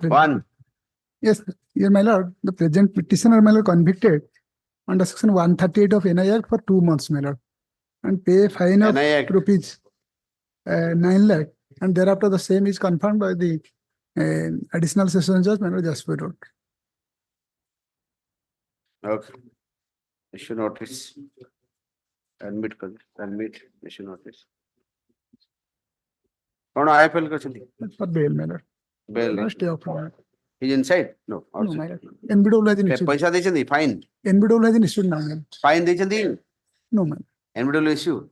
One. Yes, your my lord, the present petitioner my lord convicted under section 138 of NI Act for 2 months, my lord, and pay a fine of NI Act. rupees 9 lakh, and thereafter the same is confirmed by the additional session judge, my lord, Jasper Road. Okay. Issue notice. Admit, issue notice. कौन आया पहले का चली? For bail, my lord. Bail. No stay of my lord. He's inside? No. No, Outside. my lord. NBW has been issued. पैसा दे चंदी fine. NBW has been issued now, my lord. Fine they Chandi. No, my lord. NBW issue.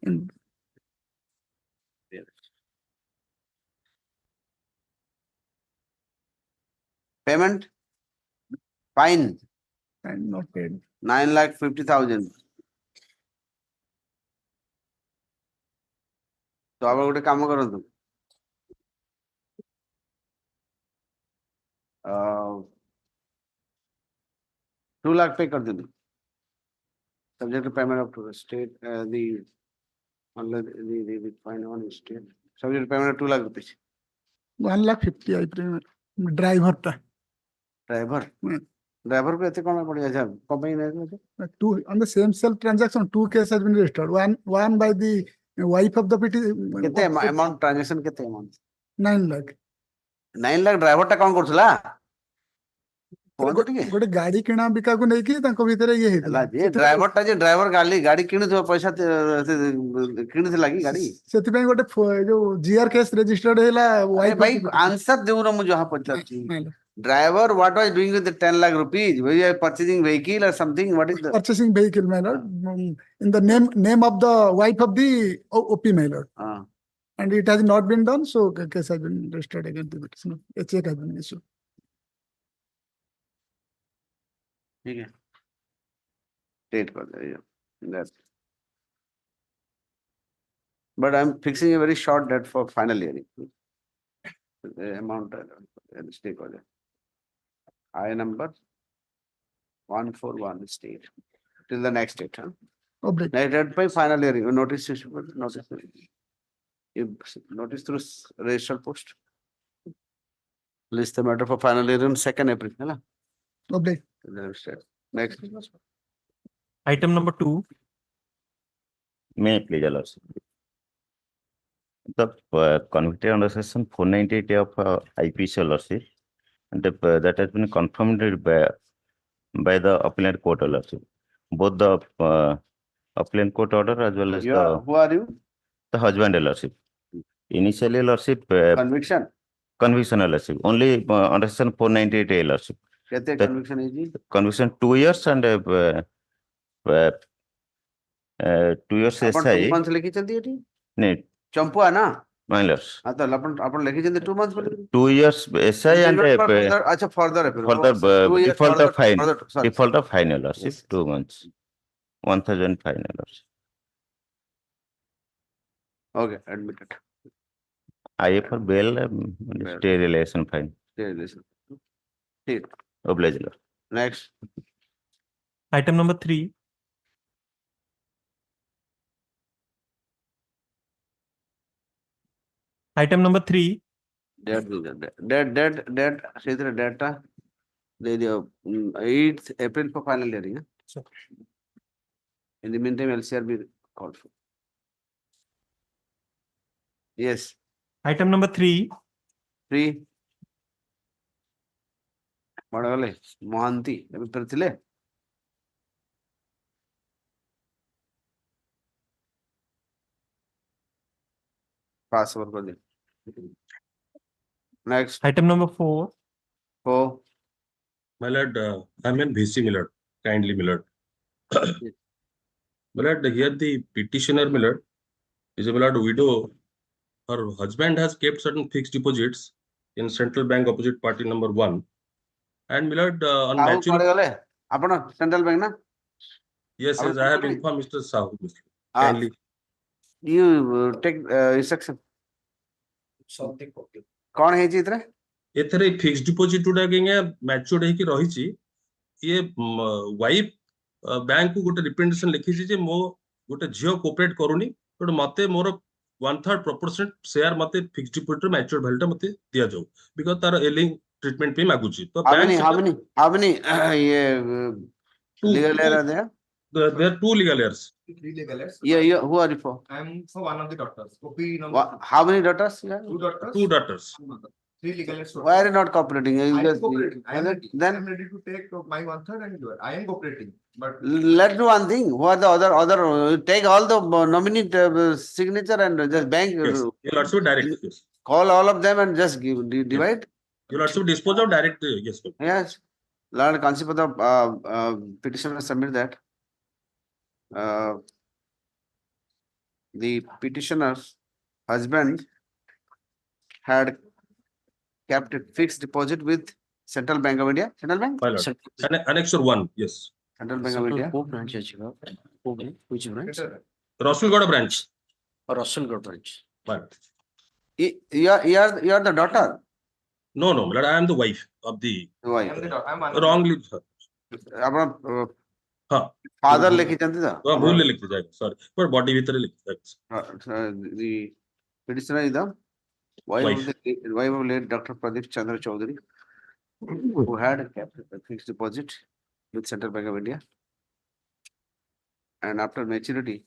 Payment. Fine. And not paid. 9,50,000. तो आप गोटे काम करो तुम 2 lakh पे कर दे subject to payment of to the state the fine on state subject to payment of 2 lakh rupees 1,50,000 I pay driver ta. driver driver पे ऐसे कौन पड़ जाए कंपनी ने Two on the same self transaction, 2 cases has been registered. One by the wife of the petition. कितने amount transaction कितने amount 9 lakh. 9 lakh driver टा कौन करछला गोटे गाड़ी किणा बिका को नेकी तांको भितरे ये हेतला जे ड्राइवर टा जे ड्राइवर गाड़ी किनु तो पैसा किनु थला की गाड़ी सेति पे गोटे जो जीआर केस रजिस्टर्ड हैला वाइफ भाई आंसर देउ न मु जहां पचाची driver what was doing with the 10 lakh rupees were you purchasing vehicle or something what is the purchasing vehicle, my lord, in the name of the wife of the OP, my lord, and it has not been done, so case has been registered against the petitioner. A check has been issued. ठीक है date कर दे that but I'm fixing a very short date for final hearing the amount mistake हो जाए I number 141 state till the next date Next date by final hearing notice notice through registered post list the matter for final hearing 2nd April है ना Update. Next. Item number 2. May I please allow? The convicted under section 498 of IPC lordship, and that has been confirmed by the appellate court lordship. Both the appellate court order as well as who are you? The husband lordship. Initially lordship conviction lordship only under section 498 lordship. कहते conviction है जी conviction 2 years and 2 years SI upon 2 months लेके चल दिए ठीक नहीं चंपुआ ना minors हाँ तो अपन लेके चल दिए 2 months बोले 2 years SI and अच्छा further default of fine lordship 2 months 1,000 fine lordship. Okay, admitted. I for bail stay relation fine. Stay relation. ठीक. Oblige. Next. Item number 3. Item number 3. That say the data. The 8th April for final hearing. Sure. In the meantime, LCR be called for. Yes. Item number 3. 3. बड़ा वाले मोहंती अभी फिर चले password कर दे next Item number 4. 4 My lord, I'm in VC, my lord, kindly, my lord. My lord, here the petitioner, my lord, is a my lord widow. Her husband has kept certain fixed deposits in central bank opposite party number 1. And my lord, on maturity. Apna central bank na? Yes, yes, I have informed Mr. Sahu. Kindly. You take instruction. कौन है जी इतरे? एथरे fixed deposit उडा केंगे matured है कि रही छी ये wife bank को गोटे रिप्रेजेंटेशन लिखी छी जे मो गोटे झियो कोऑपरेट करूनी तो मते मोर 1/3 proportionate share मते fixed deposit रे mature value टा मते दिया जाओ because तार ailing treatment पे मागुची तो How bank many ये legal two, error there? there are two legal heirs. Three legal heirs. Yeah, who are you for? I am for one of the daughters. OP number How many daughters you have? two daughters. Two daughters. One mother. Three legal heirs. Why are you not cooperating? I You am just- cooperating. I am ready. I am Then ready to take my 1/3 and do it. I am cooperating, but let's do one thing. Who are the other, take all the nominee signature and just bank, Yes. You'll also direct. Yes. call all of them and just give, divide. You'll also dispose of direct. Yes. Sir. Yes. Learn concept of the petitioner submit that. The petitioner's husband had kept a fixed deposit with Central Bank of India. Central Bank? My lord. Annexure 1. Yes. Central Bank of India. Which branch? Russell got a branch. Russell got branch. My lord. You are the daughter. No, my lord. I am the wife of the Why? I am the daughter. I am one of the- wrongly. अपना हाँ. father लेके चलते था. हाँ, भूल लिखते जाएगा. Sorry. पर body भीतर लिखते जाएगा. The petitioner is the wife Wife. of the wife of late Dr. Pradeep Chandra Chaudhary, who had kept a fixed deposit with Central Bank of India, and after maturity,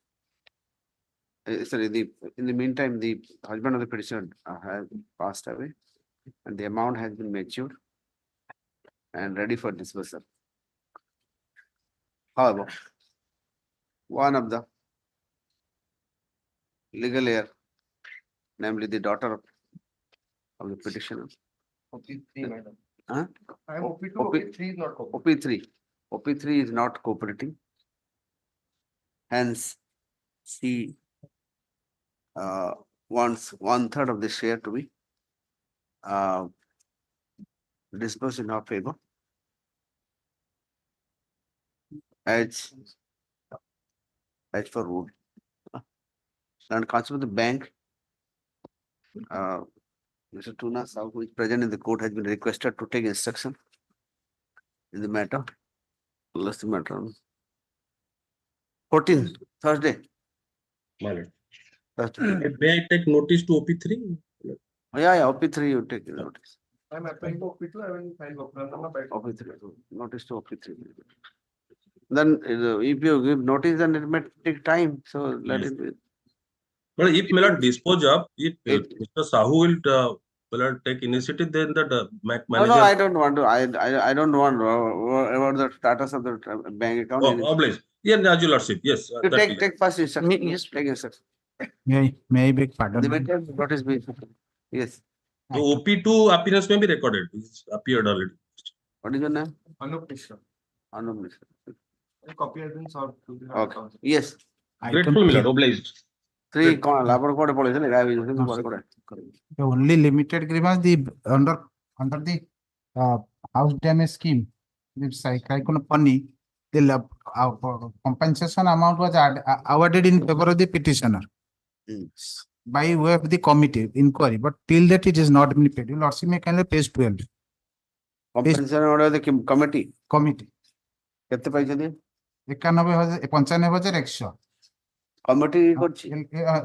in the meantime, the husband of the petitioner has passed away, and the amount has been matured and ready for disbursal. However, one of the legal heir, namely the daughter of the petitioner, OP3, madam. Huh? I am OP2. OP OP3 is not cooperating. OP3 is not cooperating. Hence, she wants 1/3 of the share to be disbursed in her favor. As for rule. And concept of the bank, Mr. Tuna Sahu, who is present in the court, has been requested to take instruction in the matter. Let's the matter on 14th, Thursday. My lord. Thursday. May I take notice to OP3? Yeah, OP3 you take notice. I am applying for OP2. I will file OP1. OP3, notice to OP3. Then if you give notice, then it may take time, so let Yes. it be. But if may not dispose of, if It- Mr. Sahu will take initiative, then the No, manager. I don't want to, I don't want about the status of the bank account. Oh, oblige. Yeah, Your Lordship. Yes. You that is- take first instruction, yes, take instruction. May I beg pardon? The ma'am? matter, notice be, yes, The OP2 appearance may be recorded. It's appeared already. what is your name? Anup Mishra. Anup Mishra. A copy has been served to the Okay. council. Yes, Grateful, Item my lord. three, Obliged. three, Good. labor code policy, like I will, No, sir. The only limited grievance, under the house damage scheme, the cyclone funny, compensation amount was awarded in favor of the petitioner Mm. by way of the committee inquiry, but till that it is not been paid. Your Lordship may kindly page 12, compensation order the committee, committee, कितने पैसे दिए? 95,100 Committee করছি,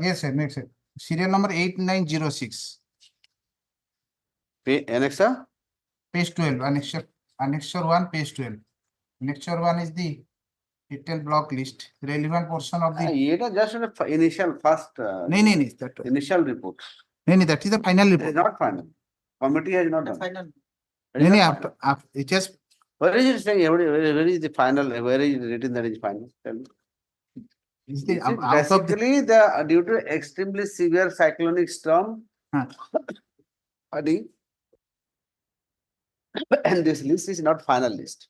Yes, sir, next, sir. Serial number 8906, Annexa, page 12, annexure 1, page 12. Annexure 1 is the detailed block list, relevant portion of the, ये तो just an initial first, नहीं, that, initial report, that is the final it is report. not final. Committee has not done. It is नहीं, not final. after, it just, Where is it saying, where is the final, where is it written that is final? Tell me. is the, This is out of the, basically due to extremely severe cyclonic storm. Huh. Adi. And this list is not final list.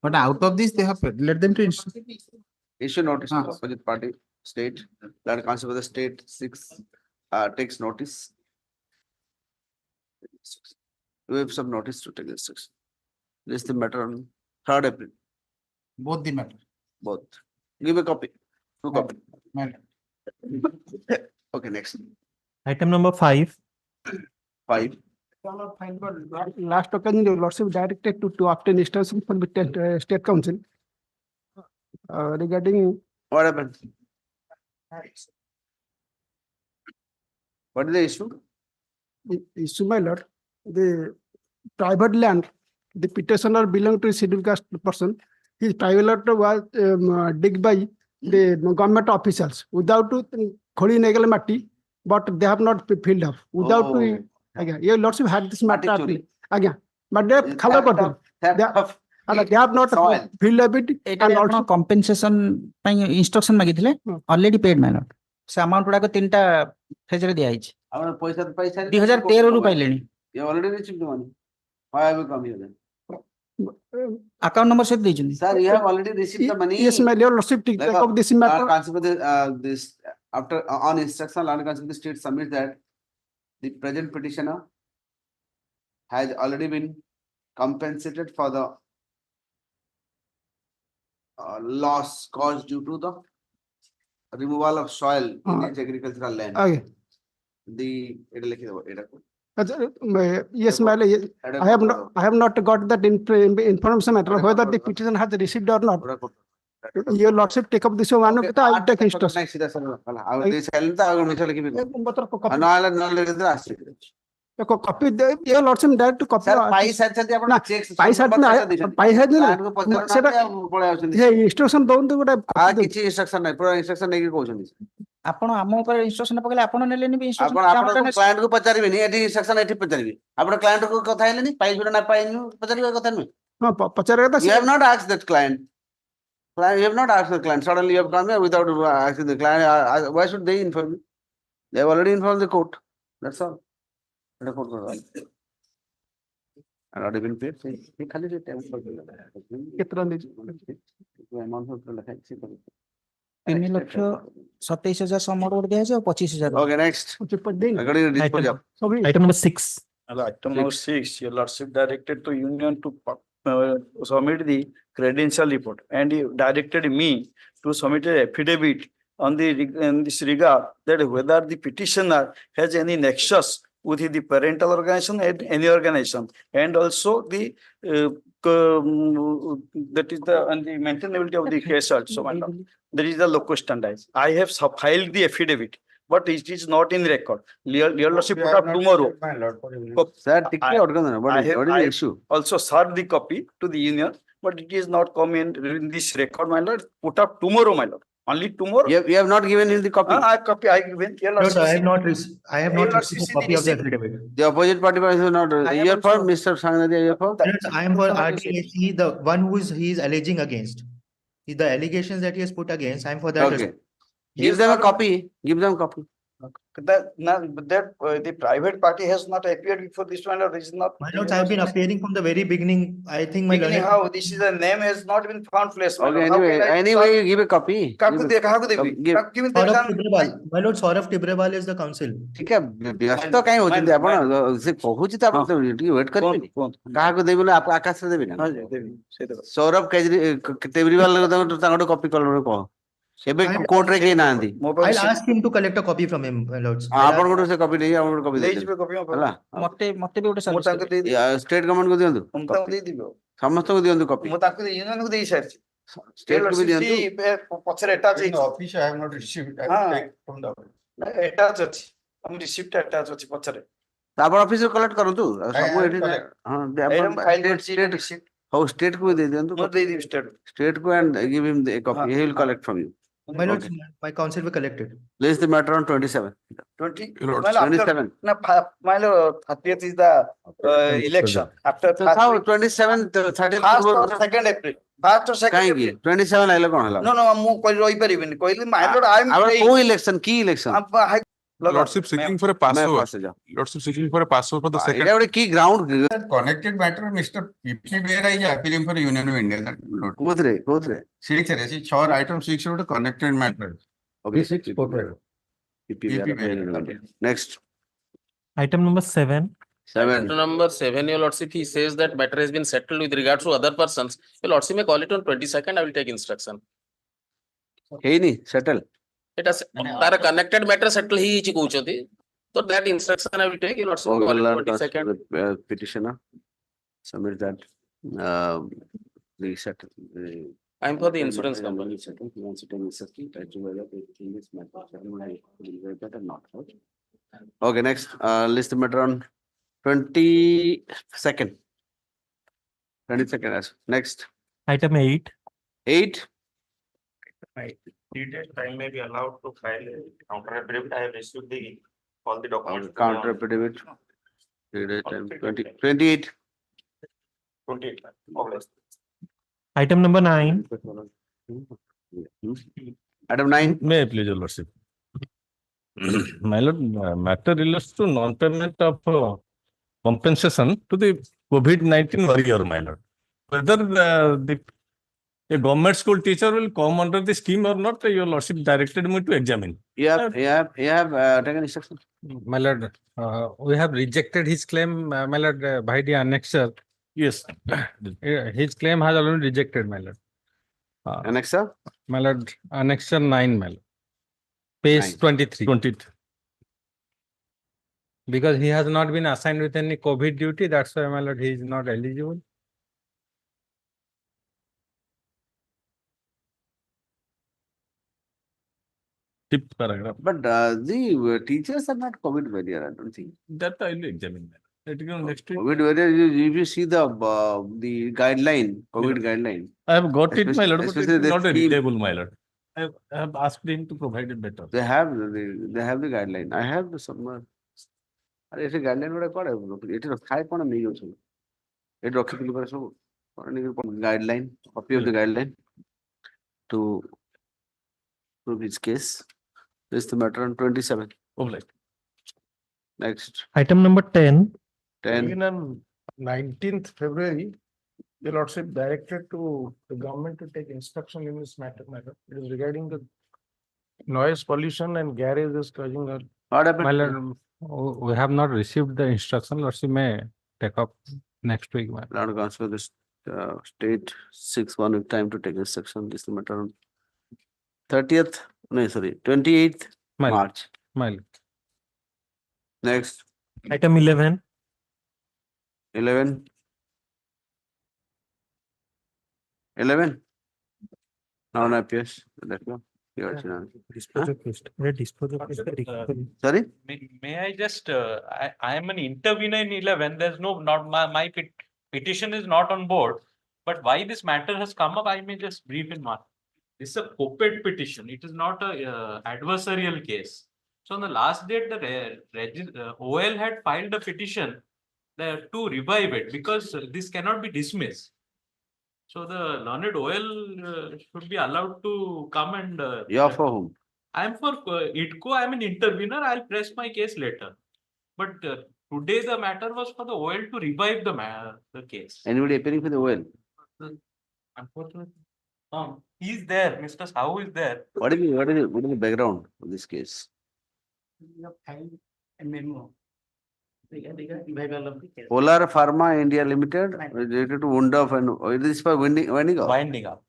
but out of this, they have let them to inst- Issue notice to Huh. opposite party, state, that council of the state 6 takes notice. Waves of notice to take instruction. This is the matter on 3rd April, both the matter. both. Give a copy. No copy. Matter. Okay, next. Item number 5. 5. Last occasion, your lordship directed to obtain instruction from the state council regarding What happened? What is the issue? Issue, my lord, the private land, the petitioner belong to a scheduled caste person. His private land was digged by the government officials without to kholi negal matti, but they have not filled up. Without to, again, your lordship had this matter. Actually. Again, but they have khalo kar diya. Theft of They have not soil. filled up it. ଏଇଟା And ଆପଣ also, compensation ପାଇଁ instruction ମାଗିଥିଲେ ହଁ। already paid my lord ସେ amount ଗୁଡାକ ତିନିଟା phase ରେ ଦିଆଯାଇଛି Our ପଇସା ତ ପାଇସାରିଲେ। 2013 ରୁ ପାଇଲେଣି You already received the money. Why have you come here then? account number ସହିତ ଦେଇଛନ୍ତି Sir, you have already received the money. yes, my lordship, take Like, up this matter. this after on instruction, Lord Constable, the state submits that the present petitioner has already been compensated for the loss caused due to the removal of soil in its agricultural land. Okay. The Yes, my lord, yes. I have not got that information matter whether the petition has received or not. Your lordship take up this one, I will take instruction. Copy, your lordship direct to copy. Instruction don't do what କିଛି instruction ନାହିଁ ପୁରା instruction ନେଇକି କହୁଛନ୍ତି ଆପଣ ଆମ ଉପରେ instruction ପକେଇଲେ ଆପଣ ନେଲେନି ବି instruction ଆପଣ କ୍ଲାଏଣ୍ଟ କୁ ପଚାରିବେନି ଏଠି instruction ଏଠି ପଚାରିବେ ଆପଣ କ୍ଲାଏଣ୍ଟ କୁ କଥା ହେଲେନି ପାଇ ଯୋଉଟା ନା ପାଇନି ପଚାରିବା କଥା ନୁହେଁ you have not asked that client you have not asked the client suddenly you have come here without asking the client why should they inform you they have already informed the court that's all the court and not even paid he खाली जो time कितना दीजिए 3,27,000 ସମର ଗୋଟେ ଦିଆଯାଇଛି ଆଉ 25,000 okay next according to dispose of Item number 6. Item number 6, your lordship directed to union to submit the credential report and he directed me to submit an affidavit on in this regard that whether the petitioner has any nexus with the parental organization and any organization and also the that is the and the maintainability of the case also. That is the local standards. I have filed the affidavit, but it is not in record. Your lordship put up tomorrow. sir tikki what is the issue Also serve the copy to the union, but it is not come in this record, my lord. Put up tomorrow, my lord. Only tomorrow. you have not given him the copy I copy. I given. Your No, lordship. sir, I have not received a copy of the affidavit. the opposite party is not I am your firm also- Mr. Sangadhi your firm I am for RTAC, the one who he is alleging against. The allegations that he has put against, I am for that. okay give them a copy give them a copy The private party has not appeared before this one, or this is not. My lords, I have been appearing from the very beginning. I think my Beginning learned. how this is the name has not been found place. my okay lord. How can I- anyway you give a copy काकू दे कहाँ को देवी give काकू में Saurabh देखा Tibrewal. My lord, Saurabh Tibrewal is the counsel. ठीक है व्यस्त काहे होଛନ୍ତି ଆପଣ ସେ କହୁଛି ତ ଆପଣ ତ ଟିକେ ୱେଟ୍ କରିବେନି କାହାକୁ ଦେବି ନା ଆପଣ ଆକାଶରେ ଦେବି ନା हाँ जी देवी सही तो ସୌରଭ କେଜରିୱାଲ ତାଙ୍କଠୁ କପି କଲର କହ ଏବେ କୋର୍ଟରେ କେହି ନାହାନ୍ତି I'll ask him to collect a copy from him, my lords. ଆପଣଙ୍କଠୁ ସେ କପି ନେଇ ଆପଣଙ୍କଠୁ କପି ले ଦେଇଦେବେ ଯିବେ କପି ହେଲା ମତେ ବି ଗୋଟେ ମୁଁ suggest ତାଙ୍କୁ ଦେଇ ଷ୍ଟେଟ ଗଭର୍ଣ୍ଣମେଣ୍ଟକୁ ଦିଅନ୍ତୁ ମୁଁ ତାଙ୍କୁ ଦେଇ ଦିବି ସମସ୍ତଙ୍କୁ ଦିଅନ୍ତୁ କପି ମୁଁ ତାଙ୍କୁ ୟୁନିୟନକୁ ଦେଇ ସାରିଛି ଷ୍ଟେଟକୁ ବି ଦିଅନ୍ତୁ ପଛରେ ଆଟାଚ୍ ହେଇଛି Office, I have not received. I Ah. will take from the. Attach ଅଛି ଆମ ରିସିପ୍ଟ ଆଟାଚ୍ ଅଛି ପଛରେ ଆପଣ ଅଫିସରୁ କଲେକ୍ଟ କରନ୍ତୁ ସବୁ I ଏଠି collect. ହଁ ଏଇଟା ମୁଁ ଫାଇଲ୍ ଆପଣ କରିଛି ଷ୍ଟେଟ ରିସିପ୍ଟ ହଉ ଷ୍ଟେଟକୁ ବି ଦେଇ ଦିଅନ୍ତୁ ମୁଁ ଦେଇଦେବି state ଷ୍ଟେଟକୁ and give him the copy he will collect from you My lords, my counsel will collect it. place the matter on 27 20 27 na mile 30th is the election after so how 27 30 first or second April first or second କାହିଁକି April 27 ଆଇଲେ କଣ ହେଲା no no ମୁଁ କହି ରହିପାରିବିନି କହିଲି my lord I am ଆମର saying କୋଉ election କି election Lordship seeking for a password. Lordship seeking for a password for the second. ଏଇଟା ଗୋଟେ କି ground That connected matter, Mr. PP where I appealing for Union of India. That not. କୋଉଥିରେ 6 ରେ ଅଛି 6 item 6 ଗୋଟେ connected matter. okay PP. next Item number 7. 7 Item number 7, your lordship, he says that matter has been settled with regards to other persons. Your lordship may call it on 22nd, I will take instruction. ହେଇନି settle It has, ତାର connected matter settle ହେଇଯାଇଛି କହୁଛନ୍ତି. So that instruction I will take, your lordship may call it 22nd. petitioner submit that the settle I am for the insurance company. Okay, next, list the matter on 22nd. 22nd, yes. Next, Item 8. 8. 3 days time may be allowed to file a counter affidavit. I have received all the documents. Counter affidavit. 3 days time, 28. 28. Okay. Item number 9. Item 9. May I please, your lordship? My lord, matter relates to non-payment of compensation to the COVID-19 warrior, my lord. Whether a government school teacher will come under the scheme or not, your lordship directed me to examine. You have taken instruction. My lord, we have rejected his claim, my lord, by the annexer. Yes. His claim has already rejected, my lord. Annexer? My lord, annexer 9, my lord. Page 9. 23. 20th. Because he has not been assigned with any COVID duty, that's why, my lord, he is not eligible. Fifth paragraph. But the teachers are not COVID warrior, I don't think. That I will examine. Let it go next week. COVID warrior, if you see the guideline, COVID guideline. I have got it, my lord, but it Especially is the not a scheme. reliable, my lord. I have asked him to provide it better. They have the guideline. I have the somewhere. It's a guideline what I got. It is a high point of me also. It guideline, copy of the guideline to prove his case. This is the matter on 27. Obliged. Next, Item number 10. 10. Even on 19th February, your lordship directed to the government to take instruction in this matter. It is regarding the noise pollution and garages causing a. What happened? My lord, we have not received the instruction. Lordship may take up next week. My lord. Lord Council, this state 6-1 with time to take instruction. This is the matter on 30th. No, sorry, 28th My lord. March. My lord. Next, Item 11. 11. 11. Now it appears. Let go. Sorry? May I just, I am an intervener in 11. There's not my petition is not on board. But why this matter has come up, I may just brief in one. This is a co-ped petition. It is not a adversarial case. So on the last date, the OL had filed a petition to revive it because this cannot be dismissed. So the learned OL should be allowed to come and. You are for whom? I am for ITCO. I am an intervener. I'll press my case later. But today the matter was for the OL to revive the case. Anybody appearing for the OL? Unfortunately, he is there. Mr. Sahu is there. What is the background of this case? A memo regarding revival of the case. Polar Pharma India Limited related to wound off and it is for winding up. Winding up.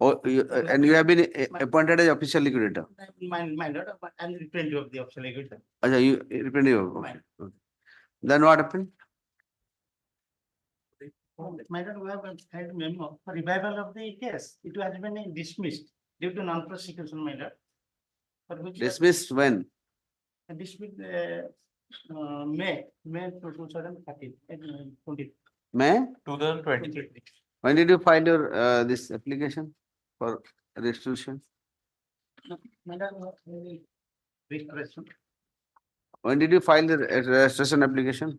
Oh, and you have been appointed as official liquidator. My lord, I'm the representative of the official liquidator. You representative. Okay. Then what happened? My lord, we have had memo for revival of the case. It has been dismissed due to non-prosecution, my lord. For which Dismissed when? dismissed May 2030. May? 2023. When did you file your this application for restitution? My lord, restoration. When did you file the restitution application?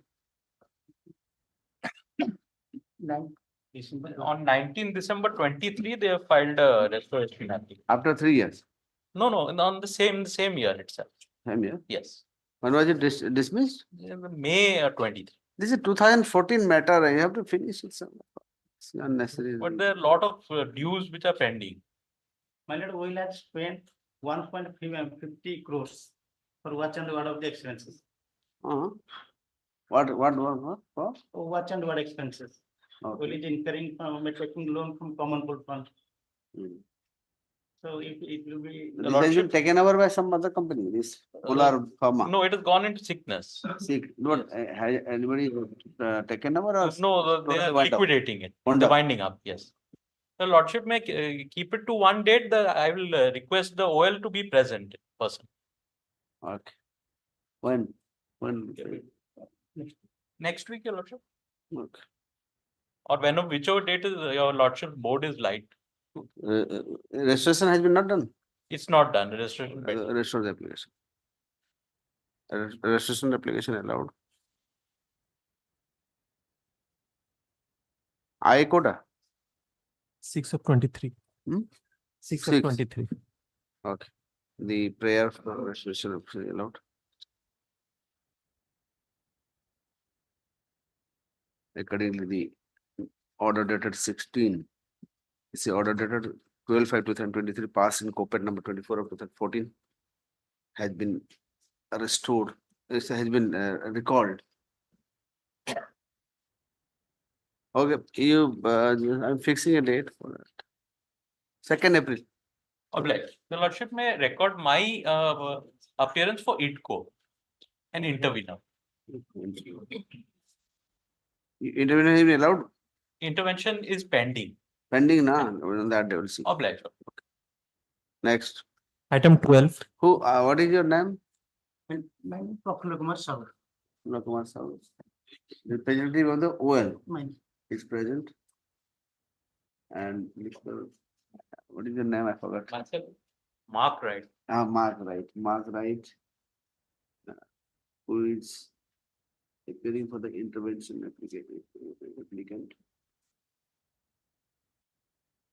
On 19 December 23, they have filed a restoration application. After 3 years? No, on the same year itself. Same year? Yes. When was it dismissed? May 23. This is 2014 matter. You have to finish it. It's unnecessary. But there are a lot of dues which are pending. My lord, we will have spent 1.50 crores for watch and word of the expenses. What? Watch and word expenses. Okay. We will incurring taking loan from common pool fund. So it will be. The This has been lordship, taken over by some other company, this Polar Pharma. no, it has gone into sickness. Has anybody taken over or? No, they are wind up? liquidating it. Wound The up. winding up, yes. The lordship may keep it to one date. I will request the OL to be present person. Okay. When? Next week, your lordship, Okay. or whichever date is your lordship board is light. Registration has been not done. It's not done, registration. pending. Restore the application. Registration application allowed. I quota. 6 of 23. Hmm? 6 Six. of 23. Okay. The prayer for registration application allowed. Accordingly, the order dated 16. It's the order dated 12/5/2023 passed in COPET number 24 of 2014 has been restored. It has been recalled. Okay, I'm fixing a date for that. 2nd April. Obliged. The lordship may record my appearance for ITCO, an intervener. Intervention has been allowed. Intervention is pending. Pending na on that day we'll see. Obliged. Next. Item 12. Who? What is your name? Prafula Kumar Sahu. Kumar Sahu. Representative of the OL Mine. is present. And what is your name? I forgot. Myself, Mark, right? Mark Wright. Mark Wright. Who is appearing for the intervention applicant.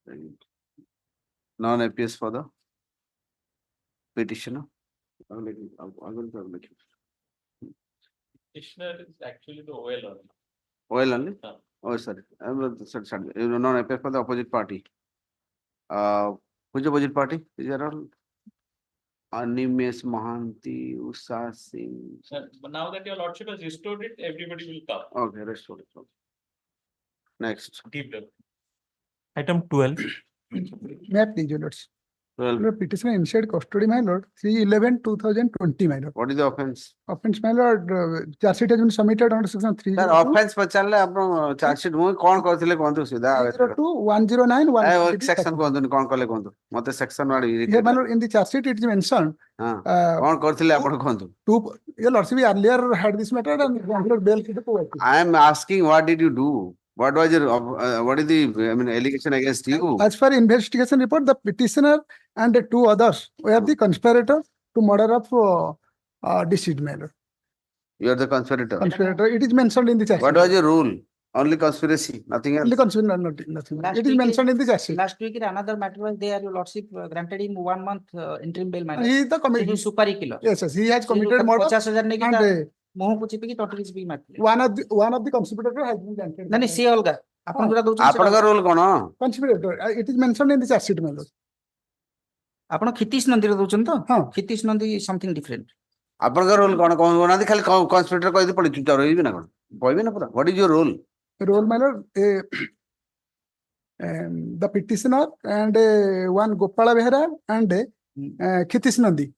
And non-appears for the petitioner. I'm going to make it. Petitioner is actually the OL only. OL only? Yeah. Oh, sorry. Sorry. Non-appears for the opposite party. Which opposite party? These are all Animesh Mahanti, Usha Singh. But now that your lordship has restored it, everybody will come. Okay, restored it. Next. Deep dive. Item 12. May I please, your lords? 12. Lord, petitioner initiated custody, my lord, 3/11/2020, my lord. What is the offense? Offense, my lord, charge sheet has been submitted under section 302, Sir, offense पचाले आपनो charge sheet मुझे कौन कौन से ले कौन तो सीधा 109, 1. section कौन तो कौन कॉले कौन तो मते section वाली Here, my lord, in the charge sheet, it is mentioned. हाँ कौन कौन से ले आपनो कौन तो Your lordship earlier had this matter and granted bail to the court. I am asking what did you do? What was your what is the allegation against you? As per investigation report, the petitioner and the 2 others were the conspirator to murder of deceased man. You are the conspirator. Conspirator. It is mentioned in the charge sheet. What was your rule? Only conspiracy, nothing else. Only conspirator, nothing. It is mentioned in the charge sheet. Last week, another matter was there. Your lordship granted him 1 month interim bail. He is the committee. Supari killer. Yes, he has committed murder. 50,000 And मुंह को चिपकी totally चिपकी मारती one of the conspirator has been granted. नहीं से अलगा अपन जोरा दोछ आपन का रोल कोन Conspirator. It is mentioned in the charge sheet, my lord. आपण खितीश नंदी रे दोछन तो हां खितीश नंदी समथिंग डिफरेंट आपन का रोल कोन कोन बनाती खाली conspirator कहि पड़ी चुपचाप रही भी ना कोन कहबे ना पूरा what is your role? Role, my lord, the petitioner and one Gopala Behera and Khitish Nandi.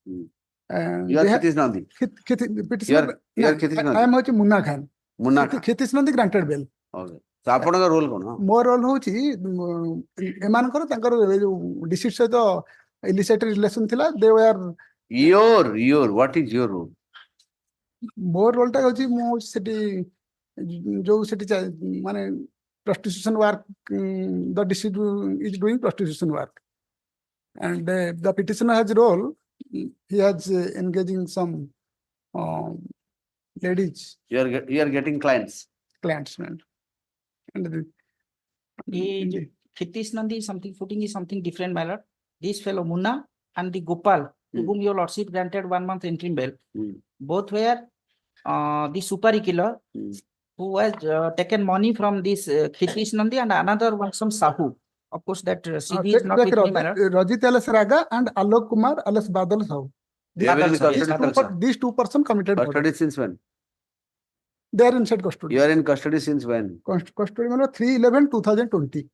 You are Khitish Nandi. Petitioner. You are Khitish Nandi. I am hochi Munna Khan. Munna Khan. Khitish Nandi granted bail. Okay. So आपन का role कोन More role होची एमानकर तांकर जो deceit सहित illicit relation थिला they were your what is your role? More role टा होची मो सेटी जो सेटी माने prostitution work, the deceased is doing prostitution work, and the petitioner has role. He has engaging some ladies. You are getting clients. Clients, man. And Khitish Nandi something footing is something different, my lord. This fellow Munna and the Gopal, to whom your lordship granted 1 month interim bail, both were the supari killer who has taken money from this Khitish Nandi and another one some Sahu. Of course, that CV is not with me, my lord. Rajit Alas Raga and Alok Kumar Alas Badal Sahu. These two persons committed murder. Custody since when? They are inside custody. You are in custody since when? Custody, 3/11/2020.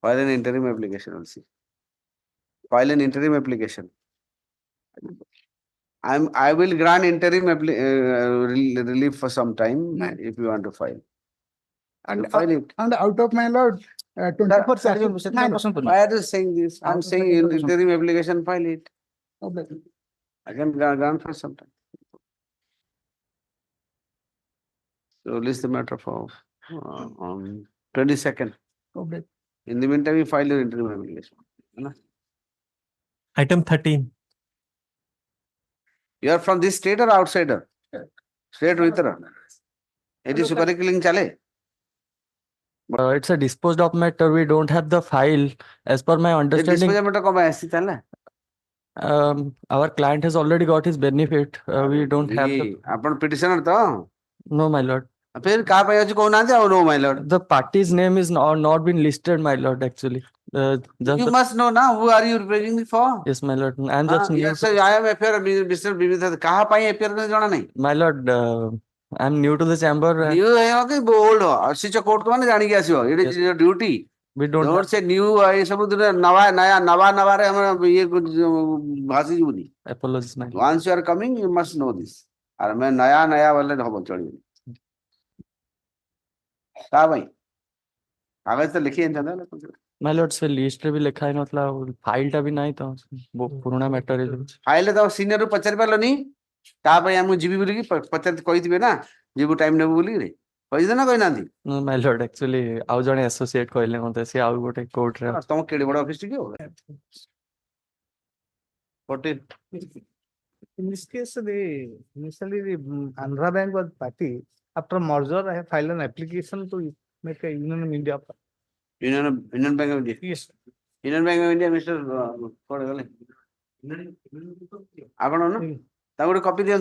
File an interim application also. File an interim application. I will grant interim relief for some time if you want to file. And file it. And out of my lord, 24 Why are you saying this? I'm saying in interim application, file it. I can grant for some time. So list the matter for on 22nd. Okay. In the meantime, you file your interim application. Huh? Item 13. You are from this state or outsider? State Vitra. It is super killing chale. It's a disposed of matter. We don't have the file. As per my This understanding, disposal matter come as chale. our client has already got his benefit. We don't have the, Upon petitioner to. no, my lord. फिर कहाँ पे आज कौन आते हो no my lord. The party's name is not been listed, my lord, actually. Just You must know now who are you representing for? yes, my lord. I'm just new. Yes, sir, I am appear Mr. Bibitha. कहाँ पाई appear करने जाना नहीं. My lord, I'm new to the chamber. You है कि bold हो. शिक्षा court को ना जाने की आसी हो. It is your duty. We don't Don't have, say new. ये सब उधर नवा रे हमारा ये कुछ भाषी जुबनी. apologies, my lord. Once you are coming, you must know this. और मैं नया वाले ढोबल चढ़ी. कहाँ भाई? कागज तो लिखी है ना कुछ. My lord, से लिस्ट रे भी लिखा है मतलब फाइल टा भी नहीं तो वो पुराना मैटर है जो. फाइल तो सीनियर पचार पालो नहीं. कहाँ भाई हमको जीबी बोली की पचार कोई थी ना जीबू टाइम ने बोली रे. कोई ना कोई ना थी. No, my lord, actually आउ जने एसोसिएट कहले मते से आउ गोटे कोर्ट रे. तुम केड़े बड़ा ऑफिस के हो? 14. In this case, initially the Andhra Bank was party. After merger, I have filed an application to make a Union of India. Union Bank of India. Yes. Union Bank of India, Mr. कौन गले? आपन ना? ताऊ copy दिया.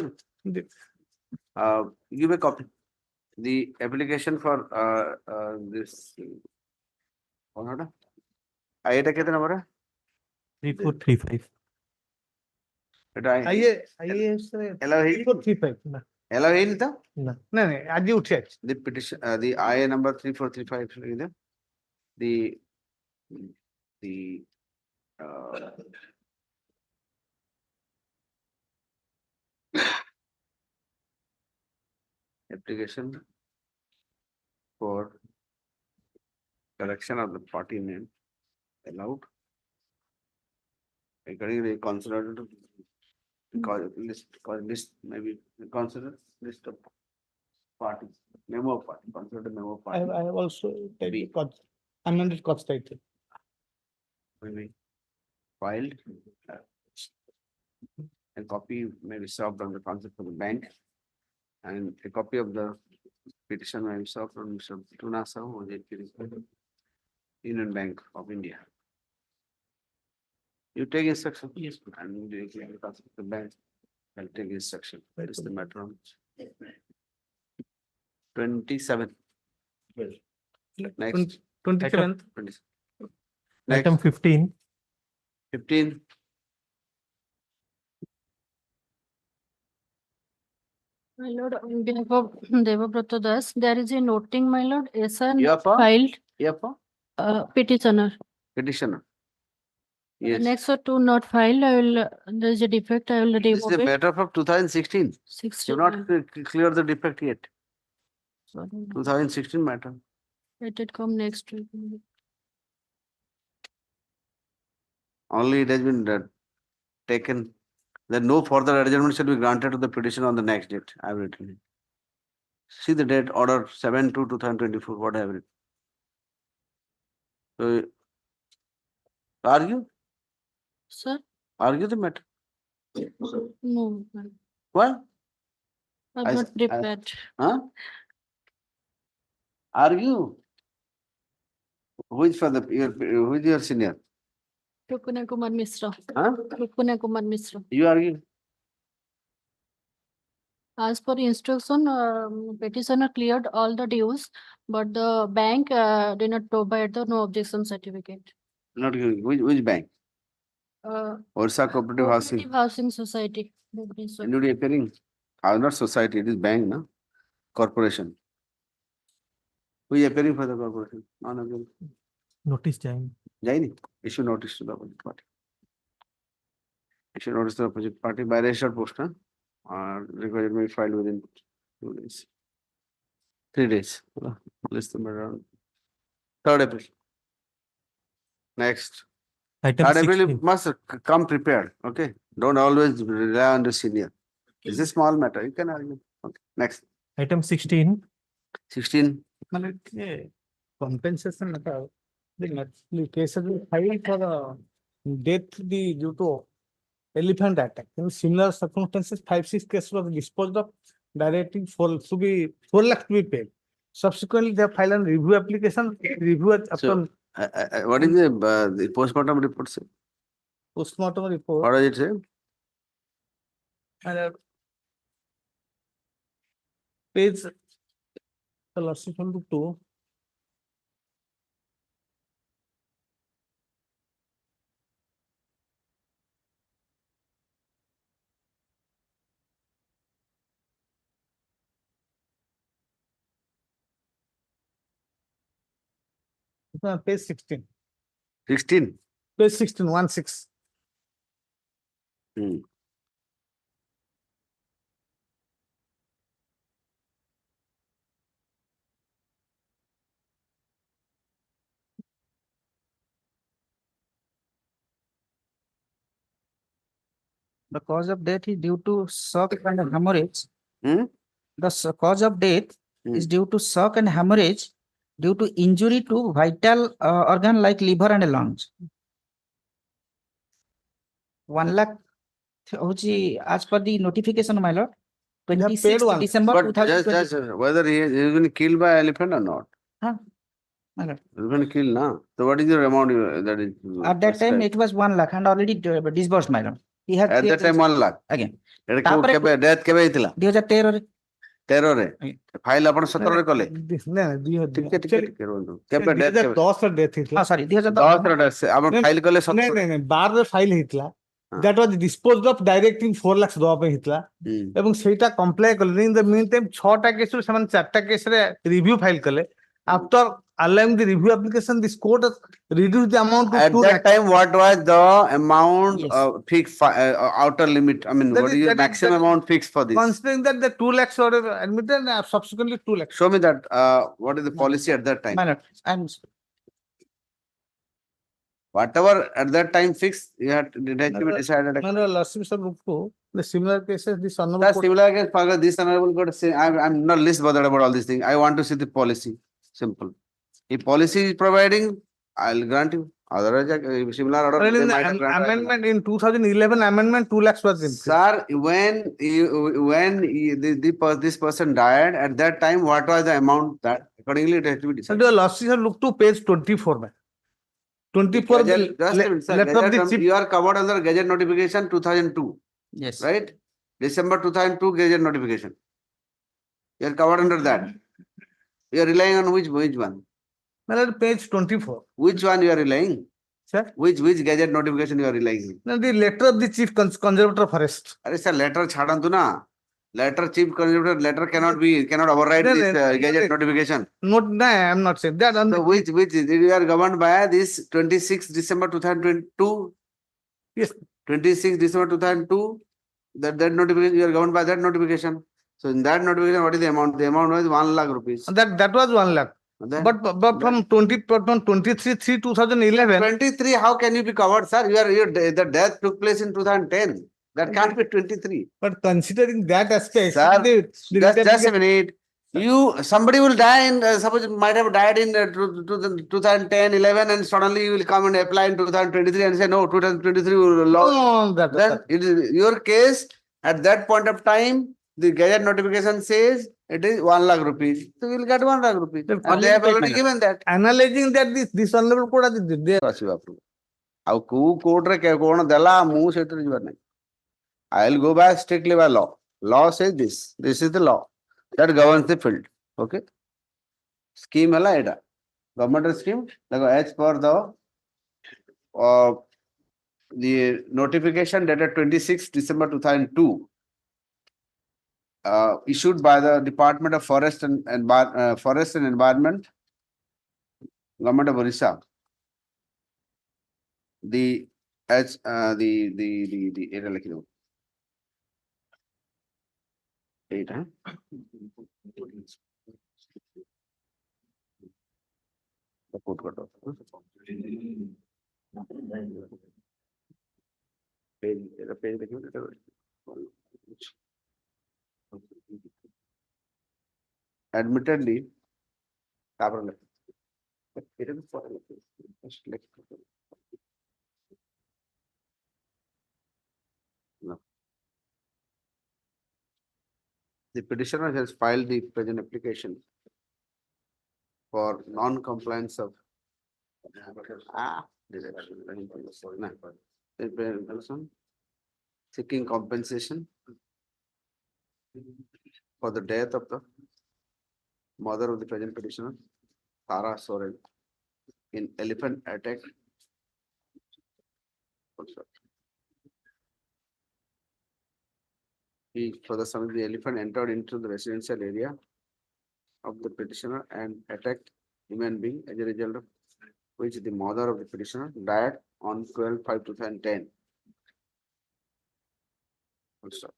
Give a copy. The application for this. कौन होता? आइए कितना नंबर है? 3435. आइए सर. Hello, 3435. ना. Hello, नहीं था? ना. नहीं आज ही उठे. The petition, the IA number 3435. The application for correction of the party name allowed. Accordingly, considered list maybe consider list of parties, memo of party, consider memo of I party. have also taken amended cost title. Maybe filed. A copy may be served on the concept of the bank, and a copy of the petition may be served on Mr. Tunasa or the Union Bank of India. You take instruction. Yes. And you can concept the bank. I'll take instruction. That is the matter on 27. Next. 27th. Item 15. 15. My lord, on behalf of Devabrata Das, there is a noting, my lord, SR You are for? filed You are for? petitioner. Petitioner. Yes. Next or two not filed, I will, there is a defect, I will This is remove a it. matter of 2016. 16. You have not cleared the defect yet. Sorry, 2016 matter. let it come next week. Only it has been taken that no further adjournment shall be granted to the petition on the next date. I have written it. See the date, order 7/2/2024, what I have written. So, argue? Sir? Argue the matter. No, ma'am. What? I'm not prepared. Huh? Argue? Who is for who is your senior? Rukuna Kumar Misra. Huh? Rukuna Kumar Misra. You argue? As per instruction, petitioner cleared all the dues, but the bank did not provide the no objection certificate. Not giving. Which bank? Orissa Cooperative Housing. Cooperative Housing Society. Anybody appearing? Not society, it is bank, no? Corporation. Who is appearing for the corporation? None of them. Notice Jain. Jaini, issue notice to the opposite party. Issue notice to the opposite party by registered post, huh? Required may be filed within 2 days. 3 days. List them around 3rd April. Next. Item Third April, you 16. must come prepared, okay? Don't always rely on the senior. It's a small matter, you can argue. Okay, next. Item 16. 16. Compensation matter. The case has been filed for death due to elephant attack. In similar circumstances, 5-6 cases was disposed of, directing 4 lakhs to be paid. Subsequently, they have filed a review application. Review So, what is the postmortem report say? postmortem report. What does it say? And page the lordship will look to page 16. 16. Page 16, 16. Hmm. The cause of death is due to shock and hemorrhage. Hmm? The cause of death is Hmm. due to shock and hemorrhage due to injury to vital organ like liver and lungs. 1 lakh as per the notification, my lord. 26th December But 2020. just whether he is been killed by elephant or not. Huh? My lord. He's been killed, now. So what is your amount that is? At that time, it was 1 lakh and already disbursed, my lord. He had At that time 1 lakh. again. Death କେବେ ହେଇଥିଲା? 2013 13 ରେ file ଆପଣ 17 ରେ କଲେ? ଟିକେ ରୁହନ୍ତୁ। କେବେ death କେବେ? 2010 death ହେଇଥିଲା. sorry 10 ରେ ଆପଣ ଫାଇଲ କଲେ 17 ରେ? ନାଇଁ 12 ରେ ଫାଇଲ ହେଇଥିଲା. That was disposed of, directing 4 lakhs ଦେବା ପାଇଁ ହେଇଥିଲା ଏବଂ ସେଇଟା comply କଲେ. In the meantime 6ଟା କେସ୍ ରୁ ସେମାନେ 4ଟା କେସ୍ ରେ review file କଲେ. After allowing the review application, this court has reduced the amount to At 2 that lakhs. time, what was the amount fixed outer limit? I mean, That what is- is your that is- maximum that is- amount fixed for this? Considering that the 2 lakhs were admitted, subsequently 2 lakhs. Show me that. What is the policy at that time? My lord, I'm Whatever at that time fixed, you had it had to be decided. My lord, lordship shall look to the similar cases, this honorable That's court. similar case, Pagal, this honorable court say, I'm not least bothered about all these things. I want to see the policy. Simple. If policy is providing, I'll grant you. Otherwise, similar order. Well, they in the might have granted. amendment in 2011 amendment, 2 lakhs was increased. Sir, this person died, at that time, what was the amount that accordingly it has to be So decided? the lordship shall look to page 24, man. 24, Gazette- just a minute, sir. letter of the Gazette chief. you are covered under Gazette notification 2002, yes. right? December 2002 Gazette notification. You are covered under that. You are relying on which one? My lord, page 24. Which one you are relying? Sir? Which Gazette notification you are relying? No, the letter of the chief conservator of forest. Are sir, letter chhadantu na. Letter chief conservator letter cannot override No, this no, Gazette no. notification. No, I am not saying that. So which you are governed by this 26 December 2022? Yes. 26 December 2002. That notification you are governed by that notification. So in that notification, what is the amount? The amount was 1 lakh rupees. That was 1 lakh. Then- But from 23/3/2011. 23, how can you be covered, sir? The death took place in 2010. That can't be 23. But considering that aspect, Sir, just a litigation- minute. Somebody will die in, suppose might have died in 2010, 11, and suddenly you will come and apply in 2023 and say, no, 2023 will law. No, Then it is your case, at that point of time, the Gazette notification says it is 1 lakh rupees. So you will get 1 lakh rupees. And they have already given that. analyzing that this honorable court has there. How court re kona dela mu setri jibar nahi. I'll go back strictly by law. Law says this. This is the law that governs the field. Okay. Scheme hala eta. Government scheme. As per the notification dated 26 December 2002. Issued by the Department of Forest and Environment, Government of Orissa. The area like you. 8, huh? The code cut off. Admittedly, no. The petitioner has filed the present application for non-compliance of seeking compensation for the death of the mother of the present petitioner, Tara Soren, in elephant attack. He further summoned the elephant entered into the residential area of the petitioner and attacked human being, as a result of which the mother of the petitioner died on 12/5/2010. Also,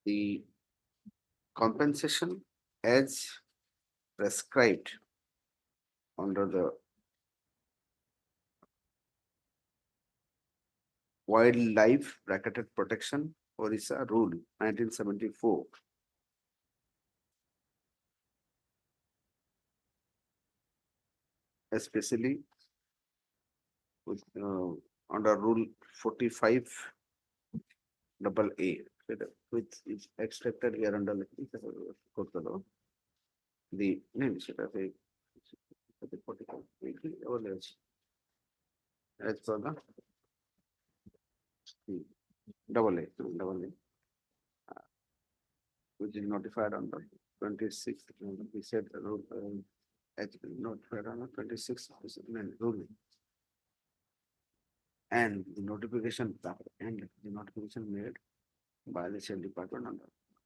the compensation as prescribed under the Wildlife Bracketed Protection Orissa Rule 1974. Especially with, under Rule 45 AA, which is extracted here under the as per the double A, which is notified on the 26th. We said the rule has been notified on the 26th ruling. And the notification made by the State Department on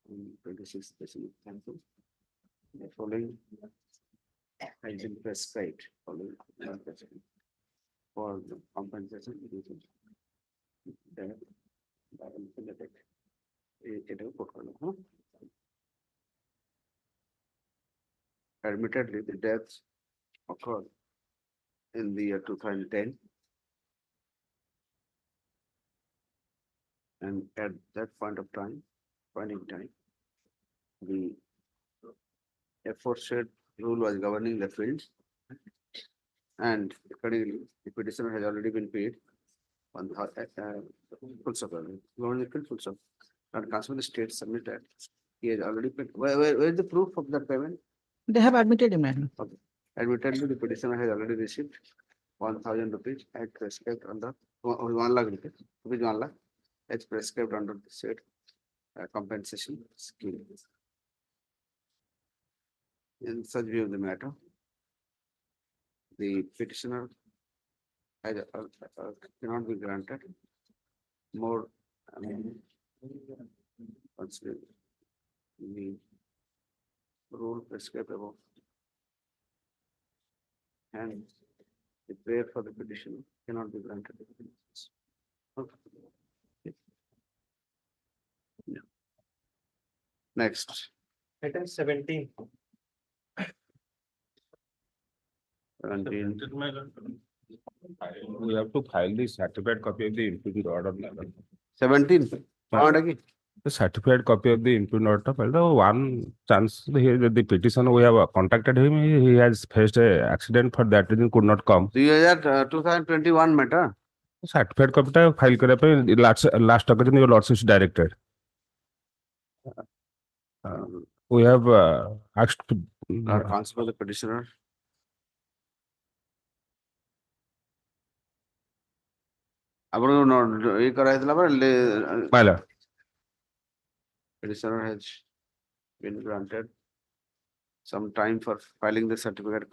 the 26th cancel. The following has been prescribed following for the compensation. Admittedly, the deaths occurred in the year 2010. And at that point in time, the aforesaid rule was governing the fields. And accordingly, the petitioner has already been paid full stop. Full stop. And consequently, the state submitted. He has already paid. Where is the proof of that payment? They have admitted him. Okay. Admittedly, the petitioner has already received 1,000 rupees as prescribed under 1 lakh rupees, 1 lakh as prescribed under the said compensation scheme. In such view of the matter, the petitioner has, cannot be granted more. The rule prescribed above, and the prayer for the petition cannot be granted. Okay. Yeah. Next. Item 17. 17. We have to file the certified copy of the impugned order. 17. The certified copy of the impugned order. Well, one chance the petitioner, we have contacted him. He has faced a accident, for that reason could not come. 2021 matter. Certified copy ta file kare pe last occasion your lordship is directed. We have asked to transfer the petitioner. Petitioner has been granted some time for filing the certified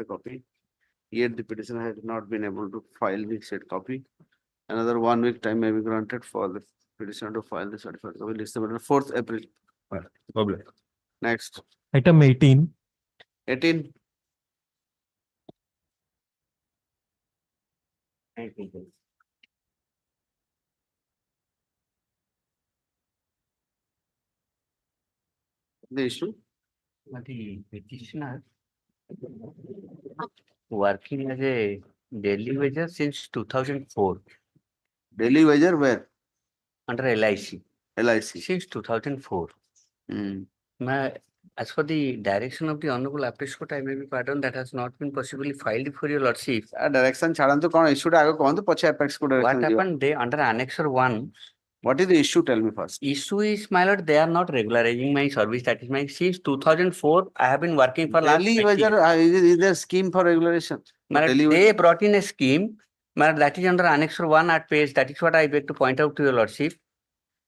copy. Yet the petitioner has not been able to file the said copy. Another 1 week time may be granted for the petitioner to file the certified copy. List the 4th April. Problem. Next. Item 18. 18. The issue? The petitioner working as a daily wager since 2004 Daily wager where? under LIC LIC. since 2004. As for the direction of the Honorable Appeals Court, I may be pardoned that has not been possibly filed for your Lordship. Direction छाड़ंतु कौन issue आगे कौन तो पछे apex को What direction दियो. happened? They under Annexure 1. What is the issue? Tell me first. Issue is, my lord, they are not regularizing my service. That is my since 2004. I have been working for last Daily 20 wager years. is there scheme for regularization? My lord, Daily they wager. brought in a scheme. My lord, that is under Annexure 1 at page. That is what I beg to point out to your Lordship.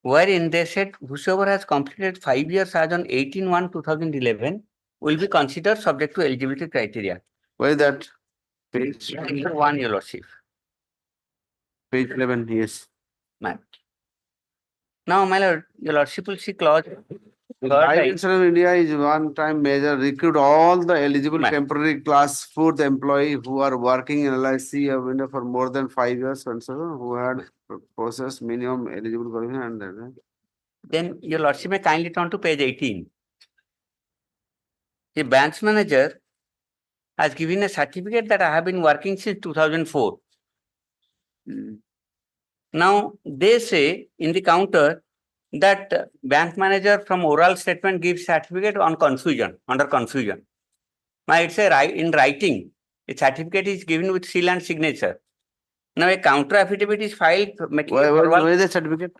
Wherein they said whosoever has completed 5 years as on 18/1/2011 will be considered subject to eligibility criteria. Where is that? Page Annexure 1, your Lordship. Page 11. Yes. Ma'am. Now, my lord, your Lordship will see clause. The guidance of India is one-time measure. Recruit all the eligible temporary class 4th employee who are working in LIC window for more than 5 years and so on, who had possessed minimum eligible qualification and Then your Lordship may kindly turn to page 18. The branch manager has given a certificate that I have been working since 2004. Now, they say in the counter that bank manager from oral statement gives certificate on confusion, under confusion. Now, it's in writing. A certificate is given with seal and signature. Now, a counter affidavit is filed. Where is that certificate?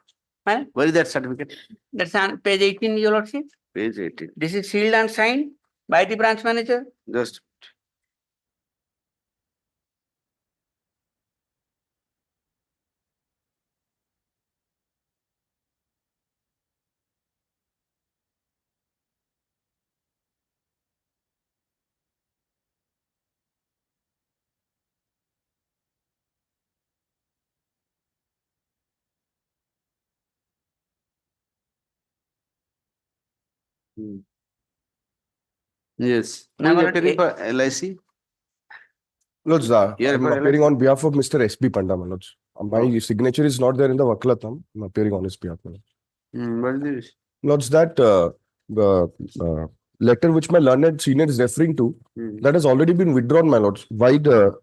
Huh? Where is that certificate? That's on page 18, your Lordship. Page 18. This is sealed and signed by the branch manager. Just. Yes. Who is appearing for LIC? Lords, Yeah, I'm for appearing on behalf of Mr. S.B. Panda, my lords. My signature is not there in the Vaklatam. I'm appearing on his behalf, my lords. What is this? Lords, that the letter which my learned senior is referring to, that has already been withdrawn, my lords, by the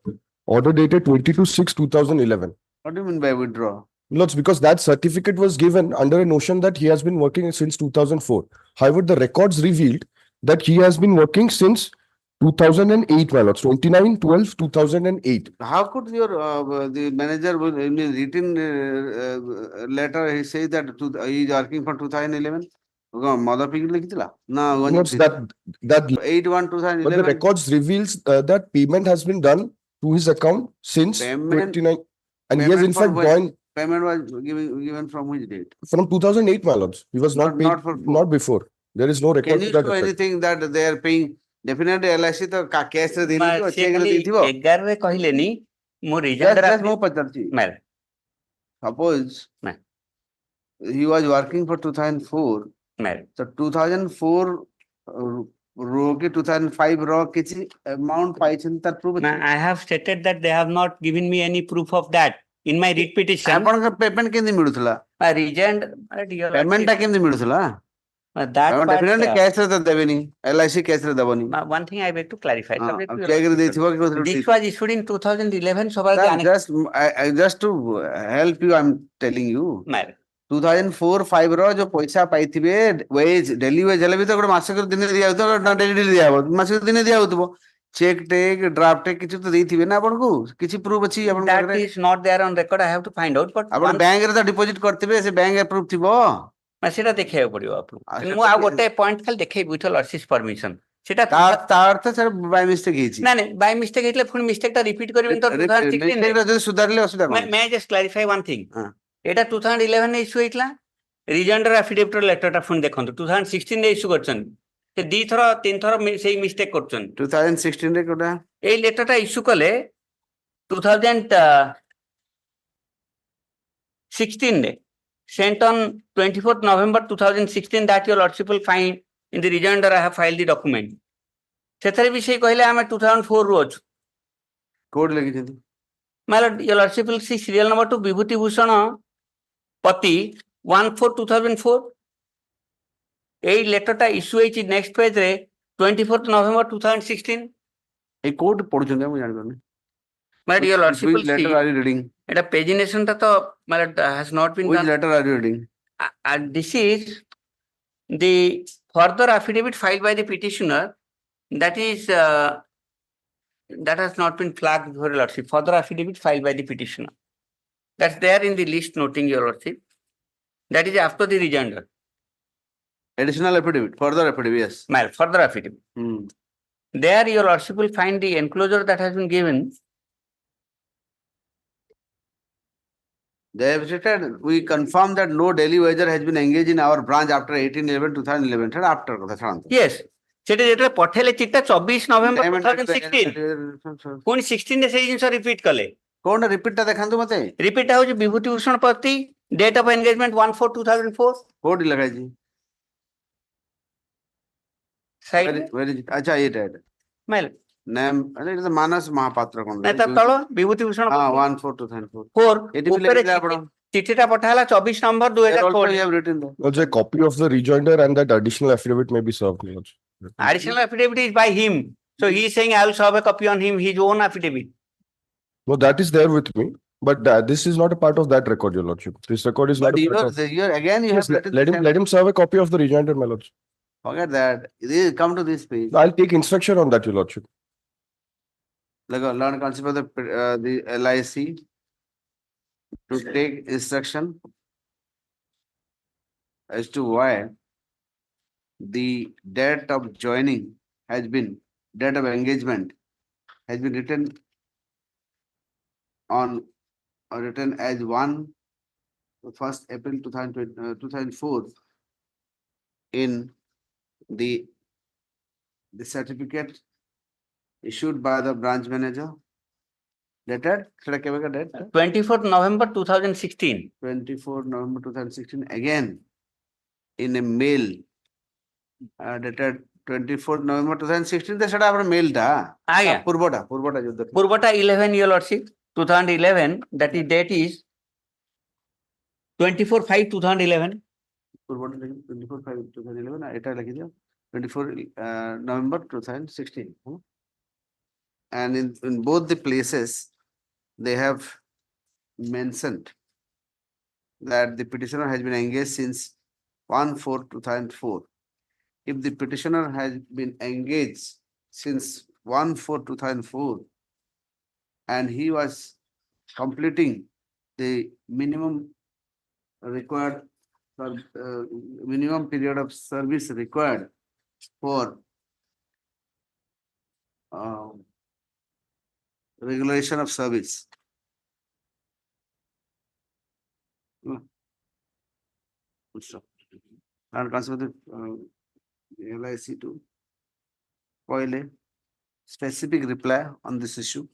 order dated 22/6/2011. What do you mean by withdraw? Lords, because that certificate was given under a notion that he has been working since 2004. However, the records revealed that he has been working since 2008, my lords, 29/12/2008. How could your the manager will in a written letter he says that he is working for 2011? Mother pig likitila? No, Lords, that 8/1/2011. but the records reveals that payment has been done to his account since 29, and he has in fact joined. Payment was given from which date? From 2008, my lords. He was not paid, not before. There is no record Can to you that show effect. anything that they are paying? Definitely LIC तो cash रे देनी थी, check रे देनी थी वो. 11 ରେ କହିଲେନି ମୋ Just ମୁଁ ପଚାରୁଛି. Ma'am. Suppose he was working for 2004. Ma'am. So 2004 रो के 2005 रो किसी amount पाइछन तार proof Ma'am, I have stated that they have not given me any proof of that in my writ petition. ଆପଣଙ୍କ payment କେମିତି ମିଳୁଥିଲା? I resigned. Payment ଟା କେମିତି ମିଳୁଥିଲା? That definitely cash ରେ ତ ଦେବେନି. LIC cash ରେ ଦବନି. One thing I beg to clarify. Subject to your check ରେ ଦେଇଥିବ କି This was issued in 2011. So far, just to help you, I'm telling you. Ma'am. 2004-5 रो जो पैसा पाइथिबे wage daily wage हेले भी तो गोटे मासक दिन दिया होतो ना daily दिया हो मासक दिन दिया होतो चेक टेक ड्राफ्ट टेक किछ तो देथिबे ना आपन को किछ प्रूफ अछि आपन That is not there on record. I have to find out. But आपन बैंक रे तो डिपॉजिट करथिबे से बैंक अप्रूव थिबो सेटा देखैया पड़ियो आपन मु आ गोटे पॉइंट खाली देखै विथ लॉर्डशिप परमिशन सेटा ता अर्थ सर बाय मिस्टेक हिची ना नहीं बाय मिस्टेक हेतले फुल मिस्टेक ता रिपीट करबिन तो 2016 रे जो सुधारले असुविधा मैं जस्ट क्लैरिफाई वन थिंग एटा 2011 ने इशू हेतला रिजेंडर एफिडेविट लेटर टा फुन देखंतु 2016 ने इशू करछन से दी थरो तीन थरो सेही मिस्टेक करछन 2016 रे कोडा ए लेटर टा इशू कले 2016 ने sent on 24th November 2016 that your lordship will find in the rejoinder I have filed the document. सेथरे विषय कहले हमें 2004 रो छु कोड लगी जंदी My lord, your lordship will see serial number to Vibhuti Bhushan Pati 1/4/2004. এই লেটরটা issue হয়েছে next page রে 24th November 2016. এই কোড পড়ুଛନ୍ତି আমি জানিপারনি। My lord, your lordship will Which see letter are you reading? এটা pagination-টা তো my lord has not been Which done. letter are you reading? And this is the further affidavit filed by the petitioner that is that has not been flagged for your lordship. Further affidavit filed by the petitioner. That's there in the list noting your lordship. That is after the rejoinder. Additional affidavit, further affidavit, yes. My lord, further affidavit. There your lordship will find the enclosure that has been given. They have stated, we confirm that no daily wager has been engaged in our branch after 18/11/2011. সেটা after কথা ছাড়ান্ত। Yes. সেটা যেটা পঠাইলে চিঠা 24 November 2016 পুଣି 16 ରେ ସେଇ ଜିନିଷ repeat କଲେ। কোনটা রিপিটটা দেখাନ୍ତୁ মতে। ରିପିଟ୍ଟା ହଉଛି ବିଭୂତି ଭୂଷଣ ପତି ଡେଟ୍ ଅଫ୍ ଏନଗେଜମେଣ୍ଟ 1/4/2004 କୋଉଠି ଲେଖା ହେଇଛି? ସାଇଡ୍ আচ্ছা এটা মেল নাম আরে এটা তো মানস মহাপাত্র কোন ନା ତା ତଳ ବିଭୂତି ଭୂଷଣ ହଁ ପତି 1/4/2004 4 ଏଠି ବି ଉପରେ ଲେଖିଲେ ଆପଣ ଚିଠିଟା ପଠା ହେଲା 24 November There also 2016 you have written there. Also, a copy of the rejoinder and that additional affidavit may be served. Your Lordship. additional affidavit is by him, so he is saying I will serve a copy on him, his own affidavit. No, that is there with me, but this is not a part of that record, Your Lordship. This record is not But a you part are of. here again you Yes, have written let the him same- let him serve a copy of the rejoinder, my Lordship. Forget that. This, come to this page. I'll take instruction on that, Your Lordship. Like learn concept of the LIC to take instruction as to why the date of joining has been, date of engagement has been written on or written as 1st April 2004 in the certificate issued by the branch manager. Dated, should I give a date? 24th November 2016 24 November 2016, again in a mail dated 24th November 2016. They should have a mail da. ଆଜ୍ଞା ପୂର୍ବଟା ଯୋଉ ଦେଖ ପୂର୍ବଟା 11 your lordship 2011, that is date is 24/5/2011. ପୂର୍ବଟା 24/5/2011 এটা লিখি দিও 24 November 2016. And in both the places they have mentioned that the petitioner has been engaged since 1/4/2004. If the petitioner has been engaged since 1/4/2004 and he was completing the minimum required minimum period of service required for regulation of service. And consider the LIC to file a specific reply on this issue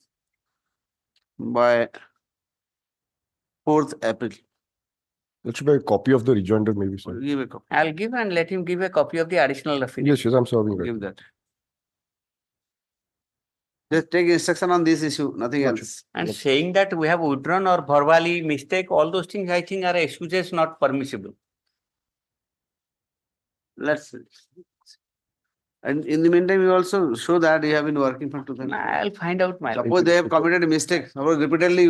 by 4th April. That should be a copy of the rejoinder, maybe, sir. Give a copy. I'll give and let him give a copy of the additional affidavit. Yes, I'm serving that. Give that. Just take instruction on this issue, nothing else. And saying that we have withdrawn or verbally mistake, all those things I think are excuses not permissible. Let's. And in the meantime, you also show that you have been working for 2000. I'll find out my. Suppose they have committed a mistake, suppose repeatedly,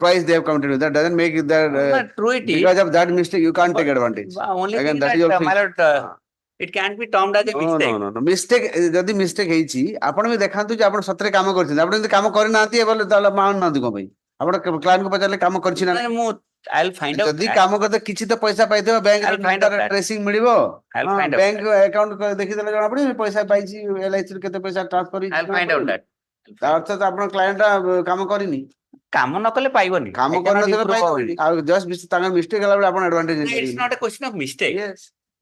twice they have committed, that doesn't make it that But true it is. because of that mistake, you can't take advantage. Only Again, thing that that is also. my lord, it can't be termed as a mistake. No. Mistake, ଯଦି mistake ହେଇଛି ଆପଣ ବି ଦେଖାନ୍ତୁ ଯେ ଆପଣ ସତରେ କାମ କରିଛନ୍ତି ଆପଣ ଯଦି କାମ କରିନାହାନ୍ତି ବୋଲେ ତାହେଲେ ମାନୁନାହାନ୍ତି କଣ ପାଇଁ ଆପଣ କ୍ଲାଏଣ୍ଟ କୁ ପଚାରିଲେ କାମ କରିଛି ନା ମୁଁ I'll find out. ଯଦି କାମ କରିତେ କିଛି ତ ପଇସା ପାଇଥିବ bank I'll find out that. Tracing ମିଳିବ I'll find out bank account ଦେଖିଦେଲେ ଜଣା ପଡିବ ପଇସା ପାଇଛି LIC ରୁ କେତେ ପଇସା ଟ୍ରାନ୍ସଫର ହେଇଛି I'll find out that. ତା ଅର୍ଥ ତ ଆପଣ କ୍ଲାଏଣ୍ଟ କାମ କରିନି କାମ ନ କଲେ ପାଇବନି। କାମ କରିନଥିଲେ ପାଇବନି ଆଉ ଜଷ୍ଟ ତାଙ୍କର ମିଷ୍ଟେକ୍ ହେଲା ବେଳେ ଆପଣ advantage It's not a question of mistake. Yes.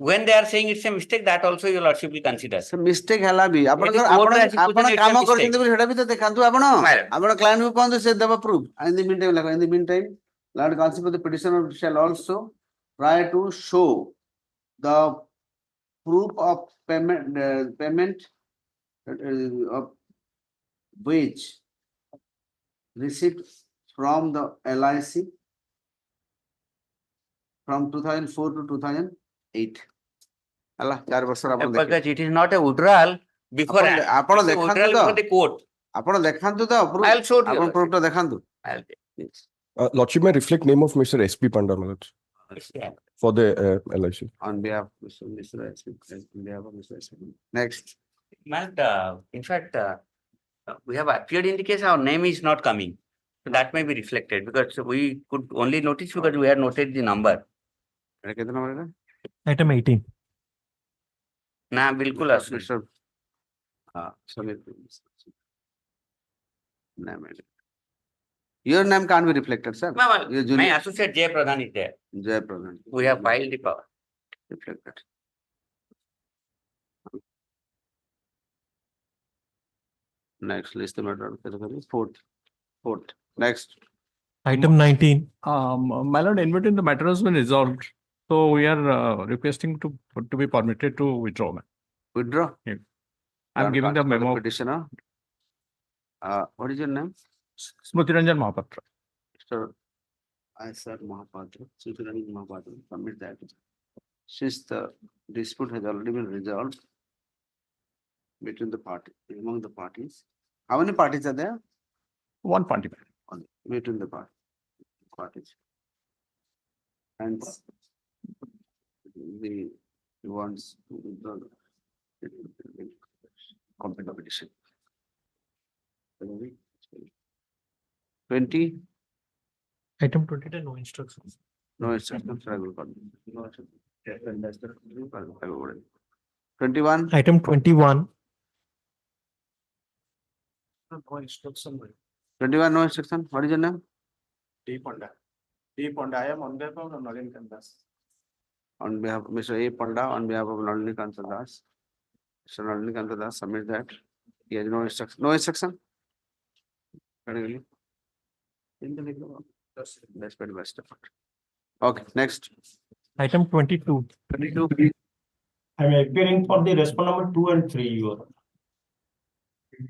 When they are saying it's a mistake, that also your lordship will consider. Mistake ହେଲା ବି ଆପଣଙ୍କର It is ଆପଣ court as ଆପଣ it's a କାମ mistake. କରିଛନ୍ତି ବୋଲି ସେଟା ବି ତ ଦେଖାନ୍ତୁ ଆପଣ ଆପଣ କ୍ଲାଏଣ୍ଟ କୁ କୁହନ୍ତୁ ସେ ଦେବ ପ୍ରୁଫ in the meantime ଲେଖ in the meantime Lord Counsel for the petitioner shall also try to show the proof of payment of wage received from the LIC from 2004 to 2008. ହେଲା 4 ବର୍ଷର ଆପଣ ଦେଖିବେ। Because it is not a withdrawal before. ଆପଣ it's a ଦେଖାନ୍ତୁ withdrawal ତ before the court. ଆପଣ ଦେଖାନ୍ତୁ ତ I'll show to you. ଆପଣ proof ଟା ଦେଖାନ୍ତୁ। I'll take Lordship may reflect name of Mr. SP Panda, my lords, it. for the LIC. On behalf of Mr. SP, on behalf of Mr. SP. Next. Man, in fact, we have appeared in the case, our name is not coming. So that may be reflected because we could only notice because we had noted the number. ଏଟା କେତେ number ଏଟା? Item 18. Na, bilkul asli. Mr. Samir. Name. Your name can't be reflected, sir. My Your junior- associate Jay Pradhan is there. Jay Pradhan. We have filed the power. Reflected. Next, list the matter. Fourth. Next. Item 19. My lord, in between the matter has been resolved. So we are requesting to be permitted to withdraw. ma'am. Withdraw. Yeah. I'm giving the memo. Petitioner. What is your name? Smriti Ranjan Mahapatra. Mr. Sir Mahapatra, Sutirani Mahapatra, submit that. Since the dispute has already been resolved between the party, among the parties. How many parties are there? One party. Only between the parties. And he wants to withdraw the complaint petition. 20. Item 20, no instructions. No instructions. I will call. 21. Item 21. No instruction. 21, no instruction. What is your name? D Panda. I am on behalf of Nalin Kandas. On behalf of Mr. A. Panda, on behalf of Nalini Kantadas. Mr. Nalini Kantadas, submit that. He has no instruction. No instruction? Really? That's very best effort. Okay, next. Item 22. 22. I am appearing for the respondent number 2 and 3. You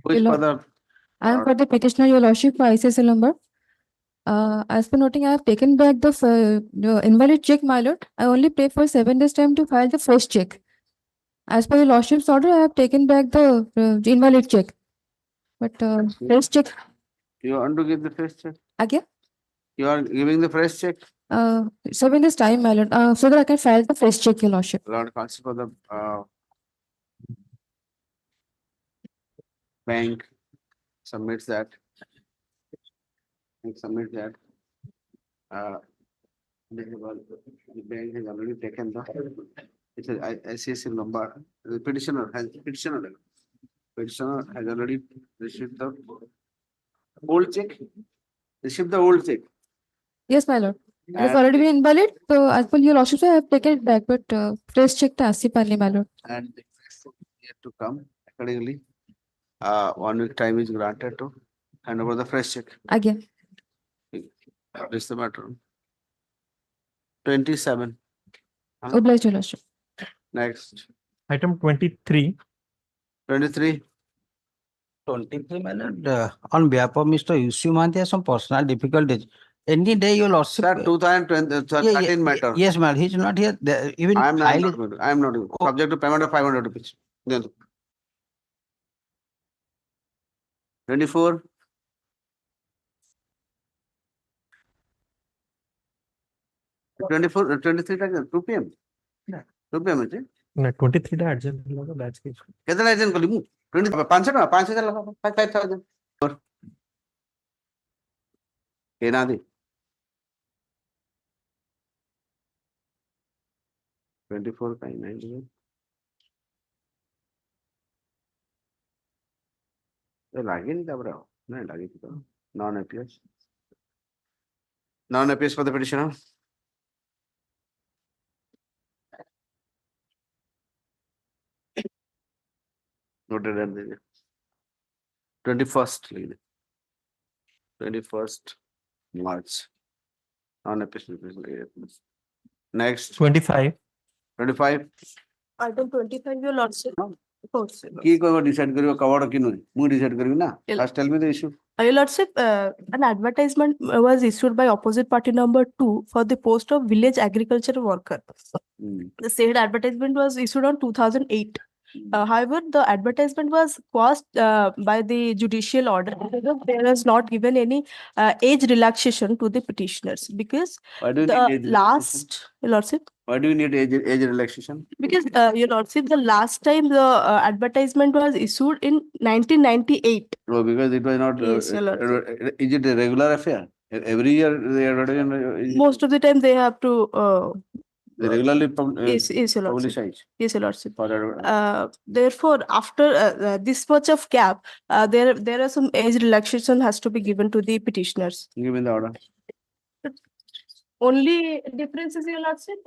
Which for the I am for the petitioner, your lordship, for ICSL number. As per noting, I have taken back the invalid check, my lord. I only pay for 7 days time to file the first check. As per your lordship's order, I have taken back the invalid check. But first check. You want to give the fresh check? Again? You are giving the fresh check? 7 days time, my lord, so that I can file the first check, your lordship. Lord Counsel for the bank submits that. And submit that. The bank has already taken the. It's a ICSL number. The petitioner has already received the old check. Received the old check. Yes, my lord. It has And- already been invalid. So as per your lordship, I have taken it back, but fresh check to asi parli, my lord. And the next check yet to come accordingly. 1 week time is granted to hand over the fresh check. Again. This is the matter. 27. Obliged, your lordship. Next. Item 23. 23. 23, my lord, on behalf of Mr. Yusuf Mahanti has some personal difficulties. Any day your lordship. Sir, 2013 matter. Yes, ma'am, he's not here. Even I am not file is- going to. I am not going to. Subject to payment of 500 rupees. Then 24. 24, 23 2 PM. 2 PM ଅଛି? No, 23 ଟା urgent ହେଲା ତ batch case. କେତେଟା agent କଲି ମୁଁ? 20 500 ଟଙ୍କା 5000 ଲେଖା 5000. କେହି ନାହାନ୍ତି? 24 କାହିଁ ନାହିଁ ଟିକେ? ଲାଗିନି ତାପରେ ଆଉ ନାଇଁ ଲାଗିଛି ତ non APS for the petitioner. Noted at the 21st 21st March. Non APS. Next. 25. 25. Item 25, your lordship. course. Ki ko decide karibo covered ki nahi? Mu decide karibi na. First tell me the issue. Your Lordship, an advertisement was issued by opposite party number 2 for the post of village agriculture worker. The said advertisement was issued on 2008. However, the advertisement was quashed by the judicial order. There was not given any age relaxation to the petitioners because Why do you the need age last, Your Lordship, Why do you need age relaxation? because Your Lordship, the last time the advertisement was issued in 1998. No, because it was not. Yes, Your Lordship. Is it a regular affair? Every year they advertise. Most of the time they have to They regularly yes, Your Lordship. publicize. Yes, Your Lordship. For advertising. Therefore, after this much of gap, there are some age relaxation has to be given to the petitioners. Give me the order. Only difference is, Your Lordship,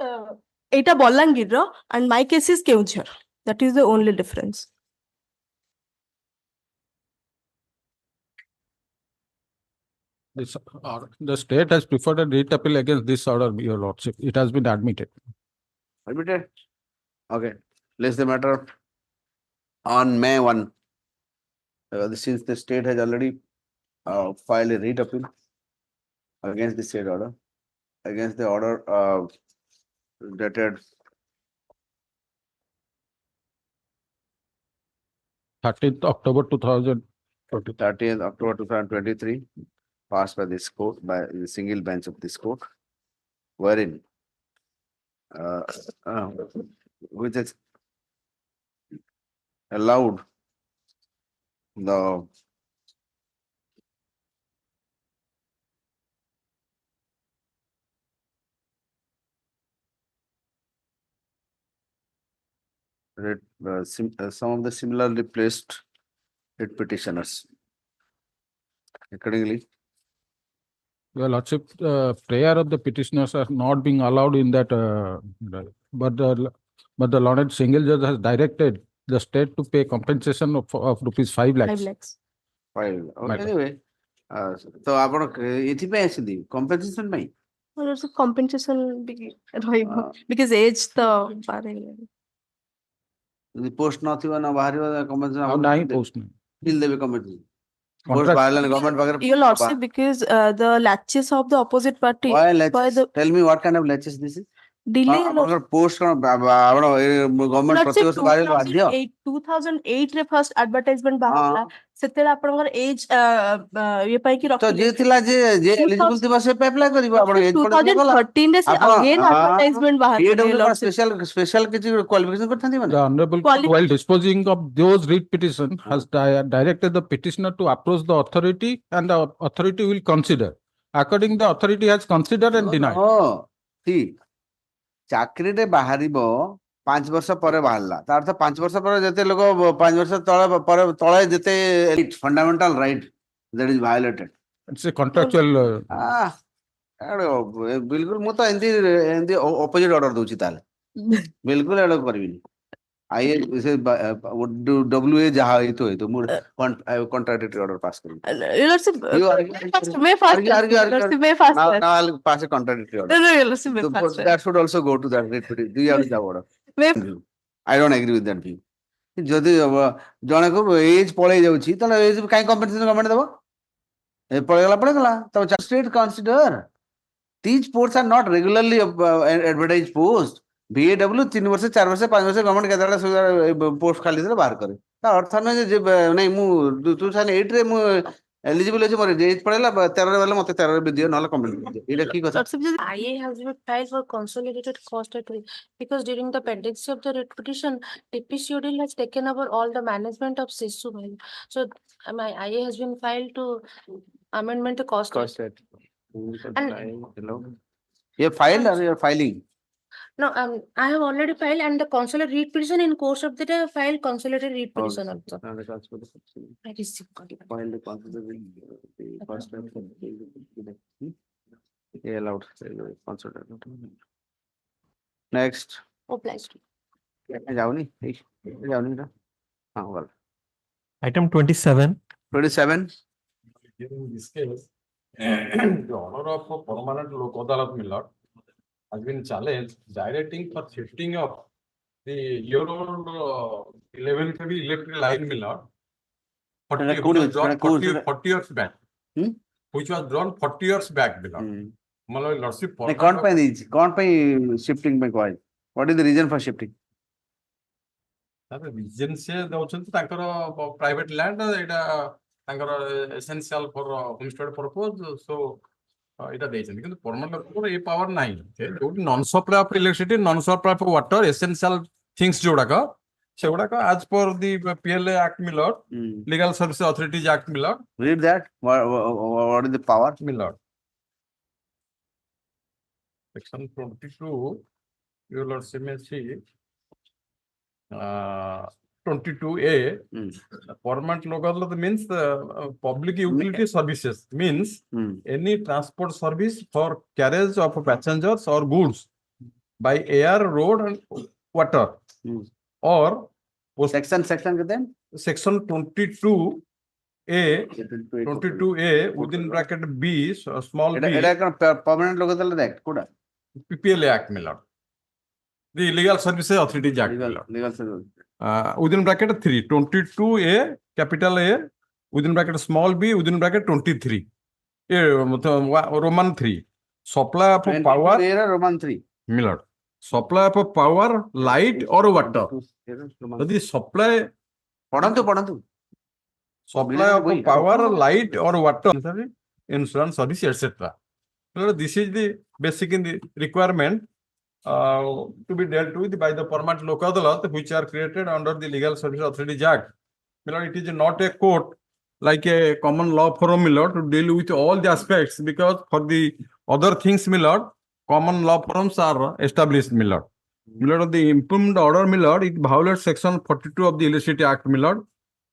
eta Bolangir and my case is Keunjhar. That is the only difference. This, the state has preferred a writ appeal against this order, Your Lordship. It has been admitted. Admitted? Okay. Place the matter on May 1. Since the state has already filed a writ appeal against the state order, against the order dated 30th October 30th October 2023, passed by this court, by the single bench of this court, wherein which is allowed the some of the similarly placed writ petitioners. Accordingly, Your Lordship, prayer of the petitioners are not being allowed in that, but the Lord single judge has directed the state to pay compensation of rupees 5 lakhs. 5 lakhs. file. Okay, Madam. anyway, so ଆପଣ ଏଥିପାଇଁ ଆସିଲି compensation ପାଇଁ Well, also compensation because age the ଯଦି post ନଥିବ ନା ବାହାରିବ compensation ଆଉ ନାହିଁ post ନାହିଁ. bill ଦେବେ compensation. Post Contract- ବାହାରିଲାନି government ପାଖରେ Your Lordship, because the latches of the opposite party why by latches? the Tell me what kind of latches this is? delay. ଆପଣଙ୍କର post କଣ ଆପଣ government Lordship, ପ୍ରତିବର୍ଷ ବାହାରିବ ବାଧ୍ୟ 2008 ରେ first advertisement ବାହାରିଲା ସେତେବେଳେ ଆପଣଙ୍କର age ଇଏ ପାଇଁ କି ତ ରଖିଲେ ଯିଏ ଥିଲା ଯେ eligible ଥିବ ସେ apply କରିବ ଆପଣ age ପଡିଲେ ଗଲା 2013 ରେ ସେ again advertisement ବାହାରିଲା PW Lordship. special କିଛି qualification କରିଥାନ୍ତି ମାନେ The Honorable Court, while disposing of those writ petition, has directed the petitioner to approach the authority and the authority will consider. According the authority has considered and denied. ଠିକ ଚାକିରିଟେ ବାହାରିବ 5 ବର୍ଷ ପରେ ବାହାରିଲା ତା ଅର୍ଥ 5 ବର୍ଷ ପରେ ଯେତେ ଲୋକ 5 ବର୍ଷ ତଳେ ଯେତେ fundamental right that is violated. It's a contractual. ବିଲକୁଲ ମୁଁ ତ ଏମିତି ଅପୋଜିଟ ଅର୍ଡର ଦଉଛି ତାହେଲେ ବିଲକୁଲ ଏଡ କରିବିନି WA ଯାହା ହେଇଥିବ ମୁଁ contradictory order pass କରିବି Lordship, may fast. now I'll pass a contradictory order. No, Lordship, may fast. That should also go to that writ petition. Do you have the order? I don't agree with that view. ଯଦି ଜଣକୁ age ପଳେଇ ଯାଉଛି ତାହେଲେ age କାଇଁ compensation government ଦେବ ପଳେଇଗଲା ତ state consider these posts are not regularly advertised post. BAW 3 ବର୍ଷ 4 ବର୍ଷ 5 ବର୍ଷ ଗଭର୍ଣ୍ଣମେଣ୍ଟ କେତେବେଳେ ପୋଷ୍ଟ ଖାଲି ଦେଲେ ବାହାର କରେ ତା ଅର୍ଥ ନୁହେଁ ଯେ ନାଇଁ ମୁଁ 2008 ରେ ମୁଁ eligible ଅଛି ମୋର ଏଜ ପଳେଇଲା 13 ରେ ଗଲେ ମତେ 13 ରେ ବି ଦିଅ ନହେଲେ କମ୍ପ୍ଲିଟ ଏଇଟା କି କଥା IA has been filed for consolidated cost at risk because during the pendency of the writ petition, TPCOD has taken over all the management of SISU. So my IA has been filed to amendment the cost. You have filed or you are filing? No, I have already filed and the consular writ petition in course of the day I filed consolidated writ petition also. I received. File the consular cost allowed consular. Next. Obliged. যাওনি না হ্যাঁ বল Item 27. 27 During this case, the order of a permanent Lok Adalat Millard has been challenged, directing for shifting of the year-old 11 kV electric line, my lord. 40, That which could was be- drawn that could- 40 years back. Which was drawn 40 years back, my lord. My lordship. ନାଇଁ, କଣ ପାଇଁ ଦେଇଛି କଣ ପାଇଁ shifting ପାଇଁ କୁହାଯାଇଛି? What is the reason for shifting? Reason ସେ ଦଉଛନ୍ତି ତାଙ୍କର ପ୍ରାଇଭେଟ ଲ୍ୟାଣ୍ଡ, ଏଇଟା ତାଙ୍କର essential for homestead purpose, so ଏଇଟା ଦେଇଛନ୍ତି, କିନ୍ତୁ ପରମାନେଣ୍ଟ ଲୋକଙ୍କର ଏ ପାୱାର ନାହିଁ। ଯୋଉଠି non supply of electricity, non supply of water, essential things ଯୋଉଗୁଡାକ, ସେଗୁଡାକ as per the PLA act, my lord, Legal Services Authorities Act, my lord. Read that. What is the power? My lord. Section 22, your lordship may see, 22A, permanent local means public utility services, means any transport service for carriage of passengers or goods by air, road and water, or section कितने? section 22A within bracket B, small b, এটা কোন permanent local act Coda? PLA Act, my lord. The Legal Services Authorities Act, my lord. Legal service. Within bracket 3, 22A, capital A, within bracket small b, within bracket 23. Roman 3. Supply of power. Roman 3. My lord. Supply of power, light or water. The supply. पढ़न्तु. Supply of power, light or water. Insurance service, etc. This is the basic in the requirement to be dealt with by the permanent local adalat, which are created under the Legal Services Authorities Act. My lord, it is not a court like a common law forum, my lord, to deal with all the aspects, because for the other things, my lord, common law forums are established, my lord. My lord, the impugned order, my lord, it violates section 42 of the Electricity Act, my lord.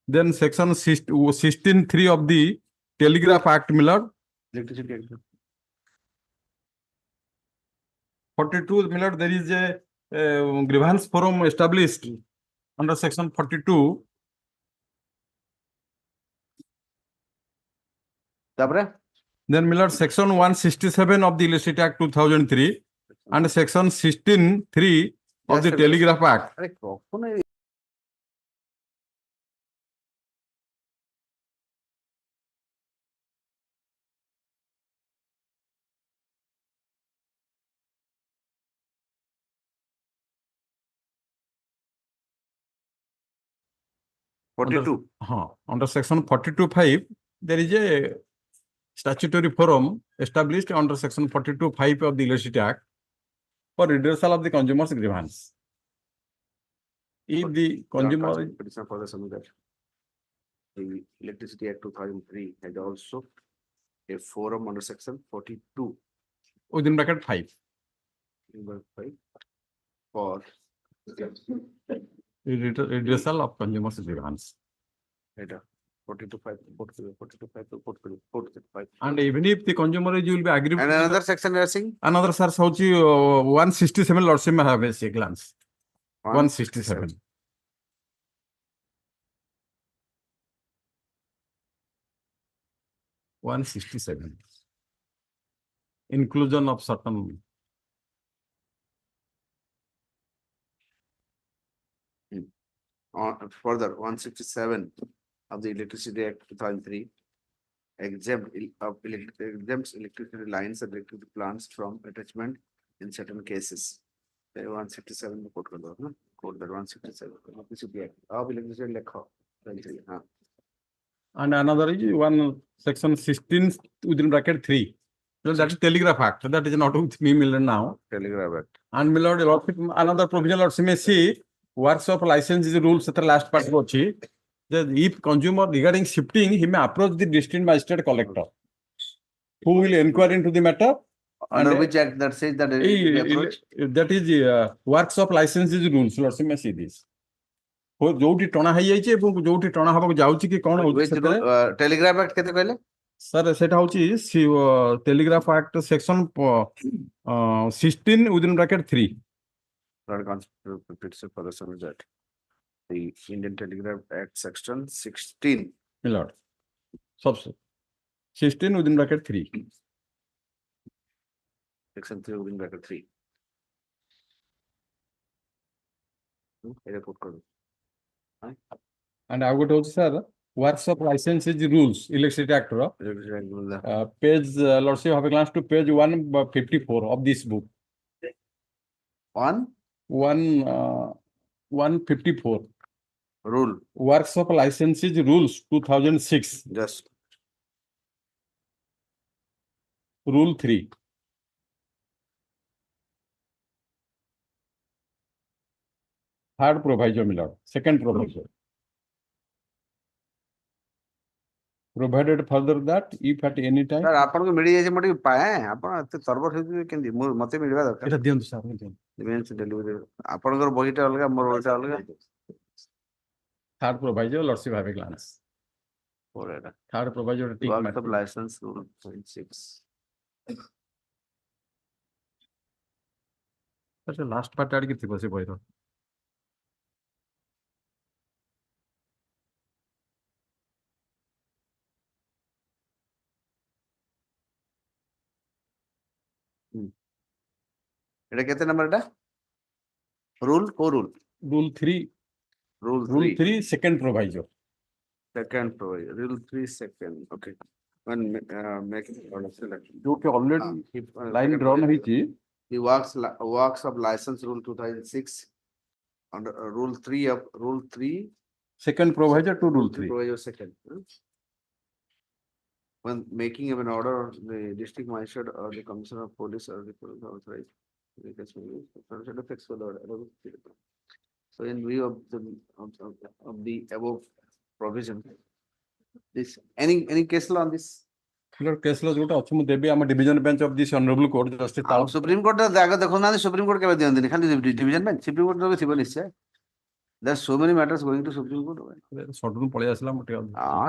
Then section 16(3) of the Telegraph Act, my lord. Electricity Act. 42, my lord, there is a grievance forum established under section 42. Then, my lord, section 167 of the Electricity Act 2003 and section 16(3) of the Telegraph Act. Under section 42(5), there is a statutory forum established under section 42(5) of the Electricity Act for redressal of the consumer's grievance. If the consumer petition for the submit that the Electricity Act 2003 has also a forum under section 42 within bracket 5 for redressal of consumer's grievance. 42(5). And even if the consumer is, you will be aggrieved. And another section you are saying? Another search 167, lordship may have a glance. 167. Inclusion of certain. Further, 167 of the Electricity Act 2003 exempts electricity lines and electricity plants from attachment in certain cases. 167 quote that 167 Electricity Act of Electricity Act 2003. And another is one section 16 within bracket 3. So that is Telegraph Act. That is not with me, Miller, now. Telegraph Act. And Miller, another provision or may see works of license is rules at the last part. If consumer regarding shifting, he may approach the district magistrate collector, who will inquire into the matter. Under which act that says that? That is works of licenses rules. Lordship may see this. जोटी टणा है जाइए जोटी टणा हबक जाउची कि कोन होची सेते telegraph act केते कहले sir सेटा होची telegraph act section 16 within bracket 3 petition for the summons that the Indian Telegraph Act section 16 my lord sub 16 within bracket 3 section 3 within bracket 3 report karo And I would also, sir, works of licenses rules, Electricity Act, page, Lordship, have a glance to page 154 of this book. 154. Rule. Works of licenses rules 2006. Just. Rule 3. Third proviso, my lord. Second proviso. Provided further that if at any time. Sir, आपनको मिली जाए मोटी पाए आपण एते server हेतु केंदी मते मिलबा दरकार एटा दियंतु sir डिमेंस delivery आपनकर बहिटा अलगा मोर बहिटा अलगा Third proviso, Lordship, have a glance. Third proviso, works of license rule 26. That's the last part add कितनी बसे बोई तो. एटा केते नंबर एटा रूल को rule Rule 3. Rule 3 second proviso. Second proviso. Rule 3 second. Okay. When making order selection. जो कि already line drawn है जी. The works of license rule 2006 under rule 3 of rule 3. Second proviso to rule 3. Proviso second. When making of an order, the district magistrate or the commissioner of police or the police authorized. So in view of the above provision, this any case law on this? Case law जोटा अच्छे मुद्दे भी आम division bench of this honorable court justice. Supreme Court जागा देखो ना Supreme Court के बाद दियंती खाली division bench Supreme Court जो भी थिबो निश्चय. There are so many matters going to Supreme Court. Sudden पड़े आसला मोटे.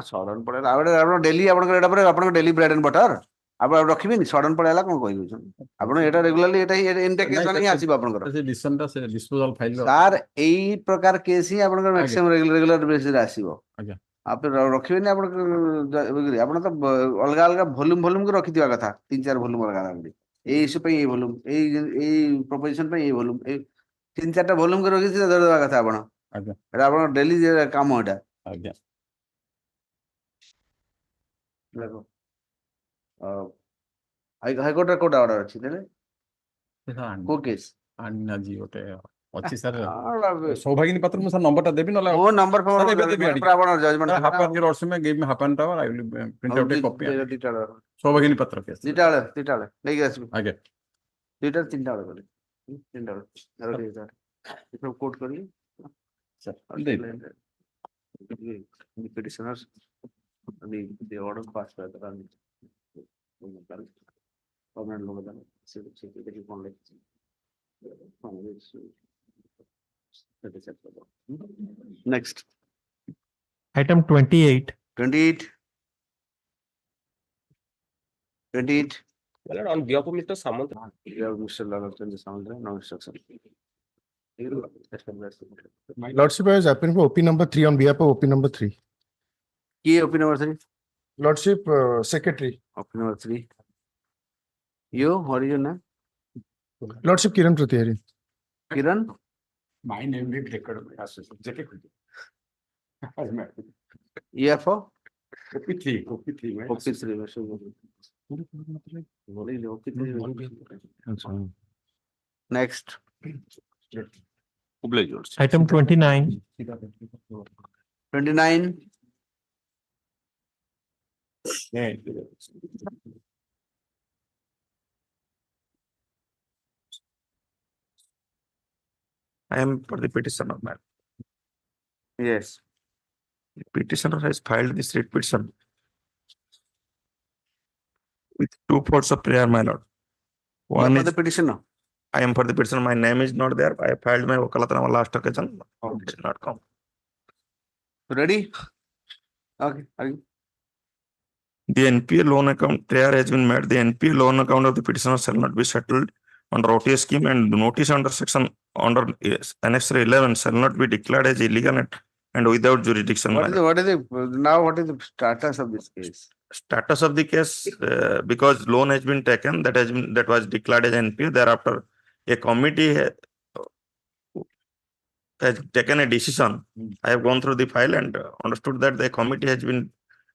Sudden पड़े आप Delhi आपन एटा पर आपन Delhi bread and butter. आप रखिबिनी सडन पळेला कोन कहि दोछन आपण एटा रेगुलरली एटा इनटेक केस नाही आसीबा आपण कर से डिसनटा से डिस्पोजल फाइल सर एई प्रकार केस ही आपण मैक्सिमम रेगुलर बेसिस रे आसीबो आज्ञा आप रखिबिनी आपण तो अलगा अलगा वॉल्यूम के रखि दिवा कथा 3-4 वॉल्यूम अलगा अलगा ए इशू पे ए वॉल्यूम ए प्रोपोजिशन पे ए वॉल्यूम 3-4टा वॉल्यूम के रखि देवा कथा आपण आज्ञा एटा आपण डेली काम एटा आज्ञा देखो हाई कोर्ट कोड ऑर्डर अछि देले को केस अन्ना जी होते अछि सर सौभाग्यनी पत्र में सर नंबर ता देबी नले वो नंबर फॉर प्रावण जजमेंट हाफ एन ऑर्डर में give me half an hour I will print out a copy सौभाग्यनी पत्र केस तीटाळे ले गए आगे तीटा तीनटाळे बोले तीनटाळे अरे सर इसको कोड करिए sir they petitioners the order passed by the permanent logo da security phone like next Item 28. 28 on behalf of Mr. Samant. You have Mr. Lalachandra Samant, no instruction. My Lordship is applying for OP number 3 on behalf of OP number 3. Key OP number 3? Lordship, Secretary. OP number 3. You, what is your name? Lordship Kiran Pratyahari. Kiran? My name is record. EFO? OP3. OP3. Next. Item 29. 29. I am for the petitioner, man. Yes. The petitioner has filed this writ petition with 2 parts of prayer, my lord. One is the petitioner. I am for the petitioner. My name is not there. I filed my Okalatana last occasion. It did not come. Ready? Okay. Are you? The NPA loan account prayer has been made. The NPA loan account of the petitioner shall not be settled under OTA scheme, and notice under section under Annex 11 shall not be declared as illegal and without jurisdiction. What is the status of this case? Status of the case, because loan has been taken, that was declared as NPA. Thereafter, a committee has taken a decision. I have gone through the file and understood that the committee has been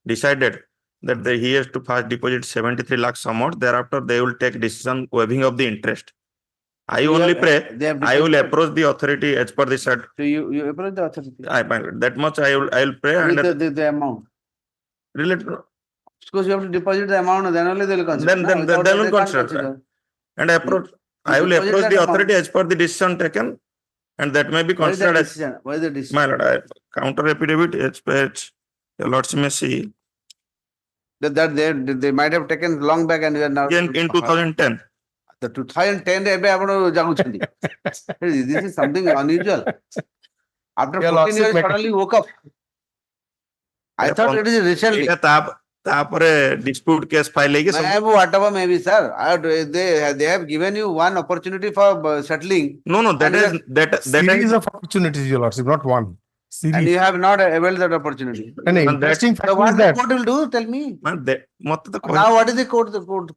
decided that he has to first deposit 73 lakhs sum amount. Thereafter, they will take decision waiving of the interest. I So you only have- pray, they have I will deposited. approach the authority as per the said. So you approach the authority That much I will pray and with the amount. related. Because you have to deposit the amount, then only they will consider. Then Without they that, will they can't consider. And approach. You I will deposit approach that the amount. authority as per the decision taken, and that may be What is the considered as. decision? What is the decision? My lord, counter affidavit, your lordship may see. That they might have taken long back and we are now. In 2010. The 2010 ଏବେ ଆପଣ ଜାଣୁଛନ୍ତି. This is something unusual. After Your 14 lordship years, may- suddenly woke up. I thought it is recently. ତାପରେ dispute case file ହେଇକି ସବୁ. Maybe whatever maybe, sir. They have given you one opportunity for settling. No, that is Series of opportunities, your lordship, not one. And Series. you have not availed that opportunity. And the interesting So fact what is the that court will do? Tell me. ମତେ ତ Now what is the court will do?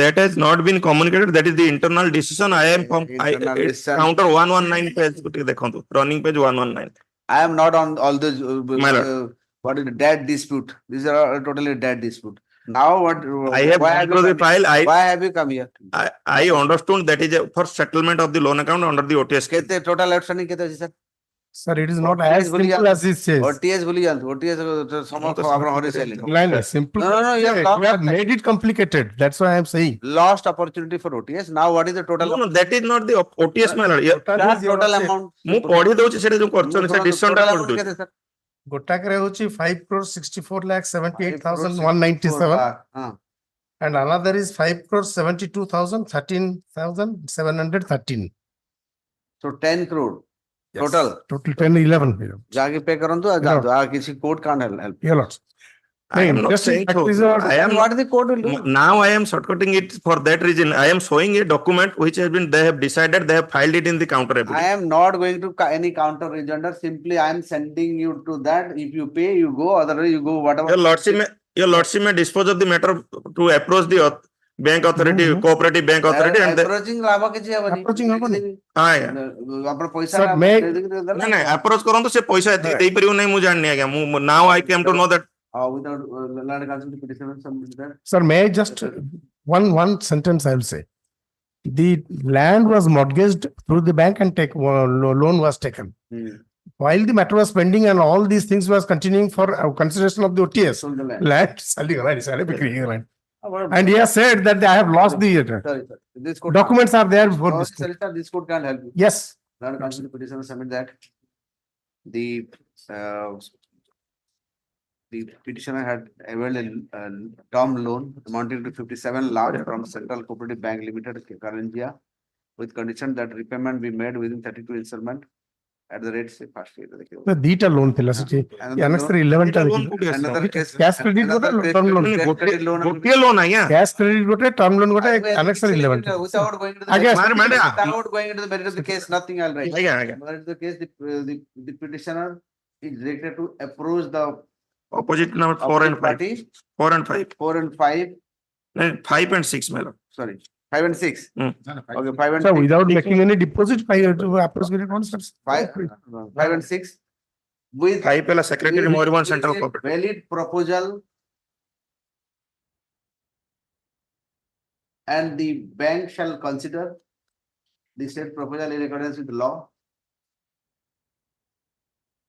that has not been communicated. That is the internal decision. I am from Internal decision. counter 119 page ଟିକେ ଦେଖନ୍ତୁ running page 119. I am not on all those. My lord. What is the dead dispute? These are all totally dead dispute. Now what? I have why gone through the you come- file. Why have you come here? I understood that is for settlement of the loan account under the OTS. केते total outstanding केते ଅଛି sir? sir, it is not as भूली simple जा- as it says. OTS भूली जाओ. OTS समझ आपण Hari silent. No, simple. No, you have You have made it complicated. That's why I am saying. lost opportunity for OTS. Now what is the total? No, that is not the OTS my lord. That total amount. ମୁଁ ପଢି ଦଉଛି ସେଟା ଯୋଉ କରୁଛନ୍ତି ସେ decision ଟା Total ପଢି amount ଦଉଛି. केते sir? Gotakre hochi 5 crores 64 lakhs 78,197. And another is 5 crores 72,000 13,713. So 10 crore Yes. total. Total 10, 11. जाके पे करंतु आ जाओ. आ किसी court can't help. Your lords. I am not Interesting saying fact so. is that- I am What is the court will do? now I am shortcutting it for that reason. I am showing a document which has been they have decided they have filed it in the counter I affidavit. am not going to any counter rejoinder. Simply I am sending you to that. If you pay, you go. Otherwise, you go. Whatever. Your lordship may dispose of the matter to approach the bank authority, cooperative bank authority, and approaching लाभ किसी हबनी. Approaching हबनी. ଆପଣ ପଇସା Sir, may- ନାଇଁ approach କରନ୍ତୁ ସେ ପଇସା ଏତିକି ଦେଇପାରିବ ନାହିଁ ମୁଁ ଜାଣିନି ଆଜ୍ଞା ମୁଁ now I came to know that. without land council petition submit that. Sir, may I just one sentence I will say. The land was mortgaged through the bank and loan was taken. While the matter was pending and all these things was continuing for consideration of the OTS, Sold the land. land and he has said that I have lost the Sorry, sir. This court documents are there before No, this. sir, this court can't help you. Yes. Land council petition submit that. The petitioner had availed a term loan amounting to 57 lakhs from Central Cooperative Bank Limited, Karanjia, with condition that repayment be made within 32 installment at the rate say first year. The detail loan philosophy. Next 11 Another case. cash credit another gote case- term loan. cash credit loan. ଗୋଟିଏ loan ଆଜ୍ଞା. Cash credit gote term loan gote annex 11. Without going into the I guess- without going into the merit of the case, nothing I'll write. ଆଜ୍ଞା ଆଜ୍ଞା. But the case, the petitioner is directed to approach the Opposite number 4 and 5. party, 4 and 5. 4 and 5, 5 and 6 my lord. sorry, 5 and 6. Hmm. Okay, 5 and So 6. without making any deposit, approach credit concepts. 5 and 6. With 5 pela secretary with- Moribund with Central a Cooperative. valid proposal and the bank shall consider the said proposal in accordance with the law.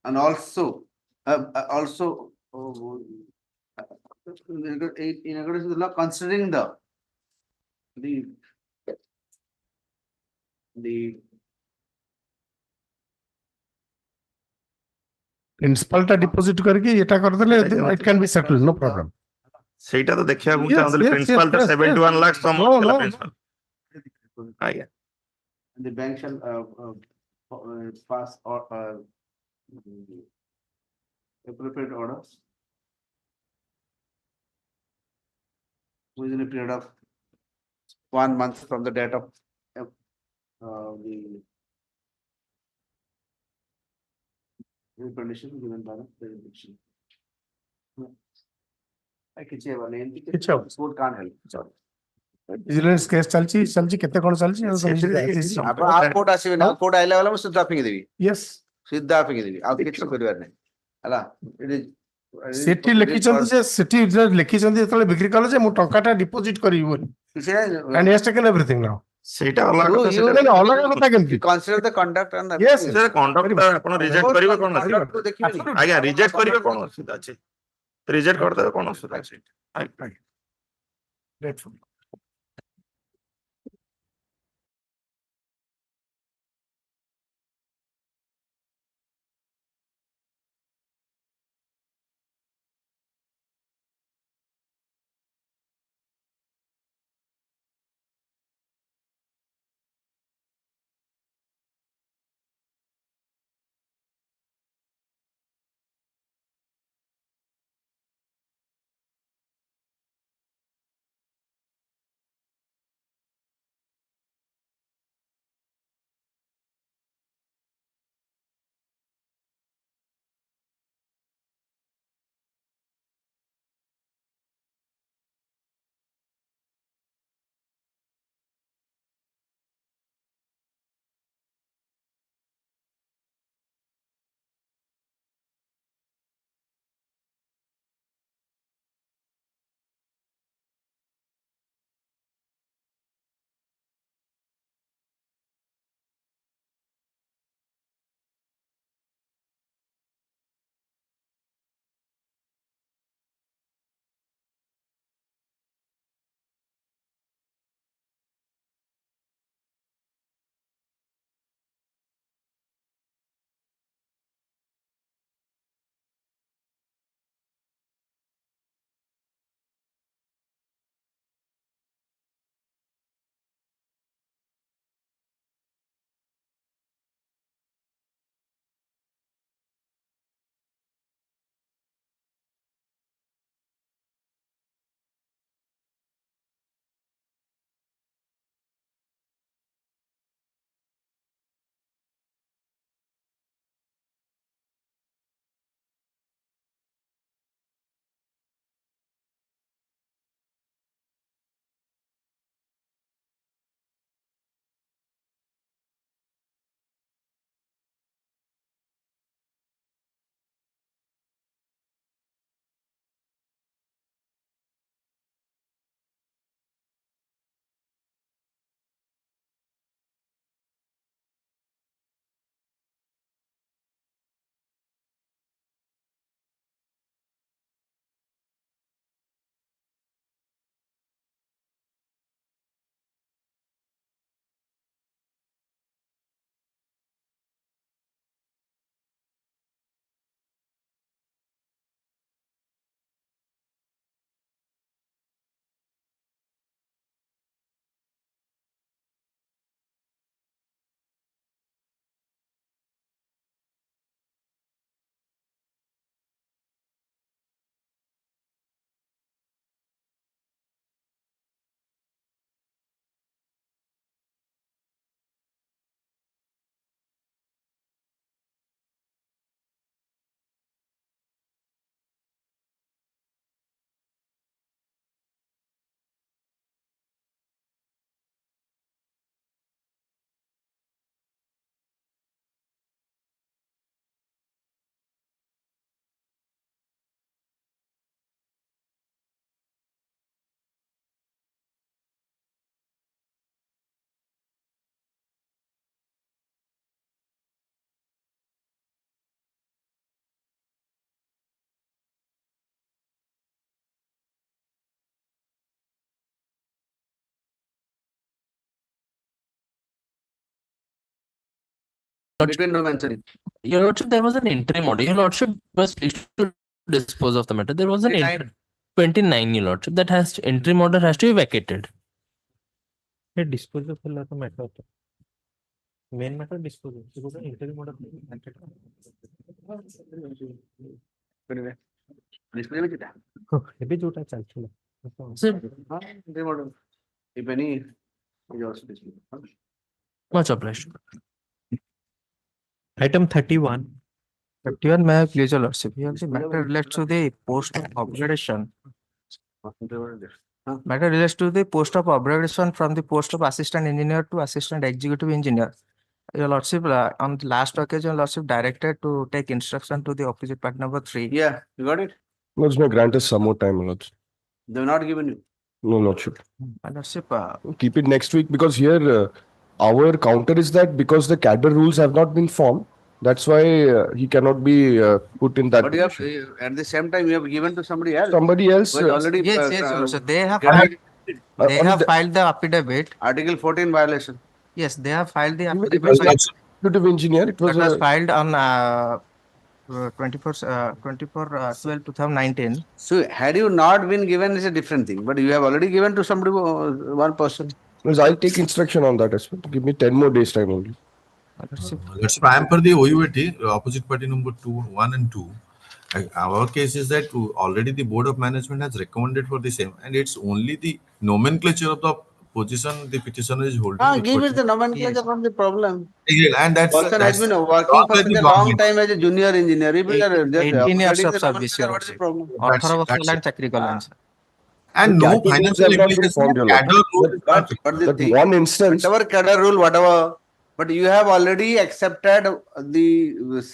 And also in accordance with the law, considering the Principal ta deposit karke eta kar dele, it can be settled, no problem. ସେଇଟା ତ ଦେଖିବାକୁ Yes, ଚାହୁଁଥିଲି yes, principal ଟା yes, 71 yes. ଲାଖ ସମ No, ଥିଲା no. Principal ଆଜ୍ଞା. and the bank shall pass or appropriate orders within a period of 1 month from the date of the condition given by the jurisdiction. I can say one name. It's out. Court can't help. Sorry. Vigilance case चलची केते कोण चलची court आसीबे ना court आइला वाला मैं सीधा फेंकी देबी yes सीधा फेंकी देबी आ किछ करिवार नै हला सेठी लिखिचंदी जे सेठी जे लिखिचंदी जेतले बिक्री कले जे मु टंकाटा डिपॉजिट करिवि बोली and he has taken everything now ସେଇଟା ଅଲଗା କଥା you ସେଇଟା ଅଲଗା କଥା କେମିତି consider the conduct and the yes ସେଟା କଣ୍ଡକ୍ଟ ଆପଣ ରିଜେକ୍ଟ କରିବେ କଣ ଅଛି conduct ଦେଖିବେନି ଆଜ୍ଞା ରିଜେକ୍ଟ କରିବେ କଣ ଅସୁବିଧା ଅଛି ରିଜେକ୍ଟ କରିଦେବେ କଣ ଅସୁବିଧା ଅଛି ଆଜ୍ଞା grateful between no mentioning Your Lordship, there was an interim order. Your Lordship was pleased to dispose of the matter. There was an 29, Your Lordship, that has interim order has to be vacated. ये dispose of तो matter होता है main matter dispose होता है interview mode display में कितना ये भी जोटा चल चला Sir, हाँ दे model if any yours display much obliged. item 31 51, may I please your lordship? Here the matter relates to the post of obligation. Matter relates to the post of upgradation from the post of assistant engineer to assistant executive engineer. Your Lordship, on the last occasion, Lordship directed to take instruction to the opposite party number 3. Yeah, you got it? Lords may grant us some more time, Lords. They've not given you. No, Lordship. My Lordship, Keep it next week because here our counter is that because the cadre rules have not been formed, that's why he cannot be put in that But you have, position. at the same time, you have given to somebody else. Somebody else. who has already. yes, yes, Your Lordship, they have get- they have filed the affidavit. Article 14 violation. Yes, they have filed the It affidavit. was an executive engineer. It was, That was a, filed on 24/12/2019. So had you not been given is a different thing, but you have already given to somebody, one person. because I'll take instruction on that as well. Give me 10 more days time only. Let's I am for the OUAT, opposite party number 1 and 2. Our case is that already the board of management has recommended for the same, and it's only the nomenclature of the position the petitioner is holding. Give it the nomenclature from the problem. And that's Person has been working wrong for by such the a long government. time as a junior engineer. If you are just 18 years upgrading of the service, Your nomenclature, what is the Lordship. problem? 18 ବର୍ଷ ହେଲାଣି ଚାକିରି କଲାଣି। And no Cadre rules financial have not been implication. formed, Your Cadre Lord. rules But the That thing, one instance, whatever cadre rule, whatever, but you have already accepted the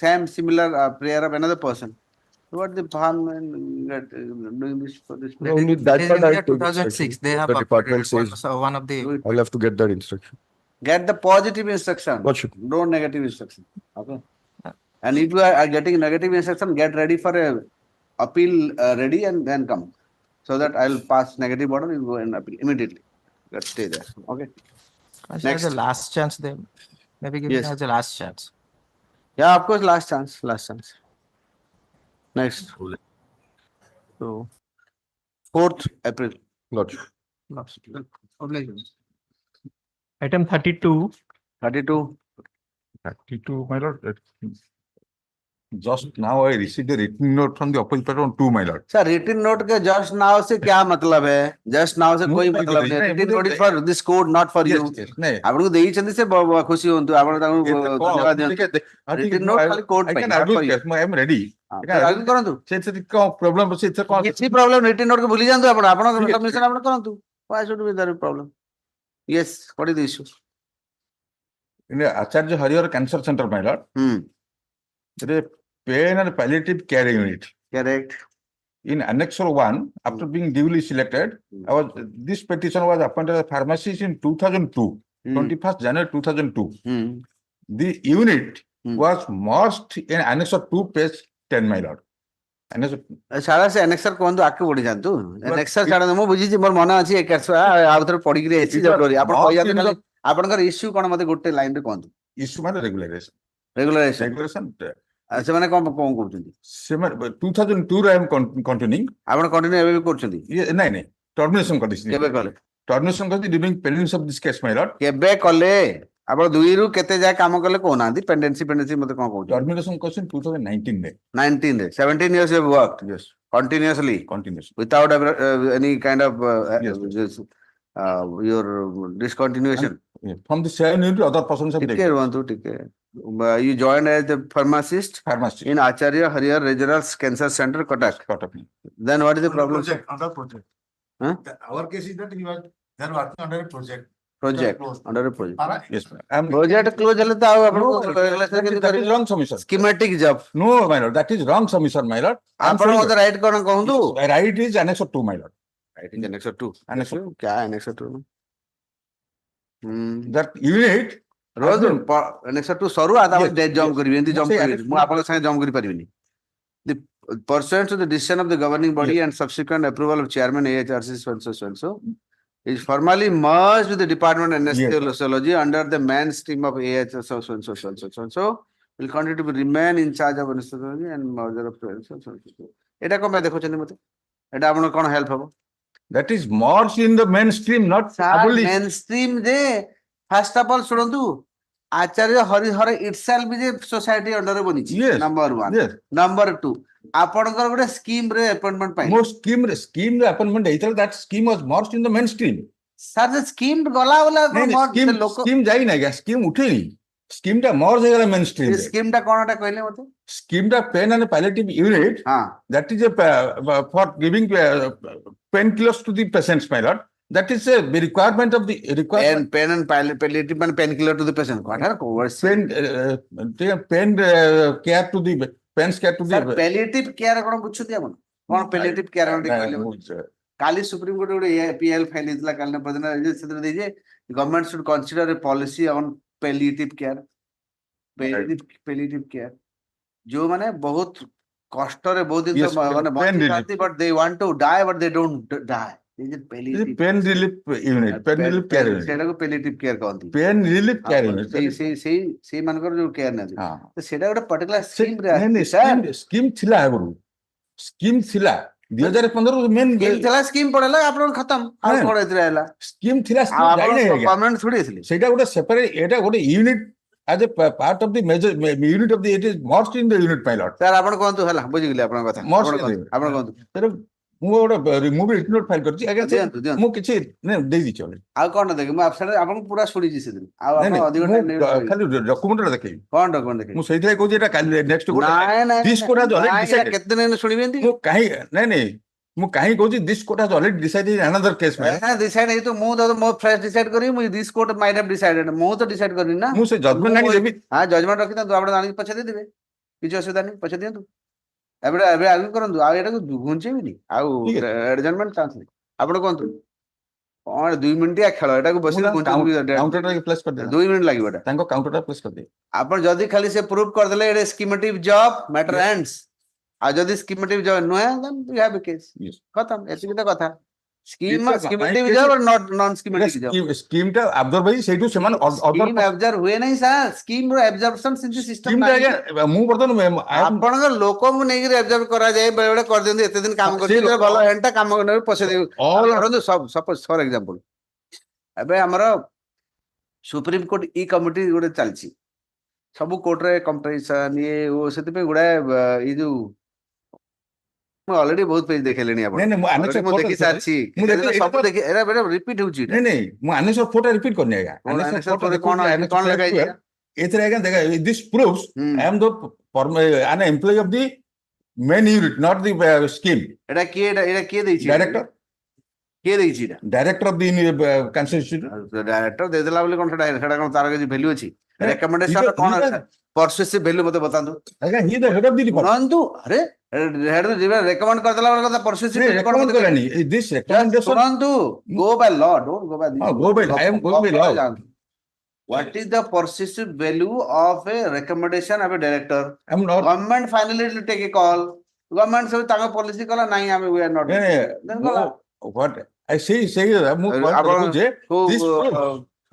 same similar prayer of another person. What the harm in doing this for this? only That that is part in I'll the take 2006. instruction. They have The department upgraded says so one of the I'll have to get that instruction. Get the positive instruction. What should? Don't negative instruction. Okay. And if you are getting negative instruction, get ready for a appeal ready and then come. So that I'll pass negative order, you go and appeal immediately. Let's stay there. Okay. as Next. a last chance. They maybe give it Yes. as a last chance. Yeah, of course, last chance. Last chance. Next. So 4th April. Not Item 32. 32. 32, my lord. Just now I received a written note from the opposite party on 2, my lord. Sir, written note के just now से क्या मतलब है? Just now से कोई मतलब नहीं. Written note is for this court, not for you. नहीं. आपको देई चंदी से खुशी होंतु. आपको धन्यवाद दियंतु. Written note खाली court I ପାଇଁ, can not argue for you. case. I am ready. argue କରନ୍ତୁ. से problem ଅଛି ସେ କଣ କିଛି problem written note को भूली जाନ୍ତୁ ଆପଣ. ଆପଣ submission ଆପଣ କରନ୍ତୁ. Why should be there a problem? Yes, what is the issue? In Acharya Harihar Cancer Center, my lord. There is a pain and palliative care unit. Correct. In Annexure 1, after being duly selected, this petition was appointed as pharmacist in 2002, 21st January 2002. The unit was merged in Annexure 2, page 10, my lord. सारा से annexer कोन तो आके पड़ी जानतु. Annexer सारा तो मु बुझी मोर मन अछि एक करछ आ उधर पड़ी गिरे अछि जब डोरी आपण कहया त खाली आपनकर इश्यू कोन मते गोटे लाइन रे कोन इश्यू माने रेगुलेशन से माने कोन कोन करछंती से 2002 रे एम कंटिन्यूइंग आपण कंटिन्यू एबे भी करछंती नहीं नहीं टर्मिनेशन कर दिस केबे कले टर्मिनेशन कर during pendency of this case my Lord केबे कले आपण दुई रु केते जाय काम कले कोना दी पेंडेंसी मते कोन कहू टर्मिनेशन क्वेश्चन 2019 रे 19 रे 17 years you have worked yes continuously without any kind of your discontinuation from the same unit to other persons have taken one to take you joined as the pharmacist in Acharya Harihar Regional Cancer Center, Kotak. Then what is the problem? Under project. Huh? Our case is that they are working under a project. Under a project. Yes, ma'am. Project close hale ta that is wrong submission. Schematic job. No, my lord, that is wrong submission, my lord. Apan mothe right kono kahundu. Right is Annexure 2, my lord. Right is Annexure 2. Annexure kya hai Annexure 2? That unit rose Annexure 2 सरू आ तापर date jump करिवे एंती jump करिवे मु आपन संगे jump करि परिबिनी the pursuant to the decision of the governing body and subsequent approval of chairman AHRC so is formally merged with the department anesthesiology under the main stream of AHRC so will continue to remain in charge of anesthesiology and merger of eta ko मैं देखो चंदी मते eta आपन कोन help हबो that is merged in the mainstream not mainstream de first of all शुणंतु Acharya Harihar itself is a society under रे बनी yes number 1 yes number 2 आपनकर गोटे स्कीम रे अपॉइंटमेंट पाइ mo scheme रे appointment either that scheme was merged in the mainstream sir J scheme गला वाला scheme जाई ना गया scheme उठेनी Scheme টা merge ହେଇଗଲା mainstream ଏ ରେ। ସ୍କିମ୍ ଟା କଣଟା କହିଲେ ମତେ? Scheme ଟା pain and palliative unit, that is a for giving painkillers to the patients, my lord. That is a requirement of the requirement. Pain and palliative and painkiller to the patient. Pain care to the pains care to the. Sir, palliative care କଣ ବୁଝୁଛନ୍ତି ଆପଣ? କଣ palliative care କଣ ଟିକେ କହିଲେ ମତେ? କାଲି supreme court ଗୋଟେ PL ଫାଇଲ ହେଇଥିଲା କାଲି ପରଦିନ ସେଥିରେ ଦେଇଛି government should consider a policy on palliative care. Palliative care ଯୋଉମାନେ ବହୁତ କଷ୍ଟରେ ବହୁତ ଦିନ ମାନେ ବଞ୍ଚିଥାନ୍ତି but they want to die but they don't die. Pain relief unit, pain relief care unit. ସେଇଟାକୁ palliative care କହନ୍ତି। Pain relief care unit. ସେଇ ମାନଙ୍କର ଯୋଉ କେୟାର ନିଅନ୍ତି ତ ସେଇଟା ଗୋଟେ ପର୍ଟିକୁଲାର ସ୍କିମ୍ ରେ ସ୍କିମ୍ ଥିଲା ଆଗରୁ ସ୍କିମ୍ ଥିଲା 2015 ମେନ୍ ଥିଲା ସ୍କିମ୍ ପଡିଲା ଆପଣଙ୍କ ଖତମ ଆଉ କଣ ଏଥିରେ ହେଲା ସ୍କିମ୍ ଥିଲା ପର୍ମାନେଣ୍ଟ ଛୁଡି ଥିଲେ ସେଇଟା ଗୋଟେ ସେପାରେଟ ଏଟା ଗୋଟେ unit as a part of the major unit of the it is merged in the unit pilot. Sir ଆପଣ କୁହନ୍ତୁ ହେଲା ବୁଝିଗଲି ଆପଣଙ୍କ କଥା ଆପଣ କୁହନ୍ତୁ ମୁଁ ଗୋଟେ ମୁଁ ବି ରିଟର୍ନ ଫାଇଲ କରିଛି ଆଜ୍ଞା ମୁଁ କିଛି ଦେଇ ଦେଇଛି ଆଉ କଣ ଦେଖେ ମୁଁ ଆପଣଙ୍କୁ ପୁରା ଶୁଣିଛି ସେଦିନ ଆଉ ଆପଣ ଅଧିକ ଖାଲି ଡକ୍ୟୁମେଣ୍ଟ ଦେଖେଇବି କଣ ଡକ୍ୟୁମେଣ୍ଟ ଦେଖେଇବି ମୁଁ ସେଇଥିପାଇଁ କହୁଛି ଏଟା କାଲି next this court has already decided କେତେ ଦିନ ଶୁଣିବେନ୍ତି ମୁଁ କାହିଁ ନାଇଁ ମୁଁ କାହିଁ କହୁଛି this court has already decided in another case decide ହେଇತು ମୁଁ ତ ମୋ ଫ୍ରେଶ ଡିସାଇଡ କରିବି ମୁଁ this court might have decided ମୁଁ ତ ଡିସାଇଡ କରିନି ନା ମୁଁ ସେ ଜଜମେଣ୍ଟ ଆଣି ଦେବି ହଁ ଜଜମେଣ୍ଟ ରଖିଥାନ୍ତୁ ଆପଣ ଆଣିକି ପଛେ ଦେଇଦେବେ କିଛି ଅସୁବିଧା ନାହିଁ ପଛେ ଦିଅନ୍ତୁ ଏବେ ଆଗକୁ କରନ୍ତୁ ଆଉ ଏଟାକୁ ଘୁଞ୍ଚେଇବିନି ଆଉ ଆଡଜର୍ନମେଣ୍ଟ ଚାନ୍ସ ନାହିଁ ଆପଣ କୁହନ୍ତୁ କଣ 2 ମିନିଟିଆ ଖେଳ ଏଟାକୁ ବସିକି 2 ମିନିଟ୍ ଲାଗିବ ଏଟା ତାଙ୍କ କାଉଣ୍ଟରଟା ପ୍ଲେସ୍ କରିଦେବେ ଆପଣ ଯଦି ଖାଲି ସେ ପ୍ରୁଭ୍ କରିଦେଲେ ଏଟା ସ୍କିମେଟିଭ ଜବ୍ ମ୍ୟାଟର ଏଣ୍ଡସ୍ ଆଉ ଯଦି ସ୍କିମେଟିଭ ଜବ୍ ନୁହେଁ then we have a case ଖତମ ଏତିକି ତ କଥା schematic job or not non schematic job scheme ଟା ଅବଜର୍ଭ ହେଇ ସେଇଠୁ ସେମାନେ ସ୍କିମ୍ ଅବଜର୍ଭ ହୁଏ ନାହିଁ ସାର୍ ସ୍କିମ୍ ର ଅବଜର୍ପସନ ସେମିତି ସିଷ୍ଟମ ନାହିଁ ମୁଁ ବର୍ତ୍ତମାନ ଆପଣଙ୍କ ଲୋକଙ୍କୁ ନେଇକି ଅବଜର୍ଭ କରାଯାଏ ବେଳେ ବେଳେ କରିଦିଅନ୍ତି ଏତେ ଦିନ କାମ କରୁଛି ଭଲ ହେଣ୍ଟା କାମ ପଛେ ଦେବୁ କରନ୍ତୁ ସପୋଜ ଫର ଏକ୍ସାମ୍ପଲ ଏବେ ଆମର ସୁପ୍ରିମ କୋର୍ଟ ଇ କମିଟି ଗୋଟେ ଚାଲିଛି ସବୁ କୋର୍ଟରେ କମ୍ପିଟିସନ ଇଏ ଓ ସେଥିପାଇଁ ଗୁଡାଏ ଏଇ ଯୋଉ ମୁଁ ଅଲରେଡି ବହୁତ ପେଜ ଦେଖେଇଲେଣି ଆପଣ ମୁଁ ଦେଖି ସାରିଛି ସବୁ ଦେଖି ଏରା ରିପିଟ ହଉଛି ନାଇଁ ମୁଁ ଆନେଶ୍ୱର ଫୋର୍ଟା ରିପିଟ କରିନି ଆଜ୍ଞା କଣ ଲେଖା ହେଇଛି ଏଥିରେ ଆଜ୍ଞା ଦେଖ this proves I am the an employee of the main unit not the scheme ଏଟା କିଏ ଦେଇଛି ଡାଇରେକ୍ଟର କିଏ ଦେଇଛି ଏଟା director of the cancer institute director ଦେଇଦେଲା ବୋଲି କଣ ସେଟା କଣ ତାର କିଛି ଭ୍ୟାଲୁ ଅଛି ରେକମେଣ୍ଡେସନ କଣ ପରସୁଏସିଭ ଭ୍ୟାଲୁ ମତେ ବତାନ୍ତୁ ଆଜ୍ଞା he the head of the department ଶୁଣନ୍ତୁ ଆରେ ହେଡ୍ ରେକମେଣ୍ଡ କରିଦେଲା ବେଳେ କଥା ପରସୁଏସିଭ ରେକମେଣ୍ଡ କଲାନି ଦିସ୍ ରେକମେଣ୍ଡେସନ ଶୁଣନ୍ତୁ go by law don't go by go by I am going by law. What is the perceived value of a recommendation of a director? I'm not. Government finally will take a call. Government says तांगा policy कला नहीं हमें we are not. What I say ମୁଁ ଯେ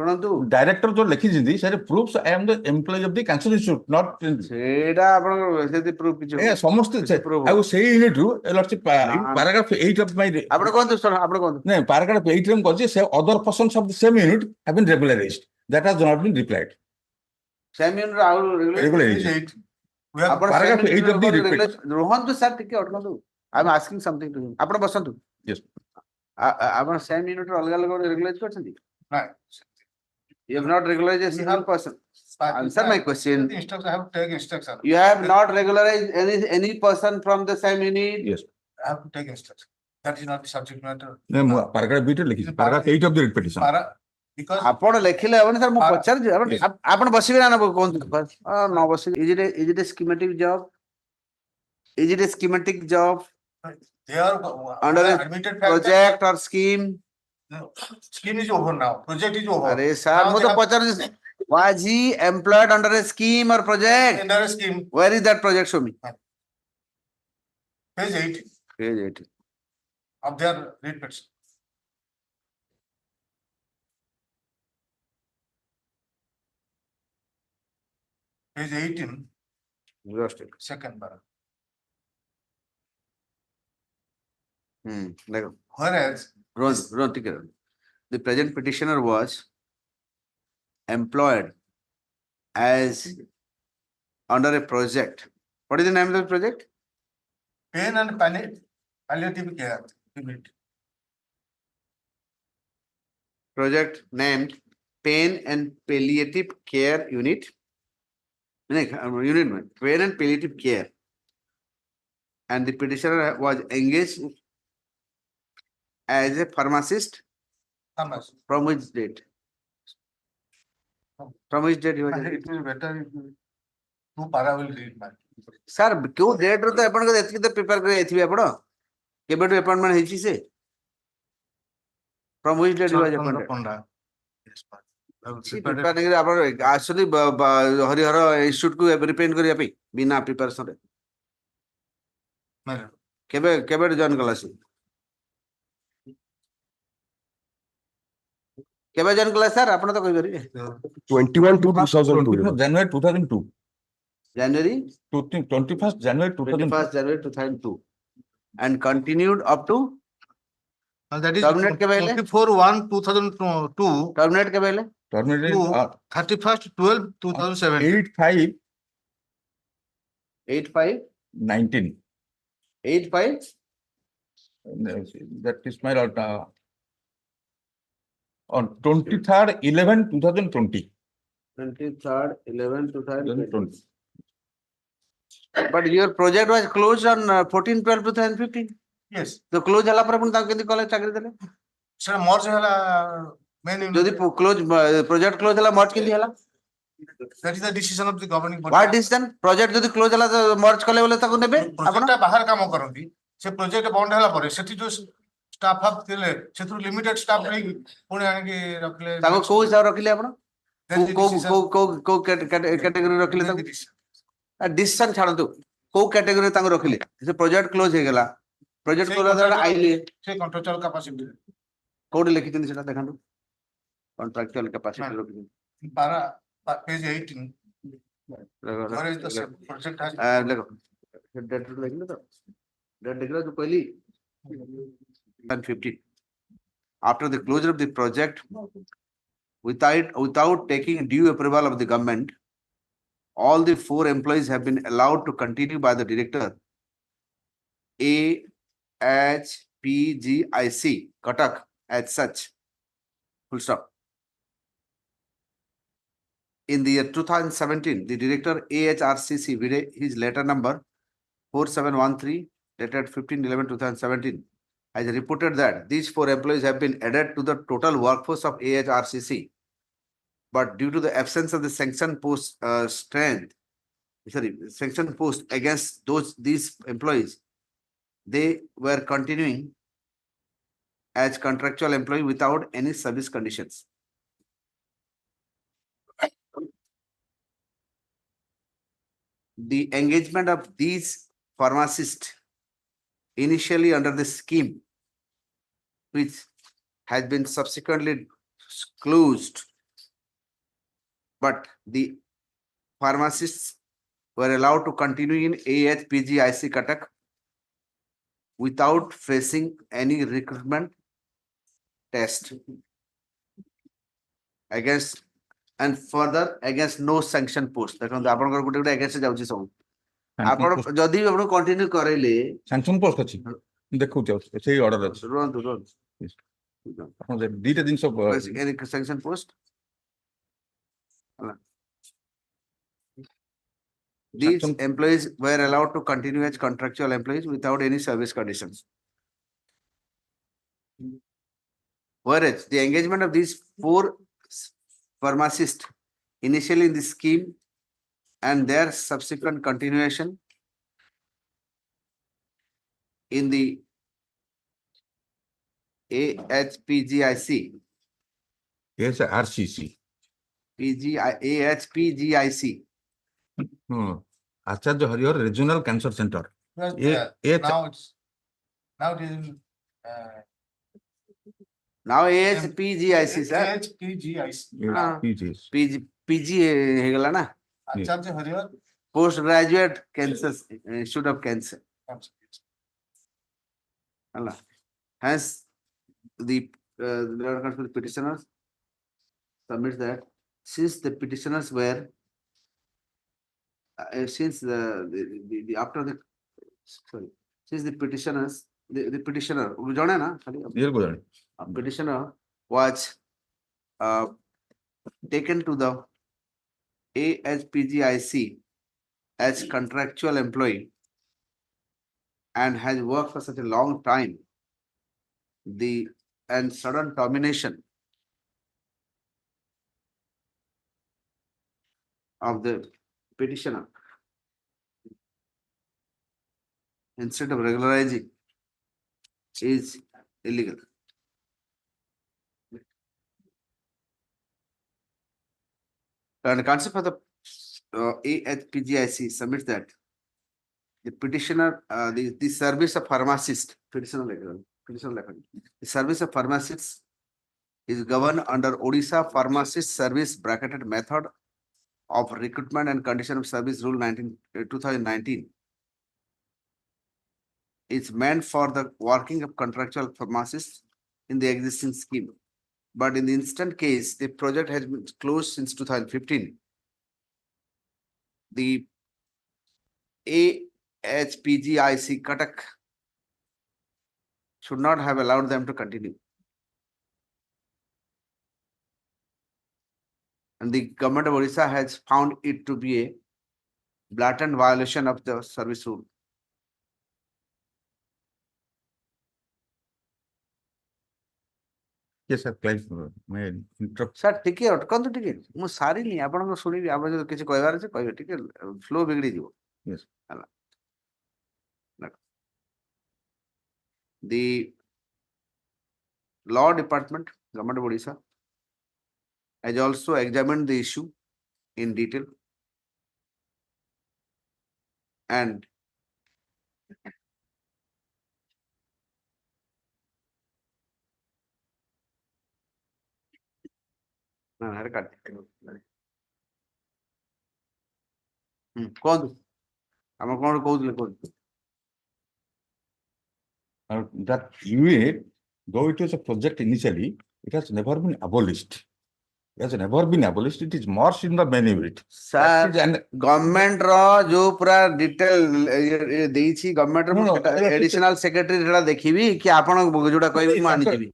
ଶୁଣନ୍ତୁ director ଯୋଉ ଲେଖିଛନ୍ତି ସେରେ proofs I am the employee of the cancer institute not ସେଇଟା ଆପଣଙ୍କ ସେଠି ପ୍ରୁଫ୍ କିଛି ସମସ୍ତେ ଆଉ ସେଇ ୟୁନିଟରୁ ପାରାଗ୍ରାଫ 8 ଅଫ ମାଇ ଆପଣ କୁହନ୍ତୁ ଆପଣ କୁହନ୍ତୁ ନାଇଁ ପାରାଗ୍ରାଫ 8 ରେ ମୁଁ କହିଛି ସେ other persons of the same unit have been regularised that has not been replied same unit ଆଉ ରେଗୁଲାରାଇଜ୍ଡ ଆପଣ ପାରାଗ୍ରାଫ 8 ଅଫ ଦି ରିପ୍ଲାଇଡ୍ ରୁହନ୍ତୁ ସାର୍ ଟିକେ ଅଟକନ୍ତୁ I am asking something to ଆପଣ ବସନ୍ତୁ ଆପଣ ସେମ୍ ୟୁନିଟ୍ ଅଲଗା ଅଲଗା ରେଗୁଲାଇଜ୍ କରିଛନ୍ତି You have not regularized a single person. Answer my question. You have not regularized any person from the same unit. Yes. I have to take instruction. That is not the subject matter. Paragraph 8 ଲେଖିଛି paragraph 8 of the petition. Because ଆପଣ ଲେଖିଲେ ହବନି sir ମୁଁ ପଚାରୁଛି ଆପଣ ବସିବେ ନା କୁହନ୍ତୁ ନ ବସିବେ is it a schematic job? Is it a schematic job? they are under a admitted project or scheme? Scheme is over now. Project is over. अरे सर मैं तो पचारूँ was he employed under a scheme or project? Under a scheme. Where is that project? Show me. Page 8. Page 8 of their read petition. Page 18. Just it. Second paragraph. Whereas the present petitioner was employed as under a project. What is the name of the project? Pain and palliative care unit. Project named Pain and Palliative Care Unit. unit, pain and palliative care. And the petitioner was engaged as a pharmacist from which date? From which date he was? It will better if two para will read man. Sir, क्यों date रे तो अपन को एतकी तो prepare करे एथि आपण केबेटु appointment हेछि से from which date was appointed prepare नहीं आपण एक्चुअली हरिहर इंस्टीट्यूट को रिप्रेजेंट करिया पे बिना प्रिपरेशन रे केबे जॉइन कला से केबे जॉइन कला सर आपण तो कहि परिबे 21 to 2002. January 2002. January 21st January 2002. 21st January 2002 and continued up to That is terminate के पहले 24/1/2002. terminate के पहले Terminated to 31st/12/2007. 85 85 19. 85 That is my on 23rd 11 2020. 23rd 11 2020. But your project was closed on 14/12/2015. Yes. तो close हला पर अपन ता केंदी college चाकरी देले सर मर्ज हला main जदी क्लोज प्रोजेक्ट क्लोज हला मर्ज केंदी हला that is the decision of the governing body. What decision project जदी क्लोज हला तो मर्ज कले बोले ताको नेबे प्रोजेक्ट बाहर काम करंती से प्रोजेक्ट बंद हला पर सेठी जो स्टाफ अप थिले सेथु लिमिटेड स्टाफ नै पुणी आने के रखले ताको को हिसाब रखिले आपण को कैटेगरी रखिले ताको डिसीजन छाड़तु को कैटेगरी ताको रखिले से प्रोजेक्ट क्लोज हे गेला प्रोजेक्ट क्लोज हला आइले से कॉन्ट्रेक्चुअल कैपेसिटी कोड लिखि दिन सेटा देखंतु कॉन्ट्रेक्चुअल कैपेसिटी रखि para page 18 where is the project has देखो डेट लिखले तो डेट लिखला जो पहली 150 after the closure of the project without taking due approval of the government all the 4 employees have been allowed to continue by the director AHPGIC Cuttack as such full stop. In the year 2017 the director AHRCC with his letter number 4713 dated 15/11/2017 has reported that these 4 employees have been added to the total workforce of AHRCC, but due to the absence of the sanction post sanction post against these employees, they were continuing as contractual employee without any service conditions. The engagement of these pharmacists initially under the scheme, which has been subsequently closed, but the pharmacists were allowed to continue in AHPGIC Cuttack without facing any recruitment test against and further against no sanction post. देखो आपण को गुटे against जाउची सब आपण जदी आपण continue करैले sanction post अछि देखौ सेही ऑर्डर अछि रोन आपण जे दीटा दिन सब any sanction post these employees were allowed to continue as contractual employees without any service conditions, whereas the engagement of these 4 pharmacists initially in the scheme and their subsequent continuation in the AHPGIC yes RCC AHPGIC Acharya Harihar Regional Cancer Center. now it's now it is in now AHPGIC sir AHPGIC PG हे गला ना Acharya Harihar post graduate cancer institute of cancer Allah hence the petitioners submits that since the petitioners were since the after the sorry since the petitioners the petitioner jane na petitioner was taken to the AHPGIC as contractual employee and has worked for such a long time, and sudden termination of the petitioner instead of regularizing is illegal. And the concept of the AHPGIC submits that the petitioner, the service of pharmacist, the service of pharmacists is governed under Odisha Pharmacist Service Bracketed Method of Recruitment and Condition of Service Rule 2019. It's meant for the working of contractual pharmacists in the existing scheme. But in the instant case, the project has been closed since 2015. The AHPGIC Cuttack should not have allowed them to continue. And the government of Orissa has found it to be a blatant violation of the service rule. Yes, sir. Clive, may I interrupt? Sir, ଟିକେ ଅଟକନ୍ତୁ ଟିକେ ମୁଁ ସାରିନି ଆପଣଙ୍କୁ ଶୁଣିବି ଆପଣ ଯଦି କିଛି କହିବାର ଅଛି କହିବେ ଟିକେ ଫ୍ଲୋ ବିଗିଡି ଯିବ Yes. ହେଲା the law department government of Odisha has also examined the issue in detail and କୁହନ୍ତୁ ଆମେ କଣ କହୁଥିଲେ କୁହନ୍ତୁ That unit, though it was a project initially, it has never been abolished. It has never been abolished. It is merged in the main unit. Sir, government ro jo pura detail ଦେଇଛି government ro additional secretary रा देखिबी कि आपण जोटा कहबी म आनि जिबी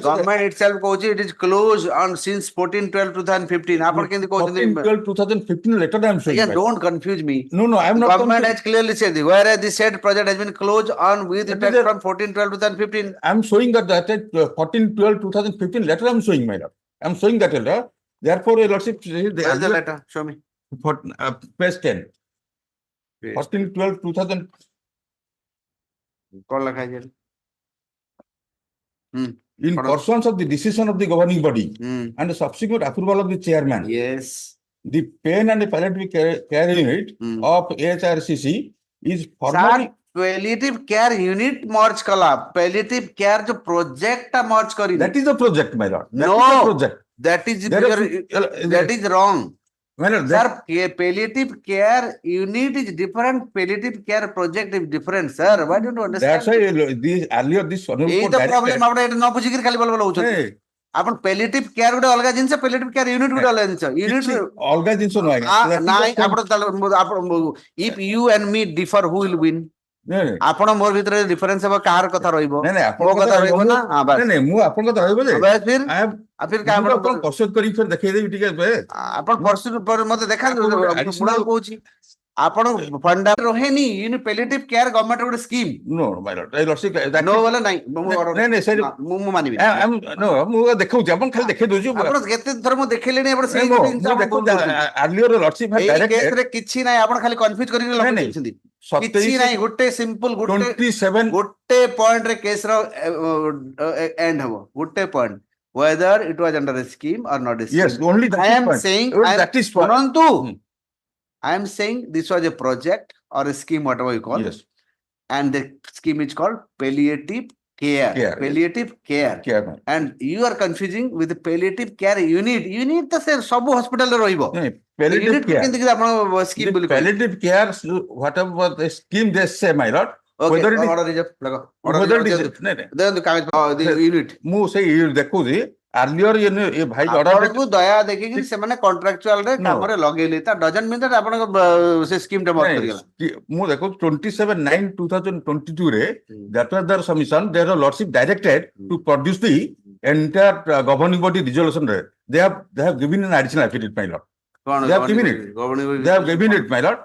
government itself कहूची it is closed on since 14/12/2015 आपण केंदी कहउछन 14/12/2015 letter I am showing. Yeah, don't confuse me. No, I am not. Government has clearly said whereas the said project has been closed on with effect from 14/12/2015. I am showing that 14/12/2015 letter I am showing, my lord. I am showing that letter. Therefore, your lordship, Where is the letter? Show me. For page 10. 14/12/2000. कौन लिखा है In pursuance of the decision of the governing body and the subsequent approval of the chairman. Yes. The pain and the palliative care unit of AHRCC is formally. Palliative care unit merge kala. Palliative care जो project टा merge करी. That is the project, my lord. That No, is the project. that is wrong. Sir, palliative care unit is different. Palliative care project is different, sir. Why don't you understand? That's why this earlier this यही तो problem आपण एटा न बुझी कर खाली बोल होछ आपण palliative care गुटे अलगा जिंस palliative care unit गुटे अलगा जिंस unit अलगा जिंस न नाही आपण if you and me differ who will win आपण मोर भीतर डिफरेंस अब कार कथा रहइबो मो कथा रहइबो ना हां बस नहीं मु आपन कथा रहइबो जे फिर का आपण परसुद करी फिर देखै देबी ठीक है आपण परसुद पर मते देखा मुडा कहूची आपण फंडा रहेनी इन पैलिएटिव केयर गवर्नमेंट गुटे scheme no my lord I lordship no वाला नहीं नहीं सर मु मानिबी नो मु देखौ आपण खाली देखै दोजु आपण केते थर मु देखैलेनी आपण सेही देखौ अर्लियर लॉर्डशिप है डायरेक्ट केस रे किछि नाही आपण खाली कंफ्यूज करी लगैछिंदी किछि नाही गुटे सिंपल गुटे 27 गुटे पॉइंट रे केस रो एंड हबो गुटे point whether it was under a scheme or not a scheme. Yes, only that I am saying that is I am saying this was a project or a scheme, whatever you call. Yes. And the scheme is called palliative care. Palliative care. And you are confusing with the palliative care unit. Unit to say सब hospital रे रहिबो. Palliative care. Scheme palliative care, whatever the scheme they say, my lord. Okay, whether it is order is laga. whether it is then the unit. मु से देखु जी earlier ये भाई order को दया देखि कि से माने कॉन्ट्रैक्चुअल रे काम रे लगेली ता डजंट मीन दैट आपण से स्कीम टे मत करियला मु देखो 27/9/2022 रे that was their submission their lordship directed to produce the entire governing body resolution रे they have given an additional affidavit, my lord. They have given it. They have given it, my lord.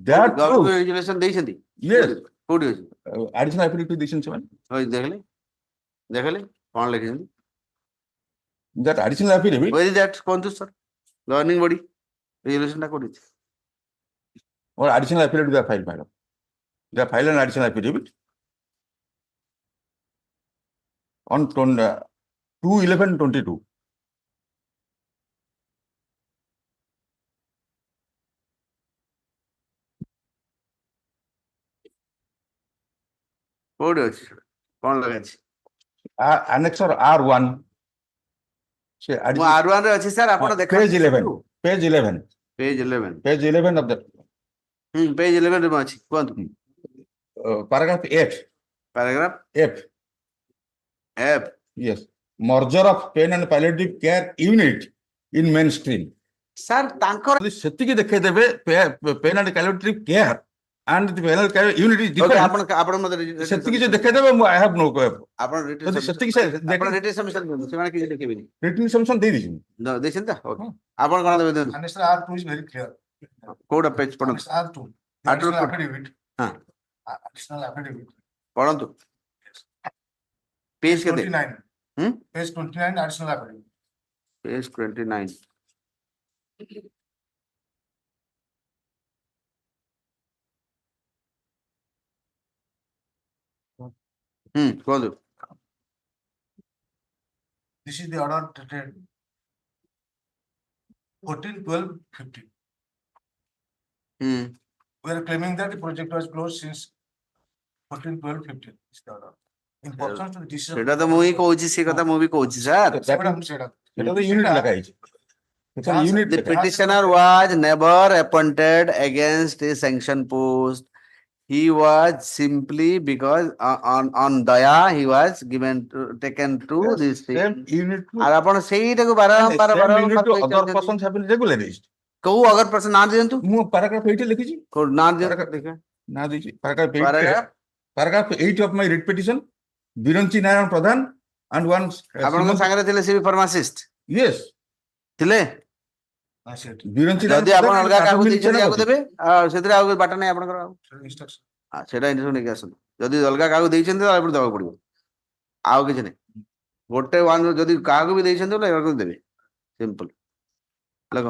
That proves. Resolution ଦେଇଛନ୍ତି Yes. କୋଉଠି ଅଛି Additional affidavit ଦେଇଛନ୍ତି ସେମାନେ. ହଇ ଦେଖିଲେ ଦେଖିଲେ କଣ ଲେଖିଛନ୍ତି That additional affidavit. where is that କୁହନ୍ତୁ sir governing body ରେଜୁଲେସନ ଟା କୋଉଠି ଅଛି Or additional affidavit they have filed, madam. They have filed an additional affidavit on 2/11/22. କୋଉଠି ଅଛି କଣ ଲେଖାଛି Annexure R1. Say ମୁଁ additional- R1 ରେ ଅଛି ସାର୍ ଆପଣ ଦେଖନ୍ତୁ Page 11. Page 11. page 11 Page 11 of the page 11 ରେ ମୁଁ ଅଛି କୁହନ୍ତୁ paragraph F. paragraph F. F Yes. Merger of pen and palliative care unit in mainstream. Sir ତାଙ୍କର ସେତିକି ଦେଖେଇଦେବେ pen and palliative care and the penal care unit is Okay, different. ଆପଣ ମତେ ସେତିକି ଯେ ଦେଖେଇଦେବେ ମୁଁ I have no ଆପଣ ଯଦି ସେତିକି ସେ ଆପଣ ରିଟେନ୍ ସବମିଶନ କରନ୍ତୁ ସେମାନେ କିଛି ଦେଖେଇବେନି written submission ଦେଇ ଦେଇଛି ଦେଇଛନ୍ତି ତ Okay. ଆପଣ କଣ ଦେବେ ଦିଅନ୍ତୁ Annexure R2 is very clear. କୋଉଟା ପେଜ ପଢନ୍ତୁ Annexure R2. The R2 additional affidavit. ହଁ Additional affidavit. ପଢନ୍ତୁ ପେଜ କେତେ 29. ହୁଁ Page 29 additional affidavit. page 29 କୁହନ୍ତୁ This is the order dated 14/12/15. We are claiming that the project was closed since 14/12/15. Is the order. In pursuance to the decision. ସେଟା ତ ମୁଁ ହିଁ କହୁଛି ସେ କଥା ମୁଁ ବି କହୁଛି ସାର୍ ସେଟା ତ unit ଲେଖା ହେଇଛି. ସେଟା unit the ଲେଖା ହେଇଛି. petitioner was never appointed against a sanction post. He was simply because on daya he was taken to this thing. Same unit to আর ଆପଣ ସେଇଟାକୁ ବାରମ୍ବାର same unit to other persons have been regularized. କୋଉ ଅଗର person ନାଁ ଦିଅନ୍ତୁ ମୁଁ paragraph 8 ଲେଖିଛି. କୋଉ ନାଁ ଦିଅନ୍ତୁ ଦେଖିବା ନା ଦେଇଛି paragraph 8 Paragraph? paragraph 8 of my writ petition Biranchi Narayan Pradhan and one ଆପଣଙ୍କ ସାଙ୍ଗରେ ଥିଲେ ସିବି ଫାର୍ମାସିଷ୍ଟ yes ଥିଲେ Biranchi ଯଦି ଆପଣ Narayan ଅଲଗା କାହାକୁ Pradhan ଦେଇଛନ୍ତି ୟାକୁ ସେନାପତି. ଦେବେ ଆଉ ସେଥିରେ ଆଉ ବାଟ ନାହିଁ ଆପଣଙ୍କର ଆଉ Instruction. ସେଇଟା ଇଣ୍ଟରଭ୍ୟୁ ନେଇକି ଆସନ୍ତୁ ଯଦି ଅଲଗା କାହାକୁ ଦେଇଛନ୍ତି ତ ଏପଟେ ଦେବାକୁ ପଡିବ ଆଉ କିଛି ନାହିଁ ଗୋଟେ ୱାନ୍ ଯଦି କାହାକୁ ବି ଦେଇଛନ୍ତି ବୋଲେ ଏହାକୁ ଦେବେ ସିମ୍ପଲ ଦେଖ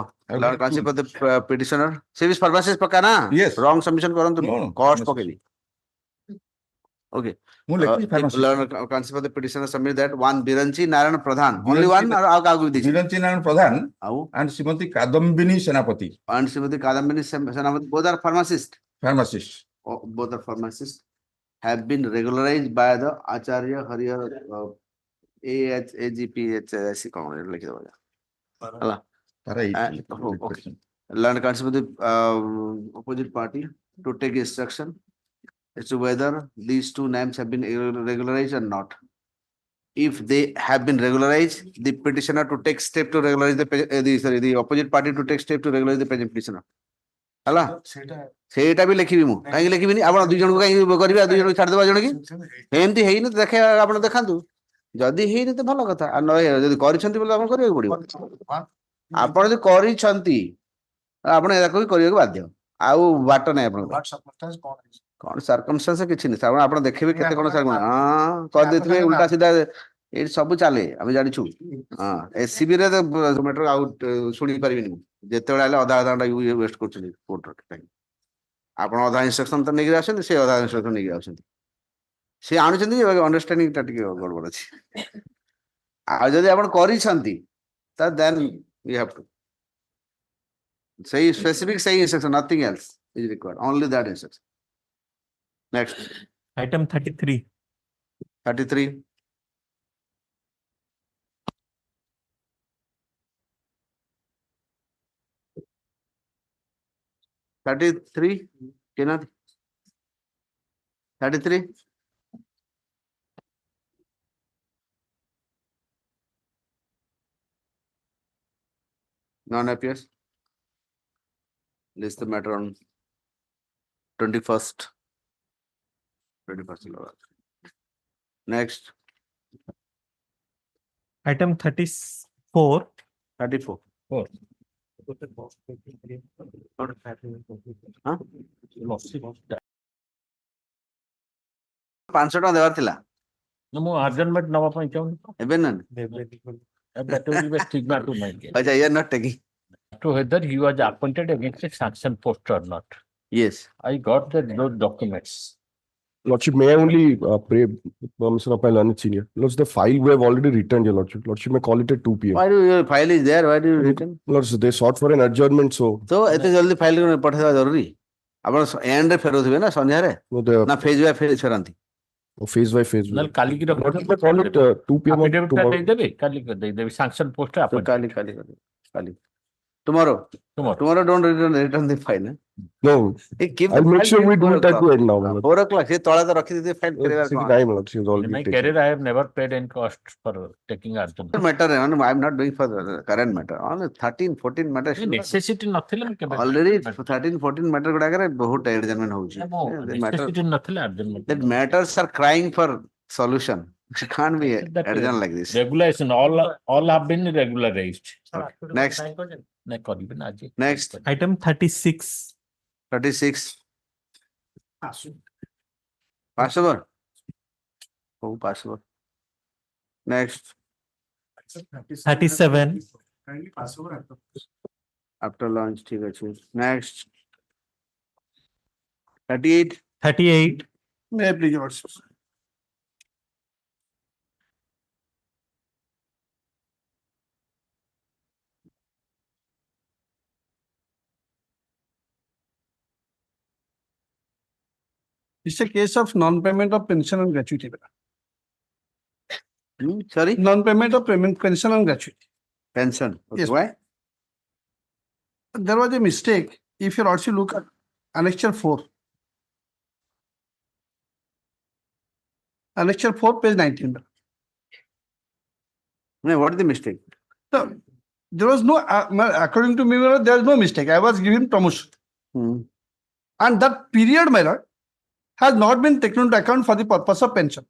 କନସିପ ଅଫ ଦ ପିଟିସନର ସେ ବି ଫାର୍ମାସିଷ୍ଟ ପକା ନା Yes. ରଙ୍ଗ ସବମିଶନ କରନ୍ତୁ No, no. କଷ୍ଟ ପକେଇବି Okay. ମୁଁ ଲେଖିଛି pharmacist. Concept of the petitioner submit that one Biranchi Narayan Pradhan. Only one or ଆଉ କାହାକୁ ବି ଦେଇଛନ୍ତି? Biranchi Narayan Pradhan ଆଉ and Srimati Kadambini Senapati. and Srimati Kadambini Senapati, both are pharmacists. Pharmacist. Both are pharmacists have been regularized by the Acharya Harihar AGPHC କଣ ଲେଖିଦବ ହେଲା Para And- okay. Learn concept of the opposite party to take instruction as to whether these two names have been regularized or not. If they have been regularized, the petitioner to take step to regularize the opposite party to take step to regularize the present petitioner. ହେଲା ସେଇଟା ବି ଲେଖିବି ମୁଁ କାହିଁକି ଲେଖିବିନି ଆପଣ ଦୁଇ ଜଣଙ୍କୁ କାହିଁକି କରିବେ ଆଉ ଦୁଇ ଜଣଙ୍କୁ ଛାଡ଼ିଦେବା ଜଣେ କି ଏମିତି ହେଇନି ତ ଦେଖେ ଆପଣ ଦେଖାନ୍ତୁ ଯଦି ହେଇନି ତ ଭଲ କଥା ଆଉ ନ ଯଦି କରିଛନ୍ତି ବୋଲେ ଆପଣ କରିବାକୁ ପଡିବ ଆପଣ ଯଦି କରିଛନ୍ତି ଆପଣ ଏହାକୁ ବି କରିବାକୁ ବାଧ୍ୟ ଆଉ ବାଟ ନାହିଁ ଆପଣଙ୍କର What circumstance କଣ ହେଇଛି? କଣ ସାର୍କମଷ୍ଟାନ୍ସ କିଛି ନାହିଁ ଆପଣ ଦେଖିବେ କେତେ କଣ ହଁ କରିଦେଇଥିବେ ଉଲ୍ଟା ସିଧା ଏଇଠି ସବୁ ଚାଲେ ଆମେ ଜାଣିଛୁ ହଁ ଏସସିବି ରେ ମ୍ୟାଟର ଆଉ ଶୁଣି ପାରିବିନି ମୁଁ ଯେତେବେଳେ ହେଲେ ଅଧା ଅଧା ୱେଷ୍ଟ କରୁଛନ୍ତି କୋର୍ଟର ଆପଣ ଅଧା ଇନଷ୍ଟ୍ରକ୍ସନ ତ ନେଇକି ଆସୁଛନ୍ତି ସେ ଅଧା ଇନଷ୍ଟ୍ରକ୍ସନ ନେଇକି ଆସୁଛନ୍ତି ସେ ଆଣୁଛନ୍ତି ଅଣ୍ଡରଷ୍ଟାଣ୍ଡିଂ ଟା ଟିକେ ଗଡବଡ ଅଛି ଆଉ ଯଦି ଆପଣ କରିଛନ୍ତି ତ ଦେନ୍ ୟୁ ହାଭ୍ ଟୁ ସେଇ ସ୍ପେସିଫିକ ସେଇ instruction Nothing else is required only that instruction next Item 33. 33 33 Kenath 33 non appears list the matter on 21st next Item 34. 34 ହଁ 500 ଟଙ୍କା ଦେବାର ଥିଲା ମୁଁ ଆର୍ଜନମେଣ୍ଟ ନବା ପାଇଁ ଚାହୁଁନି ଏବେ ନା that will be a stigma to my case. ଆଚ୍ଛା you are not taking To whether he was appointed against a sanction post or not. yes I got those documents. Lordship, may I only pray permission of my learned senior? Lordship, the file we have already returned, Your Lordship. Lordship, may call it at 2 p.m. why do your file is there why do you return Lordship, they sought for an adjournment, so ଏତେ ଜଲ୍ଦି file ପଠେଇବା ଜରୁରୀ ଆପଣ and ରେ ଫେରଉଥିବେ ନା ସନ୍ଧ୍ୟାରେ no, the ନା phase Bai phase ଫେରନ୍ତି phase by phase. ନହେଲେ କାଲିକି Lordship, may call it 2 p.m. on affidavit ଟା tomorrow. ଦେଇଦେବେ କାଲିକି ଦେଇଦେବି sanction post ଟା So, appointed. କାଲି tomorrow don't return the file No, hey, keep I'll the make file sure till we do 4 it at the o'clock. end now. 4 o'clock ସେ ତଳେ ତ ରଖିଦେଇଥିବେ file କରିବା In In my career, I have never paid any cost for taking adjournment. matter I am not doing for the current matter only 13 14 matter Necessity ନଥିଲେ ମୁଁ କେବେ already 13 14 matter ଗୁଡାକରେ ବହୁତ adjournment ହଉଛି necessity ନଥିଲେ adjournment. that matters are crying for solution it can't be adjourned like this Regulation, all have been regularized. next ନାଇଁ କରିବି ନା ଆଜି next Item 36. 36 Passover oh Passover next 37. after lunch ঠিক আছে next 38 38. may I please yours It's a case of non-payment of pension and gratuity. sorry Non-payment of pension and gratuity. pension okay. Yes. Why There was a mistake. If you also look at Annexure 4. Annexure 4, page 19. no, what is the mistake So, there was no, according to me, there is no mistake. I was given promotion. And that period, my lord, has not been taken into account for the purpose of pension.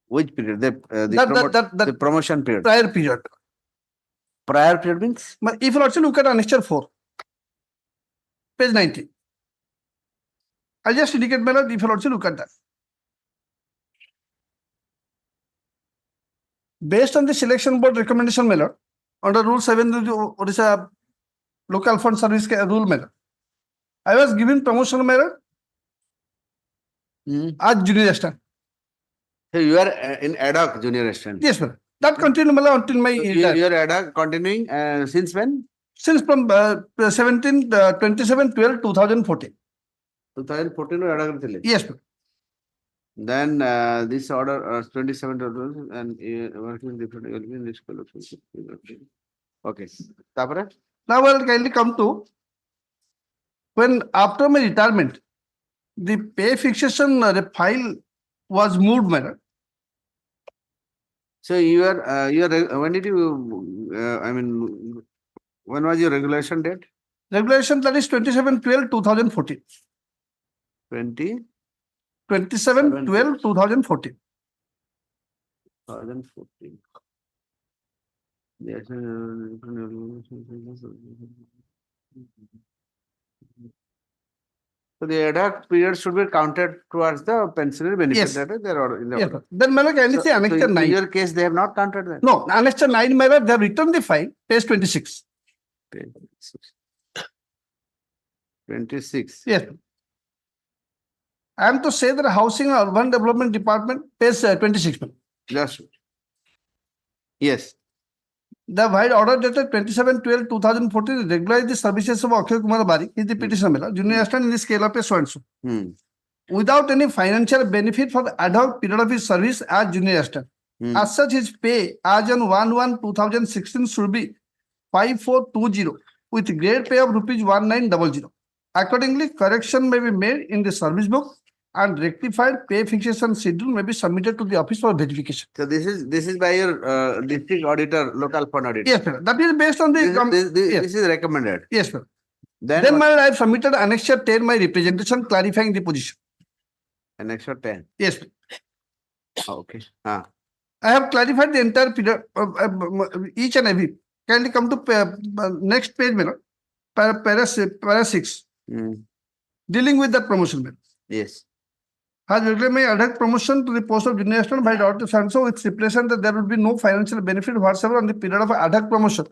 which period That the promotion period prior period. prior period means But if you also look at Annexure 4, page 19. I'll just indicate, my lord, if you also look at that. Based on the selection board recommendation, my lord, under Rule 7, what is a local fund service rule, my lord, I was given promotion, my lord, as junior assistant. so you are in ad hoc junior assistant Yes, sir. That continued, my lord, until my you are ad hoc continuing since when since from 27/12/2014. 2014 ରୁ ad hoc ଥିଲେ Yes, sir. then this order 27 and working different in this okay tapare Now I will kindly come to when after my retirement, the pay fixation the file was moved, my lord. so you are when did you I mean when was your regulation date Regulation that is 27/12/2014. 20 27/12/2014. 2014 yes so the ad hoc period should be counted towards the pensionary benefit Yes. that is there are in the Yes, order. sir. Then, my lord, kindly say Annexure in 9. your case they have not counted that No, Annexure 9, my lord, they have returned the file, page 26. 26 Yes. I am to say that Housing and Urban Development Department, page 26. just yes The while order dated 27/12/2014 regularized the services of Akshay Kumar Bari, is the petitioner, my lord, junior assistant in the scale of a so and so. Without any financial benefit for the ad hoc period of his service as junior assistant. As such, his pay as on 1/1/2016 should be 5420 with grade pay of ₹1900. Accordingly, correction may be made in the service book and rectified pay fixation schedule may be submitted to the office for verification. so this is by your district auditor local fund auditor Yes, sir. That is based on the yes. this is recommended Yes, sir. then Then my I have submitted Annexure 10 my representation clarifying the position. Annexure 10 Yes, sir. okay I have clarified the entire period each and every. Kindly come to next page, my lord. para 6, dealing with the promotion bill. Yes. Has regularly made ad hoc promotion to the post of junior assistant by Dr. Sanso with stipulation that there would be no financial benefit whatsoever on the period of ad hoc promotion,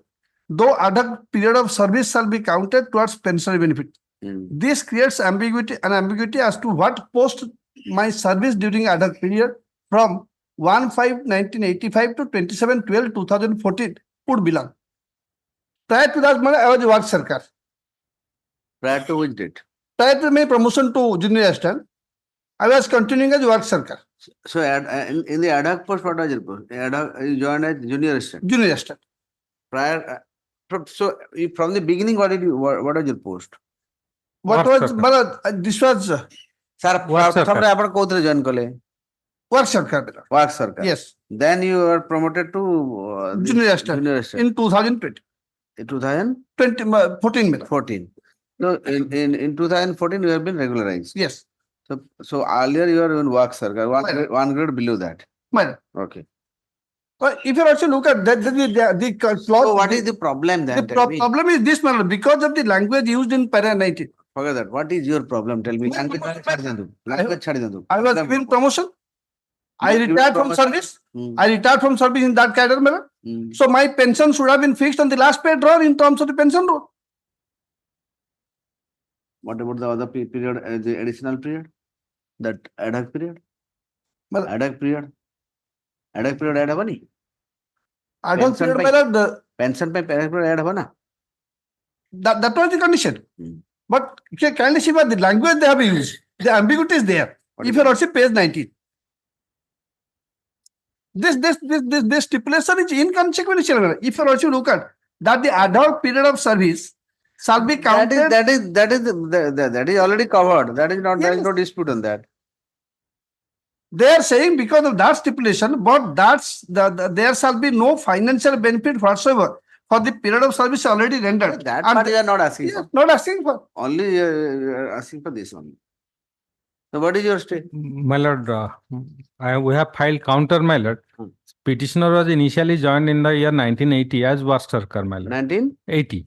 though ad hoc period of service shall be counted towards pensionary benefit. This creates ambiguity as to what post my service during ad hoc period from 1/5/1985 to 27/12/2014 would belong. Prior to that, I was work circle. Prior to which date? Prior to my promotion to junior assistant, I was continuing as work circle. So in the ad hoc post, what was your post? Ad hoc, you joined as junior assistant. Junior assistant. Prior, from the beginning, what was your post? What was, this was Sir, ଆପଣ କୋଉଥିରେ join kale? work circle. Work circle. Yes. Then you were promoted to Junior assistant junior assistant. in 2020. In 2014. 14. So in 2014 you have been regularized. Yes. So earlier you were in work circle, one grade below that. Madam. Okay. But if you also look at that, the clause. So what is the problem then? The problem is this, madam, because of the language used in para 19. Forget that. What is your problem? Tell me. Language chhadi dandu. I was given promotion. I retired from service. I retired from service in that cadre, madam. So my pension should have been fixed on the last pay drawer in terms of the pension roll. What about the other period, the additional period? That ad hoc period? Well, ad hoc period. Ad hoc period add haba nahi? Ad hoc period, madam, the pension pay ad hoc period add haba na? That was the condition. But kindly see what the language they have used. The ambiguity is there. If you also page 19. This stipulation is inconsequential. If you also look at that the ad hoc period of service shall be counted. That is already covered. That is not, there is no dispute on that. They are saying because of that stipulation, but there shall be no financial benefit whatsoever for the period of service already rendered. That part you are not asking for. Not asking for. Only asking for this one. So what is your state? My lord, we have filed counter, my lord. Petitioner was initially joined in the year 1980 as work circle, my lord. 1980.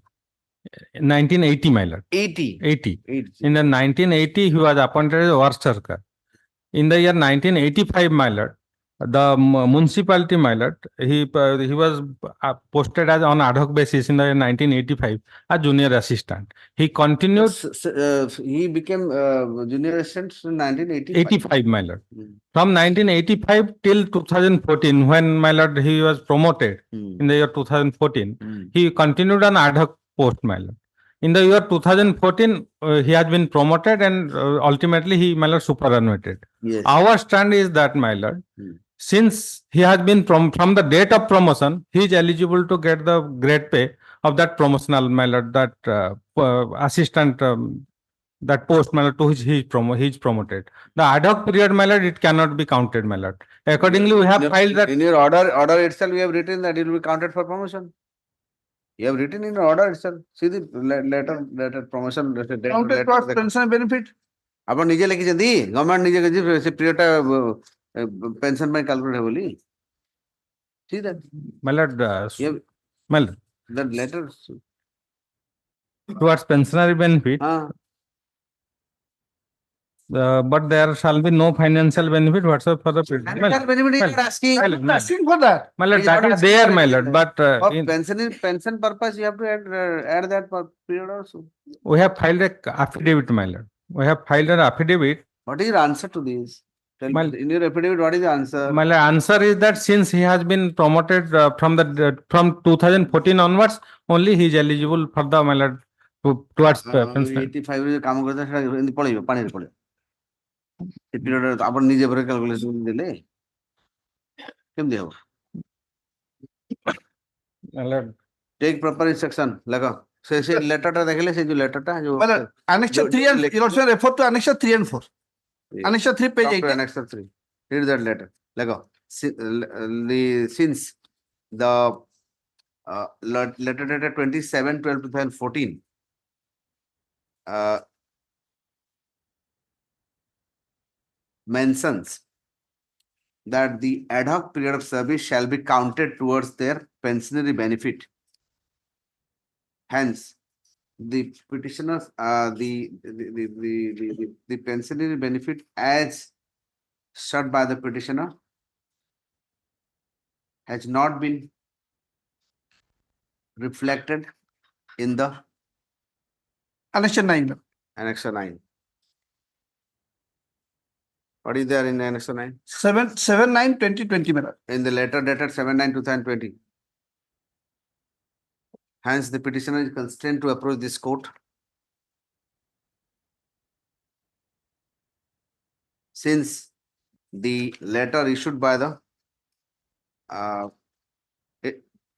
1980, my lord. 80. In the 1980, he was appointed as work circle. In the year 1985, my lord, the municipality, my lord, he was posted as on ad hoc basis in the year 1985 as junior assistant. He continued. He became junior assistant in 1985. 85, my lord. From 1985 till 2014, when my lord he was promoted in the year 2014, he continued on ad hoc post, my lord. In the year 2014, he has been promoted and ultimately he, my lord, superannuated. Yes. Our stand is that, my lord, since he has been from the date of promotion, he is eligible to get the grade pay of that promotional, my lord, that assistant, that post, my lord, to which he is promoted. The ad hoc period, my lord, it cannot be counted, my lord. Accordingly, we have filed that. In your order itself, we have written that it will be counted for promotion. You have written in your order itself. See the letter promotion. Counted towards pension benefit. ଆପଣ ନିଜେ ଲେଖିଛନ୍ତି government ନିଜେ କହିଛି ସେ period ଟା pension ପାଇଁ calculate ହେବ ବୋଲି see that my lord, that letter towards pensionary benefit, but there shall be no financial benefit whatsoever for the financial benefit is not asking for that. My lord, that is there, my lord, but for pension purpose you have to add that period also. We have filed a affidavit, my lord. We have filed an affidavit. What is your answer to this? Tell me, in your affidavit, what is the answer? My answer is that since he has been promoted from 2014 onwards, only he is eligible for the, my lord, towards pension. 85 ରେ କାମ କରିथा ସେଟା ଏମିତି ପଳେଇବ ପାଣିରେ ପଳେଇବ ଏ period ଆପଣ ନିଜେ ଭରେ calculation ଦେଲେ କେମିତି ହେବ? Take proper instruction ଲେଖ ସେ letter ଟା ଦେଖିଲେ ସେ ଯୋଉ letter ଟା ଯୋଉ Annexure 3 and you also refer to Annexure 3 and 4. Annexure 3 page 8. Annexure 3. Read that letter. ଲେଖ since the letter dated 27/12/2014 mentions that the ad hoc period of service shall be counted towards their pensionary benefit. Hence, the petitioners, the pensionary benefit as sought by the petitioner has not been reflected in the Annexure 9. Annexure 9. What is there in Annexure 9? 7/9/2020, my lord. In the letter dated 7/9/2020. Hence, the petitioner is constrained to approach this court since the letter issued by the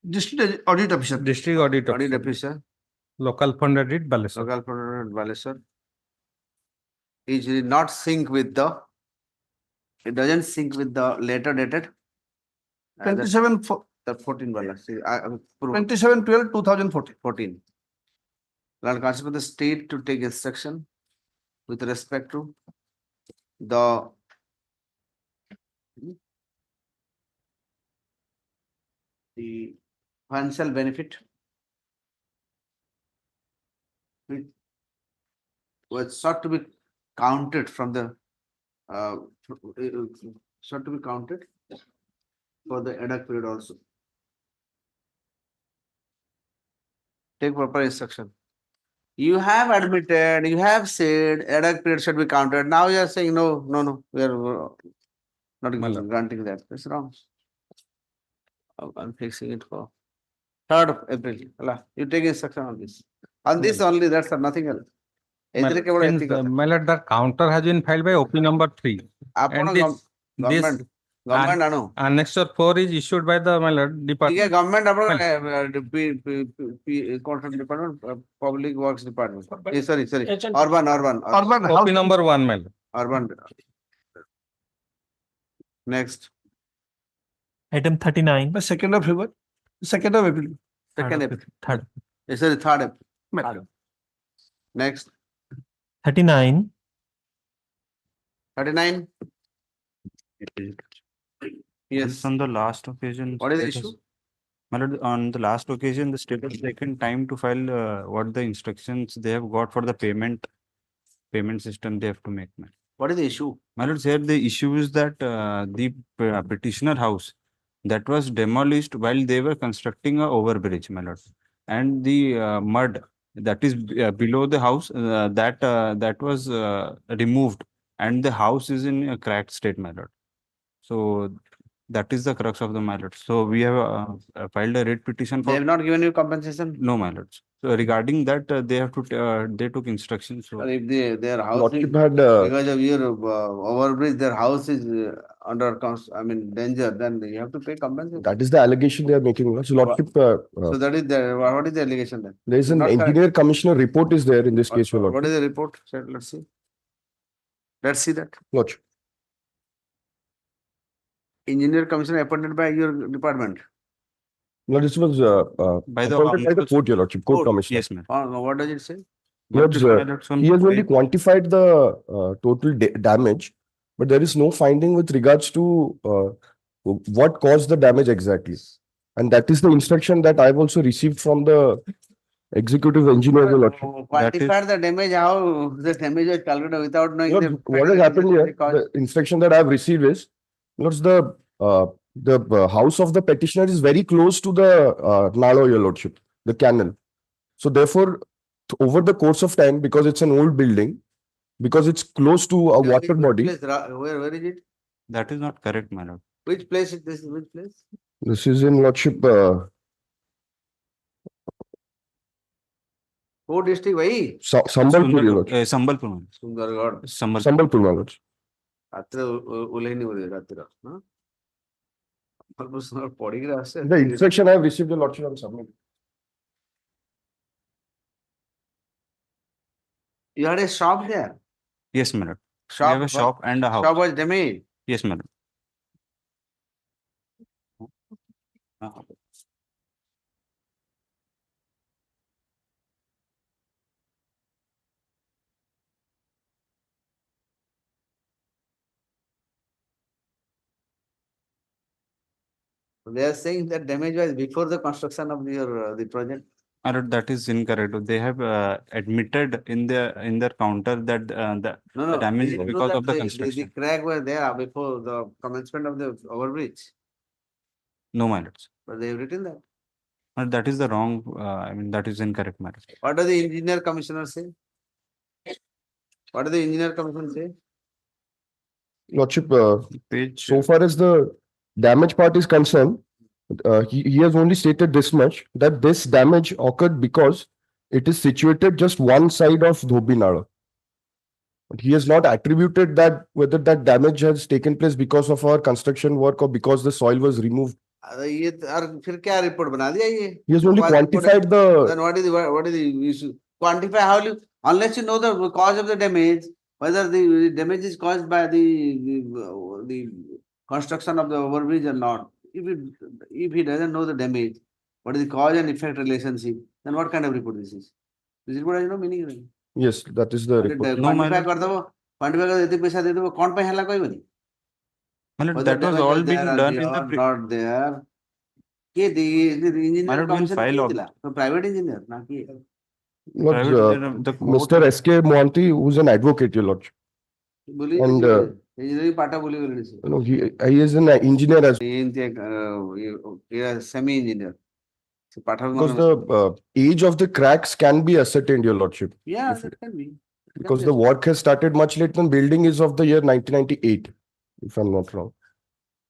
District Audit Officer. District Audit audit Officer. officer, Local Fund Audit, Balesar. local fund Balesar, is not sync with the, it doesn't sync with the letter dated 14 wala. See, 27/12/2014. 14. Lord consider the state to take instruction with respect to the financial benefit which was sought to be counted from the sought to be counted for the ad hoc period also. Take proper instruction. You have admitted, you have said ad hoc period should be counted. Now you are saying no, we are not granting that. That's wrong. I'm fixing it for 3rd of April. Allah, you take instruction on this. On this only, that's nothing else. Since, my lord, the counter has been filed by OP number 3. And this government Annexure 4 is issued by the, my lord, department. government department, public works department. Sorry, urban. OP number 1, my lord. Urban. Next. Item 39. 2nd of February. 2nd of April. 2nd April. 3rd. Sorry, 3rd April. Next. 39. 39. Yes. On the last occasion. What is the status- issue? My lord, on the last occasion, the state has taken time to file what the instructions they have got for the payment system they have to make. What is the issue? My lord, sir, the issue is that the petitioner house that was demolished while they were constructing a overbridge, my lord, and the mud that is below the house that was removed, and the house is in a cracked state, my lord. So that is the crux of the, my lord. So we have filed a writ petition They for. have not given you compensation? No, my lords. So regarding that, they have to. They took instructions. So If their house Lordship is, had, because of your overbridge, their house is under danger, then you have to pay compensation. That is the allegation they are making. So Lordship, So that is the, what is the allegation then? there is an Not correct. engineer commissioner report is there in this case, your What Lordship. is the report? Let's see. Let's see that. Lordship. Engineer commissioner appointed by your department. No, this was by the appointed by the court, your Lordship, court commissioner. yes, ma'am. What does it say? Lords, he has only quantified the total damage, but there is no finding with regards to what caused the damage exactly. And that is the instruction that I've also received from the executive engineer, your Lordship. Quantify the damage, how the damage was calculated without knowing Lord, what has happened here, the instruction that I've received is, Lords, the house of the petitioner is very close to the Nalo, your Lordship, the canal. So therefore, over the course of time, because it's an old building, because it's close to a water body. Where is it? That is not correct, my lord. Which place is this? Which place? This is in Lordship. Who district? Why? Sambalpur, your Lordship. Sambalpur. Sundargarh. Sambalpur, my Lordship. The instruction I have received, your Lordship, I'm submitting. You had a shop there? Yes, my lord. Shop, We have a shop and a house. Shop was damaged? Yes, my lord. They are saying that damage was before the construction of the project. My lord, that is incorrect. They have admitted in their counter that the No, damage they is know because that of the the construction. crack were there before the commencement of the overbridge, No, my lords. but they have written that. That is the wrong, I mean, that is incorrect, my lord. What does the engineer commissioner say? What does the engineer commissioner say? Lordship, Page, so far as the damage part is concerned, he has only stated this much, that this damage occurred because it is situated just one side of Dhobi Nala. But he has not attributed that whether that damage has taken place because of our construction work or because the soil was removed. ये और फिर क्या report बना दिया ये? He has only quantified the, Then what is the issue? Quantify how you, unless you know the cause of the damage, whether the damage is caused by the construction of the overbridge or not. If he doesn't know the damage, what is the cause and effect relationship, then what kind of report this is? This report has no meaning. yes, that is the report. Quantify कर दो, quantify कर देते पैसा दे दो, कौन पे हल्ला कोई बनी? my lord, Whether that was damage all was being there or done they in the are not there. के the engineer lord, when commission file किए of- दिला, तो private engineer ना किए. Lord, private, the court- Mr. S.K. Mohanty, who's an advocate, your lordship. बोली And engineering पाटा बोली बोली से. you know, he is an engineer as Semi engineer. So पाठा because the age of the cracks can be ascertained, your lordship. Yeah, If- that can be. Because the work has started much later than building is of the year 1998, if I'm not wrong.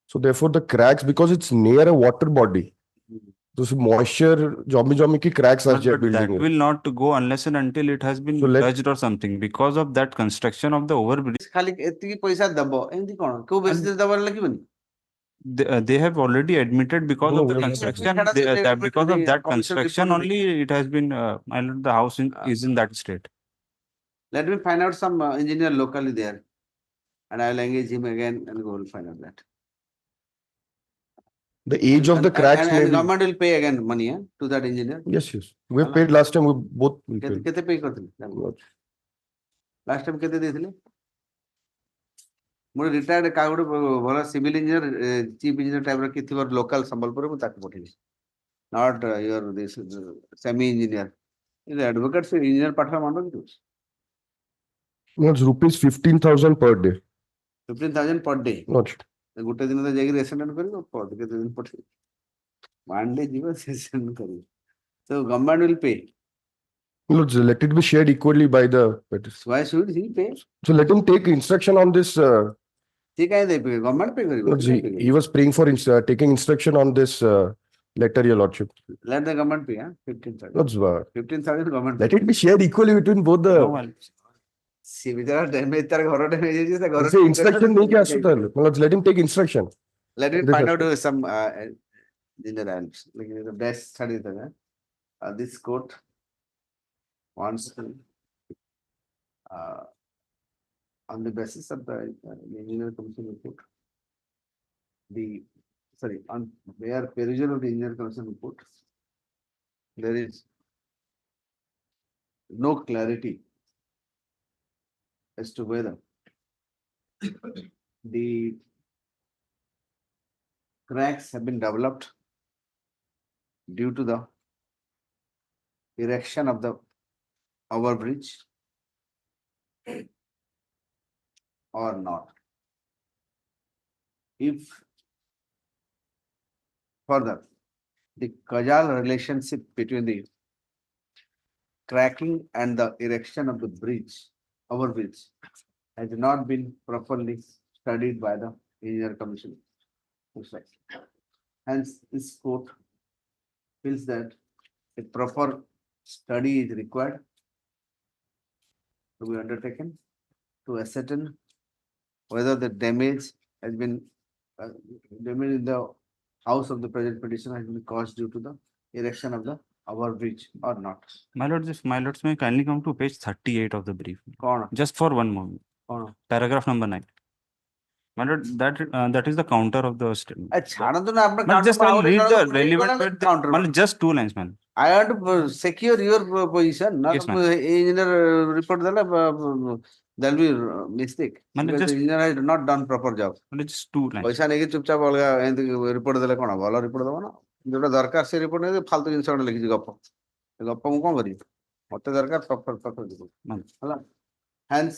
So therefore the cracks, because it's near a water body, those moisture, jomi ki cracks are But that building. will not go unless and until it has been So let- touched or something because of that construction of the overbridge. खाली एतिकी पैसा दबो एमती कोन को basis दबो लगी बनी. They have already admitted because No, of the we have- construction, Cannot say they that because of admitted that the commission construction report only it has been, my lord, the house is in that state. Let me find out some engineer locally there, and I will engage him again and go will find out that. The age of the cracks and may be. government will pay again money to that engineer. Yes, yes. We have paid last time, we both will pay. केते पे करथिले? Last time केते देथिले? मोर retired का गोटे भला civil engineer chief engineer type रो किथिवर local Sambalpur मु ताक पठेबी. Not your this semi engineer. Is advocate से engineer पाठरा मानो कि? It's rupees 15,000 per day. 15,000 per day. Not. गोटे दिन तो जाके रेसिडेंट करियो पर केते दिन पठे. Monday जीवन सेशन करियो. So government will pay. Let's let it be shared equally by the. Why should he pay? So let him take instruction on this. ठीक है दे पे government pay करियो. He was praying for taking instruction on this letter, your lordship. Let the government pay, 15,000. Let's 15,000 government. let it be shared equally between both the. See, बिचारा damage तार घर damage है जिससे घर. Say instruction नहीं क्या सुता है. Let's let him take instruction. Let me find out some engineer helps. Like the best study that this court wants to on the basis of the engineer commission report. On where perusal of the engineer commission report, there is no clarity as to whether the cracks have been developed due to the erection of the overbridge or not. If further, the causal relationship between the cracking and the erection of the overbridge, has not been properly studied by the engineer commission. Hence, this court feels that a proper study is required to be undertaken to ascertain whether the damage has been damage in the house of the present petitioner has been caused due to the erection of the overbridge or not. My lords, may I kindly come to page 38 of the brief. कौन? Just for one moment. कौन? Paragraph number 9. My lord, that is the counter of the statement. छाड़ो तो ना अपना But just I'll read the relevant bit. counter. My lord, just 2 lines, man. I want to secure your position, not Yes, ma'am. engineer report that there will be mistake. Man, Because just- the engineer has not done proper job. My lord, just 2 lines. पैसा नहीं कि चुपचाप अलग report देले कोना भलो report दबो ना जोटा दरकार से report नहीं फालतू जिंस लिखि गप ଗପ ମୁଁ କଣ କରିବି ମତେ ଦରକାର ପ୍ରପର ହେଲା hence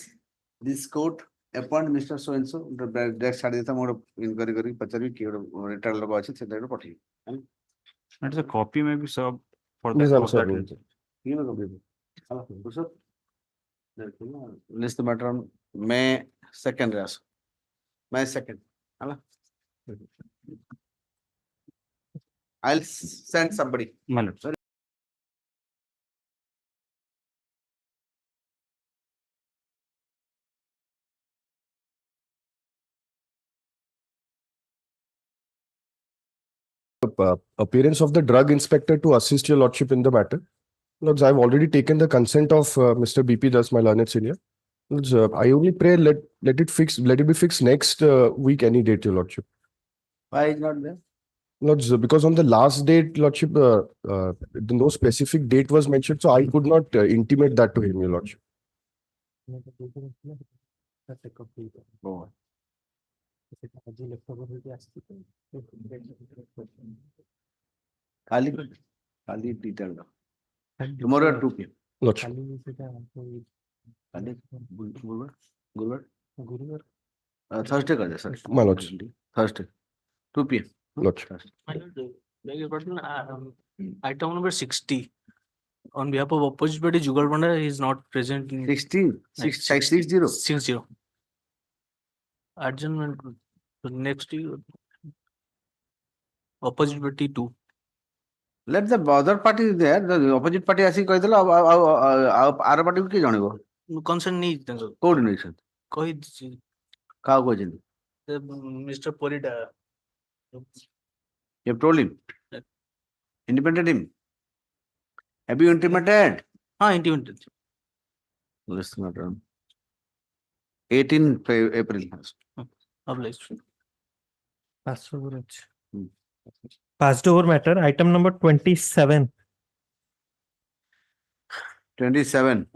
this court appoint Mr. so and so date ଛାଡ଼ି ଦେଇଥା ମୁଁ ଗୋଟେ ଇନକ୍ୱାରି କରିକି ପଚାରିବି କିଏ ଗୋଟେ ରିଟାୟାର୍ଡ ଲୋକ ଅଛି ସେଟା ଗୋଟେ ପଠେଇବି It's a copy may be served for Yes, that. I'm for that sorry. reason. କିଏ ଗୋଟେ ପଠେଇବି ହେଲା ବୁଝ list the matter on May 2nd ରେ ଆସ May 2nd ହେଲା I'll send somebody. My lord. Appearance of the drug inspector to assist your lordship in the matter. Lords, I've already taken the consent of Mr. BP Das, my learned senior. Lords, I only pray let it be fixed next week, any date, your lordship. Why is not there? Lords, because on the last date, lordship, no specific date was mentioned, so I could not intimate that to him, your lordship. Oh. Kali detailed. Tomorrow at 2 p.m. Lordship. Kali Gulwar. Thursday कर दे sir. My lords. Thursday 2 p.m. Lordship. My lord, beg your pardon, item number 60. On behalf of opposite party, Jugal Panda is not present in 60. 60. Adjournment next year. Opposite party 2. Let the other party there, the opposite party आसी କହିଦେଲା ଆଉ ଆର party କିଏ ଜଣେଇବ? Concern नहीं କୋଉଠି ନେଇଛନ୍ତି? कोई କାହାକୁ କହିଛନ୍ତି? Mr. Porida. You have told him? Intimated him? Have you intimated? हाँ intimated. Listen, madam. 18 April. Obliged. Passed over matter, item number 27. 27.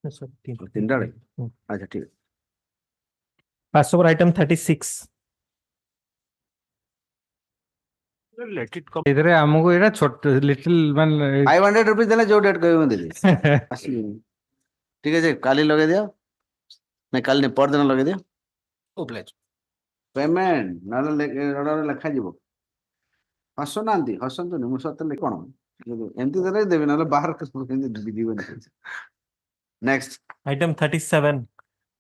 Yes, sir. तीनटा रे? अच्छा ठीक है. Passed over item 36. Let it come. इधर हमको ये ना छोटे little मान 500 rupees देले जो डेट कहबे मैं देली. असली. ठीक है जी काली लगे दियो. नहीं काली नहीं पर दिन लगे दियो. Obliged. Payment नाले ऑर्डर लिखा जीवो. हसनांती हसंतु नहीं मुसत ले कोन. एमती देले देबे नाले बाहर के जीवन. Next. Item 37.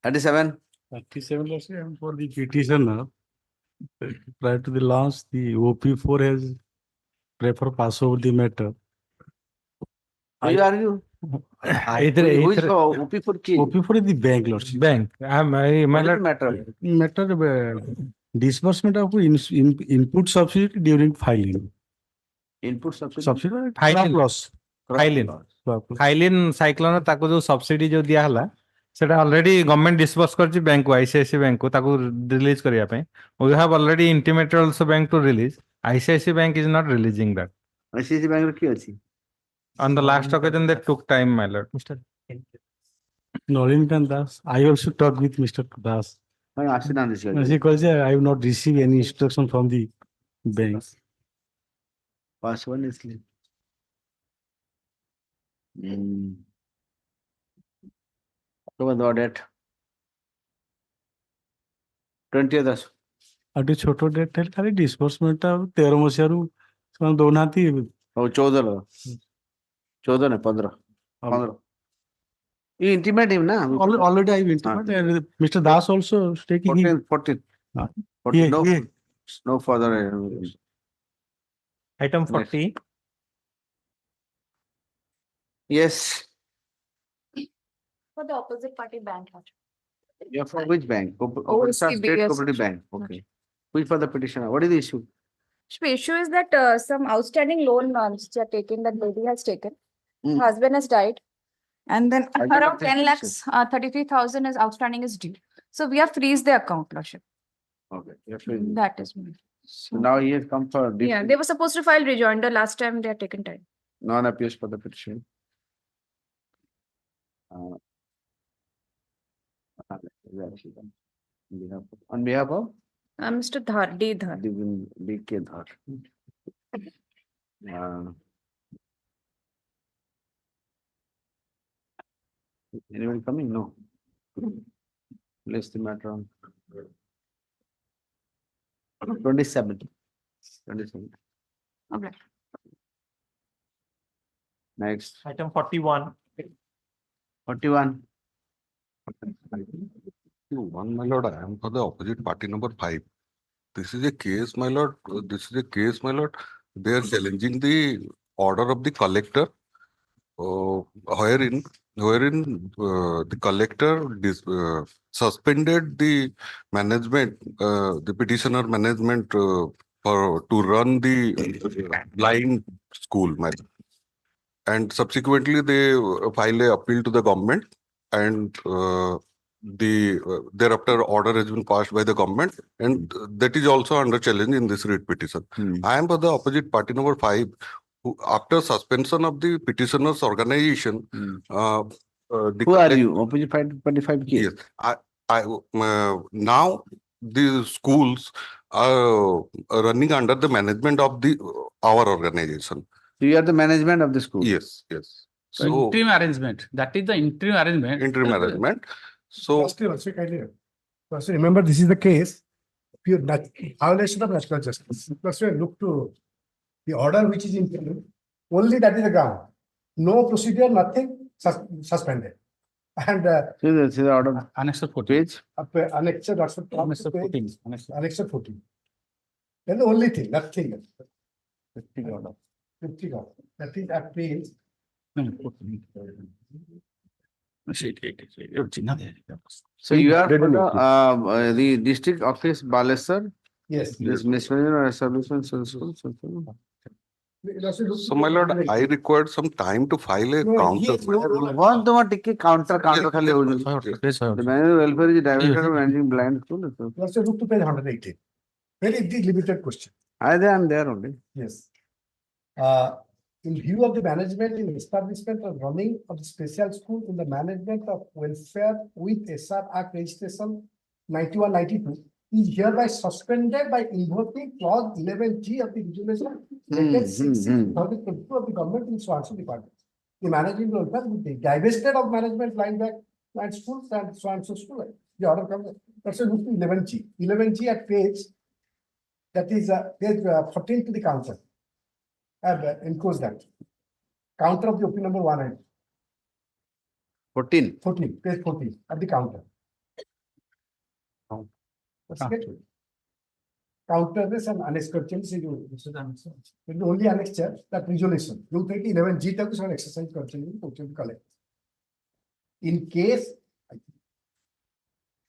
37. 37 also, and for the petitioner, prior to the launch, the OP4 has prefer pass over the matter. Who are you? Who is OP4 key? OP4 is the bank, lordship. bank. What is the matter? Matter disbursement of input subsidy during filing. Input subsidy? Subsidy Filing. loss. Filing. Filing cyclone ताको जो subsidy जो दिया हला सेटा already government disburse करची bank को ICICI bank को ताको release करिया पे. We have already intimated also bank to release. ICICI bank is not releasing that. ICICI bank रे की अछि? On the last occasion they took time, my lord. Mr. Nolinkan Das, I also talked with Mr. Das. I accident this. He calls I have not received any instruction from the banks. Pass one is clear. October the date. 20th. अटे छोटो date है खाली disbursement टा 13 मसियारू ସେମାନେ ଦଉନାହାନ୍ତି ଆଉ 14 ने 15 you intimate him na already I intimated and Mr. Das also taking 14 no further Item 40. yes For the opposite party bank. you are from which bank? OSCB, State yes. Cooperative Bank. Okay. Who is for the petitioner? What is the issue? So issue is that some outstanding loan which are taken, that lady has taken. Hmm. Husband has died. And then I don't around 10 think lakhs, 33,000 is outstanding is due. So we have freezed the account, Lordship. Okay. You have to- That is me. So now he has come for Yeah, they were supposed to file rejoinder last time. They are taken time. non-appeals for the petition. On behalf of Mr. Dhar, D. Dhar. DK Dhar. Anyone coming? No. Place the matter on 27. 27. Okay. Next, Item 41. 41. One, my lord, I am for the opposite party number 5. This is a case, my lord. This is a case, my lord. They are challenging the order of the collector, wherein the collector suspended the management, the petitioner management to run the blind school, my lord. And subsequently they file a appeal to the government, and thereafter order has been passed by the government, and that is also under challenge in this writ petition. I am for the opposite party number 5, who, after suspension of the petitioner's organization, Who are you? Opposite party 5 case? Yes, now the schools are running under the management of our organization. So you are the management of the school? Yes, yes. So interim arrangement. That is the interim arrangement. Interim arrangement. So First, remember, this is the case, pure violation of natural justice. First, look to the order which is in only that is the ground. No procedure, nothing suspended. And see the order. Annexure 14. Page. Annexure 14. Annexure 14. Then the only thing, nothing else. 50 order. 50 order. That is at page. So you are for the district office Balesar? Yes. This mismanagement or establishment. So, my lord, I required some time to file a counter. One counter The manager welfare is director of managing blind school. Also look to page 118. Very limited question. I am there only. Yes. In view of the management in establishment or running of the special school in the management of welfare with SR Act registration 9192 is hereby suspended by invoking clause 11G of the resolution dated 6/2022 of the government in Swanson department. The managing welfare with the divested of management blind schools and Swanson school. The order comes. Let's look to 11G. 11G at page, that is page 14 to the counter. Enclose that. Counter of the OP number 1 and 14. 14, page 14 at the counter. Counter this and annexure change. The only annexure that resolution. You take 11G तक उसमें exercise continue collect. In case,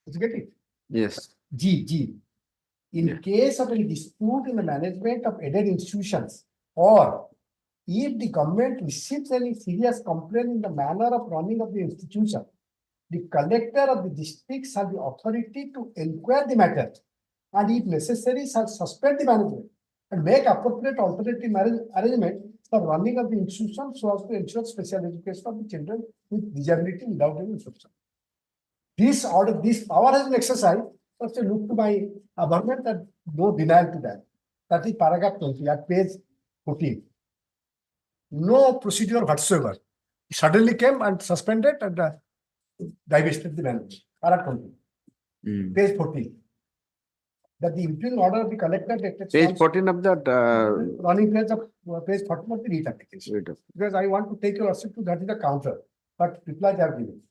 did you get it? Yes. G. In case of any dispute in the management of aided institutions, or if the government receives any serious complaint in the manner of running of the institution, the collector of the district shall be authority to inquire the matter, and if necessary shall suspend the management and make appropriate alternative arrangement for running of the institution so as to ensure special education of the children with disability without any interruption. This order, this power has been exercised. First, look to my government that no denial to that. That is paragraph 20 at page 14. No procedure whatsoever. He suddenly came and suspended and divested the management. Paragraph 20. Page 14. That the interim order of the collector Page 14 of that running page of page 14 of the writ application. Because I want to take your answer to that is the counter, but replies are given.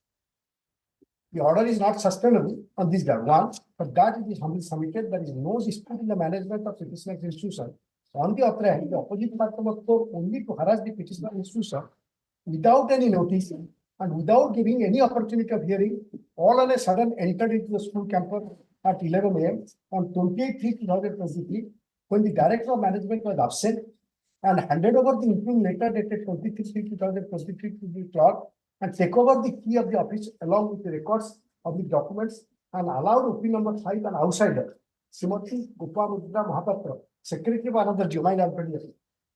The order is not sustainable on this ground. One, but that it is humbly submitted, there is no dispute in the management of petitioner's institution. On the other hand, the opposite part number 4 only to harass the petitioner institution without any notice and without giving any opportunity of hearing, all on a sudden entered into the school campus at 11 a.m. on 28/3/2023, when the director of management was absent, and handed over the interim letter dated 23/3/2023 to the clerk, and take over the key of the office along with the records of the documents, and allowed OP number 5 an outsider, Srimati Gopamudra Mahapatra, secretary of another domain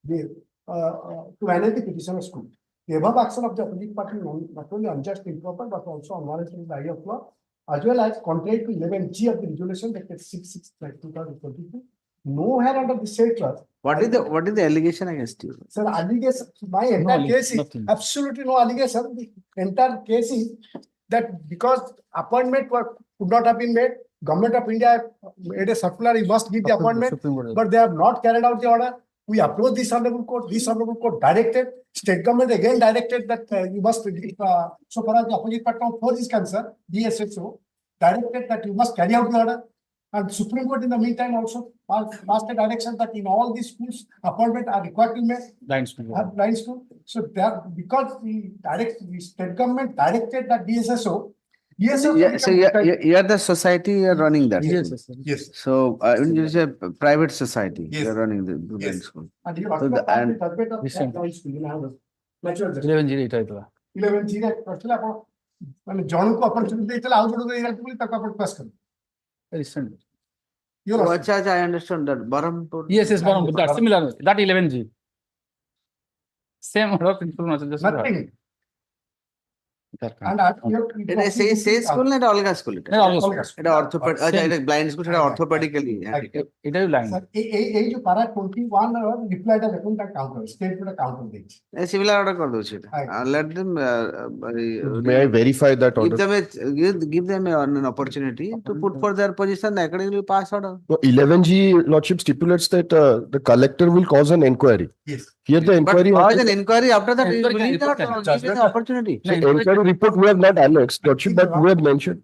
to manage the petitioner school. The above action of the opposite party not only unjust, improper, but also unwarranted in the eye of law, as well as contrary to 11G of the resolution dated 6/6/2022, nowhere under the state trust. What is the allegation against you? Sir, allegation, my entire case is absolutely no allegation. The entire case is that because appointment could not have been made, Government of India made a circular, you must give the appointment, but they have not carried out the order. We approached this honorable court directed, state government again directed that you must, so far as the opposite part of 4 is concerned, DSSO directed that you must carry out the order. And Supreme Court in the meantime also passed a direction that in all these schools, appointment are required to make. Blind school. So that because the state government directed that DSSO. So you are the society, you are running that. Yes. So it is a private society. You are running the blind school. And you So the- and- 11 ମାନେ ଜଣକୁ opportunity ଦେଇଥିଲେ ଆଉ ଜଣକୁ ଦେଇଗଲେ ବୋଲି ତାକୁ ଆପଣ pass କଲେ। Oh, acha, I understand that. Barampur. Yes, Barampur. That's similar. That 11G. Same order principle. Nothing. And It is say school na olga school. It orthopedic. Acha, it blind school. It orthopedically. It is blind. Sir, এই যে para 21 রিপ্লাইটা দেখুন তা counter state পুরো counter দিচ্ছে। Similar order kar do chhe. Let them. May I verify that order? Give them an opportunity to put for their position. The accordingly pass order. No, 11G Lordship stipulates that the collector will cause an inquiry. Yes. Here the inquiry. But cause an inquiry after that. You will need that give an opportunity. So inquiry report we have not annexed, Lordship, but we have mentioned.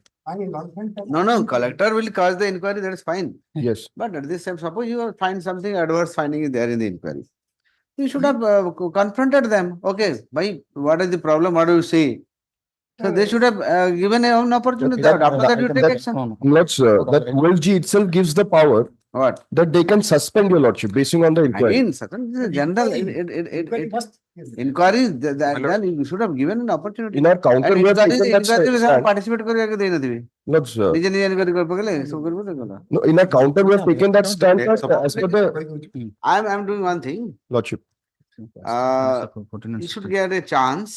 No, collector will cause the inquiry, that is fine. Yes. But at this time, suppose you find something adverse finding is there in the inquiry. You should have confronted them. Okay, why, what is the problem? What do you say? So they should have given an opportunity. After that, you take action. That 12G itself gives the power. What? That they can suspend your Lordship basing on the inquiry. Again, certain general inquiry, then you should have given an opportunity. In our counter, we have taken that stand. Participate kariyake deina debi. Not sir. Nije nije inquiry karpa gele, so karbo dekola. No, in our counter, we have taken that stand that as per the I'm doing one thing. Lordship. You should get a chance.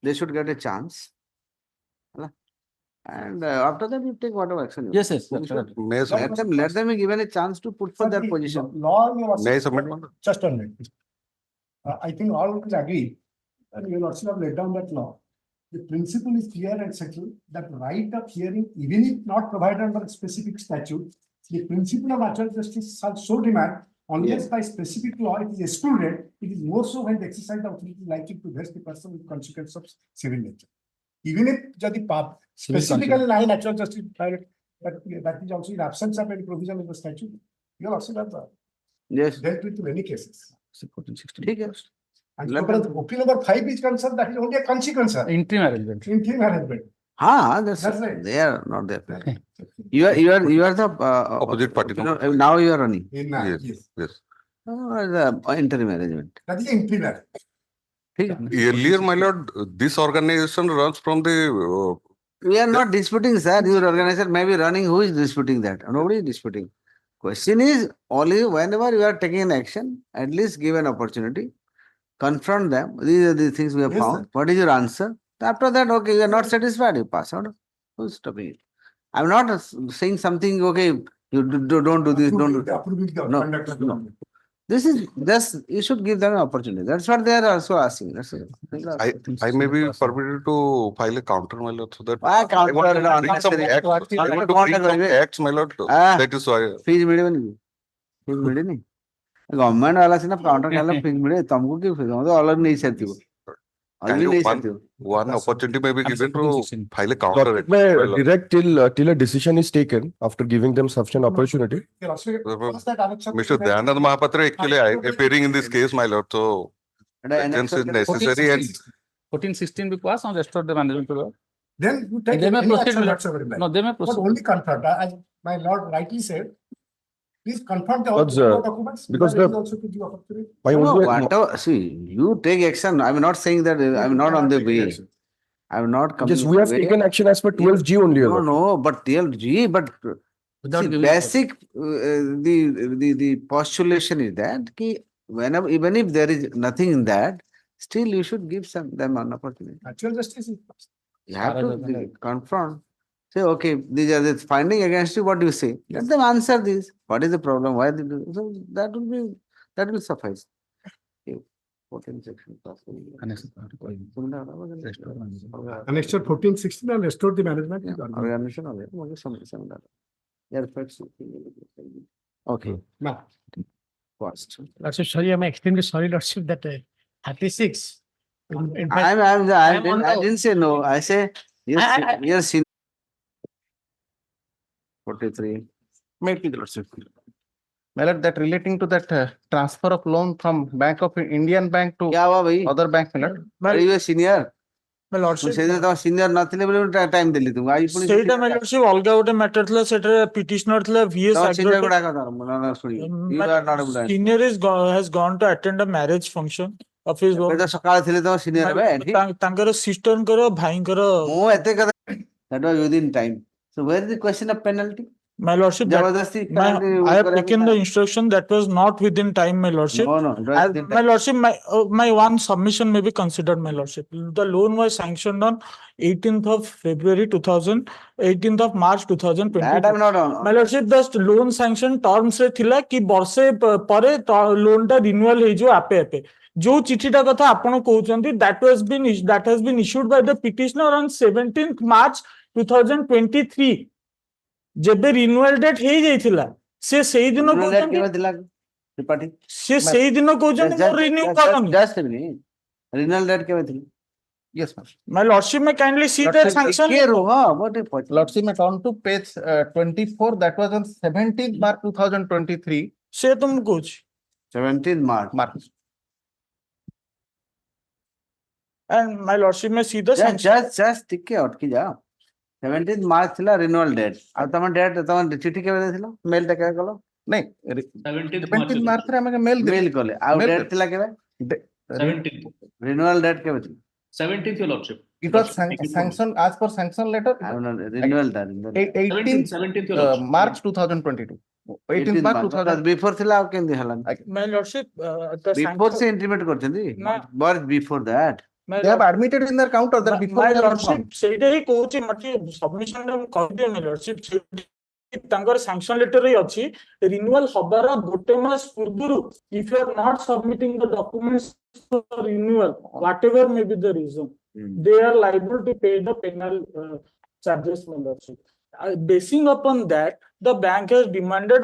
They should get a chance. And after that, you take whatever action. Yes. Let them be given a chance to put for their position. Law, May I submit one? just a minute. I think all will agree, and you will also have laid down that law. The principle is clear and settled that right of hearing, even if not provided under a specific statute, the principle of natural justice shall so demand, unless by specific law it is excluded, it is more so when the exercise of authority is likely to vest the person with consequence of civil nature. Even if jadi specifically line natural justice private, that is also in absence of any provision in the statute, you will also have dealt with many cases. And OP number 5 is concerned, that is only a consequence, sir. Interim arrangement. Interim arrangement. That's right. They are not there. You are the Opposite party. Now you are running. Yes. The interim arrangement. That is interim arrangement. Earlier, my lord, this organization runs from the. We are not disputing, sir. Your organization may be running. Who is disputing that? Nobody is disputing. Question is only whenever you are taking an action, at least give an opportunity, confront them. These are the things we have found. What is your answer? After that, okay, you are not satisfied, you pass out. Who's stopping it? I'm not saying something, okay, you don't do this, don't do that. No. This is just, you should give them an opportunity. That's what they are also asking. That's it. I may be permitted to file a counter, my lord, so that Why counter? I want to bring some acts, my lord. That is why. Fees मिलेगी fees मिले नहीं government वाला से ना counter करना fees मिले तुमको क्यों fees हम तो अलग नहीं सकती हो अलग नहीं सकती हो one opportunity may be given to file a counter. Direct till a decision is taken after giving them sufficient opportunity. Mr. Dayanand Mahapatra actually appearing in this case, my lord. So action is necessary and 14-16 be passed on rest of the management to work. Then you take They may any proceed action with- whatsoever. No, they may But proceed. only confront, as my lord rightly said, please confront the Because, documents. because that the- is also to give opportunity. whatever, see, you take action. I'm not saying that I'm not on the way. I'm not coming. Yes, we have taken action as per 12G only. No, but 12G, but Without see, giving basic, the postulation is that ki whenever, even if there is nothing in that, still you should give them an opportunity. Natural justice is passed. You have to confront. Say, okay, these are the finding against you, what do you say? Let them answer this. What is the problem? Why they do? So that will suffice. Okay. 14 section. Annexure 1416 and restore the management. Organization. Okay. Now, First. Lordship, sorry, I'm extremely sorry, Lordship, that 36. In fact, I on didn't say no. I say yes. I- Yes. 43. Make it, Lordship. My lord, that relating to that transfer of loan from Bank of Indian Bank to क्या हुआ भाई? other bank, my lord. Are you a senior? My lordship, ସେଇଦିନ ତମ senior ନଥିଲେ ବୋଲି ମୁଁ time ଦେଲି ତୁମକୁ ଆଜି ପୁଣି ସେଇଟା my lordship ଅଲଗା ଗୋଟେ matter ଥିଲା, ସେଟା petitioner ଥିଲା VS ତମ ସିନିୟର Agro. ଗୁଡାକ ଶୁଣି you are not able to answer. Senior has gone to attend a marriage function of his ଏବେ ତ ସକାଳେ ଥିଲେ ତମ ସିନିୟର ଏବେ ଏଠି ତାଙ୍କର sisterଙ୍କର ଭାଇଙ୍କର ମୁଁ ଏତେ କଥା that was within time. So where is the question of penalty? my lordship that, ଜବରଦସ୍ତି I have taken the instruction that was not within time, my lordship. No, it was within My lordship, my one submission may be considered, my lordship. The loan was sanctioned on 18th of February 2000, 18th of March 2020. That I'm not on. My lordship, the loan sanction terms रे थिला कि वर्षे परे loan टा renewal हे जो आपे आपे जो चिठीटा कथा आपण कहउचंती that has been issued by the petitioner on 17th March 2023. जेबे रिन्यूअल डेट हे जाइथिला से सेही दिन कहउचंती କେବେ ଥିଲା ତ୍ରିପାଠୀ से सेही दिन कहउचंती मोर रिन्यू करनी just a minute. Renewal date କେବେ ଥିଲା? Yes, ma'am. My lordship may kindly see the sanction. Lordship, may turn to page 24. That was on 17th March 2023. से तुम कुछ 17th March. And my lordship may see the sanction. just ଟିକେ ଅଟକି ଯାଅ 17th March ଥିଲା renewal date ଆଉ ତମ date ତମ ଚିଠି କେବେ ଦେଇଥିଲ ମେଲ୍ ଟା କେବେ କଲ नहीं 17th March रे हमें मेल ମେଲ୍ କଲେ ଆଉ ଡେଟ୍ ଥିଲା କେବେ 17th. renewal date କେବେ ଥିଲା 17th, your lordship. It was sanctioned as per sanction letter. renewal ଟା 18th March 2022. 18th March 2000. before ଥିଲା ଆଉ କେମିତି ହେଲା My lordship, the before sanction. ସେ intimate କରିଛନ୍ତି ନା। but before that They have admitted in their counter that before My they have lordship, informed. ସେଇଟା ହିଁ କହୁଛି ମତେ submission ରେ ମୁଁ କହିଦିଏ my lordship ତାଙ୍କର sanction letter ରେ ଅଛି renewal ହବାର ଗୋଟେ ମାସ ପୂର୍ବରୁ if you are not submitting the documents for renewal whatever may be the reason they are liable to pay the penal charges, my lordship. Basing upon that the bank has demanded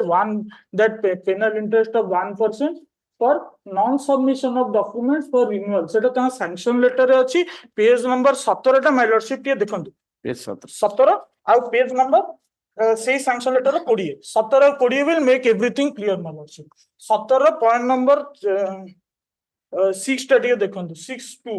penal interest of 1% for non-submission of documents for renewal. सेटा कहाँ sanction letter रे अछि page number 17 टा my lordship ये देखंतु page 17 आउ page number से sanction letter रे 20 17 और 20 will make everything clear, my lordship. 17 point number 6 टा ये देखंतु 6(2)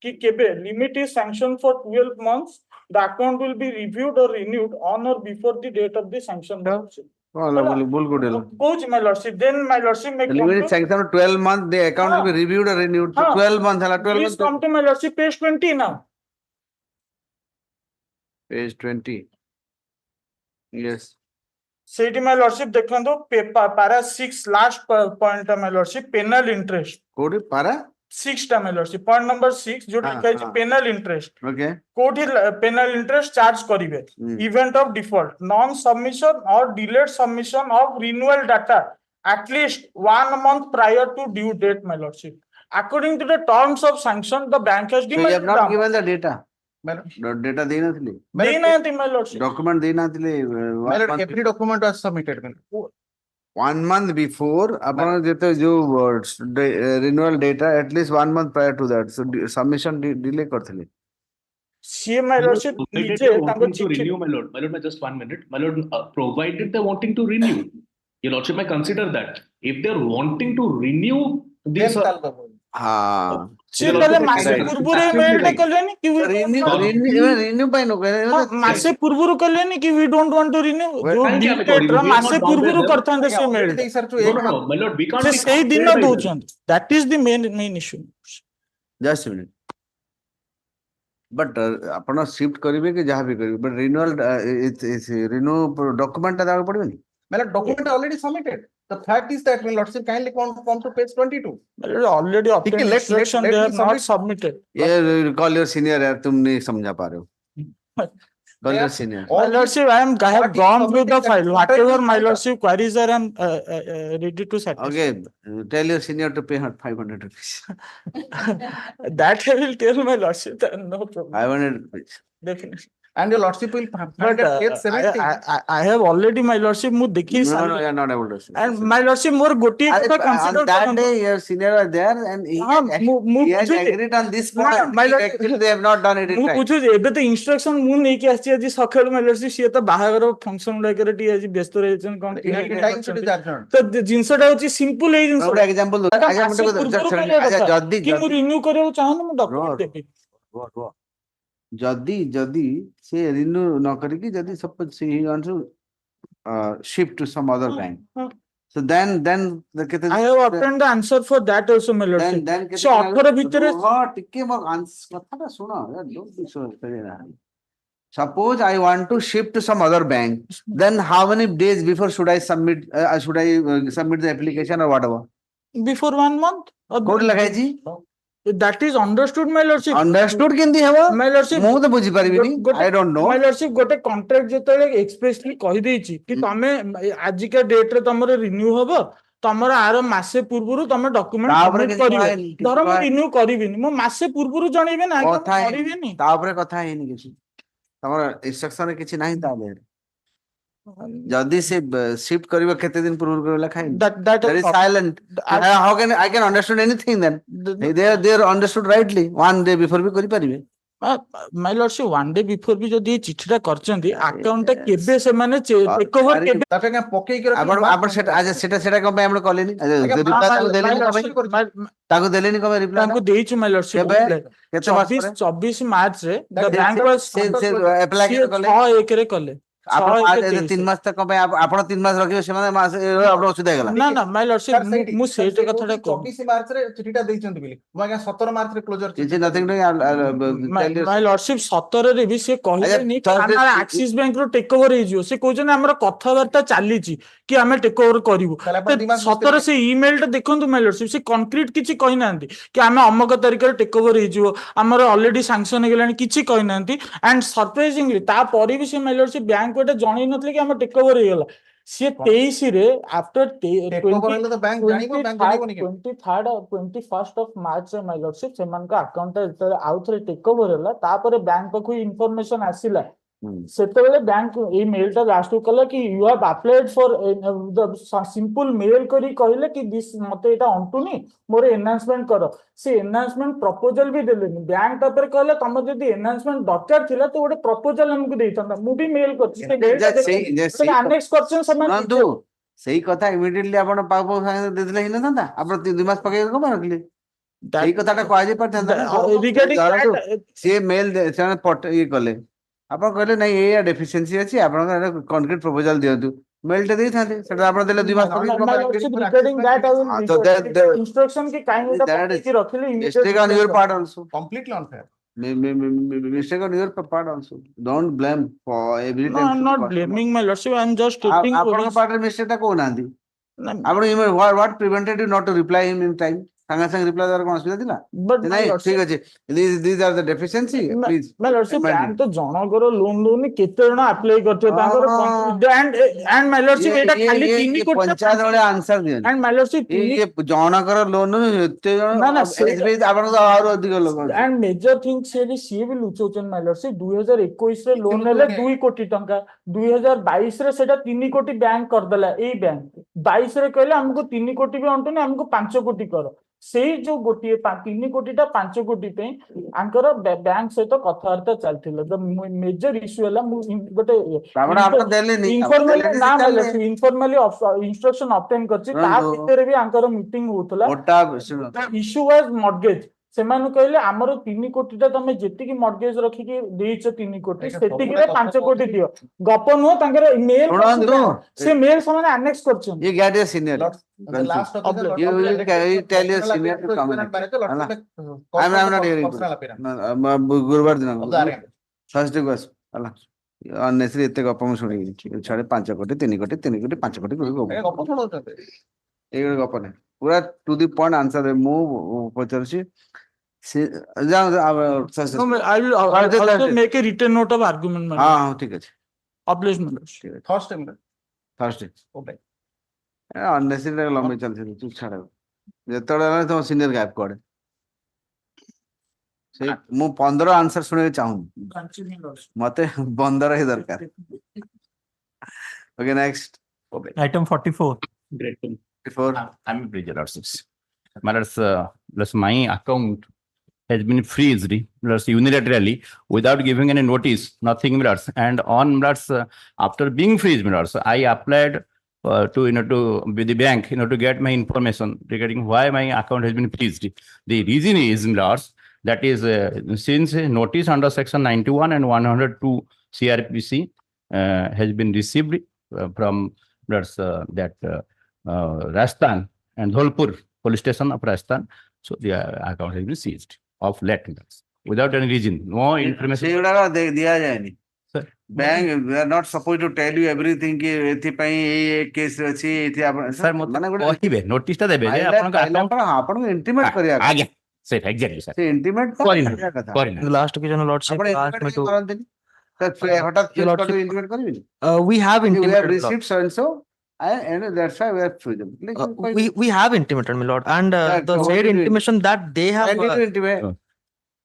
कि केबे limit is sanctioned for 12 months, the account will be reviewed or renewed on or before the date of the sanction, my lordship. Coach, my lordship. Then my lordship may the limit sanction of 12 months the account will be reviewed or renewed so 12 months hala 12 Please months come to my lordship page 20 now. page 20 yes Seti my lordship देखंतु para 6 last point my lordship penal interest. कोडी para 6 टा my lordship point number 6 जो लिखा है penal interest. okay कोठी penal interest charge करिवे event of default non submission or delayed submission of renewal data at least 1 month prior to due date, my lordship. According to the terms of sanction the bank has so you have not given the data data देई नथिले देई नांती my lordship document देई नथिले every document was submitted. 1 month before अपन जेते जो renewal data at least 1 month prior to that so submission delay करथिले see my lordship Provided they wanting to renew, my lord, just 1 minute, my lord, provided they wanting to renew, your lordship may consider that if they are wanting to renew this हाँ से पहले मासे पूर्वरे mail टे कलेनी कि renew पाई no मासे पूर्वरु कलेनी कि we don't want to renew जो dictate रा मासे पूर्वरु करथांदे से mail my lord, we can't से सही दिन दोचंद that is the main issue. just a minute but आपण शिफ्ट करिवे कि जहां भी करिवे but renewal renew document ता दाग पड़बे नी मतलब document already submitted. The fact is that, my lordship, kindly come to page 22. Already obtained let- instruction, let they me have not submit- submitted. ये call your senior यार, तुम नहीं समझा पा रहे हो. Call They your are- senior. My lordship, I What have is gone through the submitted, that file. is Whatever totally my fine. lordship queries are, I am ready to satisfy. Okay, tell your senior to pay her 500 rupees. That I will tell my lordship, no problem. 500 rupees. Definitely. And your lordship will find But at page 70. I have already, my lordship, mu dekhi No, you are not able to see. and my lordship more gotiye kotha consider On that day, your senior are there and he has agreed on this point. my lord- Actually, they have not done it in ମୁଁ time. ବୁଝୁଛି ଏବେ ତ instruction ମୁଁ ନେଇକି ଆସିଛି ଆଜି ସକାଳୁ my lordship, ସିଏ ତ ବାହାଘର ଫଙ୍କସନ ଗୁଡାକରେ ଟିକେ ଆଜି ବ୍ୟସ୍ତ ରହିଛନ୍ତି କଣ In କିଣା କିଣି time it is କରିଛନ୍ତି। adjourned. ତ ଜିନିଷଟା ହଉଛି ସିମ୍ପଲ ଏଇ ଜିନିଷ ଗୋଟେ example ଦଉଛି। ତାଙ୍କ ଆଚ୍ଛା, ମାସେ ମୁଁ ଟିକେ ପୂର୍ବରୁ ଯଦି- କରିବା ଆଚ୍ଛା, କଥା ଯଦି- କି ମୁଁ ଯଦି- ରିନ୍ୟୁ କରିବାକୁ ଚାହୁଁନି ମୁଁ ଡକ୍ୟୁମେଣ୍ଟ ରୁହ, ଦେବି। ରୁହ। ଯଦି ସେ ରିନ୍ୟୁ ନ କରିକି ଯଦି suppose he wants to shift to some other bank. So then the କେତେ I have obtained the answer for that also, my lordship. then ସେ 18 ଭିତରେ ଟିକେ ମୋ କଥାଟା ଶୁଣ, don't be so suppose I want to shift to some other bank, then how many days before should I submit submit the application or whatever? before 1 month. କୋଉଠି ଲେଖା ହେଇଛି? That is understood, my lordship. Understood କେମିତି ହେବ? My lordship, ମୁଁ ତ ବୁଝିପାରିବିନି. I don't know. My lordship, ଗୋଟେ contract ଯେତେବେଳେ ଏକ୍ସପ୍ରେସଲି କହିଦେଇଛି କି ତମେ ଆଜିକା ଡେଟରେ ତମର ରିନ୍ୟୁ ହବ, ତମର ଆର ମାସେ ପୂର୍ବରୁ ତମେ ଡକ୍ୟୁମେଣ୍ଟ ତାପରେ ସବମିଟ କିଛି କରିବ। କହିନି, କିଛି ଧର ମୁଁ କହିନି। ରିନ୍ୟୁ କରିବିନି, ମୁଁ ମାସେ ପୂର୍ବରୁ ଜଣେଇବେ ନା କଥା ହେଇନି। କରିବେନି। ତାପରେ କଥା ହେଇନି କିଛି, ତମର instruction ରେ କିଛି ନାହିଁ ତା ଦେହରେ। ଯଦି ସେ shift କରିବ କେତେ ଦିନ ପୂର୍ବରୁ କରିବ ଲେଖା ହେଇନି? that That is silent. How can I can understand anything then? They are understood rightly. One day before ବି କରିପାରିବେ। My lordship, 1 day before ବି ଯଦି ଏ ଚିଠିଟା କରିଛନ୍ତି, ଆକାଉଣ୍ଟ ଟା କେବେ ସେମାନେ ଟେକ୍ ଓଭର କେବେ ତାପରେ କାଇଁ ପକେଇକି ଆପଣ ସେଟା କଣ ପାଇଁ ଆପଣ କଲେନି? reply ତାକୁ ଦେଲେନି କଣ ପାଇଁ? ତାକୁ ଦେଲେନି କଣ ପାଇଁ reply? ତାଙ୍କୁ ଦେଇଛୁ my lordship। କେବେ? କେତେ ମାସ ପରେ? 24 ମାର୍ଚ୍ଚରେ the ସେ- bank was ସେ apply ସିଏ କଲେ? 6/1 ରେ କଲେ। ଆପଣ 6/1 3 ମାସ ତକ ପାଇଁ ଆପଣ 3 ମାସ ରଖିବେ, ସେମାନେ ମାସ ଆପଣ ଅସୁବିଧା ହେଇଗଲା। ନା ନା my lordship, ମୁଁ ସେଇଟା କଥାଟା କହୁଛି। 24 ମାର୍ଚ୍ଚରେ ଚିଠିଟା ଦେଇଛନ୍ତି ବୋଲି, ମୁଁ ଆଜ୍ଞା 17 ମାର୍ଚ୍ଚରେ କ୍ଲୋଜର କିଛି nothing doing. My lordship, 17ରେ ବି ସେ କହିଲେନି କି Thursday- ଆମର ଆକ୍ସିସ ବ୍ୟାଙ୍କ ରୁ ଟେକ୍ ଓଭର ହେଇଯିବ। ସେ କହୁଛନ୍ତି ଆମର କଥାବାର୍ତ୍ତା ଚାଲିଛି କି ଆମେ ଟେକ୍ ଓଭର କରିବୁ। ତାହେଲେ ଆପଣ 2 ମାସ 17 ସେ ଇମେଲ ଟା ଦେଖନ୍ତୁ my lordship, ସେ କଂକ୍ରିଟ କିଛି କହିନାହାନ୍ତି କି ଆମେ ଅମକ ତାରିଖରେ ଟେକ୍ ଓଭର ହେଇଯିବ, ଆମର ଅଲରେଡି ସାଂସନ ହେଇଗଲାଣି, କିଛି କହିନାହାନ୍ତି। ଆଣ୍ଡ ସରପ୍ରାଇଜିଂଲି ତାପରେ ବି ସେ my lordship ବ୍ୟାଙ୍କ ଗୋଟେ ଜଣେଇ ନଥିଲେ କି ଆମର ଟେକ୍ ଓଭର ହେଇଗଲା। ସିଏ 23ରେ ଆଫ୍ଟର Take over ହେଲେ ତ bank ଜାଣିବ, bank ଜାଣିବନି କେମିତି? 21st of March my lordship, ସେମାନଙ୍କ ଆକାଉଣ୍ଟ ଯେତେବେଳେ ଆଉ ଥରେ ଟେକ୍ ଓଭର ହେଲା, ତାପରେ ବ୍ୟାଙ୍କ ପାଖକୁ ଇନଫର୍ମେସନ ଆସିଲା, ସେତେବେଳେ ବ୍ୟାଙ୍କ ଏଇ ମେଲ ଟା ଲାଷ୍ଟ କଲା କି you have applied for simple mail କରି କହିଲେ କି ଦିସ୍ ମତେ ଏଇଟା ଅଣ୍ଟୁନି, ମୋର ଏନହାନ୍ସମେଣ୍ଟ କର। ସେ ଏନହାନ୍ସମେଣ୍ଟ ପ୍ରପୋଜାଲ ବି ଦେଲେନି। ବ୍ୟାଙ୍କ ତାପରେ କହିଲା ତମର ଯଦି ଏନହାନ୍ସମେଣ୍ଟ ଦରକାର ଥିଲା ତ ଗୋଟେ ପ୍ରପୋଜାଲ ଆମକୁ ଦେଇଥାନ୍ତା। ମୁଁ ବି ମେଲ କରିଛି, ଆନେକ୍ସ କରିଛନ୍ତି ସେମାନେ। ଶୁଣନ୍ତୁ, ସେଇ କଥା ଇମିଡିଏଟଲି ଆପଣ ପାଉ ସାଙ୍ଗେ ଦେଇଥିଲେ ହେଇନଥାନ୍ତା? ଆପଣ 2 ମାସ ପକେଇକି କଣ ପାଇଁ ରଖିଲେ? ସେଇ କଥାଟା କୁହାଯାଇ ପାରିଥାନ୍ତା ନା। regarding ଧରନ୍ତୁ, that, ସିଏ ମେଲ ସେମାନେ ଇଏ କଲେ, ଆପଣ କହିଲେ ନାଇଁ ଏଇଆ ଡେଫିସିଏନ୍ସି ଅଛି, ଆପଣଙ୍କର କନକ୍ରିଟ ପ୍ରପୋଜାଲ ଦିଅନ୍ତୁ, ମେଲ ଟା ଦେଇଥାନ୍ତେ। ସେଟା ଆପଣ ଦେଲେ 2 ମାସ My lordship, regarding that, I will instruction କି କାହିଁକି ଏଟା ପକେଇକି ରଖିଲେ mistake on your part also. Completely unfair. Mistake on your part also. Don't blame for every No, time. I'm not blaming my lordship, I'm just stating ଆପଣଙ୍କ ପାର୍ଟରେ mistake ଟା କହୁନାହାନ୍ତି। ଆପଣ what prevented you not to reply him in time? ସାଙ୍ଗେ ସାଙ୍ଗେ reply ଦେବାର କଣ ଅସୁବିଧା ଥିଲା? But my ନାଇଁ lordship- ଠିକ ଅଛି, these are the deficiency, please My lordship, amend bank it. ତ ଜଣଙ୍କର ଲୋନ ଦଉନି, କେତେ ଜଣ ଆପ୍ଲାଏ କରିଥିବେ ତାଙ୍କର and my lordship, ଏଇଟା ଖାଲି 3 କୋଟି ପଞ୍ଚାୟତ ଭଳିଆ ଆନ୍ସର ଦିଅନ୍ତି। and my lordship, ଇଏ ଜଣଙ୍କର ଲୋନ ଏତେ ଜଣ ନା, ନା, ଆପଣଙ୍କ ଆହୁରି ଅଧିକ ଲୋକ ଅଛି। and major thing ସିଏ ବି ଲୁଚଉଛନ୍ତି my lordship। 2021ରେ ଲୋନ ହେଲେ 2 କୋଟି ଟଙ୍କା, 2022ରେ ସେଟା 3 କୋଟି ବ୍ୟାଙ୍କ କରିଦେଲା। ଏଇ ବ୍ୟାଙ୍କ 22ରେ କହିଲେ ଆମକୁ 3 କୋଟି ବି ଅଣ୍ଟୁନି, ଆମକୁ 5 କୋଟି କର। ସେଇ ଯୋଉ ଗୋଟିଏ 3 କୋଟିଟା 5 କୋଟି ପାଇଁ ଆଙ୍କର ବ୍ୟାଙ୍କ ସହିତ କଥାବାର୍ତ୍ତା ଚାଲିଥିଲା। ତ ମେଜର ଇସ୍ୟୁ ହେଲା, ମୁଁ ଗୋଟେ ଆପଣ ଦେଲେନି, ଇନଫର୍ମାଲି ଇନଷ୍ଟ୍ରକ୍ସନ ଅବଟେନ କରିଛି। ତା ଭିତରେ ବି ଆଙ୍କର ମିଟିଂ ହଉଥିଲା। Issue was mortgage. ସେମାନେ କହିଲେ ଆମର 3 କୋଟିଟା ତମେ ଯେତିକି ମର୍ଗେଜ ରଖିକି ଦେଇଛ 3 କୋଟି, ସେତିକିରେ 5 କୋଟି ଦିଅ। ଗପ ନୁହଁ, ତାଙ୍କର ମେଲ, ସେ ମେଲ ସେମାନେ ଆନେକ୍ସ କରିଛନ୍ତି। You get your senior. Last of the You tell your senior to come in. I'm not hearing. ଗୁରୁବାର ଦିନ Thursday କୁ ଆସ ହେଲା। Unnecessary ଏତେ ଗପ ମୁଁ ଶୁଣିବି ଛାଡେ 5 କୋଟି 3 କୋଟି 3 କୋଟି 5 କୋଟି ଗପ ଏଇଗୁଡା ଗପ ନାହିଁ ପୁରା ଟୁ ଦି ପଏଣ୍ଟ ଆନ୍ସର ଦେବେ ମୁଁ ପଚାରୁଛି ସେ ଯାଅ No, I will also make a written note of argument, my ହଁ lord. ହଁ ଠିକ ଅଛି Obliged, my lord. ଥର୍ସଡେ ଅନେସେସରୀ ଲମ୍ବେଇ ଚାଲିଛି ତୁ ଛାଡ ଯେତେବେଳେ ହେଲେ ତମ ସିନିୟର ଗ୍ୟାପ କୁଆଡେ ସେ ମୁଁ 15 ଆନ୍ସର ଶୁଣିବାକୁ ଚାହୁଁନି ମତେ 15 ହିଁ ଦରକାର okay next Item 44. Great. before I'm a bridge lordships. Plus my account has been freezed unilaterally without giving any notice, nothing lords. And on lords, after being freezed, lords, I applied to to with the bank to get my information regarding why my account has been freezed. The reason is lords that is since notice under section 91 and 102 CRPC has been received from lords that Rajasthan and Dholpur police station of Rajasthan, so the account has been seized of late without any reason, no information. ସେଗୁଡାକ ଦିଆଯାଏନି bank they are not supposed to tell you everything କି ଏଥିପାଇଁ ଏଇ case ଅଛି ଏଠି Sir, ମାନେ କହିବେ notice ଟା ଦେବେ ଯେ ଆପଣଙ୍କ account ଆପଣଙ୍କୁ ଇଣ୍ଟିମେଟ୍ କରିବା ଆଜ୍ଞା ସେଇଟା ଏକ୍ସାକ୍ଟଲି ସାର୍ ସେ intimate The last occasion, Lordship ଆପଣ asked me to. କରନ୍ତିନି ହଠାତ୍ Your Lordship, ଇଣ୍ଟିମେଟ୍ କରିବେନି we have we have intimated, Lord. received so and so and that's why we have freedom We have intimated, my lord, and That, the what said did you intimation that they have. when did you intimate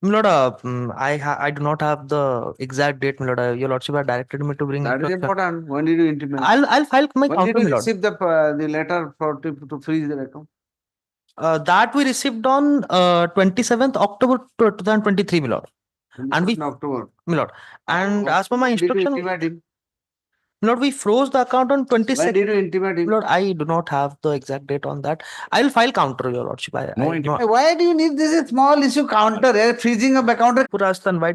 My lord, I do not have the exact date, my lord. Your lordship had directed me to bring. that is instruction. important when did you intimate I'll file my when counter, did my you lord. receive the letter to freeze the account That we received on 27th October 2023, my lord. And we, in October my lord, and as per my when did you instruction, intimate him my lord, we froze the account on when 22nd. did you intimate him Lord, I do not have the exact date on that. I'll file counter, your lordship. why do you need this small issue counter freezing of account Rajasthan, why?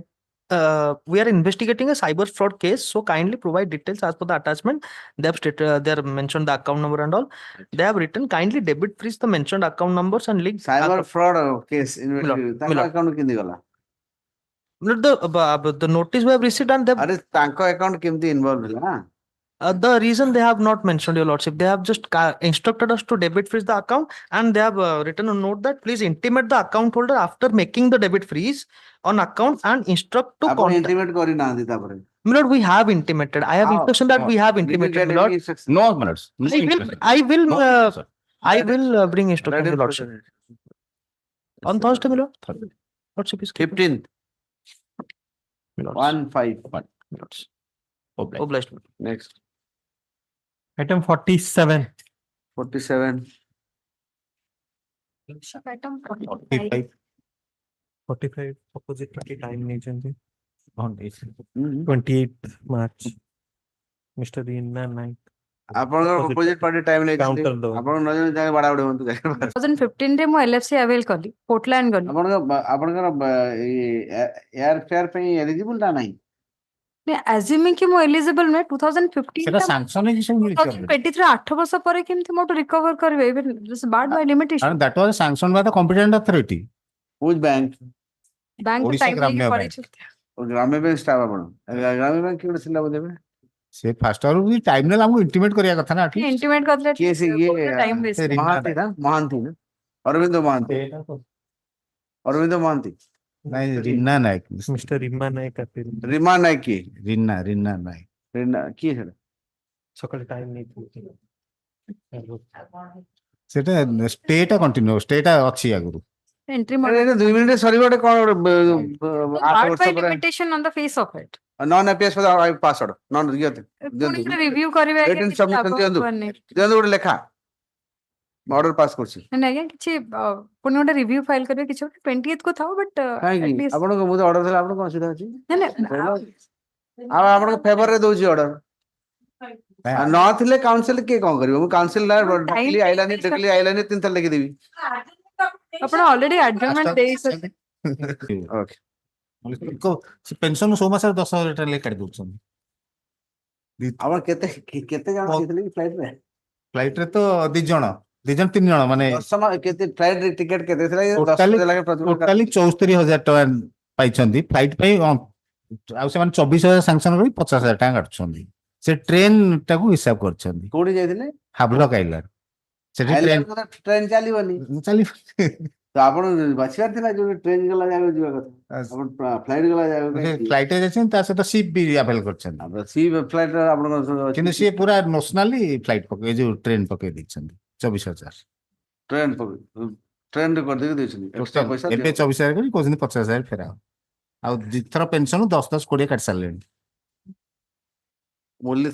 We are investigating a cyber fraud case, so kindly provide details as per the attachment. They have stated, they have mentioned the account number and all. They have written kindly debit freeze the mentioned account numbers and link. cyber fraud case Milord, ତାଙ୍କ Milord. account କେମିତି ଗଲା The notice we have received and they have, ଆରେ ତାଙ୍କ account କେମିତି involved ହେଲା the reason they have not mentioned, your lordship. They have just instructed us to debit freeze the account, and they have written a note that please intimate the account holder after making the debit freeze on account and instruct to ଆପଣ contact. intimate କରିନାହାନ୍ତି ତାପରେ My lord, we have intimated. I have How? instruction that we have intimated, my lord. No, my lords. No I will, I will bring instruction, your lordship. On Thursday, my lord. Lordship is 15th my lords. 1-5 My lords. Obliged. next Item 47. 47 Item 45. 45 opposite party time needed on 28th March. Mr. Rina Naik. ଆପଣଙ୍କର opposite party time ନେଇଛନ୍ତି Counter ଦବ। ଆପଣ ନ ଜାଣି ଜାଣି ବାଡା ବାଡି ହୁଅନ୍ତୁ 2015 ରେ ମୁଁ LFC avail କଲି ପୋର୍ଟଲ୍ୟାଣ୍ଡ ଗଲି ଆପଣଙ୍କର ଏୟାର ଫେୟାର ପାଇଁ ଏଲିଜିବଲ ନା ନାହିଁ ଆଜ୍ୟୁମିଂ କି ମୁଁ ଏଲିଜିବଲ ନୁହେଁ 2015 ସେଟା sanction ହେଇଛି 2023 8 ବର୍ଷ ପରେ କେମିତି ମୋଠୁ ରିକଭର କରିବେ even this is barred by limitation and that was sanctioned by the competent authority. which bank bank Odisha time Gramya ନେଇକି Bank. ପଳେଇଛନ୍ତି ଗ୍ରାମ୍ୟ ବ୍ୟାଙ୍କ ଷ୍ଟାଫ ଆପଣ ଗ୍ରାମ୍ୟ ବ୍ୟାଙ୍କ କିଏ ଗୋଟେ ଥିଲା ବୋଧେ ସେ ଫାଷ୍ଟ ଆୱାର ବି ଟାଇମ ନେଲା ଆମକୁ ଇଣ୍ଟିମେଟ କରିବା କଥା ନା atleast. ଇଣ୍ଟିମେଟ କରିଥିଲେ କିଏ ସେ ଟାଇମ ୱେଷ୍ଟ ମହାନ୍ତି ନା ଅରବିନ୍ଦ ମହାନ୍ତି ଅରବିନ୍ଦ ମହାନ୍ତି ନାଇଁ Rina Nayak Mr. Rima Naik appeal. Rima Nayak କିଏ ରିନା ନାୟକ ରିନା କିଏ ସେଟା ସକାଳେ ଟାଇମ ନେଇଥିଲି ସେଟା ଷ୍ଟେଟା କଣ୍ଟିନ୍ୟୁ ଷ୍ଟେଟା ଅଛି ଆଗରୁ ଏଣ୍ଟ୍ରି 2 ମିନିଟ ସରିବ ଗୋଟେ କଣ ଗୋଟେ 8 barred ବର୍ଷ by ପରେ limitation on the face of it non appears for the password non ଦିଅନ୍ତୁ ରିଭ୍ୟୁ କରିବେ ଆଜ୍ଞା written କିଛି submission ଲାଭ ଦିଅନ୍ତୁ ହବନି। ଦିଅନ୍ତୁ ଗୋଟେ ଲେଖା ଅର୍ଡର ପାସ୍ କରୁଛି ନାଇଁ ଆଜ୍ଞା କିଛି ପୁଣି ଗୋଟେ ରିଭ୍ୟୁ ଫାଇଲ କରିବେ କିଛି ଗୋଟେ 20th କୁ ଥାଉ ବଟ୍ କାହିଁକି ଆପଣଙ୍କ ମୁଁ ଅର୍ଡର ଦେଲା ଆପଣଙ୍କ କଣ ଅସୁବିଧା ଅଛି ନାଇଁ ଆଉ ଆପଣଙ୍କ ଫେଭରରେ ଦଉଛି ଅର୍ଡର ନଥିଲେ କାଉନସିଲ କିଏ କଣ କରିବ ମୁଁ କାଉନସିଲ ଡାକିଲି ଆଇଲାନି 3 ଥର ଲେଖିଦେବି ଆପଣ ଅଲରେଡି ଆଡଜର୍ନମେଣ୍ଟ ଦେଇଛନ୍ତି ଓକେ ପେନସନ 6 ମାସରେ 10,000 ଲେଖା କାଟି ଦଉଛନ୍ତି ଆପଣ କେତେ ଜଣ ଆସିଥିଲେ କି ଫ୍ଲାଇଟରେ ଫ୍ଲାଇଟରେ ତ 2 ଜଣ 3 ଜଣ ମାନେ କେତେ ଫ୍ଲାଇଟ ଟିକେଟ କେତେ ଥିଲା ଟୋଟାଲି 74,000 ଟଙ୍କା ପାଇଛନ୍ତି ଫ୍ଲାଇଟ ପାଇଁ ଆଉ ସେମାନେ 24,000 ସାଂସନ କରି 50,000 ଟଙ୍କା କାଟୁଛନ୍ତି ସେ ଟ୍ରେନ ଟାକୁ ହିସାବ କରିଛନ୍ତି କୋଉଠି ଯାଇଥିଲେ? ହାବଲକ ଆଇଲାର ସେଠି ଟ୍ରେନ ଟ୍ରେନ ଚାଲିବନି ଚାଲିବ ତ ଆପଣ ବାଛିବାର ଥିଲା ଯୋଉ ଟ୍ରେନ ଗଲା ଜାଗାକୁ ଯିବା କଥା ଆପଣ ଫ୍ଲାଇଟ ଗଲା ଜାଗାକୁ ଫ୍ଲାଇଟ ରେ ଯାଇଛନ୍ତି ତା ସହିତ ସିପ୍ ବି ଆଭେଲ କରିଛନ୍ତି ସି ଫ୍ଲାଇଟ ଆପଣଙ୍କର କିନ୍ତୁ ସିଏ ପୁରା ନ୍ୟାସନାଲି ଫ୍ଲାଇଟ ପକେଇ ଯୋଉ ଟ୍ରେନ ପକେଇ ଦେଇଛନ୍ତି 24,000 ଟ୍ରେନ ଟ୍ରେନରେ କରିଦେଇକି ଦେଇଛନ୍ତି ଏକ୍ସଟ୍ରା ପଇସା ଏବେ 24,000 କରି କହୁଛନ୍ତି 50,000 ଫେରାଅ ଆଉ ଦିଥର ପେନସନ 10, 20 କାଟି ସାରିଲେଣି ବୋଲିଲେ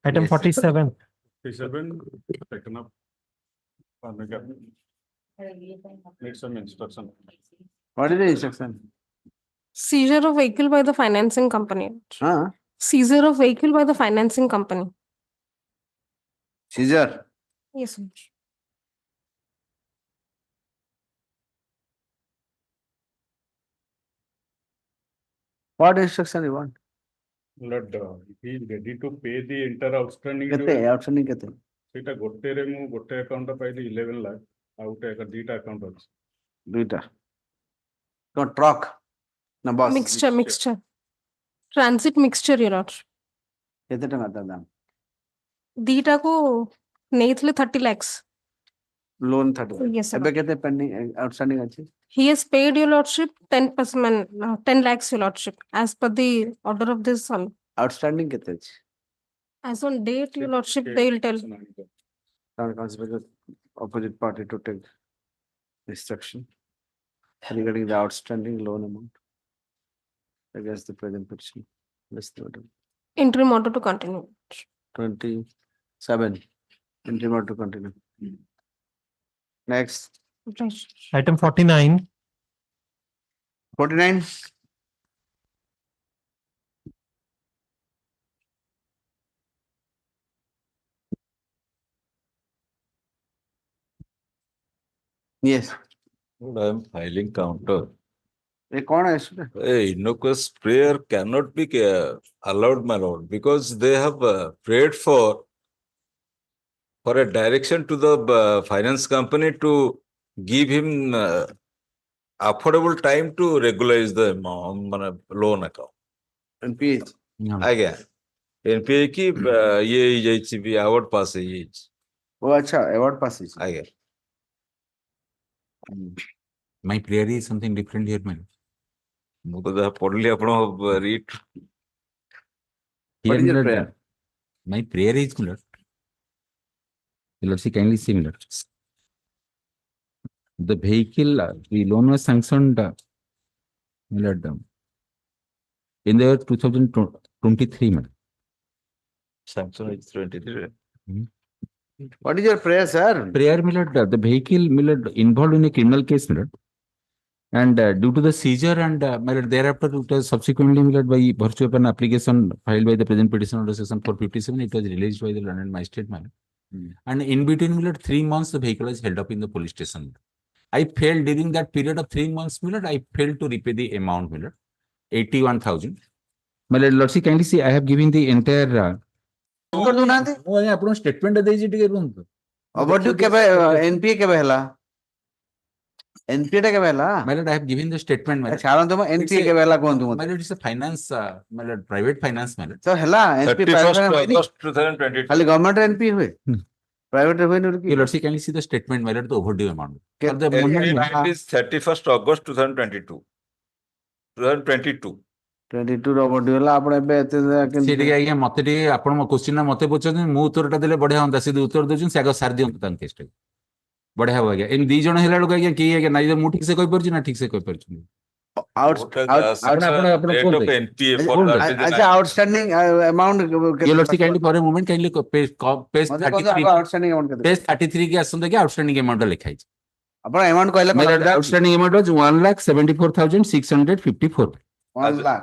Item 47. 47, taken up. Need some instruction. What is the instruction? Seizure of vehicle by the financing company. Huh? Seizure of vehicle by the financing company. Seizure? Yes, sir. What instruction you want? Lord, he is ready to pay the entire outstanding. କେତେ outstanding କେତେ? ସେଇଟା ଗୋଟେରେ ମୁଁ ଗୋଟେ account ପାଇଲି 11 ଲାख ଆଉ ଗୋଟେ ଦିଟା ଆକାଉଣ୍ଟ ଅଛି ଦୁଇଟା କଣ ଟ୍ରକ୍ ନା bus? Mixture. Transit mixture, your lordship. କେତେ ଟଙ୍କା ତା ଦାମ? ଦିଟା କୁ ନେଇଥିଲେ 30 lakhs. ଲୋନ୍ 30? Yes, sir. ଏବେ କେତେ ପେଣ୍ଡିଂ outstanding ଅଛି? He has paid, your lordship, 10%, 10 lakhs, your lordship, as per the order of this son. Outstanding କେତେ ଅଛି? As on date, your lordship, they will tell. Opposite party to take instruction regarding the outstanding loan amount against the present petition. Let's do it. Interim order to continue. 27. Interim order to continue. Next. Item 49. 49. Yes. I am filing counter. A corner is A innocuous prayer cannot be allowed, my lord, because they have prayed for a direction to the finance company to give him affordable time to regularize the loan account. NPA. Again, NPA की ये भी award pass है ये. Oh, अच्छा award pass है. Again. My prayer is something different here, man. ମୁଁ ତ ଯାହା ପଢିଲି ଆପଣ read. What is your prayer? My prayer is, my lord. Lord, see, kindly see, my lord. The vehicle, the loan was sanctioned, my lord, in the year 2023, man. Sanction is 23. What is your prayer, sir? Prayer, my lord, the vehicle, my lord, involved in a criminal case, my lord. And due to the seizure and my lord, thereafter, it was subsequently, my lord, by virtue of an application filed by the present petition under section 457, it was released by the London Magistrate, my lord. And in between, my lord, 3 months, the vehicle was held up in the police station. I failed during that period of 3 months, my lord, I failed to repay the amount, my lord, 81,000. My lord, Lord, see, kindly see, I have given the entire. ଆପଣଙ୍କ statement ଦେଇଛି ଟିକେ ରୁହନ୍ତୁ. Overdue କେବେ NPA କେବେ ହେଲା? NPA ଟା କେବେ ହେଲା? My lord, I have given the statement, my lord. ଛାଡ଼ନ୍ତୁ ମ NPA କେବେ ହେଲା କୁହନ୍ତୁ My ମତେ. lord, it's a finance, my lord, private finance, my lord. ତ ହେଲା NPA 31st private August 2022. ଖାଲି ଗଭର୍ଣ୍ଣମେଣ୍ଟ NPA हुए. Private ହୁଏନି Your କି? lord, see, kindly see the statement, my lord, the overdue amount. Ke- For the moment, It is 31st August 2022. 2022. 22 ର overdue ହେଲା ଆପଣ ଏବେ ଏତେ ସେ ଟିକେ ଆଜ୍ଞା ମତେ ଟିକେ ଆପଣ ମୋ କ୍ୱେଶ୍ଚିନ୍ ନା ମତେ ପଚାରୁଛନ୍ତି ମୁଁ ଉତ୍ତରଟା ଦେଲେ ବଢିଆ ହୁଅନ୍ତା ସେ ଉତ୍ତର ଦଉଛନ୍ତି ସେ ଆଗ ସାରି ଦିଅନ୍ତୁ ତାଙ୍କ କେସଟା ବଢିଆ ହବ ଆଜ୍ଞା ଏମିତି 2 ଜଣ ହେଲା ବେଳକୁ ଆଜ୍ଞା କେହି ଆଜ୍ଞା ନାଇଁ ମୁଁ ଠିକ ସେ କହିପାରୁଛି ନା ଠିକ ସେ କହିପାରୁଛନ୍ତି ଆଚ୍ଛା outstanding amount ये लड़की kindly for a moment kindly page 33 outstanding amount କେତେ? पेज 33 की आसंता कि आउटस्टैंडिंग अमाउंट लिखा है ଆପଣ amount କହିଲେ मेरा outstanding amount was 1,74,654 1 lakh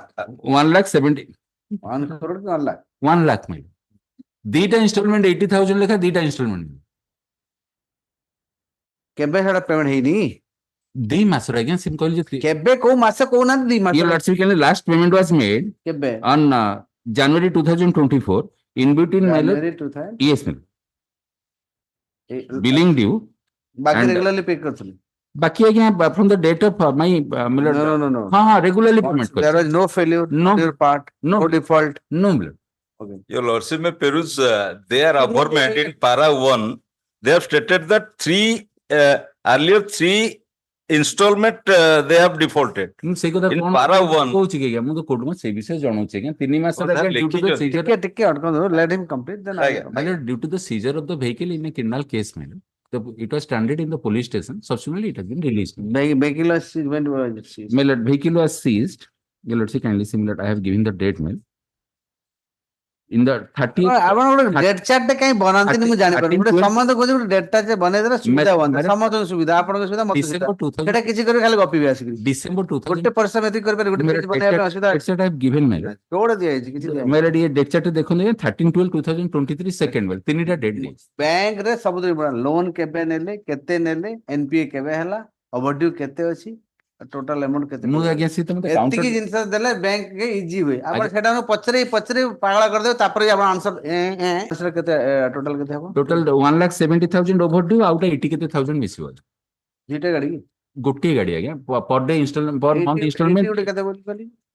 1,70,000 1 crore की 1 lakh 1 लाख में दीटा इंस्टॉलमेंट 80,000 लिखा दीटा इंस्टॉलमेंट କେବେ ସେଟା ପେମେଣ୍ଟ ହେଇନି? 2 ମାସ ଆଜ୍ଞା ସିମ୍ କହିଲି ଯେ କେବେ କୋଉ ମାସ କହୁନାହାନ୍ତି 2 ମାସ? Your lordship, last payment was made କେବେ? on January 2024 in between my lord. January 2000 Yes, ma'am. Billing due. ବାକି and- ରେଗୁଲାରଲି ପେ କରୁଥିଲେ बाकी again from the date of my No. हाँ regularly payment There was no failure No. on your part, No. no default. no milord. Okay. Your Lordship may peruse their averment in para 1. They have stated that earlier three installment they have defaulted. ସେଇ କଥା In କଣ para 1. କହୁଛି କି ଆଜ୍ଞା ମୁଁ ତ court ସେ ବିଷୟ ଜଣାଉଛି ଆଜ୍ଞା 3 ମାସର Oh, ଆଜ୍ଞା that due to the ଲେଖିଛନ୍ତି। seizure ଟିକେ ଅଟକନ୍ତୁ, let him complete, then I ଆଜ୍ଞା, my lord, due to the seizure of the vehicle in a criminal case my lord, it was stranded in the police station. Subsequently it has been released. vehicle was seized, when was it seized? My lord, vehicle was seized. Your lordship kindly see, my lord, I have given the date mail. In the 30th. ଆପଣ ଗୋଟେ date chart ଟେ କାଇଁ ବନାନ୍ତିନି ମୁଁ ଜାଣିପାରୁନି। ଗୋଟେ 13, ସମସ୍ତେ କହୁଛି ଗୋଟେ ଡେଟ୍ ଟା ଯେ ବନେଇଦେଲେ ସୁବିଧା ହୁଅନ୍ତା, madam, ସମସ୍ତଙ୍କୁ ସୁବିଧା, ଆପଣଙ୍କ ସୁବିଧା ମତେ ସୁବିଧା। December 2000 ସେଟା କିଛି କରି ଖାଲି ଗପିବେ ଆସିକି। December 2000 ଗୋଟେ ପରିଶ୍ରମ ଏତିକି କରିପାରିବେ, ଗୋଟେ ପେଜ ବନେଇବା ପାଇଁ ଅସୁବିଧା date set I have given my lord. କୋଉଟା ଦିଆଯାଇଛି କିଛି ଦିଆଯାଇଛି। My lord, ये date chart ଦେଖନ୍ତୁ 13/12/2023 second mail ତିନିଟା date ଦେଇଛି। ବ୍ୟାଙ୍କ ରେ ସବୁଥିରେ ଲୋନ କେବେ ନେଲେ, କେତେ ନେଲେ, ଏନପିଏ କେବେ ହେଲା, ଓଭରଡ୍ୟୁ କେତେ ଅଛି, ଟୋଟାଲ ଆମାଉଣ୍ଟ କେତେ, ମୁଁ ଆଜ୍ଞା ସେ ତମେ କାଉଣ୍ଟର ଏତିକି ଜିନିଷ ଦେଲେ ବ୍ୟାଙ୍କ ଇଜି ହୁଏ। ଆପଣ ସେଟା ପଚରେ ପାଗଳା କରିଦେବେ, ତାପରେ ଆପଣ ଆନ୍ସର କେତେ ଟୋଟାଲ କେତେ ହବ? ଟୋଟାଲ 1,70,000 overdue ଆଉଟା 80 କେତେ thousand ମିଶିବ। ଦିଟା ଗାଡି କି? ଗୋଟିଏ ଗାଡି ଆଜ୍ଞା per day installment per month installment ଗୋଟେ କେତେ ବୋଲି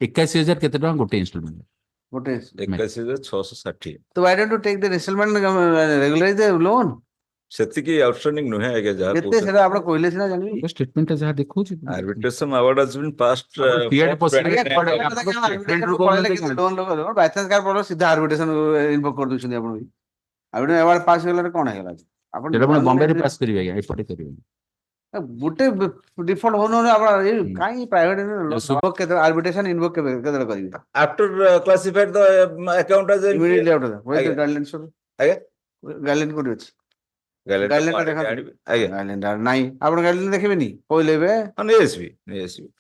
81,000 କେତେ ଟଙ୍କା ଗୋଟେ installment। ଗୋଟେ 21,660। ତ why don't you take the installment regularize the loan? ସେତିକି ଆଉଟଷ୍ଟାଣ୍ଡିଂ ନୁହେଁ ଆଜ୍ଞା ଯାହା କେତେ ସେଟା ଆପଣ କହିଲେ ସିନା ଜାଣିବି। ଷ୍ଟେଟମେଣ୍ଟ ଟା ଯାହା ଦେଖଉଛି arbitration award has been passed PID by chance କାହାର ପ୍ରୋବ୍ଲେମ ସିଧା ଆର୍ବିଟ୍ରେସନ ଇନଭୋକ କରିଦଉଛନ୍ତି ଆପଣ। ଆର୍ବିଟ୍ରେସନ ଆୱାର୍ଡ ପାସ୍ ହେଇଗଲା କଣ ହେଇଗଲା? ଆପଣ ସେଟା ଆପଣ ବମ୍ବେରେ ପାସ୍ କରିବେ ଆଜ୍ଞା ଏପଟେ କରିବେ। ଗୋଟେ ଡିଫଲ୍ଟ ହଉନ ଆପଣ କାଇଁ ପ୍ରାଇଭେଟ କେତେ ଆର୍ବିଟ୍ରେସନ ଇନଭୋକ କେବେ କେତେବେଳେ କରିବେ? after classified the account as immediately after that with the ଆଜ୍ଞା guidelines ଆଜ୍ଞା ଗାଇଡଲାଇନ କୋଉଠି ଅଛି? ଗାଇଡଲାଇନ ଗାଇଡଲାଇନ ଦେଖାନ୍ତୁ। ଆଜ୍ଞା ଗାଇଡଲାଇନ ନାହିଁ, ଆପଣ ଗାଇଡଲାଇନ ଦେଖିବେନି କହିଲେ ଏବେ ନେଇଆସିବି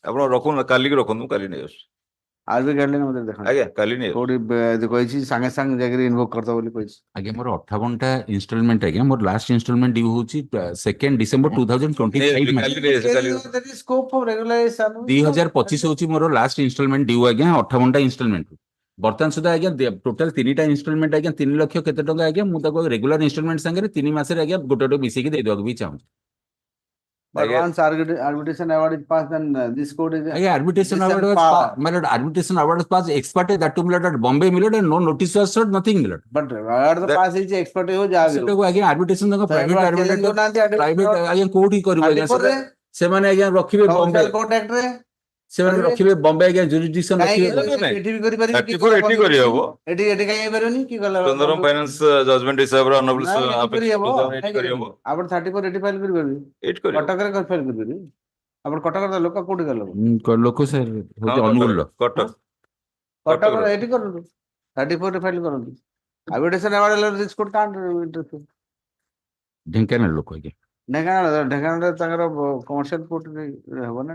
ଆପଣ ରଖନ୍ତୁ, କାଲିକି ରଖନ୍ତୁ, କାଲି ନେଇ ଆସୁଛି। ଆରବି ଗାଇଡଲାଇନ ମତେ ଦେଖାନ୍ତୁ ଆଜ୍ଞା କାଲି ନେଇ କୋଉଠି କହିଛି ସାଙ୍ଗେ ସାଙ୍ଗେ ଯାଇକି ଇନଭୋକ କରିଦବ ବୋଲି କହିଛି। ଆଜ୍ଞା ମୋର 58ଟା ଇନଷ୍ଟଲମେଣ୍ଟ ଆଜ୍ଞା ମୋର ଲାଷ୍ଟ ଇନଷ୍ଟଲମେଣ୍ଟ ଡ୍ୟୁ ହଉଛି 2nd December 2025 କାଲି ନେଇ ଆସିବି କାଲି 2025 ହଉଛି ମୋର ଲାଷ୍ଟ ଇନଷ୍ଟଲମେଣ୍ଟ ଡ୍ୟୁ ଆଜ୍ଞା 58ଟା ଇନଷ୍ଟଲମେଣ୍ଟ। ବର୍ତ୍ତମାନ ସୁଦ୍ଧା ଆଜ୍ଞା ଟୋଟାଲ 3ଟା ଇନଷ୍ଟଲମେଣ୍ଟ ଆଜ୍ଞା 3 ଲକ୍ଷ କେତେ ଟଙ୍କା ଆଜ୍ଞା ମୁଁ ତାକୁ ରେଗୁଲାର ଇନଷ୍ଟଲମେଣ୍ଟ ସାଙ୍ଗରେ 3 ମାସରେ ଆଜ୍ଞା ଗୋଟେ ମିଶେଇକି ଦେଇଦେବାକୁ ବି ଚାହୁଁଛି। But once arbitration award is passed, then this code is Aye, arbitration award was my lord, arbitration award was passed expert that to milord at Bombay milord and no notice was served, nothing milord. but award the pass is expert ho jaave सेटा को आगे arbitration का private private आगे court ही करिवो आगे से माने आगे रखिबे Bombay court act रे से माने रखिबे बॉम्बे आगे जुरिडिक्शन रखिबे एठी भी करि पारि 34 एठी करि हबो एठी एठी काई परनी की गला चंद्रम फाइनेंस जजमेंट हिसाब रे Hon'Ble करि हबो आपण 34 एठी फाइल करि परबी कटक रे फाइल करि परबी आपण कटक रे लोक कोठी गलो लोक से होजे अनुगुल कटक कटक रे एठी करनु 34 रे फाइल करनु arbitration award this court can't interfere Dhenkanal लोक आगे ढेंकानाल रे तांगर कमर्शियल कोर्ट रे हबो ना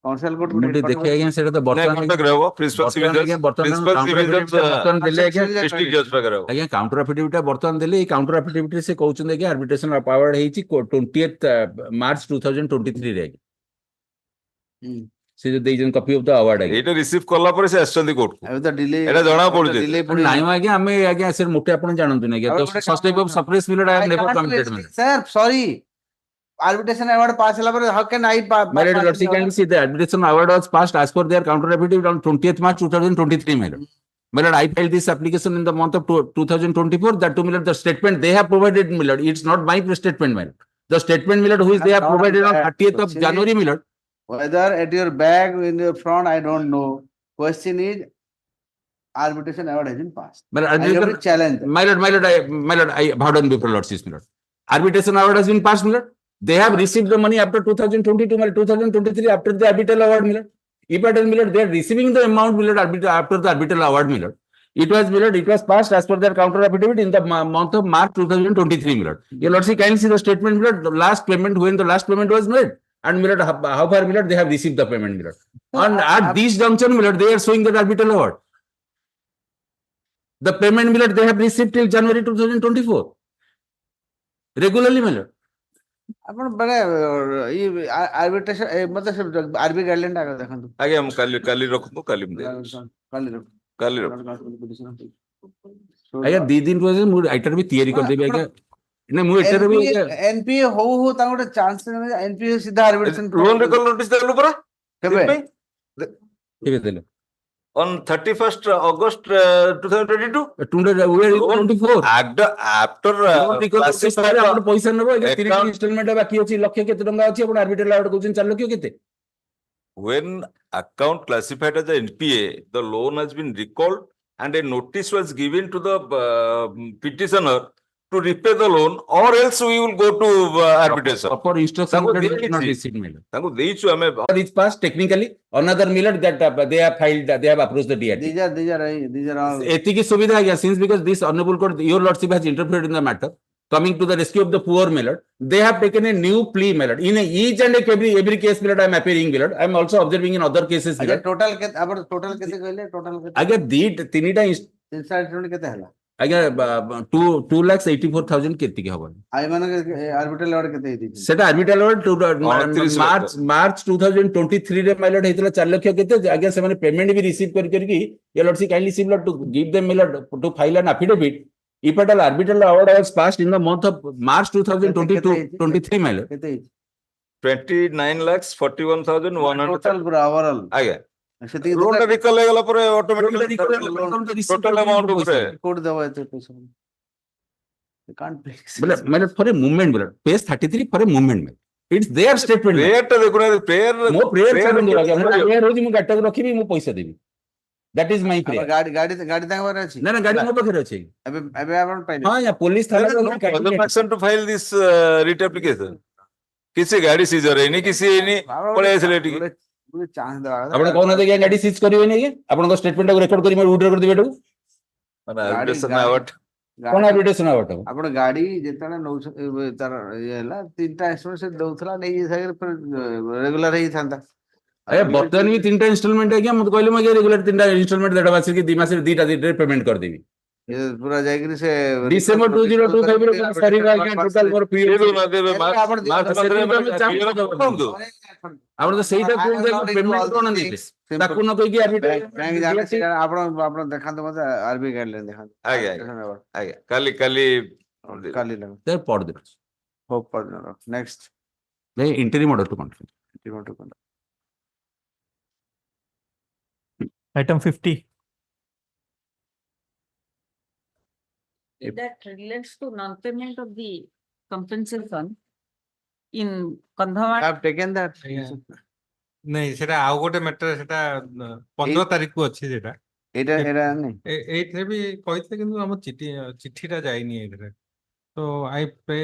कमर्शियल कोर्ट मुझे देखिए आगे सेटा तो नहीं कटक रे हबो प्रिंसिपल सिविल जज बर्तमान देले आगे डिस्ट्रिक्ट जज पाकर हबो आगे काउंटर एफिडेविट बर्तमान देले काउंटर एफिडेविट से कहउछन आगे arbitration अवार्ड हेची 20th March 2023 रे आगे से जो देजन कॉपी ऑफ द अवार्ड आगे एटा रिसीव करला पर से आछंदी कोर्ट को अब तो डिले एटा जणा पडुजे नाही आगे हमें आगे से मोटे आपण जानंतु नाही आगे तो फर्स्ट टाइप ऑफ सरप्राइज मिलड I have never committed man sir sorry arbitration award pass hela pare how can I my lord lordship kindly see the arbitration award was passed as per their counter affidavit on 20th March 2023 my lord. My lord, I filed this application in the month of 2024 that to my lord the statement they have provided my lord it's not my statement my lord the statement my lord who is they have provided on 30th of January my lord whether at your back in your front I don't know question is arbitration award has been passed my lord challenge my lord I pardon before lordship my lord arbitration award has been passed my lord. They have received the money after 2022 or 2023 after the arbitral award Miller. If it is Miller, they are receiving the amount Miller after the arbitral award Miller. It was Miller, it was passed as per their counter affidavit in the month of March 2023 Miller. Your lordship kindly see the statement Miller, the last payment when the last payment was made and Miller how far Miller they have received the payment Miller. And at this junction Miller they are showing the arbitral award. The payment Miller they have received till January 2024 regularly Miller. ଆପଣ ମାନେ ଇ arbitration ମତେ ଆରବି guideline ଆଗ ଦେଖନ୍ତୁ ଆଜ୍ଞା ମୁଁ କାଲି ରଖନ୍ତୁ କାଲି ମୁଁ ଆଜ୍ଞା 2 दिन ପରେ ମୁଁ ଆଇଟର ବି ତିଆରି କରି ଦେବି ଆଜ୍ଞା ନା ମୁଁ ଏଠାରେ ବି NPA ହଉ ତାଙ୍କୁ ଗୋଟେ ଚାନ୍ସ NPA ସିଧା arbitration loan recall notice ଦେଲୁ ପରା କେବେ କେବେ ଦେଲେ on 31st August 2022 24 after ଆପଣ ପଇସା ନେବ ଆଜ୍ଞା 30 account- ଇନଷ୍ଟଲମେଣ୍ଟ ବାକି ଅଛି ଲକ୍ଷ କେତେ ଟଙ୍କା ଅଛି ଆପଣ ଆର୍ବିଟ୍ରାଲ ଆୱାର୍ଡ କହୁଛନ୍ତି 4 ଲକ୍ଷ କେତେ when account classified as a NPA, the loan has been recalled and a notice was given to the petitioner to repay the loan, or else we will go to arbitration. proper instruction ତାଙ୍କୁ did ଦେଇଛି। not receive mail ତାଙ୍କୁ ଦେଇଛୁ ଆମେ this past technically another mail that they have filed they have approached the DRT these are all ଏତିକି ସୁବିଧା ଆଜ୍ଞା since because this honorable court your lordship has interfered in the matter coming to the rescue of the poor Millard, they have taken a new plea Millard. In each and every case Millard, I am appearing Millard. I am also observing in other cases Millard. total କେତେ କହିଲେ total କେତେ ଆଜ୍ଞା ତିନିଟା installment କେତେ ହେଲା ଆଜ୍ଞା 2,84,000 କେତିକି ହବ ଆଇ ମାନେ arbitral award କେତେ ହେଇଛି ସେଟା arbitral award ମାର୍ଚ୍ଚ 2023 ରେ Millard ହେଇଥିଲା 4 ଲକ୍ଷ କେତେ ଆଜ୍ଞା ସେମାନେ ପେମେଣ୍ଟ ବି ରିସିଭ କରିକି your lordship kindly see Millard to give them Millard to file an affidavit. If at all arbitral award was passed in the month of March 2023, my lord. 29,41,100 total pura overall ଆଜ୍ଞା loan ଟା recall ହେଇଗଲା ପରେ automatically total amount ଉପରେ କୋड ଦେବ ଏତେ ପଇସା you can't pay my lord for a movement my lord page 33 for a movement it's their statement prayer ଟା ଦେଖୁନା prayer ମୋ prayer ଛାଡନ୍ତୁ ଆଜ୍ଞା prayer ହଉଛି ମୁଁ ଗାଡିଟାକୁ ରଖିବି ମୁଁ ପଇସା ଦେବି that is my prayer ଗାଡି ତାଙ୍କ ପାଖରେ ଅଛି ନା ଗାଡି ମୋ ପାଖରେ ଅଛି ଏବେ ଆପଣ ପାଇଲେ ହଁ ଆଜ୍ଞା ପୋଲିସ ଥାନା action to file this writ application କିଛି ଗାଡି ସିଜର ହେଇନି କିଛି ହେଇନି ପଳେଇ ଆସିଲେ ଟିକେ ଚାନ୍ସ ଦେବା ଆପଣ କହୁନାହାନ୍ତି ଆଜ୍ଞା ଗାଡି ସିଜ୍ କରିବେନି ଆଜ୍ଞା ଆପଣଙ୍କ ଷ୍ଟେଟମେଣ୍ଟକୁ ରେକର୍ଡ କରି ମୋର ରେକର୍ଡ କରିଦେବେ ଏଟାକୁ ମାନେ arbitration award କଣ arbitration award ଆପଣ ଗାଡି ଯେତେବେଳେ ନଉଛନ୍ତି ତାର ଇଏ ହେଲା 3ଟା ଇନଷ୍ଟଲମେଣ୍ଟ ସେ ଦଉଥିଲା ନେଇ ରେଗୁଲାର ହେଇଥାନ୍ତା ଆଜ୍ଞା ବର୍ତ୍ତମାନ ବି 3ଟା ଇନଷ୍ଟଲମେଣ୍ଟ ଆଜ୍ଞା ମତେ କହିଲେ ମୁଁ ଆଜ୍ଞା ରେଗୁଲାର 3ଟା ଇନଷ୍ଟଲମେଣ୍ଟ 1.5 ମାସ କି 2 ମାସରେ 2ଟା ପେମେଣ୍ଟ କରିଦେବି ପୁରା ଯାଇକିରି ସେ December 2025 ରେ ସରିବ ଆଜ୍ଞା ଟୋଟାଲ ମୋର ଫି ଆପଣ ତ ସେଇଟା କୁହନ୍ତୁ ପେମେଣ୍ଟ କଣ ଦେଇବେ ତାକୁ ନ କହିକି ବ୍ୟାଙ୍କ ଜାଣିଛି ଆପଣ ଦେଖାନ୍ତୁ ମତେ ଆରବିଆଇ ଗାଇଡଲାଇନ ଦେଖାନ୍ତୁ ଆଜ୍ଞା ଆଜ୍ଞା କାଲି ପରଦିନ ହୋପ ପରଦିନ next interim order to confirm Item 50. That relates to non-payment of the compensation in Kandhamat. I've taken that. नहीं सेटा आउ गोटे मैटर सेटा 15 तारिख को अछि जेटा एटा नहीं एथे भी कहिथे किंतु हम चिट्ठीटा जाईनी एथरे तो आई पे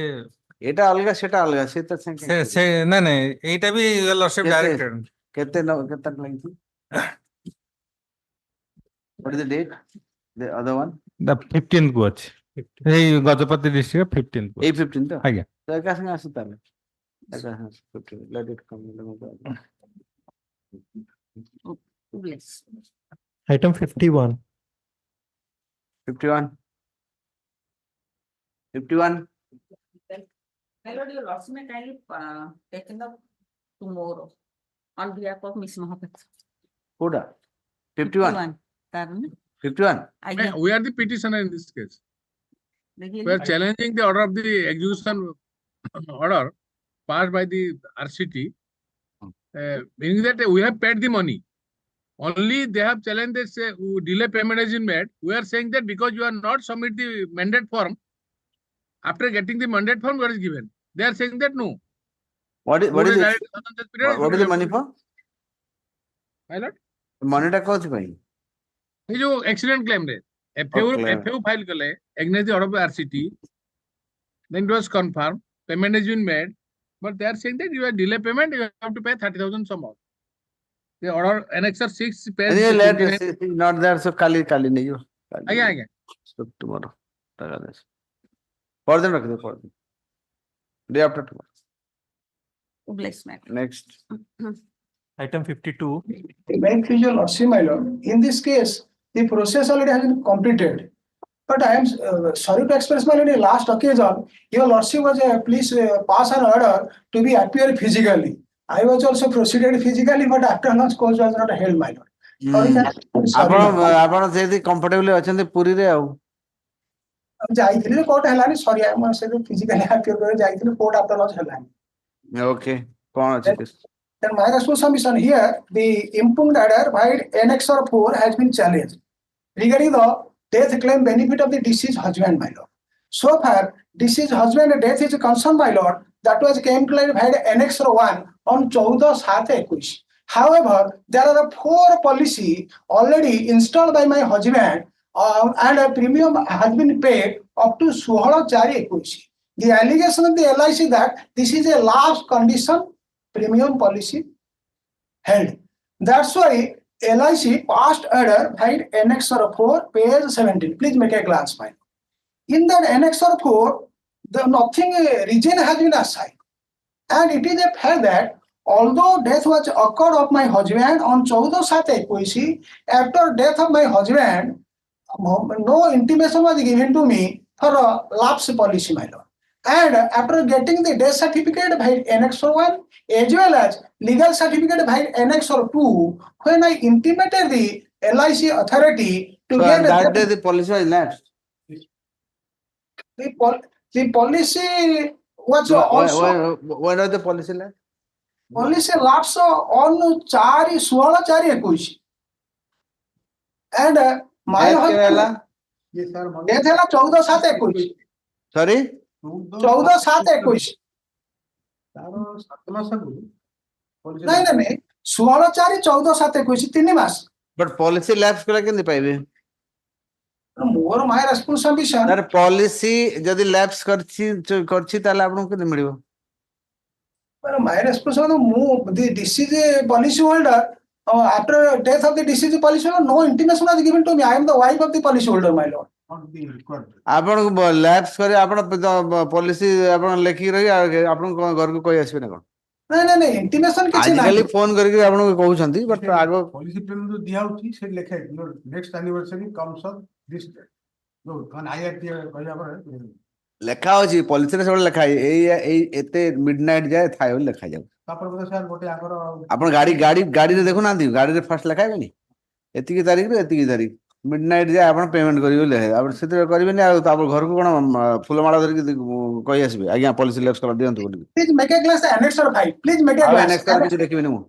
एटा अलगा सेटा अलगा से त से ना नहीं एटा भी लॉर्डशिप डायरेक्टेड केते लागी what is the date the other one the 15th को अछि ए गजपति डिस्ट्रिक्ट 15th को 15 तो आज्ञा तो का संग आसता है का 15 let it come Item 51. 51 My lord, your lordship may kindly taken up tomorrow on behalf of Miss Mahapatra. Koda 51 We are the petitioner in this case. We are challenging the order of the execution order passed by the RCT, meaning that we have paid the money. Only they have challenged this delay payment has been made. We are saying that because you are not submit the mandate form, after getting the mandate form, what is given? They are saying that no. What is the money for? My lord? Money टा कौन सी भाई? ये जो accident claim रे FAU file कले against the order of RCT, then it was confirmed, payment has been made, but they are saying that you are delay payment, you have to pay 30,000 some more. The order annexer 6 page not there, so kali नहीं हो. आगे So tomorrow. For them रख दो for them. Day after tomorrow. Bless me. Next. Item 52. Beneficial lordship, my lord. In this case, the process already has been completed. But I am sorry to express my lord, last occasion, your lordship was please pass an order to be appear physically. I was also proceeded physically, but after lunch course was not held, my lord. ଆପଣ ଯେମିତି comfortably ଅଛନ୍ତି ପୁରୀରେ ଆଉ ଯାଇଥିଲି court ହେଲାନି ସରି ଆମ ସେ physically appear କରି ଯାଇଥିଲି କୋର୍ଟ ଆଫ୍ଟର ଲଞ୍ଚ ହେଲାନି. Okay. କଣ ଅଛି case? Then my response submission here, the impugned order by annexure 4 has been challenged regarding the death claim benefit of the deceased husband, my lord. So far, deceased husband death is concerned, my lord, that was claimed by annexure 1 on 14/7/21. However, there are 4 policy already installed by my husband and a premium has been paid up to 16/4/21. The allegation of the LIC that this is a last condition premium policy held. That's why LIC passed order by annexure 4, page 17. Please make a glance, file. In that annexure 4, the nothing reason has been assigned. And it is a fact that although death was occurred of my husband on 14/7/21, after death of my husband, no intimation was given to me for a lapse policy, my lord. And after getting the death certificate by annexure 1 as well as legal certificate by annexure 2, when I intimated the LIC authority to So get on that day the policy was lapsed. the policy was also When was the policy lapsed? policy lapse on 4/16/21. And my Death କେବେ ହେଲା? death ହେଲା 14/7/21. Sorry? 14/7/21. ନାଇଁ ନାଇଁ ନାଇଁ 16/4/14/7/21 3 ମାସ. But policy lapse କଲେ କେମିତି ପାଇବେ? ମୋର my response submission. ତାର policy ଯଦି lapse କରିଛି ତାହେଲେ ଆପଣଙ୍କୁ କେମିତି ମିଳିବ? My response ମୁଁ the deceased policy holder after death of the deceased policy holder, no intimation was given to me. I am the wife of the policy holder, my lord. ଆପଣଙ୍କୁ lapse କରି ଆପଣ policy ଆପଣ ଲେଖିକି ରହି ଆପଣଙ୍କୁ ଘରକୁ କହି ଆସିବେ ନା କଣ? ନାଇଁ ନାଇଁ ନାଇଁ intimation କିଛି ନାହିଁ. ଆଜିକାଲି ଫୋନ କରିକି ଆପଣଙ୍କୁ କହୁଛନ୍ତି ବଟ୍ ଆଗ ପଲିସି ପ୍ରିମିୟମ ଯୋଉ ଦିଆ ହଉଛି ସେ ଲେଖା ହେଇଛି next anniversary comes of this ଯୋଉ ମାନେ ଆଇଆରଟି କହିବା ପରେ ଲେଖା ଅଛି ପଲିସିରେ ସବୁବେଳେ ଲେଖା ଏଇ ଏତେ ମିଡନାଇଟ୍ ଯାଏ ଥାଏ ବୋଲି ଲେଖାଯାଉ। ତାପରେ ବୋଧେ ସାର୍ ଗୋଟେ ଆମର ଆପଣ ଗାଡିରେ ଦେଖୁନାହାନ୍ତି ଗାଡିରେ ଫାଷ୍ଟ ଲେଖା ହେବେନି ଏତିକି ତାରିଖରୁ ଏତିକି ତାରିଖ ମିଡନାଇଟ୍ ଯାଏ ଆପଣ ପେମେଣ୍ଟ କରିବେ ବୋଲି ଲେଖା ଆପଣ ସେଥିରେ କରିବେନି ଆଉ ତାପରେ ଘରକୁ କଣ ଫୁଲମାଳ ଧରିକି କହି ଆସିବେ ଆଜ୍ଞା ପଲିସି ଲେପ୍ସ କରି ଦିଅନ୍ତୁ ବୋଲି। Please make a glass annexure 5. Please make a ଆଉ glass. annexure କିଛି ଦେଖିବିନି ମୁଁ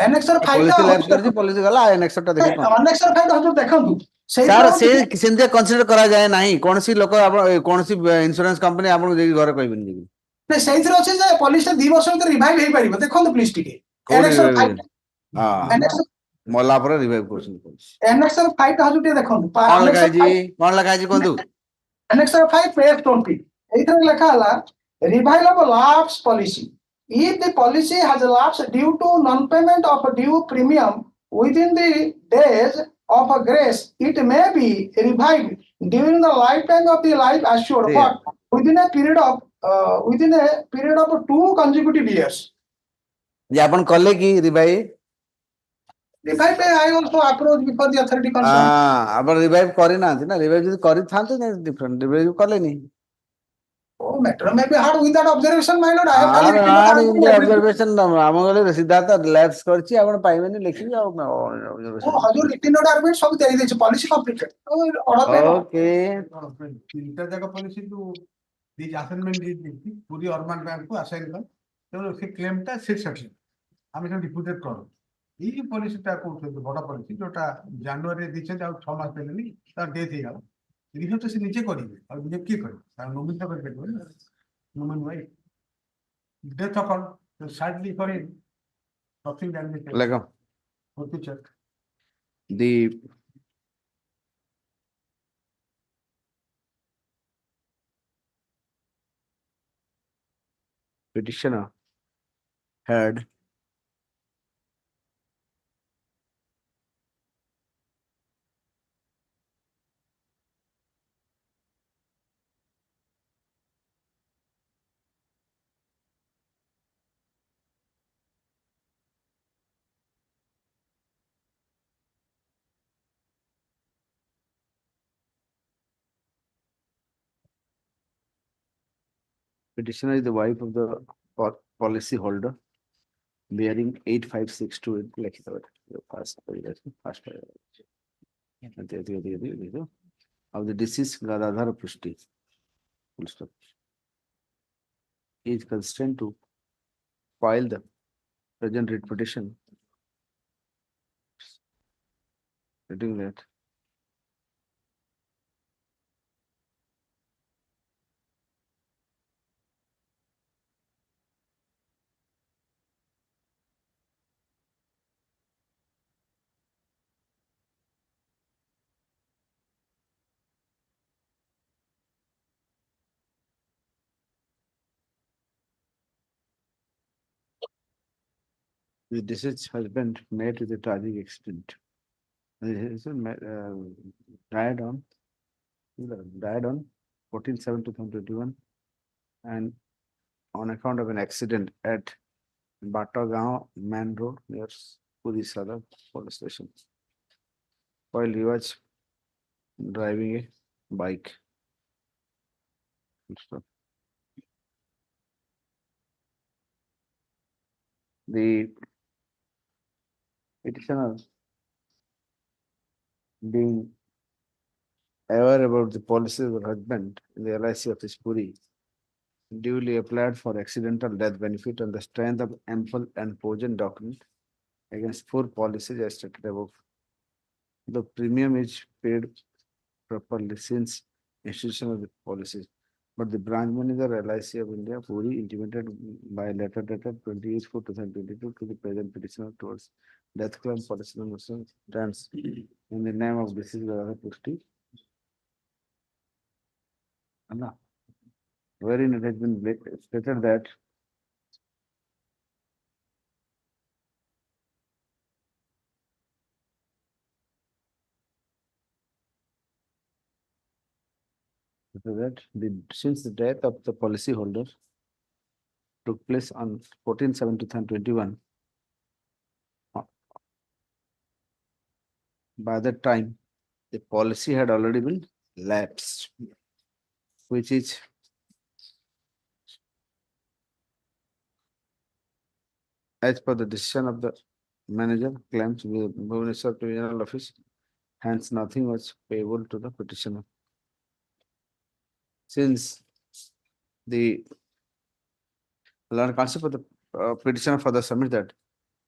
Annexure 5 ପଲିସି ଲେପ୍ସ କରିଛି ପଲିସି ଗଲା annexure ଟା ଦେଖି annexure 5 ହଜୁର ଦେଖନ୍ତୁ। ସାର୍ ସେ ସେମିତିଆ କନସିଡର କରାଯାଏ ନାହିଁ କୌଣସି ଲୋକ ଆପଣ କୌଣସି ଇନ୍ସୁରାନ୍ସ କମ୍ପାନୀ ଆପଣଙ୍କୁ ଯାଇକି ଘରେ କହିବେନି ଯାଇକି। ନାଇଁ ସେଇଥିରେ ଅଛି ଯେ ପଲିସିଟା 2 ବର୍ଷ ଭିତରେ ରିଭାଇଭ ହେଇପାରିବ ଦେଖନ୍ତୁ ପ୍ଲିଜ ଟିକେ। କୋଉଠି Annexure 5 ମଲା ପରେ ରିଭାଇଭ କରୁଛନ୍ତି। Annexure 5 ଟା ହଜୁର ଟିକେ ଦେଖନ୍ତୁ। କଣ ଲେଖା ହେଇଛି କୁହନ୍ତୁ। Annexure 5 page 20 ଏଇଥିରେ ଲେଖା ହେଲା revival of lapse policy. If the policy has lapsed due to non-payment of due premium within the days of grace, it may be revived during the lifetime of the life assured, but within a period of 2 consecutive years. ଯେ ଆପଣ କଲେ କି ରିଭାଇଭ? Revive may I also approach before the authority concerned. ଆପଣ ରିଭାଇଭ କରିନାହାନ୍ତି ନା ରିଭାଇଭ ଯଦି କରିଥାନ୍ତେ different ରିଭାଇଭ କଲେନି। Oh, matter may be hard with that observation, my lord. I have observation ଆମ ଗଲେ ସିଦ୍ଧାର୍ଥ ଲ୍ୟାପ୍ସ କରିଛି ଆପଣ ପାଇବେନି ଲେଖିବି ଆଉ ହଜୁର ରିଟିନ ଅର୍ଡର ଆର୍ଗୁମେଣ୍ଟ ସବୁ ଦେଇ ଦେଇଛି ପଲିସି କମ୍ପ୍ଲିଟେଡ ଓକେ ତିନିଟା ଯାକ ପଲିସି ଯୋଉ ଦିଜ ଆସାଇନମେଣ୍ଟ ଦେଇଛି ପୁରୀ ଅର୍ବାନ ବ୍ୟାଙ୍କକୁ ଆସାଇନ କର ତେଣୁ ସେ କ୍ଲେମଟା ସିଟ୍ ସେକ୍ସନ ଆମେ ସେଟା ଡିପୋଜିଟ କରୁ ଏଇ ପଲିସିଟା କହୁଛନ୍ତି ବଡ ପଲିସି ଯୋଉଟା ଜାନୁଆରୀରେ ଦେଇଛନ୍ତି ଆଉ 6 ମାସ ଦେଲେନି ତାର ଡେଥ୍ ହେଇଗଲା ରିଭ୍ୟୁ ତ ସେ ନିଜେ କରିବେ ଆଉ ନିଜେ କିଏ କରିବେ ତାର ନୋମିନି ତ କରିପାରିବନି ନୋମିନି ଭାଇ death occurred sadly for him nothing can be taken. ଲେଖ Okay, check. the petitioner had petitioner is the wife of the policy holder bearing 85628 ଲେଖିଦେବେ first of the deceased Gadadhar Prushti, full stop, is constrained to file the present writ petition, stating that the deceased husband met with a tragic accident. He died on 14/7/2021, and on account of an accident at Batagaon Man Road near Puri Sadar police station, while he was driving a bike. The petitioner, being aware about the policy of her husband in the LIC office Puri, duly applied for accidental death benefit on the strength of ample and cogent document against 4 policies as stated above. The premium is paid properly since institution of the policies, but the branch manager LIC of India Puri intimated by letter dated 28/4/2022 to the present petitioner towards death claim policy number stands in the name of deceased Pushti. Anna, wherein it has been stated that since the death of the policyholder took place on 14/7/2021, by that time the policy had already been lapsed, which is as per the decision of the manager claims with Bhubaneswar Divisional Office, hence nothing was payable to the petitioner. Since the learned concept of the petitioner further submit that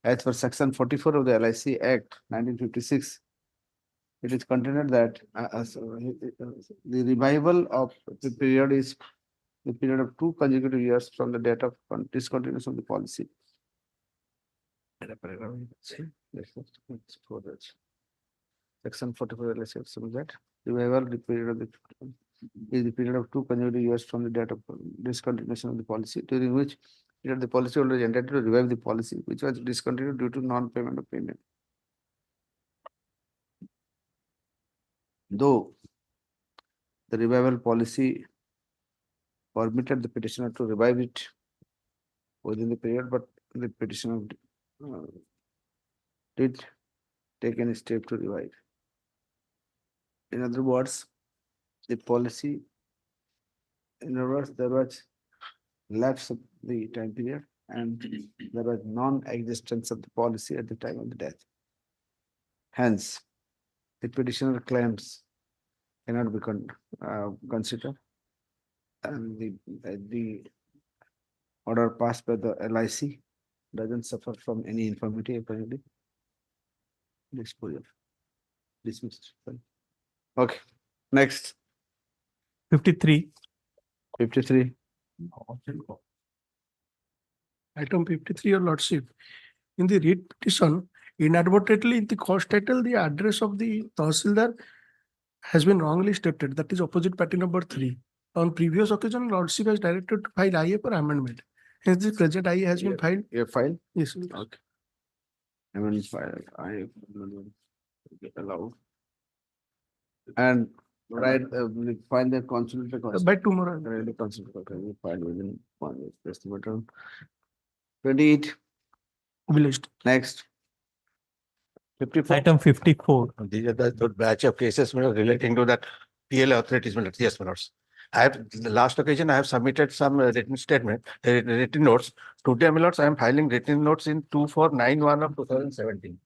as per section 44 of the LIC Act 1956, it is contained that the revival of the period is the period of 2 consecutive years from the date of discontinuation of the policy. Section 44 LIC Act submit that revival the period of is the period of 2 consecutive years from the date of discontinuation of the policy, during which period the policyholder is entitled to revive the policy, which was discontinued due to non-payment of premium. Though the revival policy permitted the petitioner to revive it within the period, but the petitioner did take any step to revive. In other words, the policy, in other words, there was lapse of the time period and there was non-existence of the policy at the time of the death. Hence, the petitioner claims cannot be considered, and the order passed by the LIC doesn't suffer from any infirmity apparently. Dismissed. Okay, next. 53. 53. Item 53, Your Lordship. In the writ petition, inadvertently in the cause title, the address of the Tahsildar has been wrongly stated. That is opposite party number 3. On previous occasion, Lordship has directed to file IA for amendment. Hence, the present IA has been filed. Your file? Yes. Okay. Amendment file. I get allowed. And right, we find the consulate. By tomorrow. The consulate. Okay, we file within 1 week. That's the matter. 28. Villaged. Next. 54. Item 54. These are the batch of cases relating to that PL authorities. Yes, my lords. I have the last occasion I have submitted some written statement, written notes. Today, my lords, I am filing written notes in 2491 of 2017.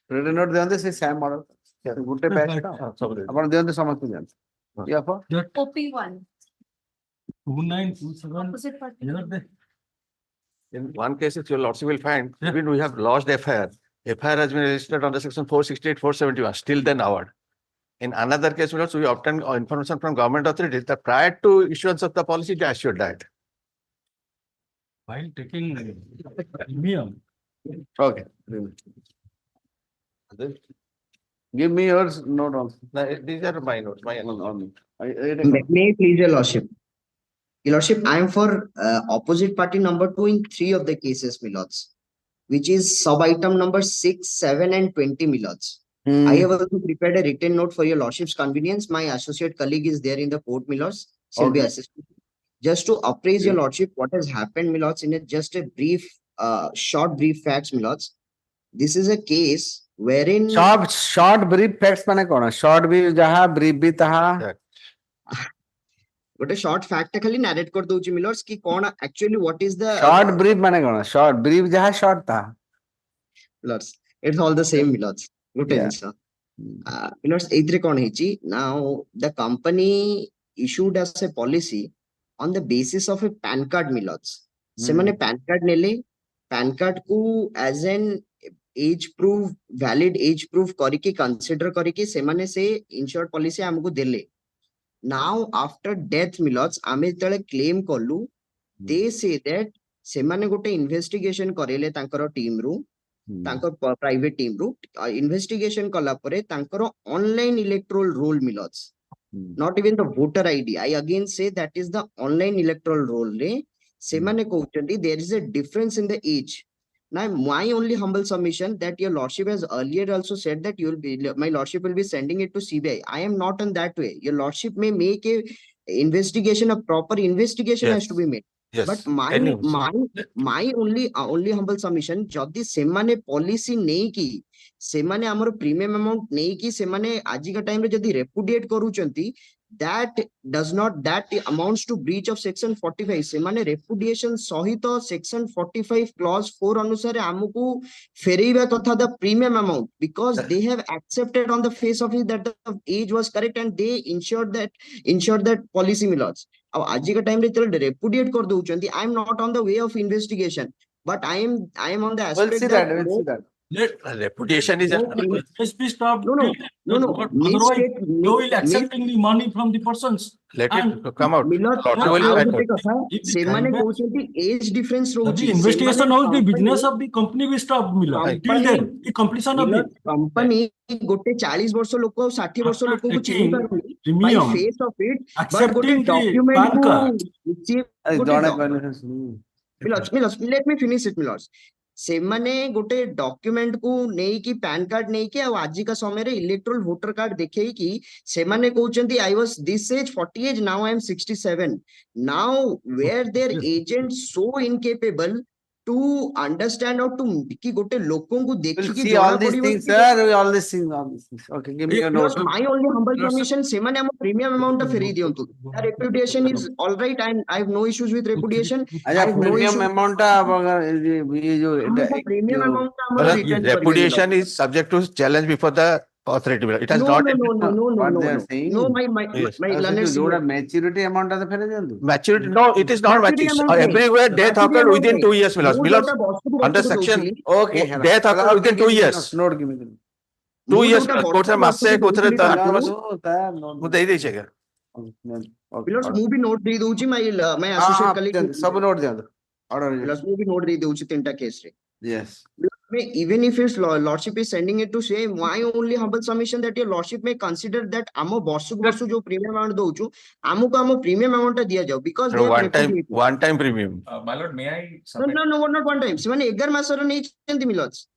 Written note on this is SAM model. ଗୋଟେ batch ତ ଆପଣ ଦିଅନ୍ତୁ ସମସ୍ତେ ଦିଅନ୍ତୁ Yeah, for OP1. 2927. Opposite party. In one case, your lordship will find, even we have lodged FIR. FIR has been registered under section 468, 471, still then award. In another case, we obtained information from government authorities that prior to issuance of the policy, they assured that. While taking premium. Okay. Give me yours, note on. These are my notes, my May I please your lordship? Your lordship, I am for opposite party number 2 in 3 of the cases, my lords, which is sub item number 6, 7 and 20, my lords. I have also prepared a written note for your lordship's convenience. My associate colleague is there in the court, my lords. She'll be assisting. Just to appraise your lordship, what has happened, my lords, in just a brief, short brief facts, my lords. This is a case wherein short brief facts ମାନେ କଣ? Short ବି ଯାହା brief ବି ତାହା ଗୋଟେ short fact ଖାଲି narrate କରି ଦଉଛି my lords କି କଣ actually what is the short brief ମାନେ କଣ? Short brief ଯାହା short ତାହା lords, it's all the same my lords. ଗୋଟେ ଜିନିଷ my lords ଏଇଥିରେ କଣ ହେଇଛି? Now the company issued us a policy on the basis of a PAN card my lords. ସେମାନେ PAN card ନେଲେ, PAN card କୁ as an age proof, valid age proof କରିକି consider କରିକି ସେମାନେ ସେ insured policy ଆମକୁ ଦେଲେ. Now after death my lords, ଆମେ ଯେତେବେଳେ claim କଲୁ, they say that ସେମାନେ ଗୋଟେ investigation କରେଇଲେ ତାଙ୍କର team ରୁ, ତାଙ୍କ private team ରୁ investigation କଲା ପରେ ତାଙ୍କର online electoral roll my lords, not even the voter ID. I again say that is the online electoral roll ରେ ସେମାନେ କହୁଛନ୍ତି there is a difference in the age. Now, my only humble submission that your lordship has earlier also said that my lordship will be sending it to CBI. I am not on that way. Your lordship may make a investigation, a proper investigation has to be made. Yes. But my only humble submission, jodi semane policy neiki, semane amar premium amount neiki, semane ajika time re jodi repudiate karuchanti, that amounts to breach of section 45. semane repudiation sahito section 45 clause 4 anusare amuku feraiba katha the premium amount, because they have accepted on the face of it that the age was correct and they ensured that policy my lords. Ajika time re repudiate kar douchanti. I am not on the way of investigation, but I am on the aspect we'll see that. Reputation is SP stop. No. Otherwise, you will accepting the money from the persons. Let it come out. ସେମାନେ କହୁଛନ୍ତି age difference ରହୁଛି. The investigation of the business of the company will stop. Till then, the completion of the company ଗୋଟେ 40 ବର୍ଷ ଲୋକ 60 ବର୍ଷ ଲୋକକୁ ଚିହ୍ନି ପାରୁନି by face of it, but ଗୋଟେ document let me finish it my lords. ସେମାନେ ଗୋଟେ ଡକ୍ୟୁମେଣ୍ଟ କୁ ନେଇକି PAN card ନେଇକି ଆଉ ଆଜିକା ସମୟରେ ଇଲେକ୍ଟ୍ରାଲ ଭୋଟର କାର୍ଡ ଦେଖେଇକି ସେମାନେ କହୁଛନ୍ତି I was this age 40 age, now I am 67. Now where their agents so incapable to understand or to ki gote lokon ku dekhi see all these things, sir. All these things. Okay, give me your notes. My only humble submission, semane am premium amount of ferry diyantu. The reputation is all right. I have no issues with reputation. I have no premium issues. amount Premium amount repudiation is subject to challenge before the authority. It has not. No, my learned maturity amount of the maturity. No, it is not maturity. Everywhere death occurred within 2 years. Under section, okay, death occurred within 2 years. 2 years. कोठे मासे कोठे दे दीजिएगा. ମୁଁ ବି note ଦେଇ ଦଉଛି my associate colleague. ସବୁ note ଦିଅନ୍ତୁ. Order. ମୁଁ ବି note ଦେଇ ଦଉଛି ତିନିଟା case ରେ. Yes. Even if his lordship is sending it to say, my only humble submission that your lordship may consider that amo ବର୍ଷକୁ जो premium amount ଦଉଛୁ ଆମକୁ ଆମ premium amount ଟା ଦିଆଯାଉ, because they one time premium. My lord, may I no, not one time. ସେମାନେ 11 ମାସର ନେଇଛନ୍ତି my lords.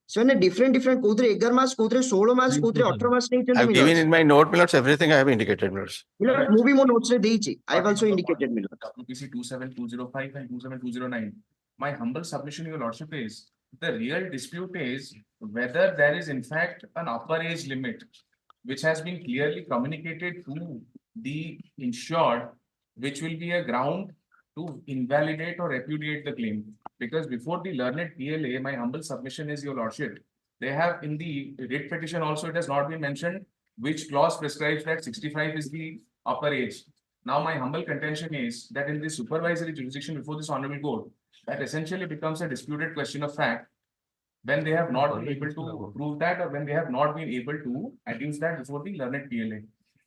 ସେମାନେ different କୋଉଥିରେ 11 ମାସ, କୋଉଥିରେ 16 ମାସ, କୋଉଥିରେ 18 ମାସ ନେଇଛନ୍ତି. I've given in my note, my lords, everything I have indicated, my lords. ମୁଁ ବି ମୋ notes ରେ ଦେଇଛି. I have also indicated my lords. WPC 27205 and 27209. My humble submission to your lordship is, the real dispute is whether there is in fact an upper age limit which has been clearly communicated to the insured, which will be a ground to invalidate or repudiate the claim. Because before the learned PLA, my humble submission is, your lordship, They have in the writ petition also, it has not been mentioned which clause prescribes that 65 is the upper age. Now, my humble contention is that in the supervisory jurisdiction before this honorable court, that essentially becomes a disputed question of fact when they have not been able to prove that, or when they have not been able to adduce that before the learned PLA.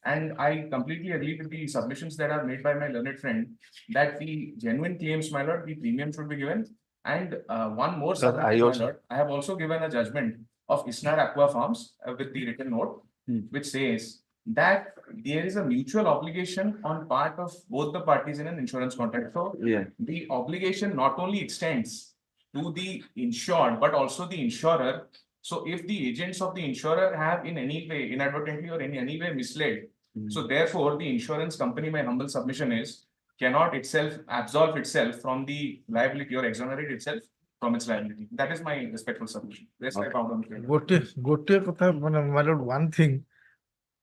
And I completely agree with the submissions that are made by my learned friend that the genuine claims, my lord, the premium should be given. And one more submission, my lord, I have also given a judgment of Isnar Aqua Farms with the written note, which says that there is a mutual obligation on part of both the parties in an insurance contract. So the obligation not only extends to the insured, but also the insurer. So if the agents of the insurer have in any way inadvertently or in any way misled, so therefore the insurance company, my humble submission is, cannot itself absolve itself from the liability or exonerate itself from its liability. That is my respectful submission. Rest I found on clear. Gote kotha, my lord, one thing,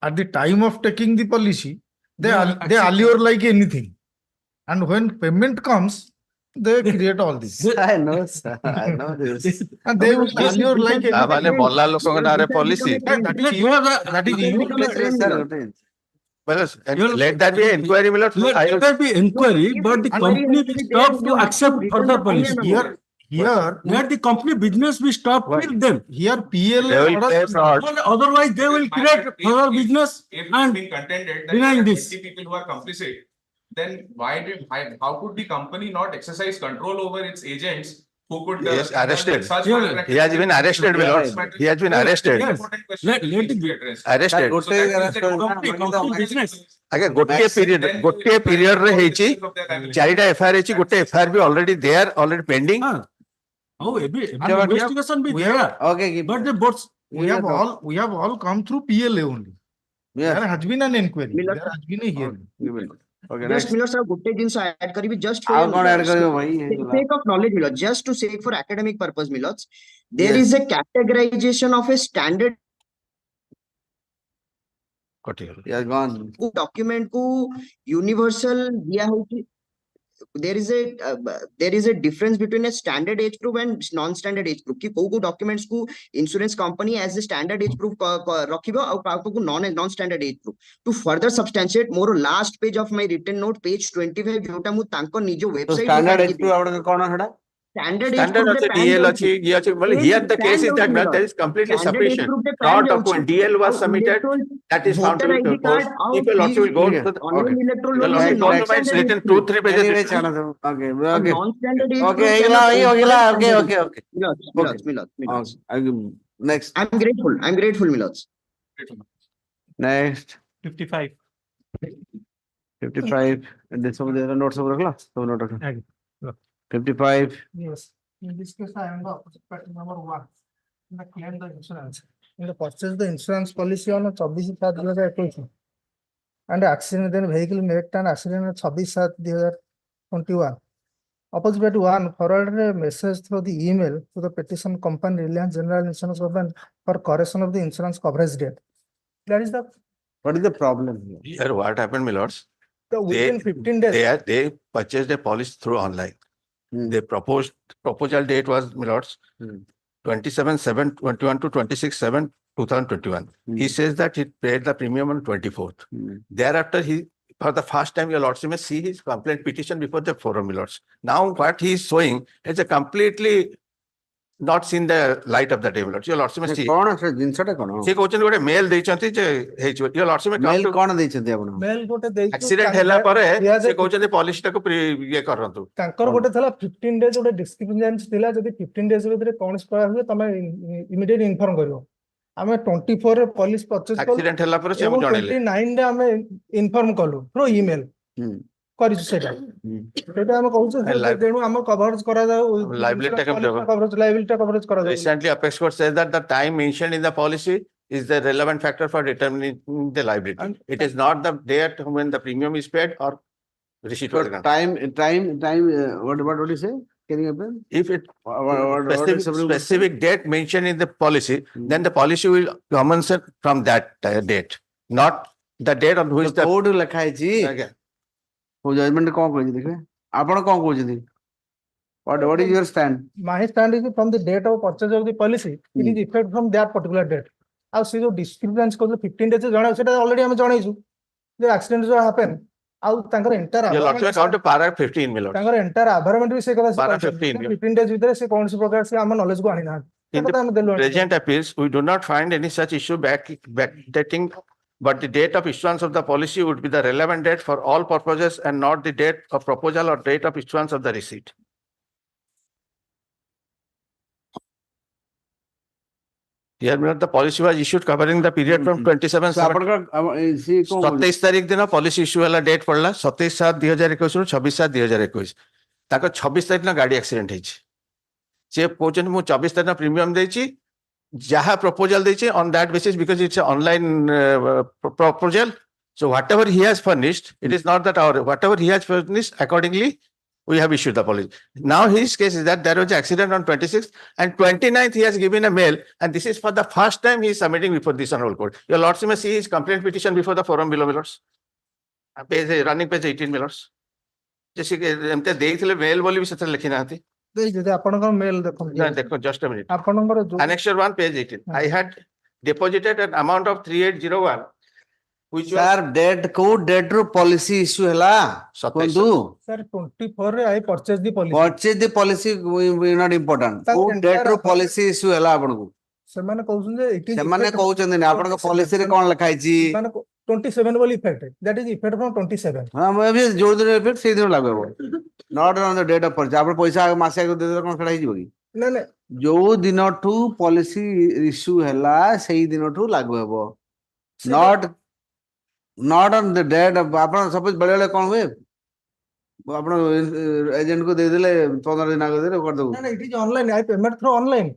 at the time of taking the policy, they allure like anything. And when payment comes, they create all this. I know, sir. I know this. And they will allure like Amane bolla lokong na policy. That is you. Well, let that be an inquiry, my lord. Let that be inquiry, but the company will stop to accept further policy. Here, let the company business be stopped till then. Here, PL. They will pay fraud. Otherwise, they will create further business If and it's been contended that denying there are this. 20 people who are complicit, then how could the company not exercise control over its agents who could Yes, arrested. such He malpractice? has been arrested, my lord. He has been arrested. Yes. Let it be Arrested. company business. Again, gotte period re heichi. Charita FIR heichi, gotte FIR be already pending. Oh, investigation be there. Okay, But the boats. We have all come through PLA only. There has been an inquiry. There has been a hearing. Okay, Just next. Miller sir, good things I add karibi just for How your can I add knowledge. karibi, bhai? Sake of knowledge, Miller, just to say for academic purpose, Miller, there is a categorization of a standard He has gone. document को universal दिया है कि there is a difference between a standard age proof and non-standard age proof. कि कोई documents को insurance company as a standard age proof रखिबो और को non-standard age proof. To further substantiate more last page of my written note, page 25 जोटा मु तांको निजो So website standard age proof आपने कौन है हड़ा? standard age Standard proof also DL achi, ye achi. Well, here the case is that that is completely sufficient. Not document. DL was submitted. That is found to be proposed. People also will go to the. Okay. Document is written 2-3 pages. Anyway, chana okay, okay. non-standard age Okay, okay. Next. I'm grateful, Milods. Next. 55. 55. And this one, there are notes over class. So note. Agree. 55. Yes, in this case, I am the opposite party number 1. In the claim the insurance. In the purchase the insurance policy on 24/7/2021 and accident then vehicle met an accident on 26/7/2021. Opposite party 1 forwarded a message through the email to the petition company Reliance General Insurance Company for correction of the insurance coverage date. That is the What is the problem here? Sir, what happened, my lords? within 15 days. They purchased a policy through online. They proposal date was, my lords, 27/7/21 to 26/7/2021. He says that he paid the premium on 24th. Thereafter, for the first time, your lordship may see his complaint petition before the forum, my lords. Now, what he is showing is a completely not seen the light of the day, my lords. Your lordship may see. कौन है जिनसा टा कौन? से कोचन गोटे mail देइचंती जे हेइछ your lordship may come Mail to कौन देइचंती आपण? Mail गोटे देइछु accident ହେଲା ପରେ ସେ କହୁଛନ୍ତି policy ଟାକୁ ଇଏ କରନ୍ତୁ। ତାଙ୍କର ଗୋଟେ ଥିଲା 15 days ଗୋଟେ discrepancy ଥିଲା ଯଦି 15 days ଭିତରେ କୌଣସି ପ୍ରକାର ହୁଏ ତମେ immediate inform କରିବ। ଆମେ 24 ରେ policy purchase କଲୁ accident ହେଲା ପରେ ସେ ଆମକୁ ଜଣେଇଲେ 29 ରେ ଆମେ inform କଲୁ through email କରିଛୁ ସେଟା ଆମେ କହୁଛୁ ତେଣୁ ଆମ କଭରେଜ କରାଯାଉ liability କଭରେଜ କରାଯାଉ। Recently, Apex Court says that the time mentioned in the policy is the relevant factor for determining the liability. It is not the date when the premium is paid or receipt was granted. What do you say? Can you explain? If it specific date mentioned in the policy, then the policy will commence from that date, not the date on which the code ଲେଖା ହେଇଛି। Again. वो judgement कौन कहछि देखबे? आपण कौन कहछथि? What is your stand? My stand is from the date of purchase of the policy, it is effect from that particular date. ଆଉ ସେ ଯୋଉ discrepancy କହୁଥିଲେ 15 days ଜଣା ସେଟା already ଆମେ ଜଣେଇଛୁ ଯେ accident ଯୋଉ happen ଆଉ ତାଙ୍କର entire Your lordship account to para 15 million. ତାଙ୍କର entire environment ବି ସେ କଥା Para କହିଛନ୍ତି 15 15 days ଭିତରେ ସେ କୌଣସି ପ୍ରକାର ସେ ଆମ knowledge କୁ ଆଣିନାହାନ୍ତି In the present appeals, we do not find any such issue backdating, but the date of issuance of the policy would be the relevant date for all purposes and not the date of proposal or date of issuance of the receipt. Here, the policy was issued covering the period from 27 So सत्ताईस तारीख दिन policy issue वाला date पड़ला 27/7/2021 रु 26/7/2021 ताको 26 तारीख ना गाड़ी एक्सीडेंट ହେଇଛି से कहउछन मु 24 तारीख ना प्रीमियम देछि जहा प्रपोजल देछि on that basis because it's an online proposal, so whatever he has furnished, it is not that our whatever he has furnished accordingly we have issued the policy. Now his case is that there was an accident on 26th and 29th he has given a mail, and this is for the first time he is submitting before this Hon'Ble court. Your lordship may see his complaint petition before the forum below, my lords. Page running page 18, my lords. जैसे कि एमते देइथिले mail बोली भी सेते लिखि नाथि देइ जे आपनकर mail देखो ना देखो just a minute. आपनकर Annexure 1 page 18. I had deposited an amount of 3801 which was Sir, date को date रो policy issue हला कोंदु सर 24 रे I purchase the policy purchase the policy we not important. को date रो policy issue हला आपन को ସେମାନେ କହୁଛନ୍ତି ଯେ it is ସେମାନେ କହୁଛନ୍ତି ନା ଆପଣଙ୍କ policy ରେ କଣ ଲେଖା ହେଇଛି 27 ବୋଲି effect, that is effect from 27. हां मैं भी जोड़ दे effect सेही दिन लागो not on the date of purchase आपण पैसा मासे आगे दे दे कोन खड़ा हिजो की ना ना जो दिन ठू policy issue हला सेही दिन ठू लागो हेबो not on the date of आपण सपोज बळे बळे कोन हुए आपण एजेंट को दे देले 15 दिन आगे दे कर दो ना it is online, I payment through online,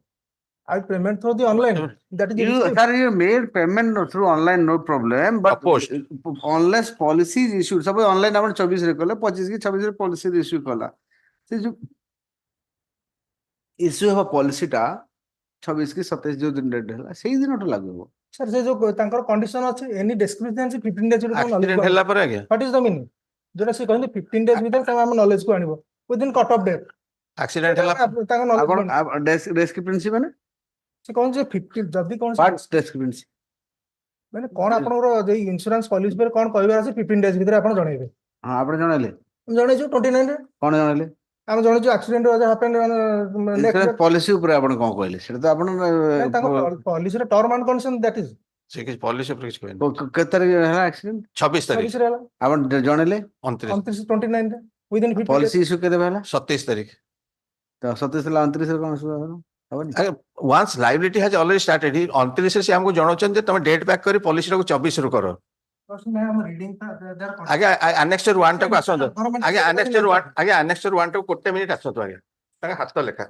I payment through the online, that is you sir you made payment through online, no problem, but unless policy is issued suppose online आपण 24 रे कले 25 की 26 रे policy issue कला से जो issue है policy टा 26 की 27 जो दिन डेट हला सेही दिन ठू लागो सर से जो तांकर कंडीशन अछि एनी डिस्क्रिपेंसी 15 डेज रो accident हला पर आगे व्हाट इज द मीनिंग जोटा से कहंदे 15 डेज भीतर हम नॉलेज को आनिबो within cut off date accident हला तांकर नॉलेज आपण डिस्क्रिपेंसी माने से कौन जे 50 जदी कौन व्हाट डिस्क्रिपेंसी माने कोन आपनरो जे इंश्योरेंस पॉलिसी पर कोन कहबा আছে 15 डेज भीतर आपण जणैबे हां आपण जणाले हम जणै जो 29 रे कोन जणाले हम जणै जो accident was happened next policy ऊपर आपण कोन कहले सेटा तो आपण पॉलिसी रे term and condition that is से कि पॉलिसी पर किछ कहन केतर हला एक्सीडेंट 26 तारीख 26 रे हला आपण जणाले 29 29 रे विदिन 50 पॉलिसी इशू केते हला 27 तारीख तो 27 ला 29 रे कोन सुबह once liability has already started, he 29 से हमको जणाउछन जे तमे डेट बैक करी पॉलिसी रो 24 रो करो आगे annexure 1 टा को आसो आगे annexure 1 टा को कोटे मिनिट आसो तो आगे ताका हाथ तो लेखा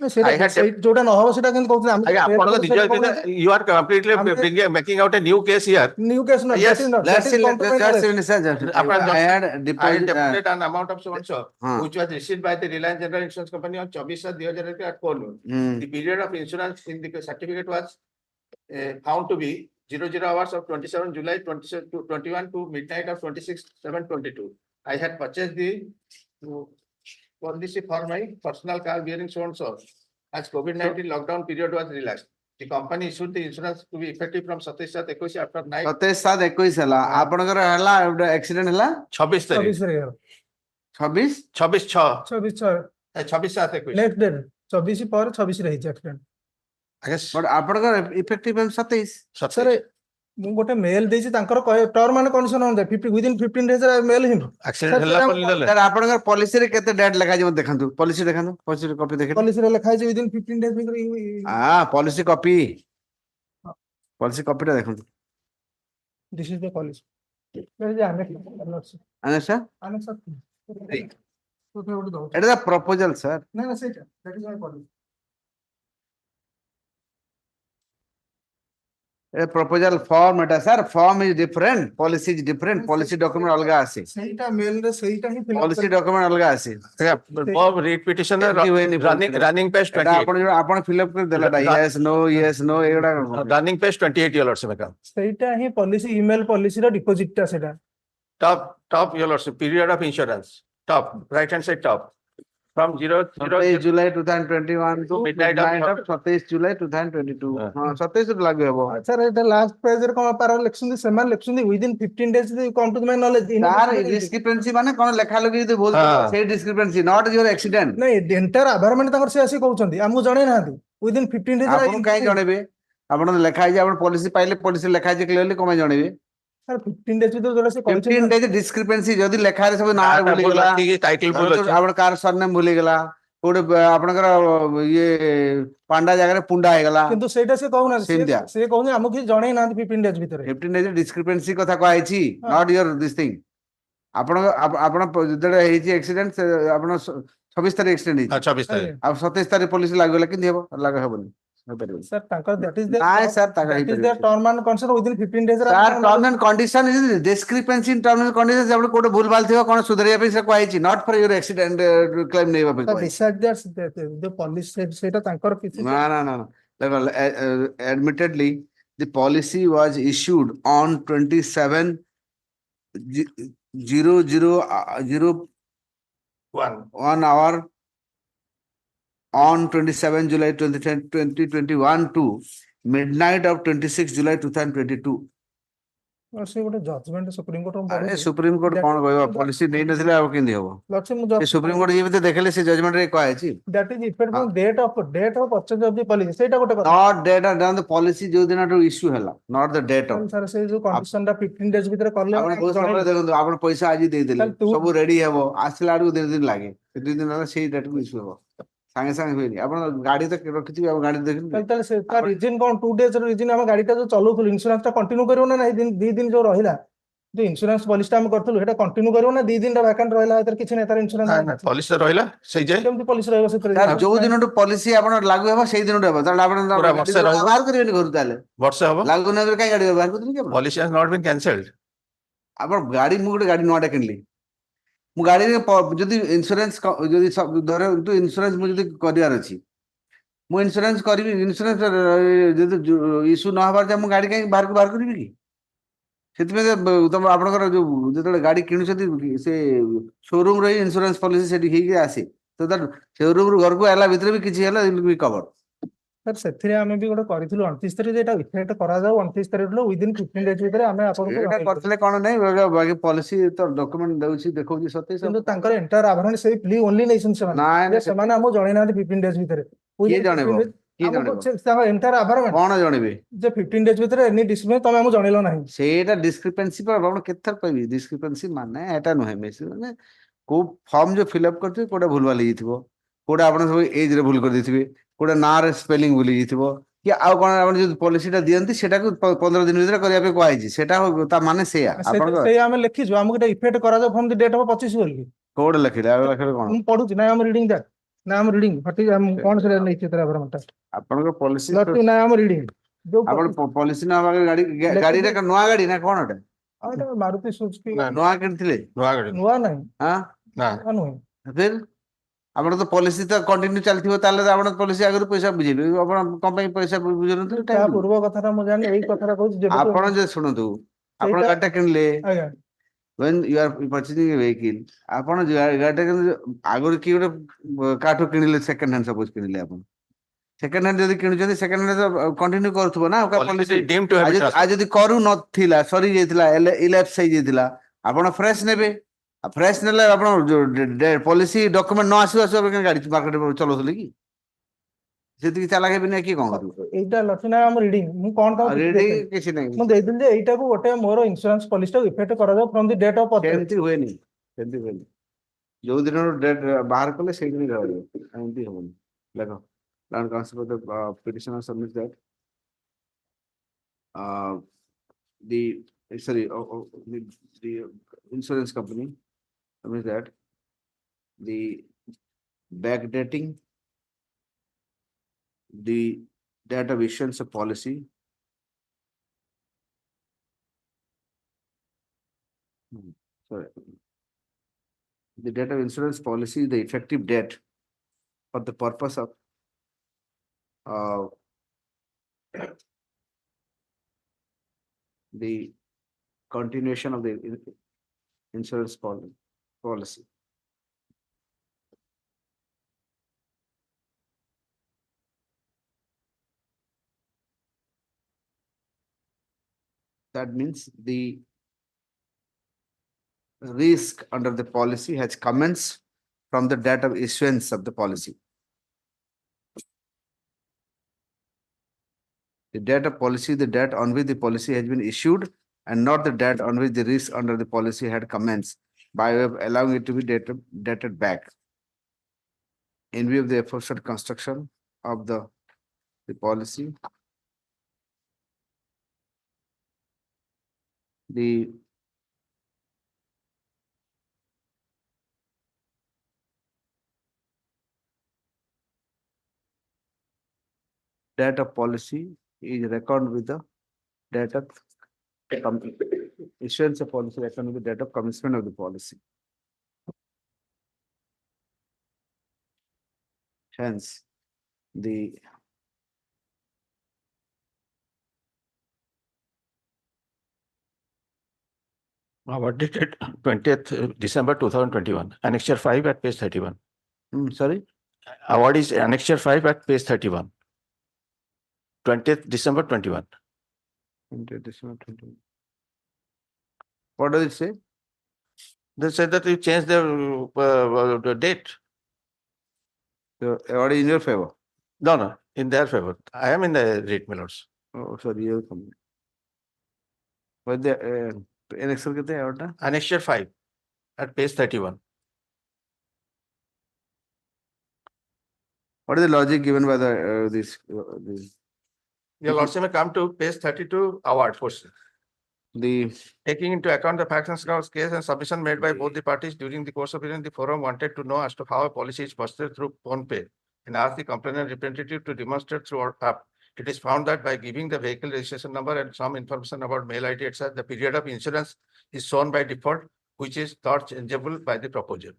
जोटा न हो सेटा केन कहउछ हम आगे आपण निज you are completely making out a new case here. New case not, yes, that is not, let's that is compromise. I had deposited an amount of so and so which was received by the Reliance General Insurance Company on 24/7/2008 at call noon. The period of insurance in the certificate was found to be 00 hours of 27 July 2021 to midnight of 26/7/22. I had purchased the policy for my personal car bearing so and so. As COVID-19 lockdown period was relaxed, the company issued the insurance to be effective from 27/21 after night. 27/21 हला आपनकर हला accident हला 26 तारीख 26 रे 26 26 next day 24 पर 26 रही accident but आपनकर effective 27 sir मु गोटे मेल देछि तांकर टर्म एंड कंडीशन होन 50 within 15 days mail him accident हला पर सर आपनकर पॉलिसी रे केते डेट लिखा जे देखंतु पॉलिसी देखंतु पॉलिसी कॉपी देखे पॉलिसी रे लिखा जे विदिन 15 डेज भीतर हां पॉलिसी कॉपी टा देखंतु this is the policy where is annex it is a proposal sir ना ना सेटा that is my policy A proposal form eta sir form is different, policy is different, policy document अलगा आसी सेटा mail रे सेटा ही फिल policy document अलगा आसी Bob read petition running page 28 आपण फिल अप कर देला yes no एडा running page 28 your lordship account सेटा ही पॉलिसी ईमेल पॉलिसी रो डिपॉजिट ता सेटा top your lordship period of insurance top right hand side top from 27 July 2021 to Midnight midnight of of 27 July 2022 हाँ। हाँ 27 ରୁ ଲାଗୁ ହେବ Sir, at the last page, within 15 days, they come to my knowledge. ତାର discrepancy ମାନେ କଣ ଲେଖା ଲେଖି ଯଦି ଭୁଲ ଥିବ हाँ। ସେଇ discrepancy not your accident ନାଇଁ ଏଣ୍ଟାର ଆଭାରମାନେ ତାଙ୍କର ସେ ଆସି କହୁଛନ୍ତି ଆମକୁ ଜଣେଇ ନାହାନ୍ତି within 15 days ଆପଣ କାହିଁ ଜଣେଇବେ ଆପଣ ଲେଖା ହେଇଛି ଆପଣ ପଲିସି ପାଇଲେ ପଲିସି ଲେଖା ହେଇଛି କ୍ଲିୟରଲି କଣ ପାଇଁ ଜଣେଇବେ 15 days ଭିତରେ ଯୋଉଟା ସେ 15 days discrepancy ଯଦି ଲେଖାରେ ସବୁ ନାଁ ନାଁ ଭୁଲିଗଲା ଭୁଲ ଅଛି, title ଭୁଲ ଅଛି। ଆପଣ କାର ସରନେମ ଭୁଲିଗଲା କୋଉଠି ଆପଣଙ୍କର ଇଏ ପାଣ୍ଡା ଜାଗାରେ ପୁଣ୍ଡା ହେଇଗଲା କିନ୍ତୁ ସେଇଟା ସେ କହୁନାହାନ୍ତି ସେମିତିଆ ସେ କହୁଛନ୍ତି ଆମକୁ କିଛି ଜଣେଇ ନାହାନ୍ତି 15 days ଭିତରେ 15 days discrepancy କଥା କୁହାଯାଇଛି not your this thing ଆପଣ ଆପଣ ଯେତେବେଳେ ହେଇଛି ଆକ୍ସିଡେଣ୍ଟ ଆପଣ 26 ତାରିଖ ଆକ୍ସିଡେଣ୍ଟ ହେଇଛି 26 ତାରିଖ ଆଉ 27 ତାରିଖ ପୋଲିସ ଲାଗୁ ହେଲା କେମିତି ହେବ ଲାଗୁ ହେବନି ହେଇପାରିବନି Sir, ତାଙ୍କର that is ନାଇଁ ସାର୍ ତାଙ୍କ that is their term and condition within 15 days ରେ sir term and condition discrepancy in terms and conditions ଆପଣ କୋଉଠି ଭୁଲ ଭାଲ ଥିବ କଣ ସୁଧାରିବା ପାଇଁ ସେ କୁହାଯାଇଛି not for your accident claim ନେଇବା ପାଇଁ କୁହାଯାଇଛି besides that the police ସେଇଟା ତାଙ୍କର କିଛି no no no ଦେଖ admittedly the policy was issued on 27 1 hour on 27 July 2021 to midnight of 26 July 2022 ସେ ଗୋଟେ ଜଜମେଣ୍ଟ ସୁପ୍ରିମ କୋର୍ଟ ଆରେ ସୁପ୍ରିମ କୋର୍ଟ କଣ କହିବ ପଲିସି ନେଇ ନଥିଲେ ଆଉ କେମିତି ହବ ସେ ସୁପ୍ରିମ କୋର୍ଟ ଯେମିତି ଦେଖିଲେ ସେ ଜଜମେଣ୍ଟ ରେ କୁହାଯାଇଛି that is effect from date of purchase of the policy ସେଇଟା ଗୋଟେ କଥା not date of the policy ଯୋଉ ଦିନଠୁ ଇସ୍ୟୁ ହେଲା not the date of sir ସେ ଯୋଉ କଣ୍ଡିସନ ଟା 15 days ଭିତରେ କଲେ ଆପଣ ବହୁତ ସମୟ ଦେଖନ୍ତୁ ଆପଣ ପଇସା ଆଜି ଦେଇଦେଲେ ସବୁ ରେଡି ହେବ ଆସିଲା ବେଳକୁ 2 ଦିନ ଲାଗେ ସେ 2 ଦିନ ହେଲା ସେଇ ଡେଟ୍ କୁ ଇସ୍ୟୁ ହେବ ସାଙ୍ଗେ ସାଙ୍ଗେ ହୁଏନି ଆପଣ ଗାଡି ତ ରଖିଥିବେ ଆଉ ଗାଡି ଦେଖିବେ ତାହେଲେ ସେ ତା ରିଜିନ କଣ 2 days ର ରିଜିନ ଆମ ଗାଡିଟା ଯୋଉ ଚଲଉଥିଲୁ ଇନ୍ସୁରାନ୍ସ ଟା କଣ୍ଟିନ୍ୟୁ କରିବ ନା ନାହିଁ 2 ଦିନ ଯୋଉ ରହିଲା ଯୋଉ ଇନ୍ସୁରାନ୍ସ ପଲିସି ଟା ଆମେ କରିଥିଲୁ ସେଟା କଣ୍ଟିନ୍ୟୁ କରିବ ନା 2 ଦିନଟା ଭ୍ୟାକାଣ୍ଟ ରହିଲା ଏଥିରେ କିଛି ନାହିଁ ତାର ଇନ୍ସୁରାନ୍ସ ପଲିସି ରହିଲା ସେଇ ଯାଏ କେମିତି ପଲିସି ରହିବ ସେଥିରେ ଯୋଉ ଦିନଠୁ ପଲିସି ଆପଣ ଲାଗୁ ହେବ ସେଇ ଦିନଠୁ ହେବ ତାହେଲେ ଆପଣ ବାହାର କରିବେନି ଘରୁ ତାହେଲେ ବର୍ଷେ ହବ ଲାଗୁ ନ ହେଲେ କାହିଁ ଗାଡି ବାହାର କରିଦେଲି କି ଆପଣ policy has not been cancelled ଆପଣ ଗାଡି ମୁଁ ଗୋଟେ ଗାଡି ନୂଆଟା କିଣିଲି ମୁଁ ଗାଡିରେ ଯଦି ଇନ୍ସୁରାନ୍ସ ଯଦି ଧରନ୍ତୁ ଇନ୍ସୁରାନ୍ସ ମୁଁ ଯଦି କରିବାର ଅଛି ମୁଁ ଇନ୍ସୁରାନ୍ସ କରିବି ଇନ୍ସୁରାନ୍ସ ଯଦି ଇସ୍ୟୁ ନ ହେବାର ମୁଁ ଗାଡି କାହିଁ ବାହାର କରିବି କି ସେଥିପାଇଁ ତମ ଆପଣଙ୍କର ଯୋଉ ଯେତେବେଳେ ଗାଡି କିଣୁଛନ୍ତି ସେ ସୋରୁମ ର ଇନ୍ସୁରାନ୍ସ ପଲିସି ସେଠି ହେଇକି ଆସେ ତ ସୋରୁମ ରୁ ଘରକୁ ଆସିଲା ଭିତରେ ବି କିଛି ହେଲା କଭର ସାର୍ ସେଥିରେ ଆମେ ବି ଗୋଟେ କରିଥିଲୁ 29 ତାରିଖ ଏଟା ଇଫେକ୍ଟ କରାଯାଉ 29 ତାରିଖ ୱିଦିନ 15 ଡେଜ୍ ଭିତରେ ଆମେ ଆପଣଙ୍କୁ ଏଇଟା କରିଥିଲେ କଣ ନାହିଁ ବାକି ପଲିସି ତ ଡକ୍ୟୁମେଣ୍ଟ ଦଉଛି ଦେଖଉଛି ସତେଇଶ କିନ୍ତୁ ତାଙ୍କର ଏଣ୍ଟାର ଆଭରଣ ସେଇ ପ୍ଲି ଓନ୍ଲି ନେଇଛନ୍ତି ସେମାନେ ଆମକୁ ଜଣେଇନାହାନ୍ତି 15 ଡେଜ୍ ଭିତରେ କିଏ ଜଣେଇବ କିଏ ଜଣେଇବ ତାଙ୍କ ଏଣ୍ଟାର ଆଭରଣ କଣ ଜଣେଇବେ ଯେ 15 ଡେଜ୍ ଭିତରେ ଏନି ଡିସପ୍ଲେ ତମେ ଆମକୁ ଜଣେଇଲ ନାହିଁ ସେଇଟା ଡିସ୍କ୍ରିପେନ୍ସି ଆପଣ କେତେ ଥର କହିବି ଡିସ୍କ୍ରିପେନ୍ସି ମାନେ ଏଟା ନୁହେଁ ମାନେ କୋଉ ଫର୍ମ ଯୋଉ ଫିଲ୍ଅପ୍ କରିଥିବେ କୋଉଟା ଭୁଲ ଭାଲ ହେଇଯାଇଥିବ କୋଉଟା ଆପଣ ସବୁ ଏଜ ରେ ଭୁଲ କରିଦେଇଥିବେ କୋଉଟା ନାଁରେ ସ୍ପେଲିଂ ଭୁଲ ହେଇଯାଇଥିବ କି ଆଉ କଣ ଆପଣ ଯୋଉ ପଲିସିଟା ଦିଅନ୍ତି ସେଟାକୁ 15 ଦିନ ଭିତରେ କରିବା ପାଇଁ କୁହାଯାଇଛି ସେଟା ତା ମାନେ ସେଇଆ ଆପଣଙ୍କ ସେଇ ଆମେ ଲେଖିଛୁ ଆମକୁ ଏଟା ଇଫେକ୍ଟ କରାଯାଉ ଫ୍ରମ ଦି ଡେଟ୍ ଅଫ 25 ବୋଲି କୋଉଟା ଲେଖିଲେ ଆଉ ଲେଖିଲେ କଣ ମୁଁ ପଢୁଛି ନା ଆମ ରିଡିଂ ଦ୍ୟାଟ ନା ଆମ ରିଡିଂ କଣ ସେଟା ନେଇଛି ତାର ଆଭରଣଟା ଆପଣଙ୍କ ପଲିସି ନା ଆମ ରିଡିଂ ଆପଣ ପଲିସି ନ ହବା ଗାଡି ଗାଡିରେ ନୂଆ ଗାଡି ନା କଣ ଏଟା ଏଟା ମାରୁତି ସୁଜୁକି ନୂଆ କିଣିଥିଲେ ନୂଆ ନାହିଁ ହଁ ନୁହେଁ ଫେର ଆପଣ ତ ପଲିସି ତ କଣ୍ଟିନ୍ୟୁ ଚାଲିଥିବ ତାହେଲେ ଆପଣ ପଲିସି ଆଗରୁ ପଇସା ବୁଝିବେ ଆପଣ କଣ ପାଇଁ ପଇସା ବୁଝୁନଥିଲେ ତା ପୂର୍ବ କଥାଟା ମୁଁ ଜାଣିନି ଏଇ କଥାଟା କହୁଛି ଆପଣ ଯେ ଶୁଣନ୍ତୁ ଆପଣ ଗାଡିଟା କିଣିଲେ ଆଜ୍ଞା when you are purchasing a vehicle ଆପଣ ଗାଡିଟା ଆଗରୁ କିଏ ଗୋଟେ କାଠୁ କିଣିଲେ ସେକେଣ୍ଡ ହ୍ୟାଣ୍ଡ ସପୋଜ କିଣିଲେ ଆପଣ ସେକେଣ୍ଡ ହ୍ୟାଣ୍ଡ ଯଦି କିଣୁଛନ୍ତି ସେକେଣ୍ଡ ହ୍ୟାଣ୍ଡ କଣ୍ଟିନ୍ୟୁ କରୁଥିବ ନା ପଲିସି ଯଦି କରୁ ନଥିଲା ସରି ଯାଇଥିଲା ଇଲାପ୍ସ ହେଇଯାଇଥିଲା ଆପଣ ଫ୍ରେଶ ନେବେ ଫ୍ରେଶ ନେଲେ ଆପଣ ପଲିସି ଡକ୍ୟୁମେଣ୍ଟ ନ ଆସିବ ଗାଡି ମାର୍କେଟ ଚଲାଉଥିଲେ କି ସେତିକି ଚାଲାକ ହେବେନି କିଏ କଣ କରିବ ଏଇଟା ଲକ୍ଷ୍ମୀ ନାରାୟଣ ଆମ ରିଡିଂ ମୁଁ କଣ କିଛି ନାହିଁ ମୁଁ ଦେଇଥିଲି ଯେ ଏଇଟାକୁ ଗୋଟେ ମୋର ଇନ୍ସୁରାନ୍ସ ପଲିସିଟାକୁ ଇଫେକ୍ଟ କରାଯାଉ ଫ୍ରମ ଦି ଡେଟ୍ ଅଫ ସେମିତି ହୁଏନି ଯୋଉ ଦିନରୁ ଡେଟ୍ ବାହାର କଲେ ସେଇ ଦିନ ରହିବ ଏମିତି ହବନି ଦେଖ land council of the petitioner submits that the insurance company submits that the backdating the date of issuance of policy the date of insurance policy is the effective date for the purpose of the continuation of the insurance policy. That means the risk under the policy has commenced from the date of issuance of the policy. The date of policy, the date on which the policy has been issued, and not the date on which the risk under the policy had commenced, by way of allowing it to be dated back. In view of the aforesaid construction of the policy, the date of policy is reckoned with the date of issuance of policy, reckoned with the date of commencement of the policy. Hence, the Awarded 20th December 2021, Annexure 5 at page 31. Sorry? Award is Annexure 5 at page 31. 20th December 21. 20th December 21. What does it say? They said that you changed the date. The award is in your favor. No, in their favor. I am in the rate millers. Oh, sorry, you're coming. But the annexure कितने है award? Annexure 5 at page 31. What is the logic given by the this? Your Lordship may come to page 32 award portion. The Taking into account the facts and circumstances case and submission made by both the parties during the course of hearing, the forum wanted to know as to how a policy is pursued through PhonePe and asked the complainant representative to demonstrate through our app. It is found that by giving the vehicle registration number and some information about mail ID, etc., the period of insurance is shown by default, which is not changeable by the proposal.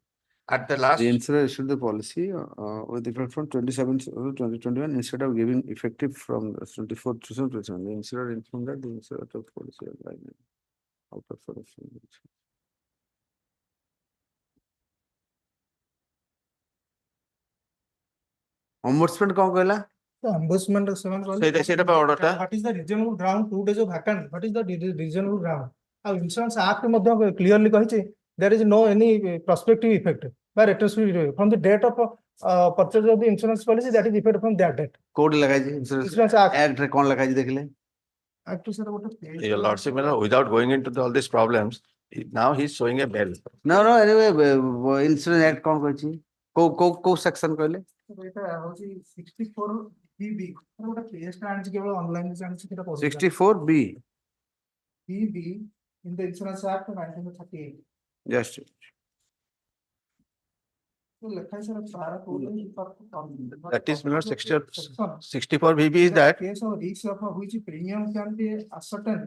At the last, the insurer issued the policy with effect from 27/2021 instead of giving effective from 24/2021. The insurer informed that the insurer took policy alignment out of sort of. Ombudsman कौन कहला? The ombudsman seven call. ସେଇଟା ବା order ଟା। What is the reasonable ground 2 days of vacant? What is the reasonable ground? Our insurance act ମଧ୍ୟ clearly କହିଛି there is no any prospective effect by retrospective effect. From the date of purchase of the insurance policy, that is effect from that date. Code लगाई जी insurance act रे कौन लगाई जी देख ले? Act sir what Your Lordship, without going into all these problems, now he's showing a bill. No, anyway, insurance act कौन कहछि? को section कहले? এটা হচ্ছে 64 BB ওটা পেজটা আনছি কেবল অনলাইনে জানছি সেটা পড়ো 64B BB in the insurance act of 1938 just তো লেখা আছে সারা code That is 64 BB is that case of risk of which premium can be ascertained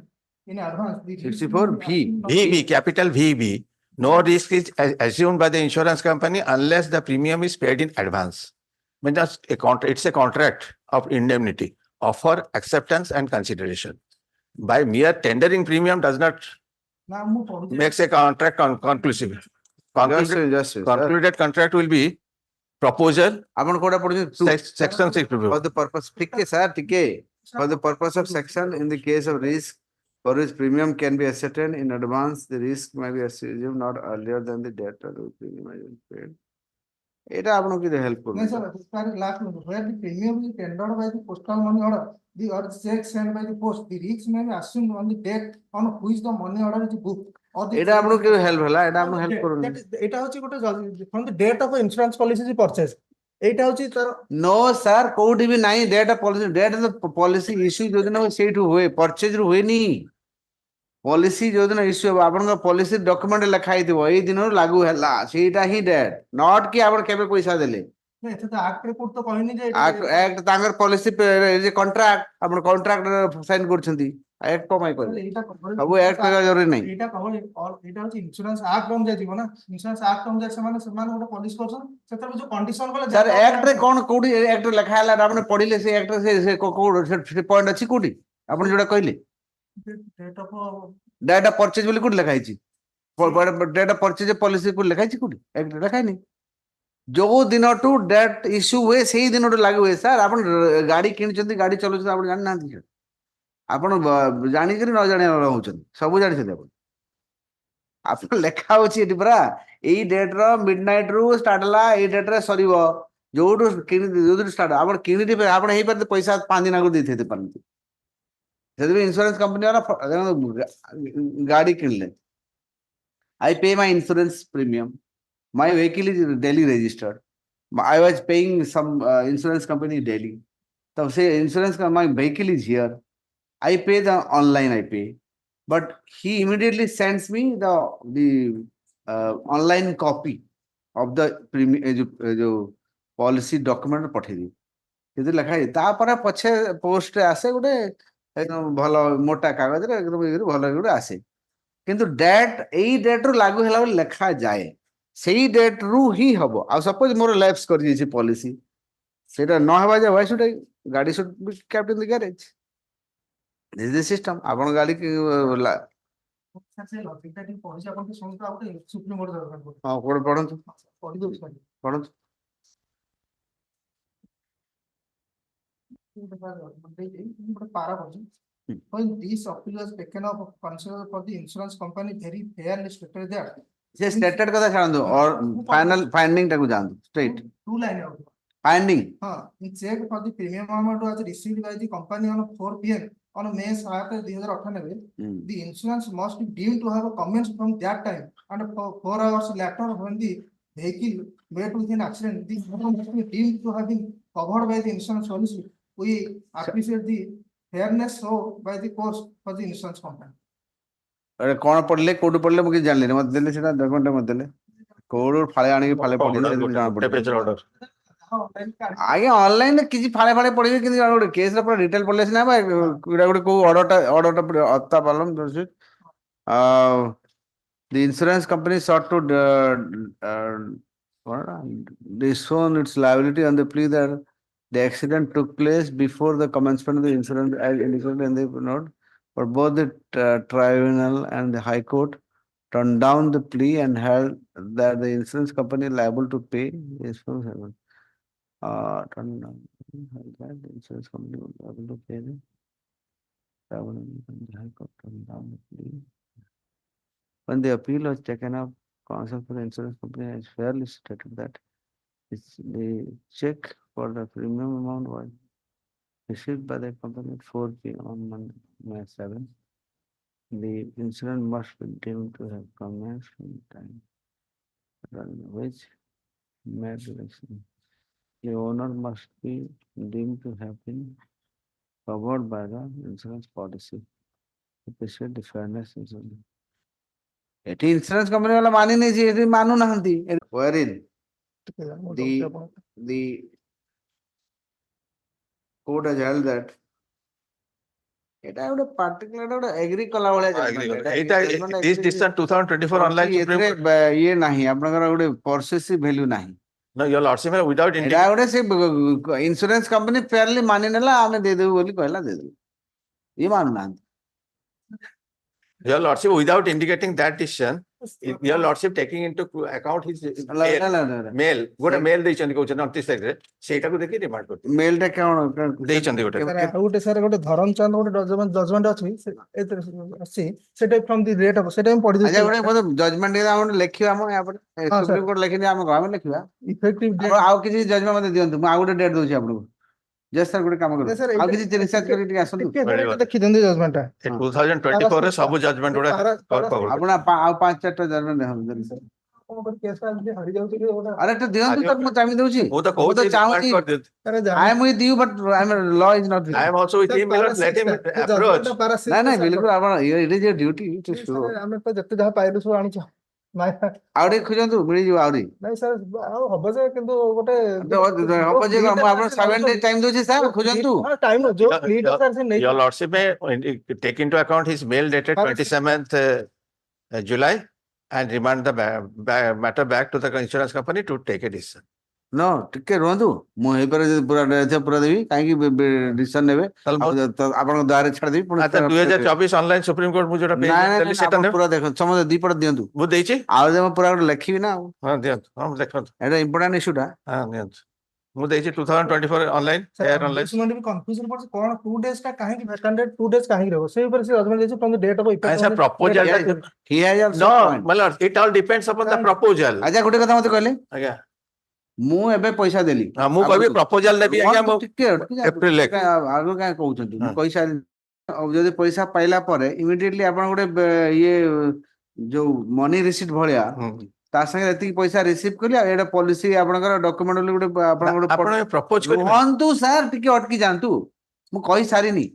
in advance. 64B VB, capital VB. No risk is assumed by the insurance company unless the premium is paid in advance. Means it's a contract of indemnity, offer, acceptance, and consideration. By mere tendering premium does not makes a contract conclusive. Concluded contract will be proposal. अपन कोड़ा पढ़ो Section 6. For the purpose, ठीक sir, ठीक for the purpose of section, in the case of risk for which premium can be ascertained in advance, the risk may be assumed not earlier than the date of the premium has been paid. এটা আপনাকে কি help করবে? No sir, last one. Where the premium is tendered by the postal money order, the or check sent by the post, the risk may be assumed on the date on which the money order is booked. এটা আপনাকে কি help হলা? এটা আপনি help করুন। এটা হচ্ছে গোটা from the date of insurance policy is purchase. এইটা হচ্ছে তার No sir, কোউটি भी नहीं date of policy, date of the policy issue जोदिन हो सेट हुए, purchase हुए नहीं। पॉलिसी जोदिन इश्यू हो आपन पॉलिसी डॉक्यूमेंट लिखाई दिबो एई दिन लागू हैला सेटा ही डेट नॉट कि आपन केबे पैसा देले এটা তো আক্ট রিপোর্ট তো কইনি যে एक्ट तांगर पॉलिसी जे कॉन्ट्रैक्ट आपन कॉन्ट्रैक्ट साइन करछंती एक्ट कमाई कर अब एक्ट का जरूरी नहीं এটা কভার এটা হচ্ছে ইন্স্যুরেন্স আক্ট অনুযায়ী দিব না ইন্স্যুরেন্স আক্ট অনুযায়ী ସେମାନେ ଗୋଟେ পলিসি করছন সেটার যে কন্ডিশন গলে सर एक्ट रे कोन कोडी एक्ट लिखा हैला आपन पढिले से एक्ट से कोड पॉइंट अछि कोडी आपन जोडा कहिली डेट ऑफ परचेज बोली कोड लिखा हिची date of purchase policy code लिखा हिची कोडी एक्ट लिखा नहीं जो दिन टू डेट इश्यू हुए से ही दिन लागू हुए सर आपन गाड़ी किनचंती गाड़ी चलौछन आपन जान ना ଆପଣ ଜାଣିକିରି ନ ଜାଣିବା ରହୁଛନ୍ତି ସବୁ ଜାଣିଛନ୍ତି ଆପଣ ଆପଣ ଲେଖା ହଉଛି ଏଠି ପରା ଏଇ ଡେଟ୍ ର ମିଡନାଇଟ୍ ରୁ ଷ୍ଟାର୍ଟ ହେଲା ଏଇ ଡେଟ୍ ରେ ସରିବ ଯୋଉଠୁ ଯୋଉଠୁ ଷ୍ଟାର୍ଟ ଆପଣ କିଣିଥିବେ ଆପଣ ହେଇପାରେ ପଇସା 5 ଦିନ ଆଗରୁ ଦେଇଥିବେ ପାରନ୍ତି ସେଥିପାଇଁ ଇନ୍ସୁରାନ୍ସ କମ୍ପାନୀ ବାଲା ଗାଡି କିଣିଲେ I pay my insurance premium. My vehicle is daily registered. I was paying some insurance company daily. So say insurance, my vehicle is here. I pay the online. I pay, but he immediately sends me the online copy of the policy document. पठेदी ये लिखा है तापर पछे post आसे गोटे एकदम भलो मोटा कागज रे एकदम भलो गोटे आसे किंतु डेट एई डेट रु लागू होला बोली लेखा जाए सेई डेट रु ही हबो आ सपोज मोर लैप्स कर जेछि पॉलिसी सेटा न हबा जे व्हाई शुड आई गाड़ी should be kept in the garage this is the system आपन गाड़ी के हां code पढंतु पढंतु When this appeal was taken up consider for the insurance company very fairly stated that से स्टेटेड कथा छांदो और फाइनल फाइंडिंग टाकू जानदो straight two line out. Finding The check for the premium amount was received by the company on 4 PM on May 7, 2098. The insurance must be deemed to have commenced from that time and 4 hours later when the vehicle met with an accident, the insurance must be deemed to have been covered by the insurance policy. We appreciate the fairness shown by the course for the insurance company. अरे कौन पढ़ले code पढ़ले मुझे जानले मत देले सेटा document मत देले कोड फाळे आनी के फाळे पढ़ले जान पड़े ऑर्डर आगे ऑनलाइन किछि फाळे फाळे पढ़िबे कि गोटे केस रे पूरा डिटेल पढ़ले सिना बा एडा गोटे को ऑर्डरटा अत्ता पालम दर्शित the insurance company sought to disown its liability on the plea that the accident took place before the commencement of the insurance as indicated in the note. But both the tribunal and the High Court turned down the plea and held that the insurance company liable to pay is turned down that the insurance company was liable to pay the tribunal and the High Court turned down the plea. When the appeal was taken up, counsel for the insurance company has fairly stated that the check for the premium amount was received by the company at 4 PM on Monday, May 7. The insurance must be deemed to have commenced in time, which made election. The owner must be deemed to have been covered by the insurance policy. Appreciate the fairness insurance. Eighty insurance company वाला मानी नहीं जी eighty मानू नहंती wherein the court has held that এটা ଗୋଟେ particular ଗୋଟେ agree कला वाला एटा this decision 2024 online supreme court ये नहीं आपनकर ଗୋଟେ possessive value नहीं no your lordship without एटा ଗୋଟେ से इंश्योरेंस कंपनी फेयरली मानि नेला आमे दे देबो बोली कहला दे देबो ये मानू ना your lordship without indicating that decision your lordship taking into account his mail गोटे mail देइचंदी कहउछ 29 तारिख रे सेटा को देखि रिमांड करते मेल टा कोन देइचंदी गोटे गोटे सर गोटे धरमचंद गोटे जजमेंट अछि अछि सेटा फ्रॉम द रेट ऑफ सेटा हम पढि अच्छा गोटे जजमेंट दे हम लेखियो हम या पर सुप्रीम कोर्ट लेखिनी हम गाम लेखिबा इफेक्टिव डेट आउ किछि जजमेंट मते दियंतु म आ गोटे डेट दोछि आपन जस सर गोटे काम करू आ किछि रिसर्च करि टिक आसंतु देखि देंदी जजमेंट 2024 रे सब जजमेंट गोटे आपण आ 5-4 टा जजमेंट दे हम जल्दी कोन केस आ हरि जाउछि गोटा अरे तो दियंतु तक म चाहि दउछि वो तो कहू चाहूछि I am with you but I am law is not I am also with him let him approach नहीं नहीं बिल्कुल आपण it is your duty to show हम तो जते जहा पाइलु सो आनी छ आउडी खुजंतु मिली जो आउडी नहीं सर आउ हबो जे किंतु गोटे हबो जे हम आपण 7 डे टाइम दोछि सर खुजंतु टाइम जो लीड सर से नहीं your lordship may take into account his mail dated 27th July and remand the matter back to the insurance company to take a decision नो टिके रहंतु मु हे पर पूरा पूरा देबी काहे की डिसीजन नेबे आपण द्वारे छाड़ देबी पुनी 2024 ऑनलाइन सुप्रीम कोर्ट मु जोटा पेज सेटा पूरा देखो समझ दी पड़ दियंतु मु देछि आ जे पूरा लेखिबी ना हां दियंतु हम देखंतु एटा इंपोर्टेंट इशू टा हां दियंतु ମୁଁ ଦେଇଛି 2024 ଅନଲାଇନ ଏୟାର ଅନଲାଇନ ସେମାନେ ବି କନଫ୍ୟୁଜନ ପଡୁଛି କଣ 2 days ଟା କାହିଁକି ଭ୍ୟାକାଣ୍ଡେଡ୍ 2 days କାହିଁକି ରହିବ ସେଇ ଉପରେ ସେ ଜଜମେଣ୍ଟ ଦେଇଛି from the date of effect ଆଚ୍ଛା proposal he has also no point. my lord it all depends upon the proposal ଆଚ୍ଛା ଗୋଟେ କଥା ମତେ କହିଲେ ଆଜ୍ଞା ମୁଁ ଏବେ ପଇସା ଦେଲି ମୁଁ କହିବି ପ୍ରପୋଜାଲ ନେବି ଆଜ୍ଞା ମୁଁ ଟିକେ ଏପ୍ରିଲ ଆଗ କାଇଁ କହୁଛନ୍ତି ମୁଁ କହିସାରି ଯଦି ପଇସା ପାଇଲା ପରେ ଇମିଡିଏଟଲି ଆପଣ ଗୋଟେ ଇଏ ଯୋଉ ମନି ରିସିଟ୍ ଭଳିଆ ତା ସାଙ୍ଗେ ଏତିକି ପଇସା ରିସିଭ୍ କଲି ଆଉ ଏଇଟା ପଲିସି ଆପଣଙ୍କର ଡକ୍ୟୁମେଣ୍ଟ ବୋଲି ଗୋଟେ ଆପଣ ପ୍ରପୋଜ କରିବେ ରୁହନ୍ତୁ ସାର୍ ଟିକେ ଅଟକି ଯାଆନ୍ତୁ ମୁଁ କହିସାରିନି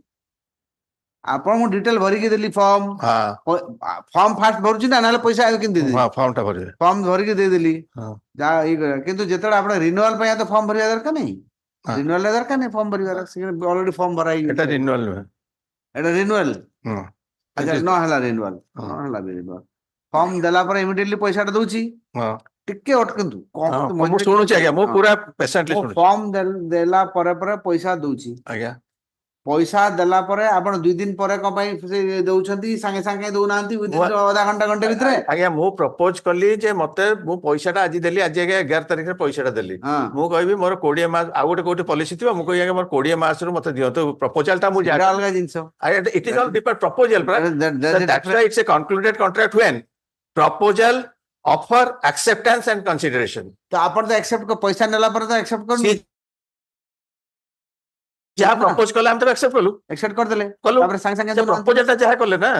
ଆପଣ ମୁଁ ଡିଟେଲ ଭରିକି ଦେଲି ଫର୍ମ ଫର୍ମ ଫାଷ୍ଟ ଭରୁଛି ନା ନହେଲେ ପଇସା କେମିତି ଦେବି ଫର୍ମ ଟା ଭରିବେ ଫର୍ମ ଭରିକି ଦେଇଦେଲି ଯାହା ଇଏ କରିବା କିନ୍ତୁ ଯେତେବେଳେ ଆପଣ ରିନ୍ୟୁଆଲ ପାଇଁ ତ ଫର୍ମ ଭରିବା ଦରକାର ନାହିଁ ରିନ୍ୟୁଆଲ ଦରକାର ନାହିଁ ଫର୍ମ ଭରିବାର ଅଲରେଡି ଫର୍ମ ଭରା ହେଇକି ଏଟା ରିନ୍ୟୁଆଲ ନୁହେଁ ଏଟା ରିନ୍ୟୁଆଲ ଆଚ୍ଛା ନ ହେଲା ରିନ୍ୟୁଆଲ ନ ହେଲା ରିନ୍ୟୁଆଲ ଫର୍ମ ଦେଲା ପରେ ଇମିଡିଏଟଲି ପଇସାଟା ଦଉଛି ଟିକେ ଅଟକନ୍ତୁ ମୁଁ ଶୁଣୁଛି ଆଜ୍ଞା ମୁଁ ପୁରା ପେସେଣ୍ଟଲି ଶୁଣୁଛି ଫର୍ମ ଦେଲା ପରେ ପରେ ପଇସା ଦଉଛି ଆଜ୍ଞା ପଇସା ଦେଲା ପରେ ଆପଣ 2 ଦିନ ପରେ କଣ ପାଇଁ ସେ ଦଉଛନ୍ତି ସାଙ୍ଗେ ସାଙ୍ଗେ ଦଉନାହାନ୍ତି ଅଧା ଘଣ୍ଟା ଘଣ୍ଟେ ଭିତରେ ଆଜ୍ଞା ମୁଁ ପ୍ରପୋଜ କଲି ଯେ ମତେ ମୁଁ ପଇସାଟା ଆଜି ଦେଲି ଆଜି ଆଜ୍ଞା 11 ତାରିଖରେ ପଇସାଟା ଦେଲି ମୁଁ କହିବି ମୋର 20 ମାସ ଆଉ ଗୋଟେ କୋଉଠି ପଲିସି ଥିବ ମୁଁ କହିବି ଆଜ୍ଞା ମୋର 20 ମାସରୁ ମତେ ଦିଅନ୍ତୁ ପ୍ରପୋଜାଲ ଟା ମୁଁ ଅଲଗା ଜିନିଷ it is all different proposal that's why it's a concluded contract when proposal offer acceptance and consideration ତ ଆପଣ ତ ଆକ୍ସେପ୍ଟ ପଇସା ନେଲା ପରେ ତ ଆକ୍ସେପ୍ଟ କରୁନି ଯାହା ପ୍ରପୋଜ କଲେ ଆମେ ତ ଆକ୍ସେପ୍ଟ କଲୁ ଆକ୍ସେପ୍ଟ କରିଦେଲେ କଲୁ ତାପରେ ସାଙ୍ଗେ ସାଙ୍ଗେ ପ୍ରପୋଜାଲ ଟା ଯାହା କଲେ ନା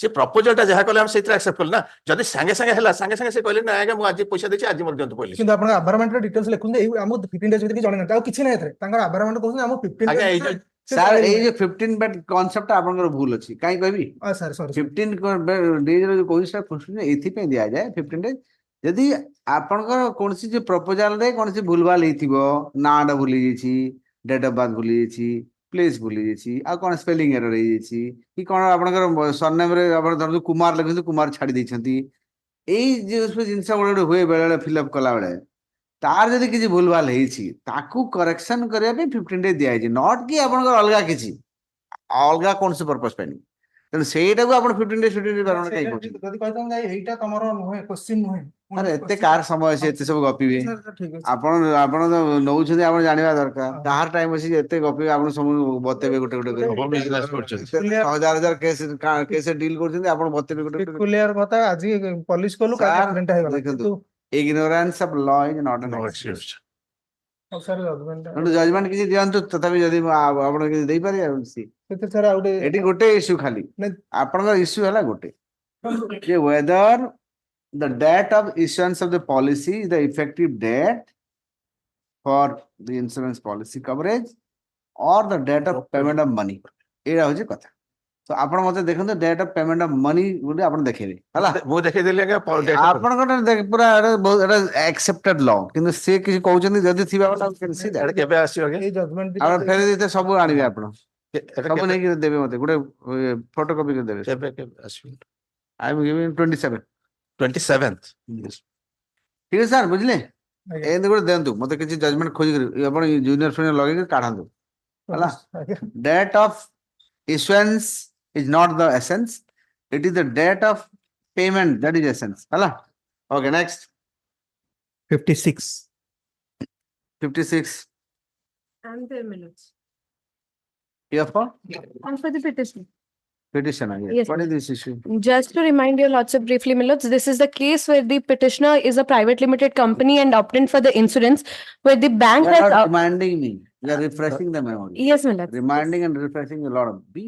ସେ ପ୍ରପୋଜାଲ ଟା ଯାହା କଲେ ଆମେ ସେଇଥିରେ ଆକ୍ସେପ୍ଟ କଲୁ ନା ଯଦି ସାଙ୍ଗେ ସାଙ୍ଗେ ହେଲା ସାଙ୍ଗେ ସାଙ୍ଗେ ସେ କହିଲେ ନା ଆଜ୍ଞା ମୁଁ ଆଜି ପଇସା ଦେଇଛି ଆଜି ମୋର ଦିଅନ୍ତୁ ପଇସା କିନ୍ତୁ ଆପଣଙ୍କ ଆବାରମେଣ୍ଟର ଡିଟେଲ୍ସ ଲେଖୁଛନ୍ତି ଏଇ ଆମକୁ 15 days ଭିତରେ ଜଣେଇନାହାନ୍ତି ଆଉ କିଛି ନାହିଁ ଏଥିରେ ତାଙ୍କର ଆବାରମେଣ୍ଟ କହୁଛନ୍ତି ଆମକୁ 15 ଆଜ୍ଞା days ଏଇ ଯୋଉ ସାର୍ ଏଇ ଯୋଉ 15 ବେଡ୍ କନସେପ୍ଟ ଆପଣଙ୍କର ଭୁଲ ଅଛି କାଇଁ କହିବି ସାର୍ ସରି 15 ଡେଜ ର ଯୋଉ କହୁଛି ସେଟା ଏଥିପାଇଁ ଦିଆଯାଏ 15 ଡେଜ ଯଦି ଆପଣଙ୍କର କୌଣସି ଯୋଉ ପ୍ରପୋଜାଲରେ କୌଣସି ଭୁଲଭାଲ ହେଇଥିବ ନାଁଟା ଭୁଲି ଯାଇଛି ଡେଟ୍ ଅଫ ବାର୍ଥ ଭୁଲି ଯାଇଛି ପ୍ଲେସ୍ ଭୁଲି ଯାଇଛି ଆଉ କଣ ସ୍ପେଲିଂ ଏରର ହେଇଯାଇଛି କି କଣ ଆପଣଙ୍କର ସରନେମରେ ଆପଣ ଧରନ୍ତୁ କୁମାର ଲେଖନ୍ତୁ କୁମାର ଛାଡି ଦେଇଛନ୍ତି ଏଇ ଯୋଉ ସବୁ ଜିନିଷ ଗୋଟେ ହୁଏ ବେଳେ ବେଳେ ଫିଲ୍ଅପ୍ କଲା ବେଳେ ତାର ଯଦି କିଛି ଭୁଲଭାଲ ହେଇଛି ତାକୁ କରେକ୍ସନ କରିବା ପାଇଁ 15 ଡେଜ ଦିଆଯାଇଛି ନଟ୍ କି ଆପଣଙ୍କର ଅଲଗା କିଛି ଅଲଗା କୌଣସି ପର୍ପଜ ପାଇଁ ତେଣୁ ସେଇଟାକୁ ଆପଣ 15 ଡେଜ ବାରଣ କାହିଁ କରୁଛନ୍ତି ଯଦି କହିଥାନ୍ତି ଏଇଟା ତମର ନୁହେଁ କ୍ୱେଶ୍ଚିନ୍ ନୁହେଁ ଆରେ ଏତେ କାହାର ସମୟ ଅଛି ଏତେ ସବୁ ଗପିବେ ଆପଣ ଆପଣ ତ ନଉଛନ୍ତି ଆପଣ ଜାଣିବା ଦରକାର କାହାର ଟାଇମ ଅଛି ଏତେ ଗପିବେ ଆପଣ ସବୁ ବତେଇବେ ଗୋଟେ ଗୋଟେ ହଜାର କେସ୍ ଡିଲ୍ କରୁଛନ୍ତି ଆପଣ ବତେଇବେ ଗୋଟେ କ୍ଲିୟର କଥା ଆଜି ପଲିସ କଲୁ କାଲି ଆକ୍ସିଡେଣ୍ଟ ହେଇଗଲା ଦେଖନ୍ତୁ ignorance of law is not an excuse judgement କିଛି ଦିଅନ୍ତୁ ତଥାପି ଯଦି ଆପଣ କିଛି ଦେଇପାରିବେ ଏଠି ଗୋଟେ ଇସ୍ୟୁ ଖାଲି ଆପଣଙ୍କର ଇସ୍ୟୁ ହେଲା ଗୋଟେ ଯେ whether the date of issuance of the policy is the effective date for the insurance policy coverage or the date of payment of money ଏଇଟା ହଉଛି କଥା ତ ଆପଣ ମତେ ଦେଖନ୍ତୁ date of payment of money ବୋଲି ଆପଣ ଦେଖେଇବେ ହେଲା ମୁଁ ଦେଖେଇଦେଲି ଆଜ୍ଞା ଆପଣଙ୍କର ପୁରା ଏଇଟା ଆକ୍ସେପ୍ଟେଡ ଲ କିନ୍ତୁ ସେ କିଛି କହୁଛନ୍ତି ଯଦି ଥିବା କେବେ ଆସିବ ଆଜ୍ଞା ଆପଣ ଫେରି ଦେଇତେ ସବୁ ଆଣିବେ ଆପଣ ସବୁ ନେଇକି ଦେବେ ମତେ ଗୋଟେ ଫଟୋ କପି କରି ଦେବେ କେବେ କେବେ ଆସିବ I am giving 27 27th ଠିକ ଅଛି ସାର୍ ବୁଝିଲେ ଏମିତି ଗୋଟେ ଦିଅନ୍ତୁ ମତେ କିଛି ଜଜମେଣ୍ଟ ଖୋଜିକରି ଆପଣ ଜୁନିୟର ଫିନିୟର ଲଗେଇକି କାଢନ୍ତୁ ହେଲା date of issuance is not the essence it is the date of payment that is essence hala okay next 56 And the minutes. here for And for the petition. petitioner yes. Yes, What is this issue Just to remind your lordship briefly, my lords, this is the case where the petitioner is a private limited company and opted for the insurance where the bank you are has. not reminding me you are refreshing the memory Yes, my lords. reminding and refreshing a lot of be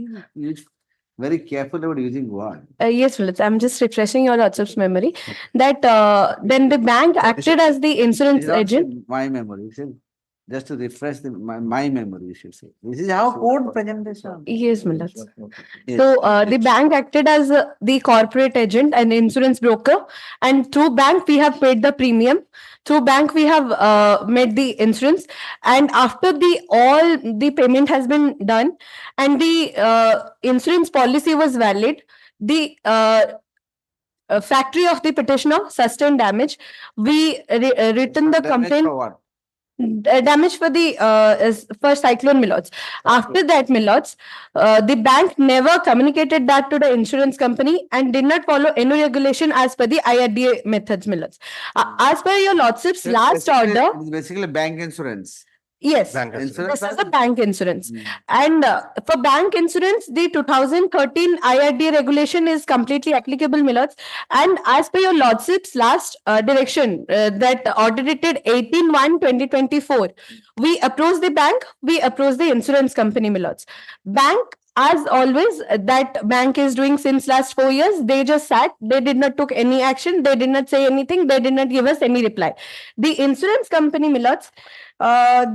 very careful about using word Yes, my lords. I'm just refreshing your lordship's memory that then the bank acted as the insurance It's not agent. my memory you see. Just to refresh my memory you should say this is how code presentation Yes, my lords. Yes. So the bank acted as the corporate agent and insurance broker, and through bank we have paid the premium. Through bank we have made the insurance, and after all the payment has been done, and the insurance policy was valid. The factory of the petitioner sustained damage. We written the complaint. For what? Damage for the for cyclone, Milords. After that, Milords, the bank never communicated that to the insurance company and did not follow any regulation as per the IRDA methods, Milords. As per your lordship's last order, It's basically bank insurance Yes, Bank this insurance. is the bank insurance. Hmm. And for bank insurance, the 2013 IRD regulation is completely applicable, Millards. And as per your lordship's last direction that order dated 18/1/2024, we approach the bank, we approach the insurance company, Millards. Bank, as always, that bank is doing since last 4 years. They just sat, they did not took any action, they did not say anything, they did not give us any reply. The insurance company, Millards,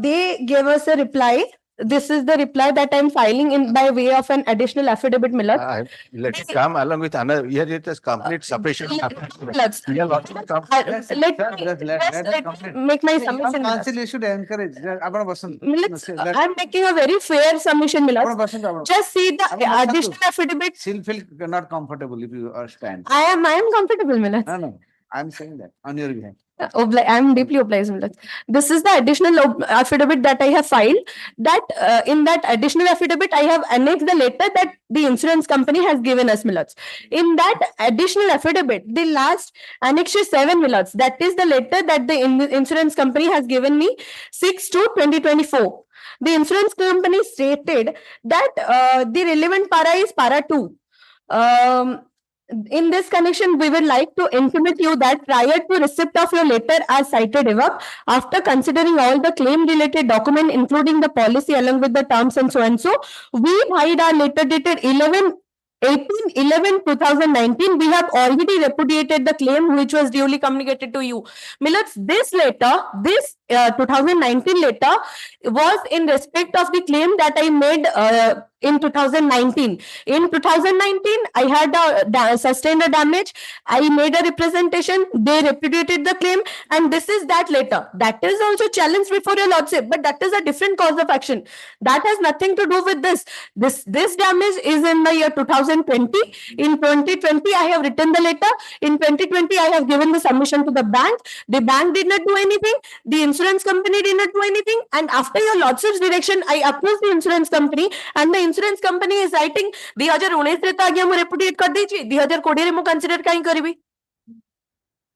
they gave us a reply. This is the reply that I'm filing in by way of an additional affidavit, Millards. Let it come along with another, here it is complete separation. Millards, Here also come. let Yes, me sir, just let just it complete. make my See, submission, Millards. council, you should encourage. Millards, I'm making a very fair submission, Millards. Just see the additional affidavit. She'll feel not comfortable if you stand. I am comfortable, Millards. No, I'm saying that on your behalf. I'm deeply obliged, Millards. This is the additional affidavit that I have filed. That in that additional affidavit, I have annexed the letter that the insurance company has given us, Millards. In that additional affidavit, the last annexure 7, Millards, that is the letter that the insurance company has given me 6/2/2024. The insurance company stated that the relevant para is para 2. In this connection, we would like to intimate you that prior to receipt of your letter as cited above, after considering all the claim-related document, including the policy along with the terms and so, we filed our letter dated 18/11/2019. We have already repudiated the claim which was duly communicated to you. Millards, this letter, this 2019 letter was in respect of the claim that I made in 2019. In 2019, I had sustained a damage. I made a representation. They repudiated the claim, and this is that letter. That is also challenged before your lordship, but that is a different cause of action. That has nothing to do with this. This damage is in the year 2020. In 2020, I have written the letter. In 2020, I have given the submission to the bank. The bank did not do anything. The insurance company did not do anything. And after your lordship's direction, I approached the insurance company, and the insurance company is writing 2019 रे तो आगे हम repudiate कर दीजिए 2020 रे मु consider काई करिबी.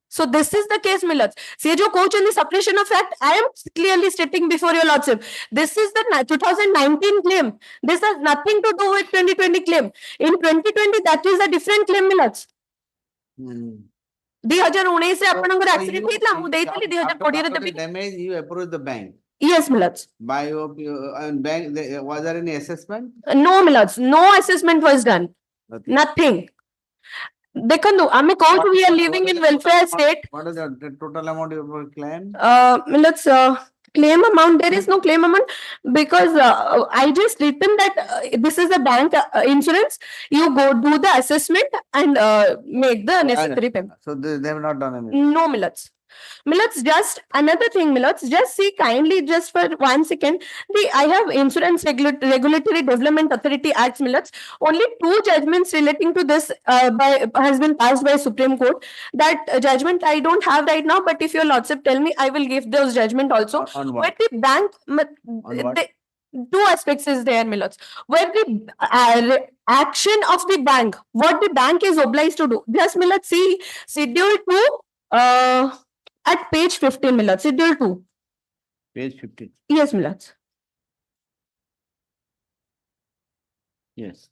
So this is the case, Millards. See, जो coach on the suppression of fact, I am clearly stating before your lordship. This is the 2019 claim. This has nothing to do with 2020 claim. In 2020, that is a different claim, Millards. 2019 ରେ ଆପଣଙ୍କର accident ହେଇଥିଲା ମୁଁ ଦେଇଥିଲି 2020 ରେ ଦେବି. Damage, you approach the bank. Yes, Millards. By and bank, was there any assessment? No, Millards. No assessment was done. Nothing. देखो आमे कौन we are living in welfare state. What is the total amount of your claim? Millards, claim amount, there is no claim amount because I just written that this is a bank insurance. You go do the assessment and make the necessary payment. So they have not done anything. No, Millards. Millards, just another thing, Millards, just see kindly just for 1 second. I have Insurance Regulatory Development Authority Acts, Millards. Only 2 judgments relating to this has been passed by Supreme Court. That judgment I don't have right now, but if your lordship tell me, I will give those judgment also. On what? But the bank, what? 2 aspects is there, Millards. Where the action of the bank, what the bank is obliged to do. Just Millards, see schedule 2. At page 15, Millards, schedule 2. Page 15. Yes, Millards. Yes.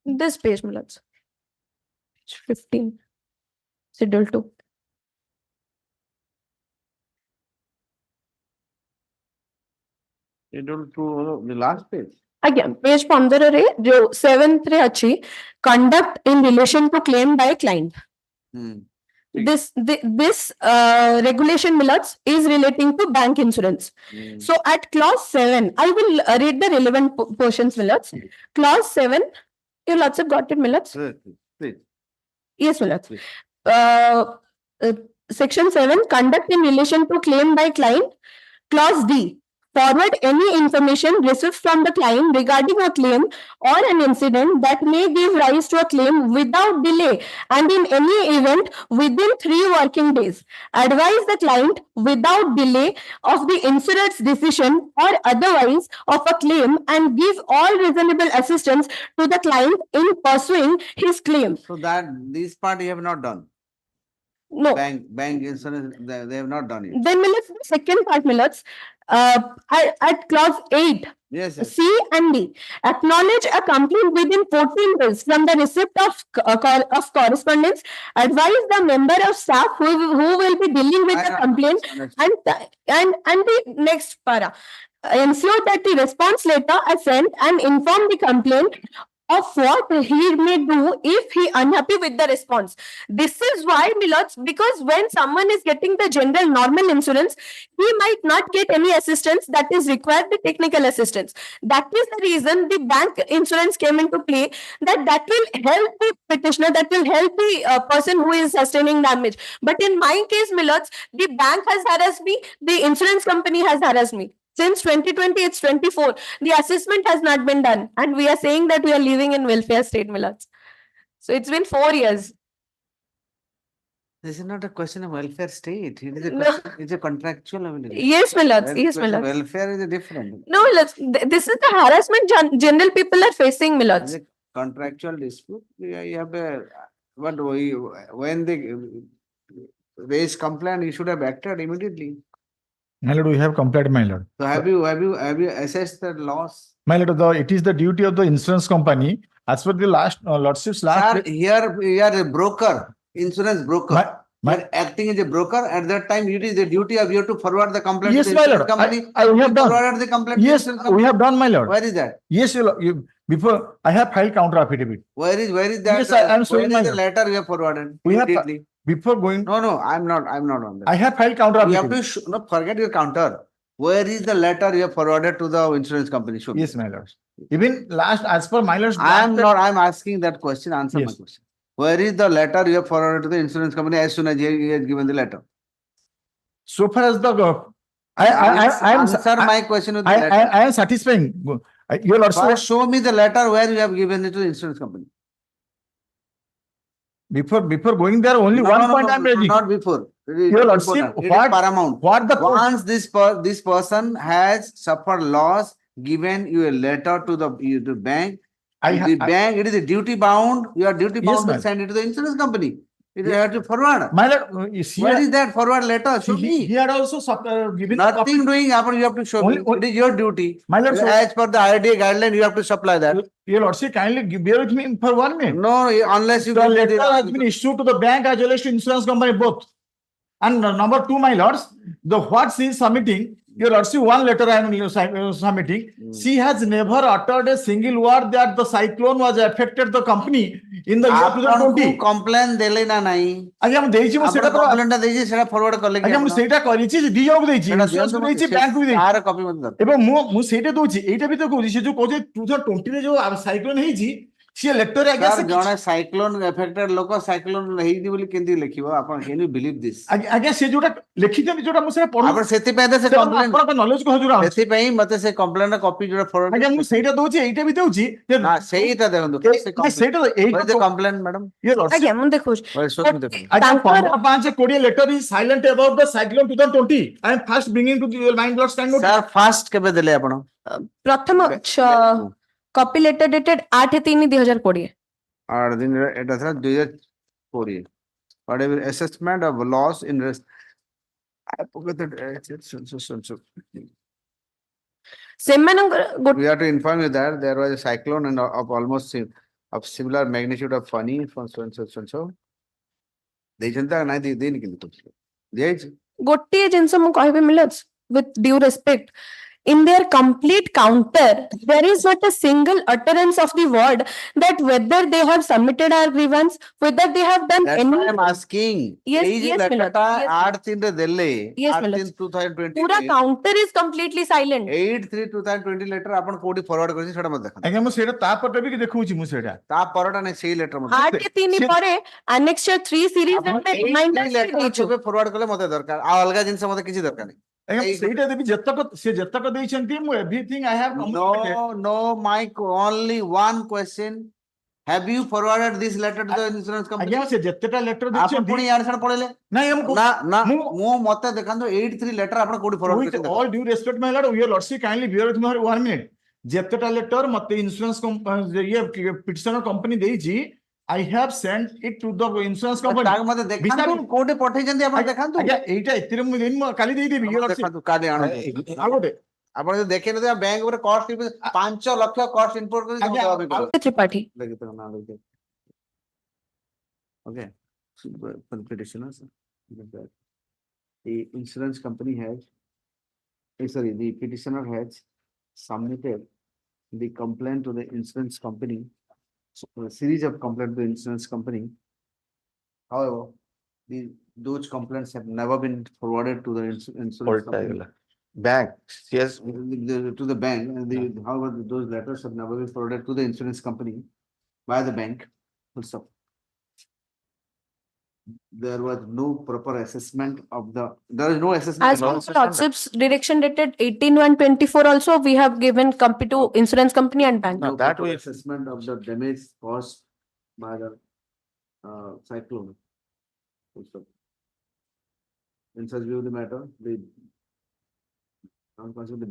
This page, Millards. Page 15. Schedule 2. Schedule 2, the last page. Again, page 15 रे जो 7th रे अच्छी conduct in relation to claim by client. This regulation, Millards, is relating to bank insurance. So at clause 7, I will read the relevant portions, Millards. Clause 7, your lords have got it, Millards? Please. Yes, Millards. Section 7, conduct in relation to claim by client. Clause D, forward any information received from the client regarding a claim or an incident that may give rise to a claim without delay and in any event within 3 working days. Advise the client without delay of the insurer's decision or otherwise of a claim and give all reasonable assistance to the client in pursuing his claim. So that this part you have not done. No. Bank insurance, they have not done it. Then Millets, the second part Millets, at clause 8, Yes, yes. C and D, acknowledge a complaint within 14 days from the receipt of correspondence, advise the member of staff who will be dealing with the complaint, and the next para, ensure that the response letter is sent and inform the complaint of what he may do if he unhappy with the response. This is why, Milots, because when someone is getting the general normal insurance, he might not get any assistance that is required, the technical assistance. That is the reason the bank insurance came into play, that will help the petitioner, that will help the person who is sustaining damage. But in my case, Milots, the bank has harassed me, the insurance company has harassed me. Since 2020, it's 24. The assessment has not been done. And we are saying that we are living in welfare state, Milots. So it's been 4 years. This is not a question of welfare state. It is a No. question, it's a contractual ability. Yes, Milots. Yes, Milots. Welfare is a different. No, Milots. This is the harassment general people are facing, Milots. It's a contractual dispute. You have a, but when they raise complaint, you should have acted immediately. My lord, we have complied, my lord. So have you assessed the loss? My lord, it is the duty of the insurance company as per the last lordship's Sir, here you are a broker, insurance broker. You are acting as a broker. At that time, it is the duty of you to forward the complaint Yes, to the my insurance lord. company. We have done. Forwarded the complaint. to the Yes, insurance we company. have done, my lord. Where is that? Yes, before I have filed counter affidavit. Where is that? Yes, I am showing where my is the letter you have forwarded? We have immediately? before going. No, I'm not on that. I have filed counter You have affidavit. to forget your counter. Where is the letter you have forwarded to the insurance company? Show me. Yes, my lord. Even last, as per my lord's. I'm asking that question. Answer my question. Where is the letter you have forwarded to the insurance company as soon as he has given the letter? So far as the I am answer my question with the letter. I am satisfying. Your lordship. First, show me the letter where you have given it to the insurance company. Before going there, only one point I'm raising. Not before. Your lordship, It is paramount. what the Once this person has suffered loss, given you a letter to the bank, it is a duty bound. You are duty bound to send it to the insurance company. You have to forward. My lord, you see, Where is that forward letter? Show me. he had also given Nothing doing. You have to show me. It is your duty. My lord, As per the IRDA guideline, you have to supply that. Your lordship, kindly bear with me for 1 minute. No, unless you The give me letter has been issued to the bank as well as to insurance company both. And number 2, my lords, the what she is submitting, your lordship, one letter I am submitting. She has never uttered a single word that the cyclone was affected the company in the year 2020. Complaint dele na nahi. ଆଜ୍ଞା ମୁଁ ଦେଇଛି ମୁଁ ସେଟା complaint ଟା ଦେଇଛି ସେଟା forward କଲେ ଆଜ୍ଞା ମୁଁ ସେଇଟା କରିଛି ଦି ଜଣକୁ ଦେଇଛି insurance କୁ ଦେଇଛି bank କୁ ଦେଇଛି ତାର copy ମତେ ଦରକାର। ଏବଂ ମୁଁ ସେଇଟା ଦଉଛି ଏଇଟା ବି ତ କହୁଛି ସେ ଯୋଉ କହୁଛି 2020 ରେ ଯୋଉ ସାଇକ୍ଲୋନ ହେଇଛି ସିଏ ଲେଟର ଆଜ୍ଞା Sir, ଜଣେ cyclone affected ଲୋକ cyclone ହେଇନି ବୋଲି କେମିତି ଲେଖିବ ଆପଣ can you believe this? ଆଜ୍ଞା ସେ ଯୋଉଟା ଲେଖିଛନ୍ତି ଯୋଉଟା ମୁଁ ସେଟା ପଢୁଛି ଆପଣ ସେଥିପାଇଁ ତ ସେ complaint ଆପଣଙ୍କ knowledge କୁ ହଜୁର ଆଣୁଛି ସେଥିପାଇଁ ମତେ ସେ complaint ର copy ଯୋଉଟା forward ଆଜ୍ଞା ମୁଁ ସେଇଟା ଦଉଛି ଏଇଟା ବି ଦଉଛି ନା ସେଇଟା ଦେଖନ୍ତୁ ସେଇଟା ଏଇଟା complaint madam ଆଜ୍ଞା ମୁଁ ଦେଖୁଛି ଆଜ୍ଞା 15/20 letter is silent about the cyclone 2020 I am first bringing to your mind lord stand sir first କେବେ ଦେଲେ ଆପଣ ପ୍ରଥମ କପି ଲେଟର ଡେଟେଡ 8/3/2020 8 ଦିନ ଏଟା ଥିଲା 2020 whatever assessment of loss in rest I forgot that ସେମାନଙ୍କର we have to inform you that there was a cyclone and of almost of similar magnitude of Fani from so ଦେଇଛନ୍ତି ନା ଦେଇନି କିନ୍ତୁ ଦେଇଛି ଗୋଟିଏ ଜିନିଷ ମୁଁ କହିବି millers with due respect in their complete counter there is not a single utterance of the word that whether they have submitted our grievance whether they have done That's any why I'm asking yes letter Milord. ଟା Yes. 8/3 ରେ ଦେଲେ Yes, 8/3/2020 पूरा counter is completely silent 8/3/2020 letter ଆପଣ କୋଉଠି forward କରିଛି ସେଟା ମତେ ଦେଖନ୍ତୁ ଆଜ୍ଞା ମୁଁ ସେଇଟା ତା ପଟେ ବି ଦେଖଉଛି ମୁଁ ସେଇଟା ତା ପରଟା ନାହିଁ ସେଇ letter ମତେ 8/3 ପରେ annexure 3 series ଆପଣ ରେ reminders ବି letter ଦେଇଛୁ କେବେ forward କଲେ ମତେ ଦରକାର ଆଉ ଅଲଗା ଜିନିଷ ମତେ କିଛି ଦରକାର ନାହିଁ ଆଜ୍ଞା ସେଇଟା ଦେବି ଯେତକ ଦେଇଛନ୍ତି ମୁଁ everything I have no my only one question have you forwarded this letter to the insurance company ଆଜ୍ଞା ସେ ଯେତେଟା ଲେଟର ଆପଣ ଦେଇଛନ୍ତି ପୁଣି ୟାର ସାଡେ ପଳେଇଲେ ନାଇଁ ନା ମୁଁ ମତେ ଦେଖାନ୍ତୁ 8/3 letter ଆପଣ କୋଉଠି forward with କରିଛନ୍ତି all due respect my lord your lordship kindly bear with me for 1 minute ଯେତେଟା ଲେଟର ମତେ ଇନ୍ସୁରାନ୍ସ ପିଟିସନର କମ୍ପାନୀ ଦେଇଛି I have sent it to the insurance company. ତାକୁ ମତେ ଦେଖାନ୍ତୁ କୋଉଠି ପଠେଇଛନ୍ତି ଆପଣ ଦେଖାନ୍ତୁ ଆଜ୍ଞା ଏଇଟା ଏଥିରେ ମୁଁ କାଲି ଦେଇଦେବି your lordship। ଦେଖାନ୍ତୁ କାଲି ଆଣନ୍ତୁ ଆଉ ଗୋଟେ ଆପଣ ଯଦି ଦେଖେଇ ନଥିବେ ବ୍ୟାଙ୍କ ଉପରେ କଷ୍ଟ 5 ଲକ୍ଷ କଷ୍ଟ ଇନପୁଟ କରି ଆଜ୍ଞା, Tripathi. Okay. For the petitioners, the insurance company has, sorry, the petitioner has submitted the complaint to the insurance company, a series of complaints to the insurance company. However, those complaints have never been forwarded to the insurance company. Bank, yes, To the bank, and however, those letters have never been forwarded to the insurance company by the bank. Also, there was no proper assessment of there is no assessment. As per lordship's direction dated 18/1/24 also, we have given copy to insurance company and bank. No proper assessment of the damage caused by the cyclone. Also, in such view of the matter, the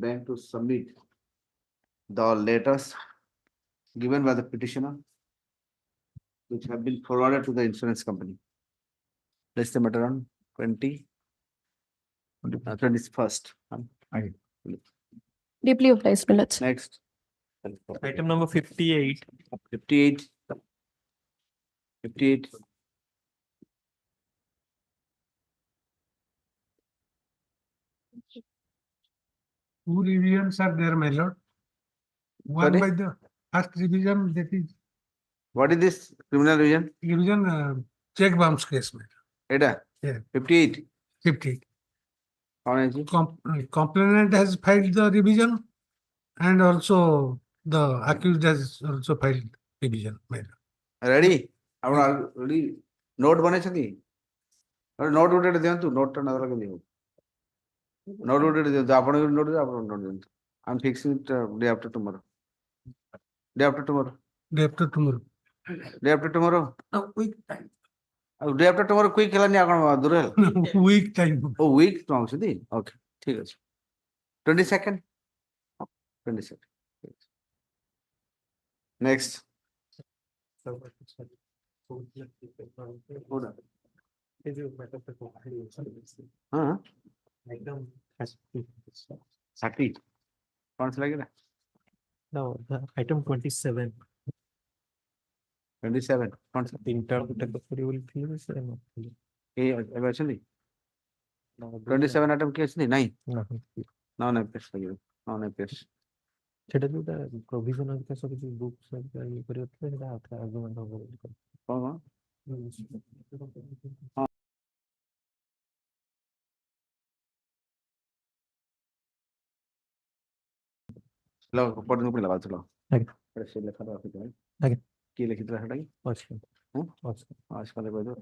bank to submit the letters given by the petitioner, which have been forwarded to the insurance company. Place the matter on 21st. Deeply obliged, my lords. Next. Item number 58. 58. 58. Two revisions are there, my lord. One Sorry? by the first revision, that is What is this criminal revision? revision check bounce case, my lord. Eta? Yeah. 58. 58. How is it? Complainant has filed the revision and also the accused has also filed revision, my lord. Ready? ଆପଣ already note ବନେଇଛନ୍ତି? note ଗୋଟେ ଦିଅନ୍ତୁ, note ଟା ନଦେଲେ କେମିତି ହବ? note ଗୋଟେ ଦିଅନ୍ତୁ, ଆପଣ note ଦିଅନ୍ତୁ, ଆପଣ note ଦିଅନ୍ତୁ। I'm fixing it day after tomorrow. Day after tomorrow. Day after tomorrow. Day after tomorrow. Week time. Day after tomorrow quick ହେଲାନି ଆପଣ ଦୂର ହେଲା? Week time. Oh, week ମାଗୁଛନ୍ତି? Okay, ଠିକ ଅଛି। 22nd? 22nd. Next. हाँ? Sakti. कौन सा लगेगा? No, the item 27. 27. कौन सा? Interpretable clause or not? ଏବେ ଅଛନ୍ତି? 27 item କିଏ ଅଛନ୍ତି? ନାଇଁ? ନାଇଁ ପେସ୍ ଲାଗିବ। ନାଇଁ ପେସ୍। ସେଟା ଯୋଉଟା provision of the ସବୁ books ଇଏ କରିବ ସେଟା argument ହବ। କଣ? ପଢିନୁ ପିଲା ବାଚଲ। ସେ ଲେଖାଟା ରଖିଥିବେ। କିଏ ଲେଖିଥିଲା ସେଟା କି? ଆଜକାଲ କହିଦେବ।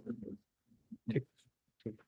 ଠିକ ଠିକ।